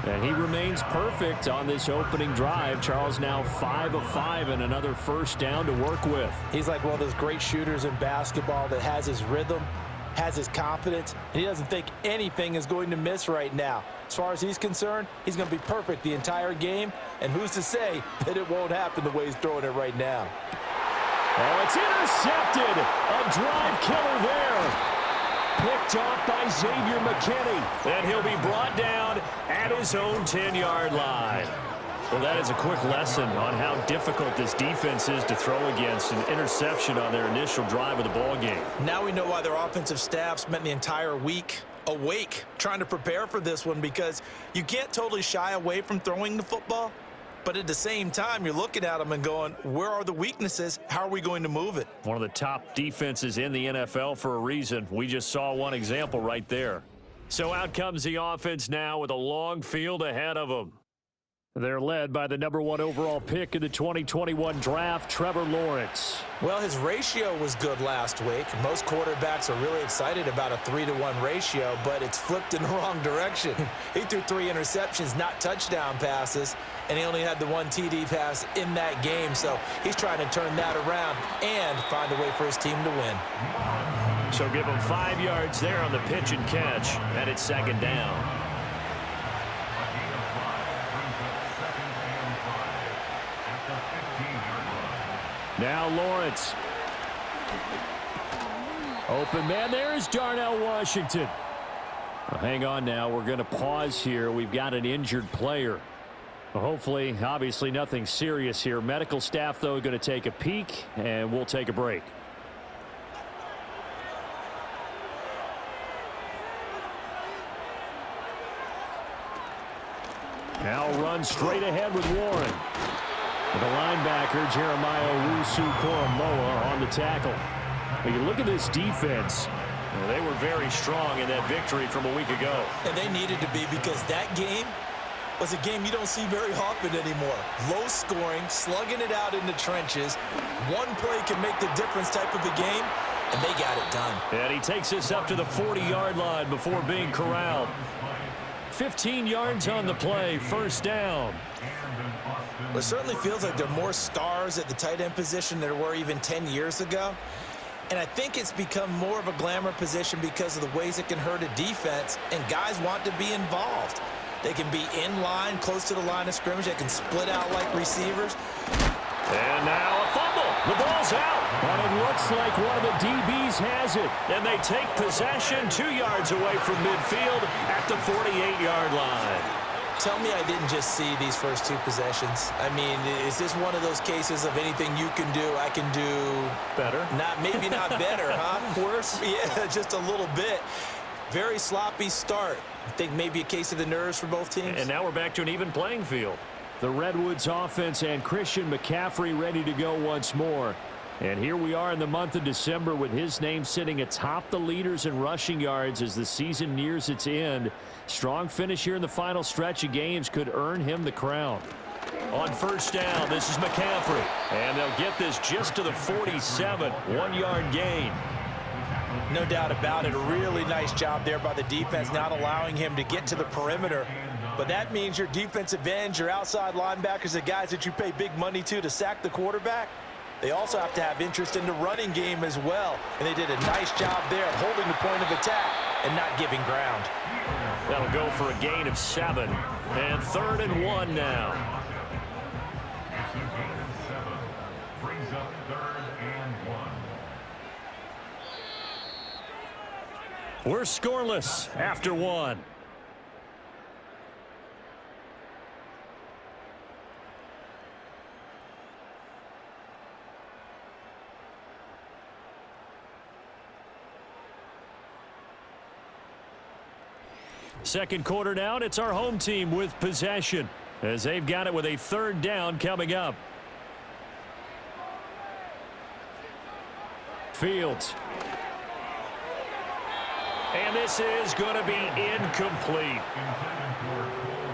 And he remains perfect on this opening drive. Charles now 5 of 5 and another first down to work with. He's like one of those great shooters in basketball that has his rhythm, has his confidence, and he doesn't think anything is going to miss right now. As far as he's concerned, he's going to be perfect the entire game, and who's to say that it won't happen the way he's throwing it right now. Oh, it's intercepted. A drive killer there. Picked off by Xavier McKinney. And he'll be brought down at his own 10-yard line. Well, that is a quick lesson on how difficult this defense is to throw against. An interception on their initial drive of the ball game. Now we know why their offensive staff spent the entire week awake trying to prepare for this one, because you can't totally shy away from throwing the football. But at the same time, you're looking at them and going, where are the weaknesses? How are we going to move it? One of the top defenses in the NFL for a reason. We just saw one example right there. So out comes the offense now with a long field ahead of them. They're led by the #1 overall pick in the 2021 draft, Trevor Lawrence. Well, his ratio was good last week. Most quarterbacks are really excited about a 3-to-1 ratio, but it's flipped in the wrong direction. He threw 3 interceptions, not touchdown passes, and he only had the 1 TD pass in that game. So he's trying to turn that around and find a way for his team to win. So give him 5 yards there on the pitch and catch, and it's 2nd down. Now Lawrence. Open man, there's Darnell Washington. Well, hang on now, we're going to pause here. We've got an injured player. Well, hopefully, obviously nothing serious here. Medical staff, though, going to take a peek, and we'll take a break. Now run straight ahead with Warren. With the linebacker, Jeremiah Owusu-Koramoah on the tackle. When you look at this defense, well, they were very strong in that victory from a week ago. And they needed to be, because that game was a game you don't see very often anymore. Low scoring, slugging it out in the trenches. One play can make the difference type of a game, and they got it done. And he takes us up to the 40-yard line before being corralled. 15 yards on the play, first down. Well, it certainly feels like there are more stars at the tight end position than there were even 10 years ago. And I think it's become more of a glamour position because of the ways it can hurt a defense, and guys want to be involved. They can be in line, close to the line of scrimmage. They can split out like receivers. And now a fumble. The ball's out. And it looks like one of the DBs has it. And they take possession 2 yards away from midfield at the 48-yard line. Tell me I didn't just see these first two possessions. I mean, is this one of those cases of anything you can do, I can do better? Maybe not better, huh? Worse? Yeah, just a little bit. Very sloppy start. I think maybe a case of the nerves for both teams. And now we're back to an even playing field. The Redwoods offense and Christian McCaffrey ready to go once more. And here we are in the month of December with his name sitting atop the leaders in rushing yards as the season nears its end. Strong finish here in the final stretch of games could earn him the crown. On first down, this is McCaffrey. And they'll get this just to the 47, 1-yard gain. No doubt about it. A really nice job there by the defense, not allowing him to get to the perimeter. But that means your defensive ends, your outside linebackers, the guys that you pay big money to sack the quarterback, they also have to have interest in the running game as well. And they did a nice job there of holding the point of attack and not giving ground. That'll go for a gain of 7. And 3rd and 1 now. It's a gain of 7. Brings up 3rd and 1. We're scoreless after 1. Second quarter down, it's our home team with possession as they've got it with a 3rd down coming up. Fields. And this is going to be incomplete.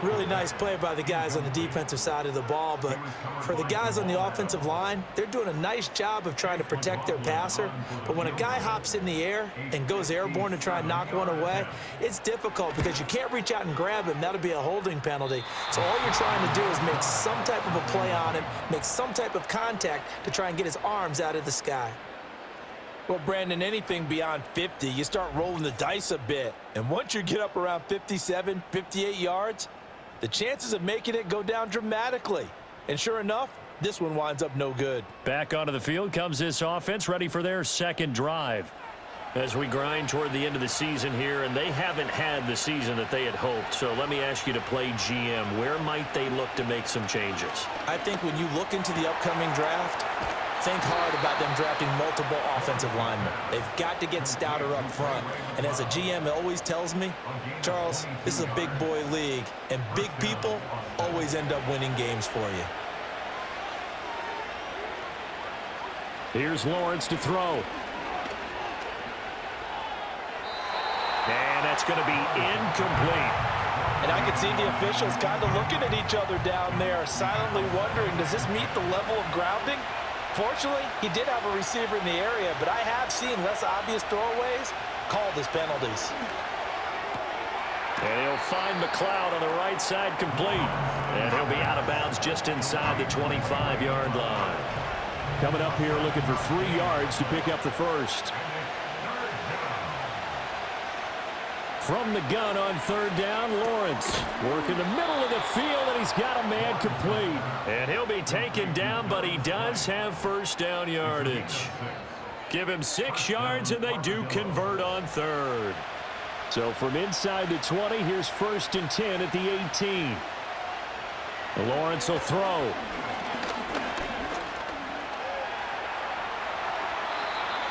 Really nice play by the guys on the defensive side of the ball, but for the guys on the offensive line, they're doing a nice job of trying to protect their passer. But when a guy hops in the air and goes airborne to try and knock one away, it's difficult because you can't reach out and grab him. That'll be a holding penalty. So all you're trying to do is make some type of a play on him, make some type of contact to try and get his arms out of the sky. Well, Brandon, anything beyond 50, you start rolling the dice a bit. And once you get up around 57, 58 yards, the chances of making it go down dramatically. And sure enough, this one winds up no good. Back onto the field comes this offense, ready for their second drive. As we grind toward the end of the season here, and they haven't had the season that they had hoped. So let me ask you to play GM. Where might they look to make some changes? I think when you look into the upcoming draft, think hard about them drafting multiple offensive linemen. They've got to get stouter up front. And as a GM, it always tells me, Charles, this is a big boy league, and big people always end up winning games for you. Here's Lawrence to throw. And that's going to be incomplete. And I could see the officials kind of looking at each other down there, silently wondering, does this meet the level of grounding? Fortunately, he did have a receiver in the area, but I have seen less obvious throwaways called as penalties. And he'll find McLeod on the right side complete. And he'll be out of bounds just inside the 25-yard line. Coming up here looking for 3 yards to pick up the first. From the gun on third down, Lawrence working the middle of the field, and he's got a man complete. And he'll be taken down, but he does have first down yardage. Give him 6 yards, and they do convert on third. So from inside the 20, here's 1st and 10 at the 18. Lawrence will throw.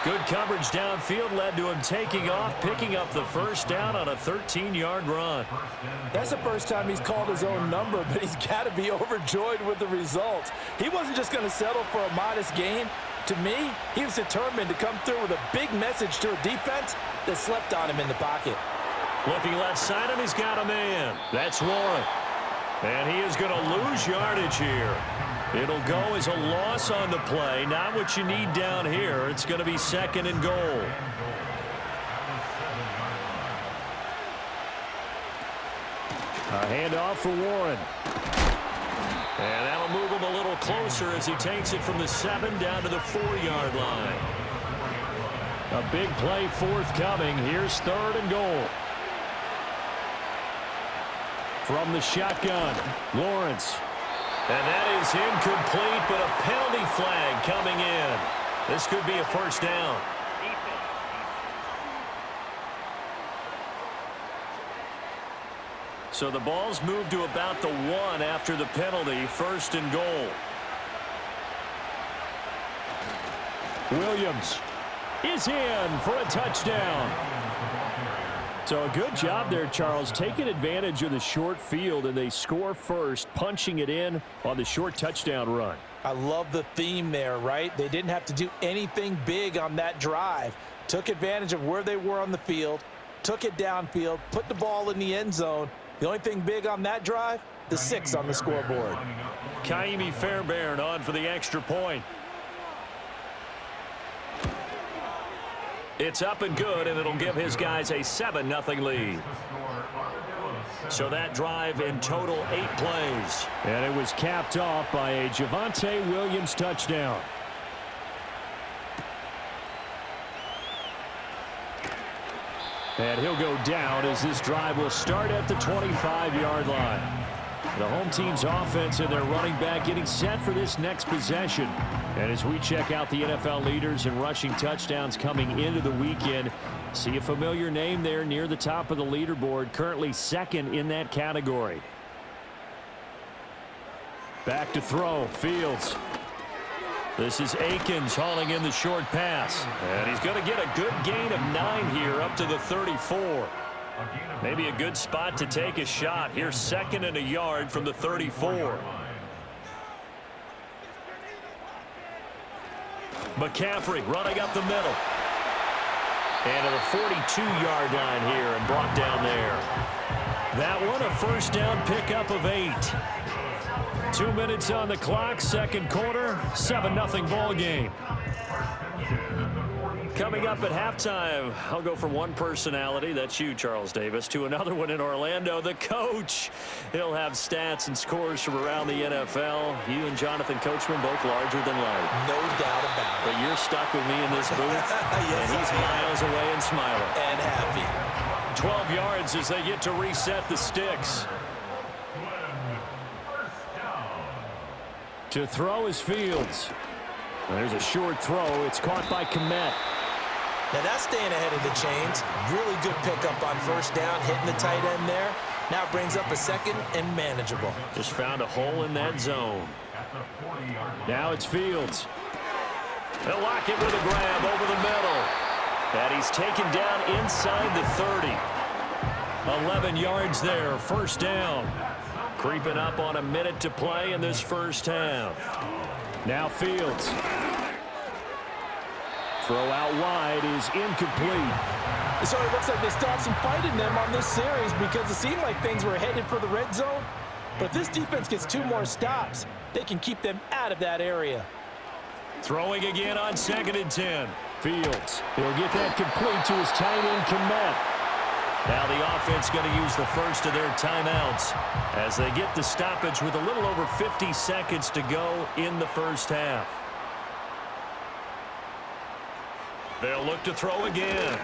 Good coverage downfield led to him taking off, picking up the first down on a 13-yard run. That's the first time he's called his own number, but he's got to be overjoyed with the results. He wasn't just going to settle for a modest gain. To me, he was determined to come through with a big message to a defense that slept on him in the pocket. Looking left side, and he's got a man. That's Warren. And he is going to lose yardage here. It'll go as a loss on the play. Not what you need down here. It's going to be 2nd and goal. A handoff for Warren. And that'll move him a little closer as he takes it from the 7 down to the 4-yard line. A big play forthcoming. Here's 3rd and goal. From the shotgun, Lawrence. And that is incomplete, but a penalty flag coming in. This could be a first down. So the ball's moved to about the 1 after the penalty, 1st and goal. Williams is in for a touchdown. So a good job there, Charles, taking advantage of the short field, and they score first, punching it in on the short touchdown run. I love the theme there, right? They didn't have to do anything big on that drive. Took advantage of where they were on the field, took it downfield, put the ball in the end zone. The only thing big on that drive, the 6 on the scoreboard. Kaimi Fairbairn on for the extra point. It's up and good, and it'll give his guys a 7-0 lead. So that drive in total 8 plays. And it was capped off by a Javonte Williams touchdown. And he'll go down as this drive will start at the 25-yard line. The home team's offense and their running back getting set for this next possession. And as we check out the NFL leaders in rushing touchdowns coming into the weekend, see a familiar name there near the top of the leaderboard, currently 2nd in that category. Back to throw, Fields. This is Akins hauling in the short pass. And he's going to get a good gain of 9 here up to the 34. Maybe a good spot to take a shot. Here's 2nd and a yard from the 34. McCaffrey running up the middle. And to the 42-yard line here and brought down there. That one a first down pickup of 8. 2 minutes on the clock, 2nd quarter, 7-0 ball game. Coming up at halftime, I'll go from one personality, that's you, Charles Davis, to another one in Orlando, the coach. He'll have stats and scores from around the NFL. You and Jonathan Coachman both larger than life. No doubt about it. But you're stuck with me in this booth, yes, and he's miles away and smiling. And happy. 12 yards as they get to reset the sticks. To throw is Fields. There's a short throw. It's caught by Kmet. Now that's staying ahead of the chains. Really good pickup on first down, hitting the tight end there. Now it brings up a 2nd and manageable. Just found a hole in that zone. Now it's Fields. They'll lock it with a grab over the middle. And he's taken down inside the 30. 11 yards there, first down. Creeping up on a minute to play in this first half. Now Fields. Throw out wide is incomplete. It sort of looks like they stopped some fight in them on this series because it seemed like things were headed for the red zone. But if this defense gets 2 more stops, they can keep them out of that area. Throwing again on 2nd and 10. Fields. He'll get that complete to his tight end, Kmet. Now the offense going to use the first of their timeouts as they get the stoppage with a little over 50 seconds to go in the first half. They'll look to throw again.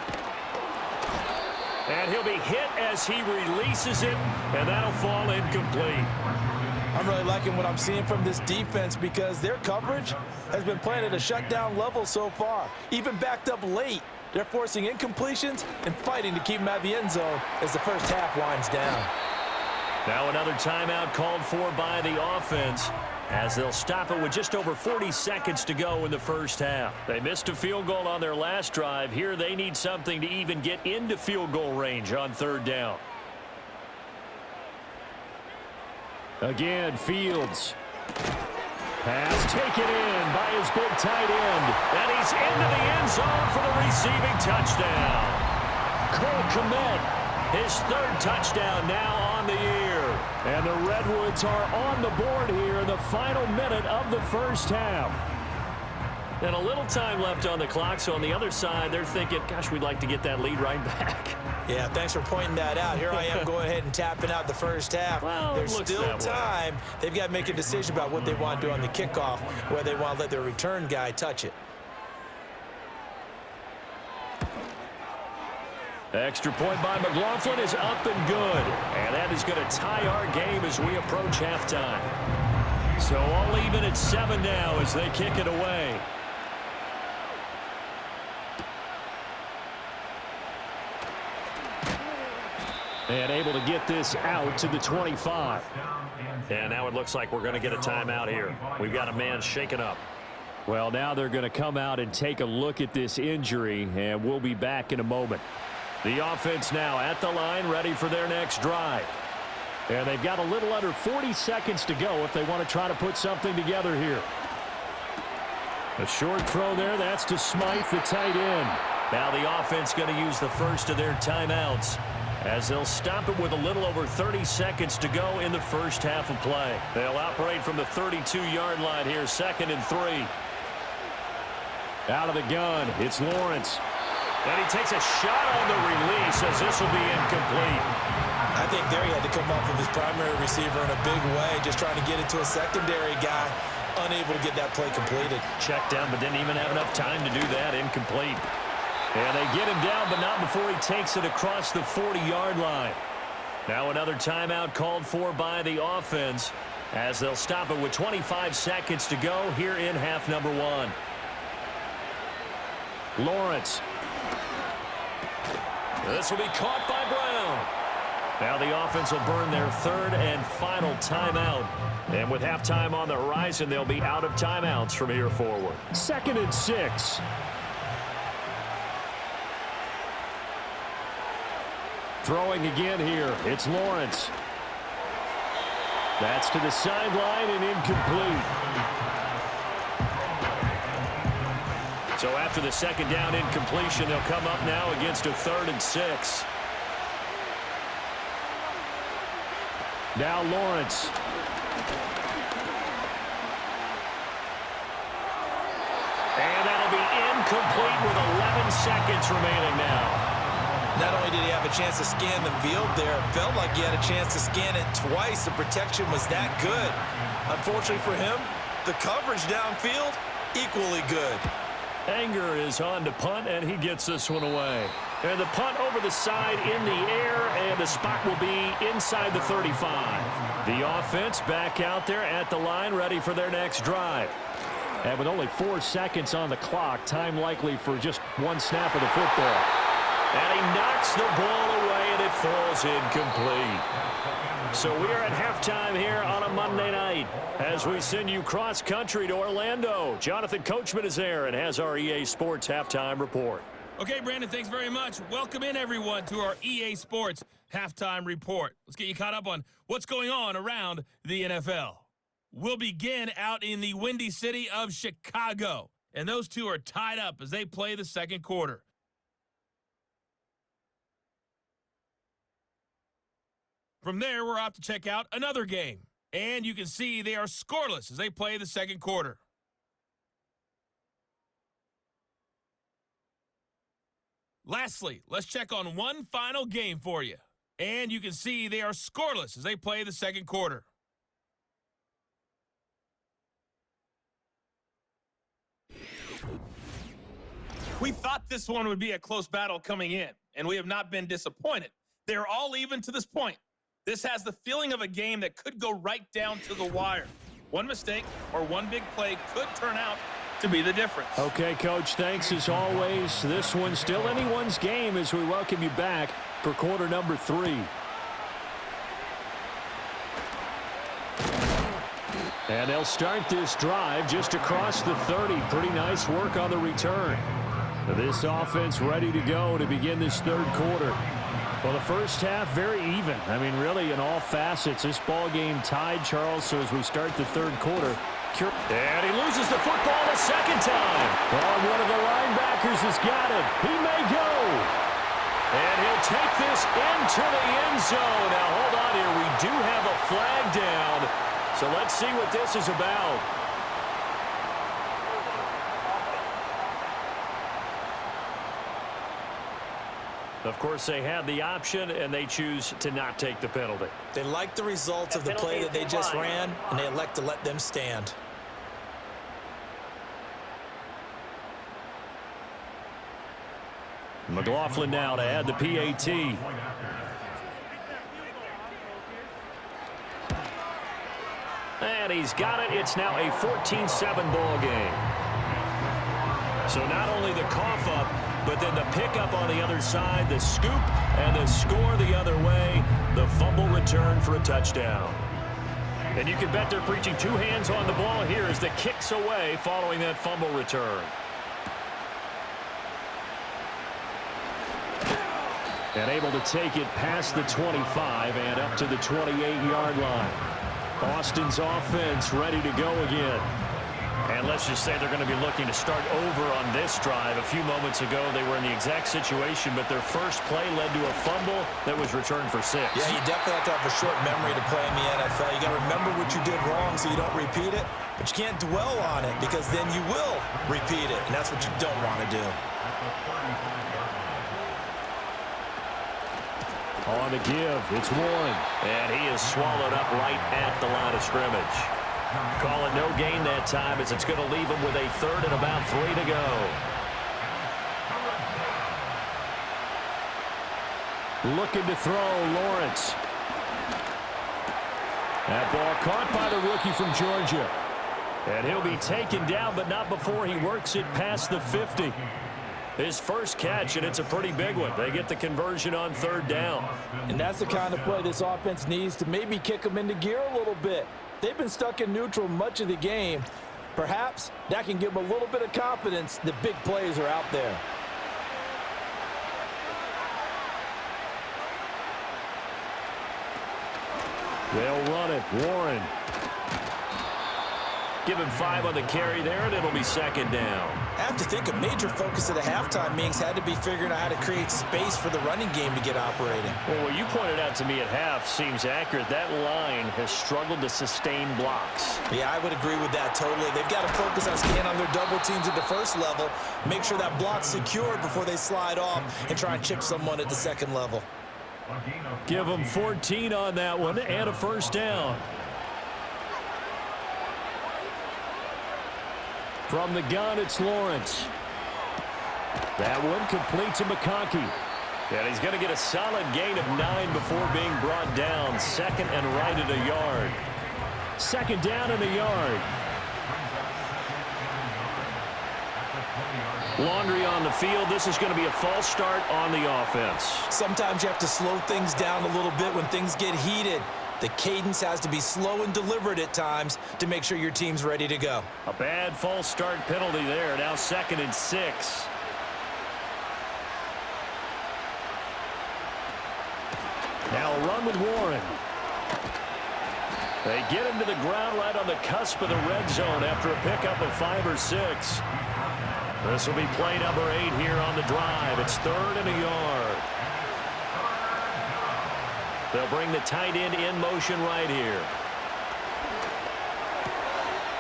And he'll be hit as he releases it, and that'll fall incomplete. I'm really liking what I'm seeing from this defense because their coverage has been playing at a shutdown level so far. Even backed up late, they're forcing incompletions and fighting to keep them at the end zone as the first half winds down. Now another timeout called for by the offense as they'll stop it with just over 40 seconds to go in the first half. They missed a field goal on their last drive. Here they need something to even get into field goal range on third down. Again, Fields. Pass taken in by his big tight end. And he's into the end zone for the receiving touchdown. Cole Kmet, his third touchdown now on the year. And the Redwoods are on the board here in the final minute of the first half. And a little time left on the clock, so on the other side, they're thinking, gosh, we'd like to get that lead right back. Yeah, thanks for pointing that out. Here I am going ahead and tapping out the first half. Well, there's still time. They've got to make a decision about what they want to do on the kickoff, whether they want to let their return guy touch it. Extra point by McLaughlin is up and good. And that is going to tie our game as we approach halftime. So all even at 7 now as they kick it away. And able to get this out to the 25. And now it looks like we're going to get a timeout here. We've got a man shaken up. Well, now they're going to come out and take a look at this injury, and we'll be back in a moment. The offense now at the line, ready for their next drive. And they've got a little under 40 seconds to go if they want to try to put something together here. A short throw there, that's to Smythe, the tight end. Now the offense going to use the first of their timeouts as they'll stop it with a little over 30 seconds to go in the first half of play. They'll operate from the 32-yard line here, 2nd and 3. Out of the gun, it's Lawrence. And he takes a shot on the release as this will be incomplete. I think there he had to come off of his primary receiver in a big way, just trying to get it to a secondary guy, unable to get that play completed. Checked down, but didn't even have enough time to do that. Incomplete. And they get him down, but not before he takes it across the 40-yard line. Now another timeout called for by the offense as they'll stop it with 25 seconds to go here in half number 1. Lawrence. This will be caught by Brown. Now the offense will burn their third and final timeout. And with halftime on the horizon, they'll be out of timeouts from here forward. 2nd and 6. Throwing again here, it's Lawrence. That's to the sideline and incomplete. So after the second down incompletion, they'll come up now against a 3rd and 6. Now Lawrence. And that'll be incomplete with 11 seconds remaining now. Not only did he have a chance to scan the field there, it felt like he had a chance to scan it twice. The protection was that good. Unfortunately for him, the coverage downfield, equally good. Anger is on to punt, and he gets this one away. And the punt over the side in the air, and the spot will be inside the 35. The offense back out there at the line, ready for their next drive. And with only 4 seconds on the clock, time likely for just one snap of the football. And he knocks the ball away, and it falls incomplete. So we are at halftime here on a Monday night as we send you cross-country to Orlando. Jonathan Coachman is there and has our EA Sports halftime report. Okay, Brandon, thanks very much. Welcome in, everyone, to our EA Sports halftime report. Let's get you caught up on what's going on around the NFL. We'll begin out in the windy city of Chicago, and those two are tied up as they play the second quarter. From there, we're off to check out another game. And you can see they are scoreless as they play the second quarter. Lastly, let's check on one final game for you. And you can see they are scoreless as they play the second quarter. We thought this one would be a close battle coming in. and we have not been disappointed. They're all even to this point. This has the feeling of a game that could go right down to the wire. One mistake or one big play could turn out to be the difference. Okay, Coach, thanks as always. This one's still anyone's game as we welcome you back for quarter number 3. And they'll start this drive just across the 30. Pretty nice work on the return. This offense ready to go to begin this third quarter. Well, the first half, very even. I mean, really, in all facets, this ball game tied, Charles. So as we start the third quarter, and he loses the football a second time. Oh, one of the linebackers has got it. He may go. And he'll take this into the end zone. Now, hold on here. We do have a flag down. So let's see what this is about. Of course, they had the option, and they choose to not take the penalty. They like the results of the play that they just ran, and they elect to let them stand. McLaughlin now to add the PAT. And he's got it. It's now a 14-7 ball game. So not only the cough up, but then the pickup on the other side, the scoop, and the score the other way, the fumble return for a touchdown. And you can bet they're preaching two hands on the ball here as the kick's away following that fumble return. And able to take it past the 25 and up to the 28-yard line. Austin's offense ready to go again. And let's just say they're going to be looking to start over on this drive. A few moments ago, they were in the exact situation, but their first play led to a fumble that was returned for 6. Yeah, you definitely have to have a short memory to play in the NFL. You got to remember what you did wrong so you don't repeat it, but you can't dwell on it because then you will repeat it, and that's what you don't want to do. On the give, it's Warren. And he is swallowed up right at the line of scrimmage. Call it no gain that time as it's going to leave him with a third and about 3 to go. Looking to throw, Lawrence. That ball caught by the rookie from Georgia. And he'll be taken down, but not before he works it past the 50. His first catch, and it's a pretty big one. They get the conversion on third down. And that's the kind of play this offense needs to maybe kick them into gear a little bit. They've been stuck in neutral much of the game. Perhaps that can give them a little bit of confidence that big plays are out there. They'll run it. Warren. Give him 5 on the carry there, and it'll be second down. I have to think a major focus of the halftime meetings had to be figuring out how to create space for the running game to get operating. Well, what you pointed out to me at half seems accurate. That line has struggled to sustain blocks. Yeah, I would agree with that totally. They've got to focus on staying on their double teams at the first level, make sure that block's secured before they slide off and try and chip someone at the second level. Give them 14 on that one and a first down. From the gun, it's Lawrence. That one complete to McConkey. And he's going to get a solid gain of 9 before being brought down. Second and right at a yard. Second down and a yard. Laundry on the field. This is going to be a false start on the offense. Sometimes you have to slow things down a little bit when things get heated. The cadence has to be slow and deliberate at times to make sure your team's ready to go. A bad false start penalty there. Now second and 6. Now a run with Warren. They get him to the ground right on the cusp of the red zone after a pickup of 5 or 6. This will be play number 8 here on the drive. It's third and a yard. They'll bring the tight end in motion right here.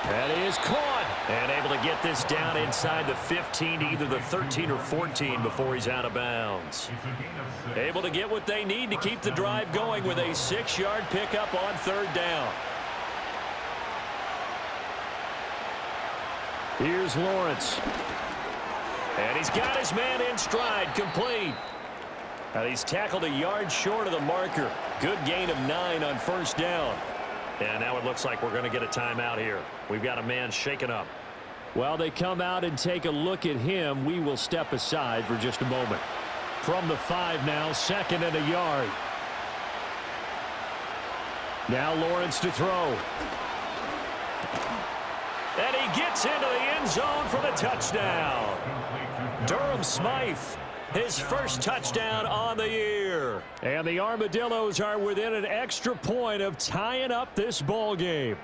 And he is caught. And able to get this down inside the 15 to either the 13 or 14 before he's out of bounds. Able to get what they need to keep the drive going with a 6-yard pickup on third down. Here's Lawrence. And he's got his man in stride, complete. And he's tackled a yard short of the marker. Good gain of 9 on first down. And now it looks like we're going to get a timeout here. We've got a man shaken up. While they come out and take a look at him, we will step aside for just a moment. From the 5 now, 2nd and a yard. Now Lawrence to throw. And he gets into the end zone for the touchdown. Durham Smythe, his first touchdown on the year. And the Armadillos are within an extra point of tying up this ball game.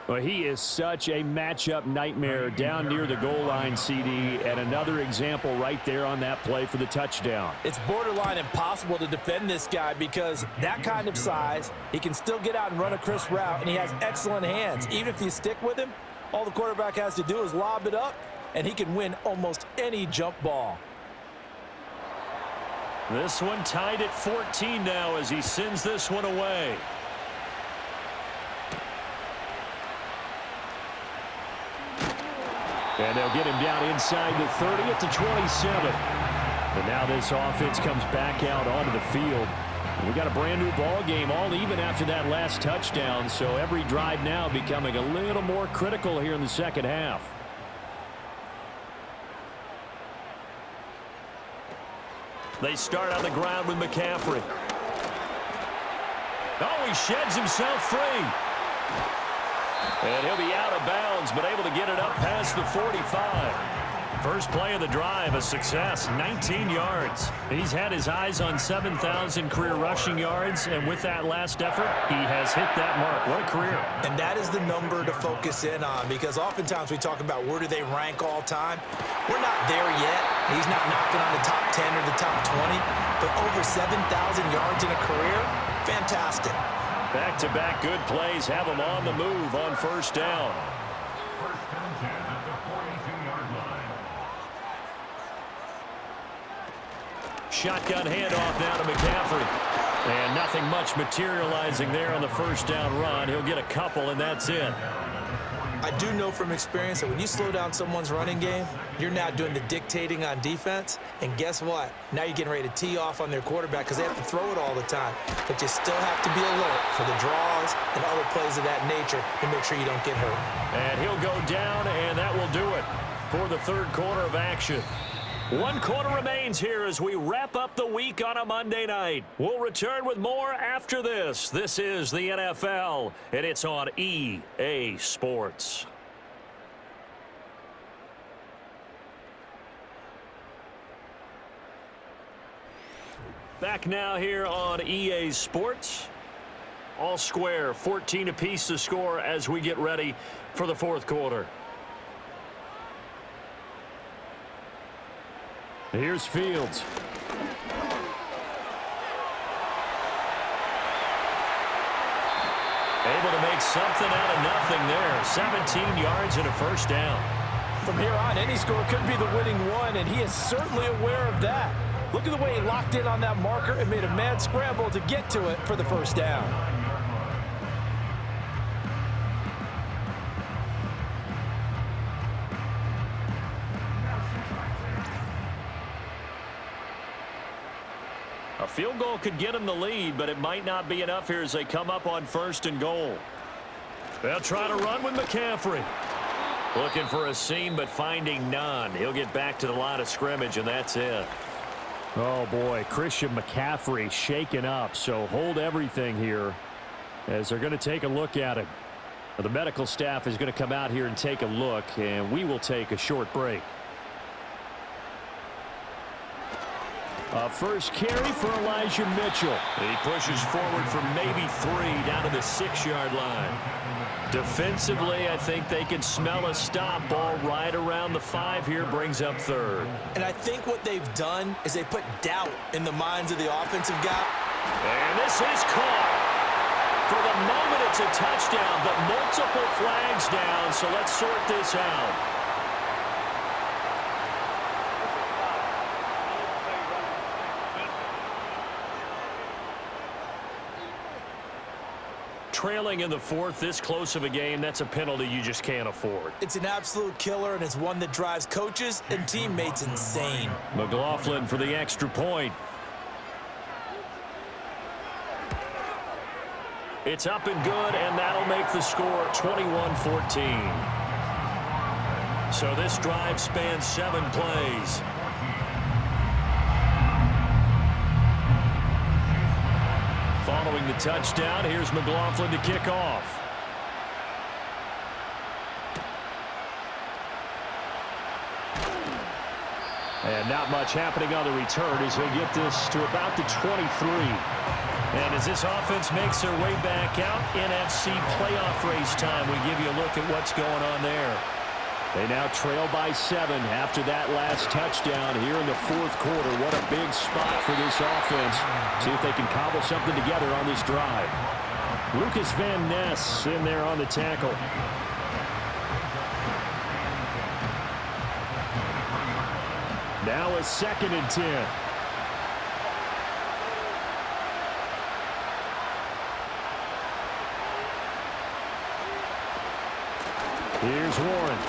Well, he is such a matchup nightmare down near the goal line, CD, and another example right there on that play for the touchdown. It's borderline impossible to defend this guy because that kind of size, he can still get out and run a crisp route, and he has excellent hands. Even if you stick with him, all the quarterback has to do is lob it up, and he can win almost any jump ball. This one tied at 14 now as he sends this one away. And they'll get him down inside the 30 at the 27. And now this offense comes back out onto the field. We got a brand new ball game, all even after that last touchdown. So every drive now becoming a little more critical here in the second half. They start on the ground with McCaffrey. Oh, he sheds himself free. And he'll be out of bounds, but able to get it up past the 45. First play of the drive, a success, 19 yards. He's had his eyes on 7,000 career rushing yards, and with that last effort, he has hit that mark. What a career. And that is the number to focus in on because oftentimes we talk about where do they rank all time. We're not there yet. He's not knocking on the top 10 or the top 20, but over 7,000 yards in a career, fantastic. Back-to-back good plays have him on the move on first down. First and 10 at the 42-yard line. Shotgun handoff now to McCaffrey. And nothing much materializing there on the first down run. He'll get a couple, and that's it. I do know from experience that when you slow down someone's running game, you're now doing the dictating on defense. And guess what? Now you're getting ready to tee off on their quarterback because they have to throw it all the time. But you still have to be alert for the draws and other plays of that nature to make sure you don't get hurt. And he'll go down, and that will do it for the third quarter of action. 1 quarter remains here as we wrap up the week on a Monday night. We'll return with more after this. This is the NFL, and it's on EA Sports. Back now here on EA Sports. All square, 14 apiece to score as we get ready for the fourth quarter. Here's Fields. Able to make something out of nothing there. 17 yards and a first down. From here on, any score could be the winning one, and he is certainly aware of that. Look at the way he locked in on that marker and made a mad scramble to get to it for the first down. A field goal could get him the lead, but it might not be enough here as they come up on first and goal. They'll try to run with McCaffrey. Looking for a seam, but finding none. He'll get back to the line of scrimmage, and that's it. Oh, boy, Christian McCaffrey shaken up, so hold everything here as they're going to take a look at him. The medical staff is going to come out here and take a look, and we will take a short break. First carry for Elijah Mitchell. He pushes forward for maybe 3 down to the 6-yard line. Defensively, I think they can smell a stop. Ball right around the 5 here, brings up third. And I think what they've done is they put doubt in the minds of the offensive guy. And this is caught. For the moment, it's a touchdown, but multiple flags down, so let's sort this out. trailing in the fourth, this close of a game, that's a penalty you just can't afford. It's an absolute killer, and it's one that drives coaches and teammates insane. McLaughlin for the extra point. It's up and good, and that'll make the score 21-14. So this drive spans 7 plays. Following the touchdown, here's McLaughlin to kick off. And not much happening on the return as he'll get this to about the 23. And as this offense makes their way back out, NFC playoff race time, we give you a look at what's going on there. They now trail by 7 after that last touchdown here in the fourth quarter. What a big spot for this offense. See if they can cobble something together on this drive. Lucas Van Ness in there on the tackle. Now a 2nd and 10. Here's Warren.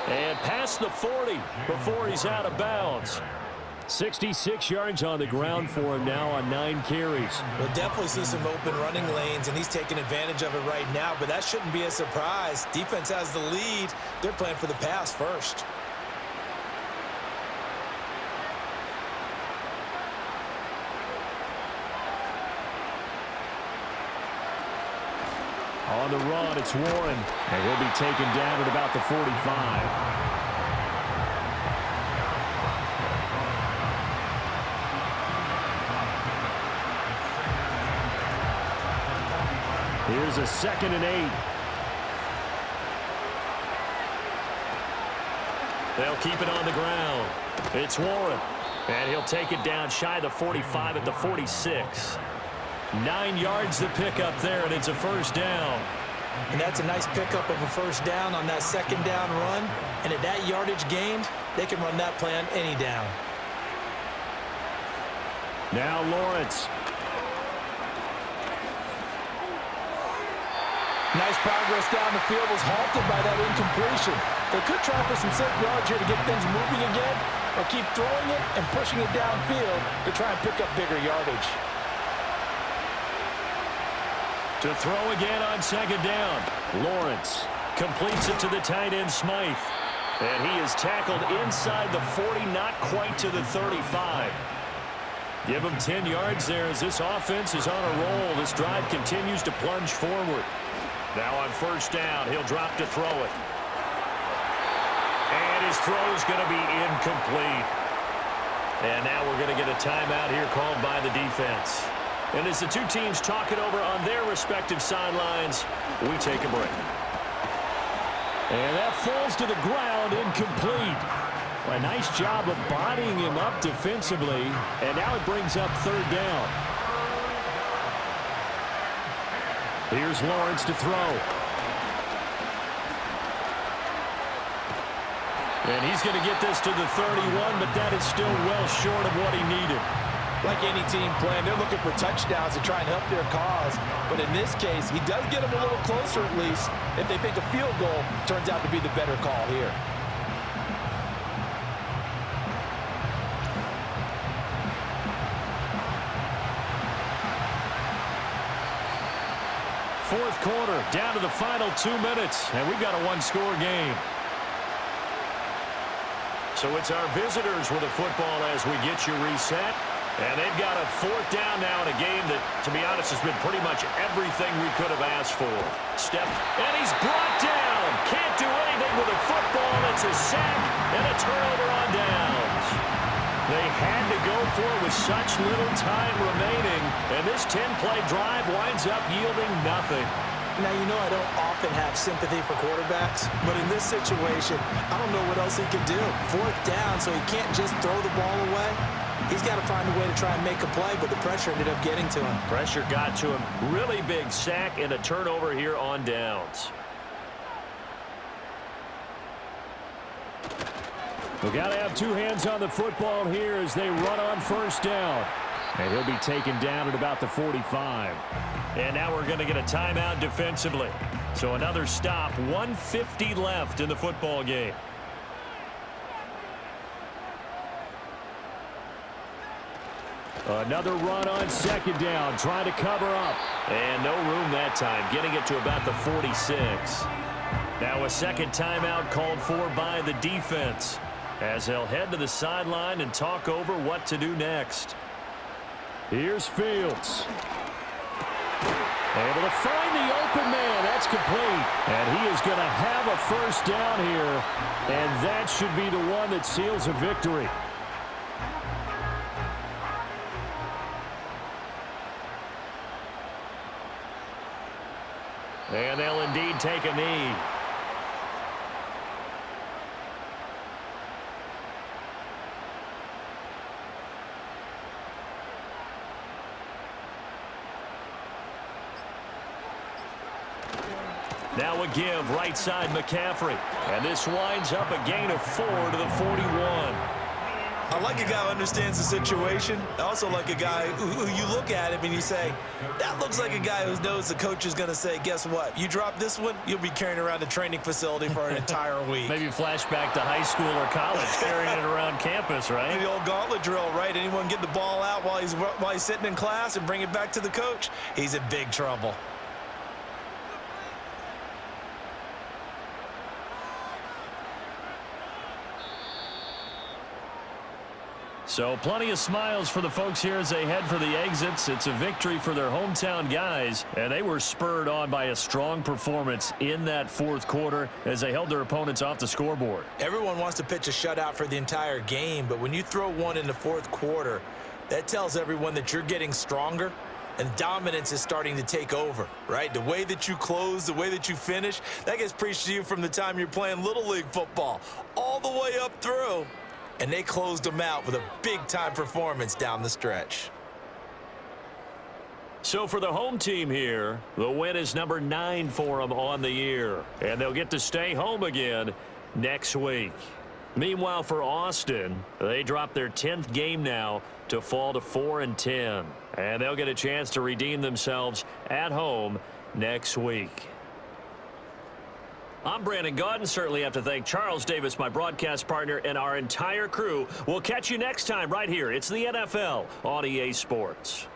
And past the 40 before he's out of bounds. 66 yards on the ground for him now on 9 carries. We'll definitely see some open running lanes, and he's taking advantage of it right now, but that shouldn't be a surprise. Defense has the lead. They're playing for the pass first. On the run, it's Warren, and he'll be taken down at about the 45. Here's a 2nd and 8. They'll keep it on the ground. It's Warren, and he'll take it down shy of the 45 at the 46. 9 yards to pick up there, and it's a first down. And that's a nice pickup of a first down on that 2nd down run. And at that yardage gained, they can run that play on any down. Now Lawrence. Nice progress down the field, was halted by that incompletion. They could try for some safe yards here to get things moving again, or keep throwing it and pushing it downfield to try and pick up bigger yardage. To throw again on 2nd down. Lawrence completes it to the tight end Smythe. And he is tackled inside the 40, not quite to the 35. Give him 10 yards there as this offense is on a roll. This drive continues to plunge forward. Now on first down, he'll drop to throw it. And his throw is going to be incomplete. And now we're going to get a timeout here called by the defense. And as the two teams talk it over on their respective sidelines, we take a break. And that falls to the ground, incomplete. A nice job of bodying him up defensively, and now it brings up 3rd down. Here's Lawrence to throw. And he's going to get this to the 31, but that is still well short of what he needed. Like any team playing, they're looking for touchdowns to try and help their cause. But in this case, he does get them a little closer at least. If they think a field goal turns out to be the better call here. Fourth quarter, down to the final 2 minutes, and we've got a one-score game. So it's our visitors with the football as we get you reset. And they've got a 4th down now in a game that, to be honest, has been pretty much everything we could have asked for. And he's brought down. Can't do anything with the football. It's a sack and a turnover on downs. They had to go for it with such little time remaining, and this 10-play drive winds up yielding nothing. Now, you know I don't often have sympathy for quarterbacks, but in this situation, I don't know what else he can do. 4th down, so he can't just throw the ball away. He's got to find a way to try and make a play, but the pressure ended up getting to him. Pressure got to him. Really big sack and a turnover here on downs. We've got to have 2 hands on the football here as they run on first down. And he'll be taken down at about the 45. And now we're going to get a timeout defensively. So another stop, 1:50 left in the football game. Another run on second down, trying to cover up. And no room that time, getting it to about the 46. Now a second timeout called for by the defense, as they'll head to the sideline and talk over what to do next. Here's Fields. Able to find the open man. That's complete. And he is going to have a first down here. And that should be the one that seals a victory. And they'll indeed take a knee. Now a give, right side McCaffrey. And this winds up a gain of 4 to the 41. I like a guy who understands the situation. I also like a guy who you look at him and you say, that looks like a guy who knows the coach is going to say, guess what? You drop this one, you'll be carrying around the training facility for an entire week. Maybe flashback to high school or college, carrying it around campus, right? The old gauntlet drill, right? Anyone get the ball out while he's sitting in class and bring it back to the coach? He's in big trouble. So plenty of smiles for the folks here as they head for the exits. It's a victory for their hometown guys, and they were spurred on by a strong performance in that fourth quarter as they held their opponents off the scoreboard. Everyone wants to pitch a shutout for the entire game, but when you throw one in the fourth quarter, that tells everyone that you're getting stronger and dominance is starting to take over, right? The way that you close, the way that you finish, that gets preached to you from the time you're playing Little League football all the way up through. And they closed them out with a big-time performance down the stretch. So for the home team here, the win is number 9 for them on the year. And they'll get to stay home again next week. Meanwhile, for Austin, they drop their 10th game now to fall to 4-10. And they'll get a chance to redeem themselves at home next week. I'm Brandon Gaudin. Certainly have to thank Charles Davis, my broadcast partner, and our entire crew. We'll catch you next time right here. It's the NFL on EA Sports.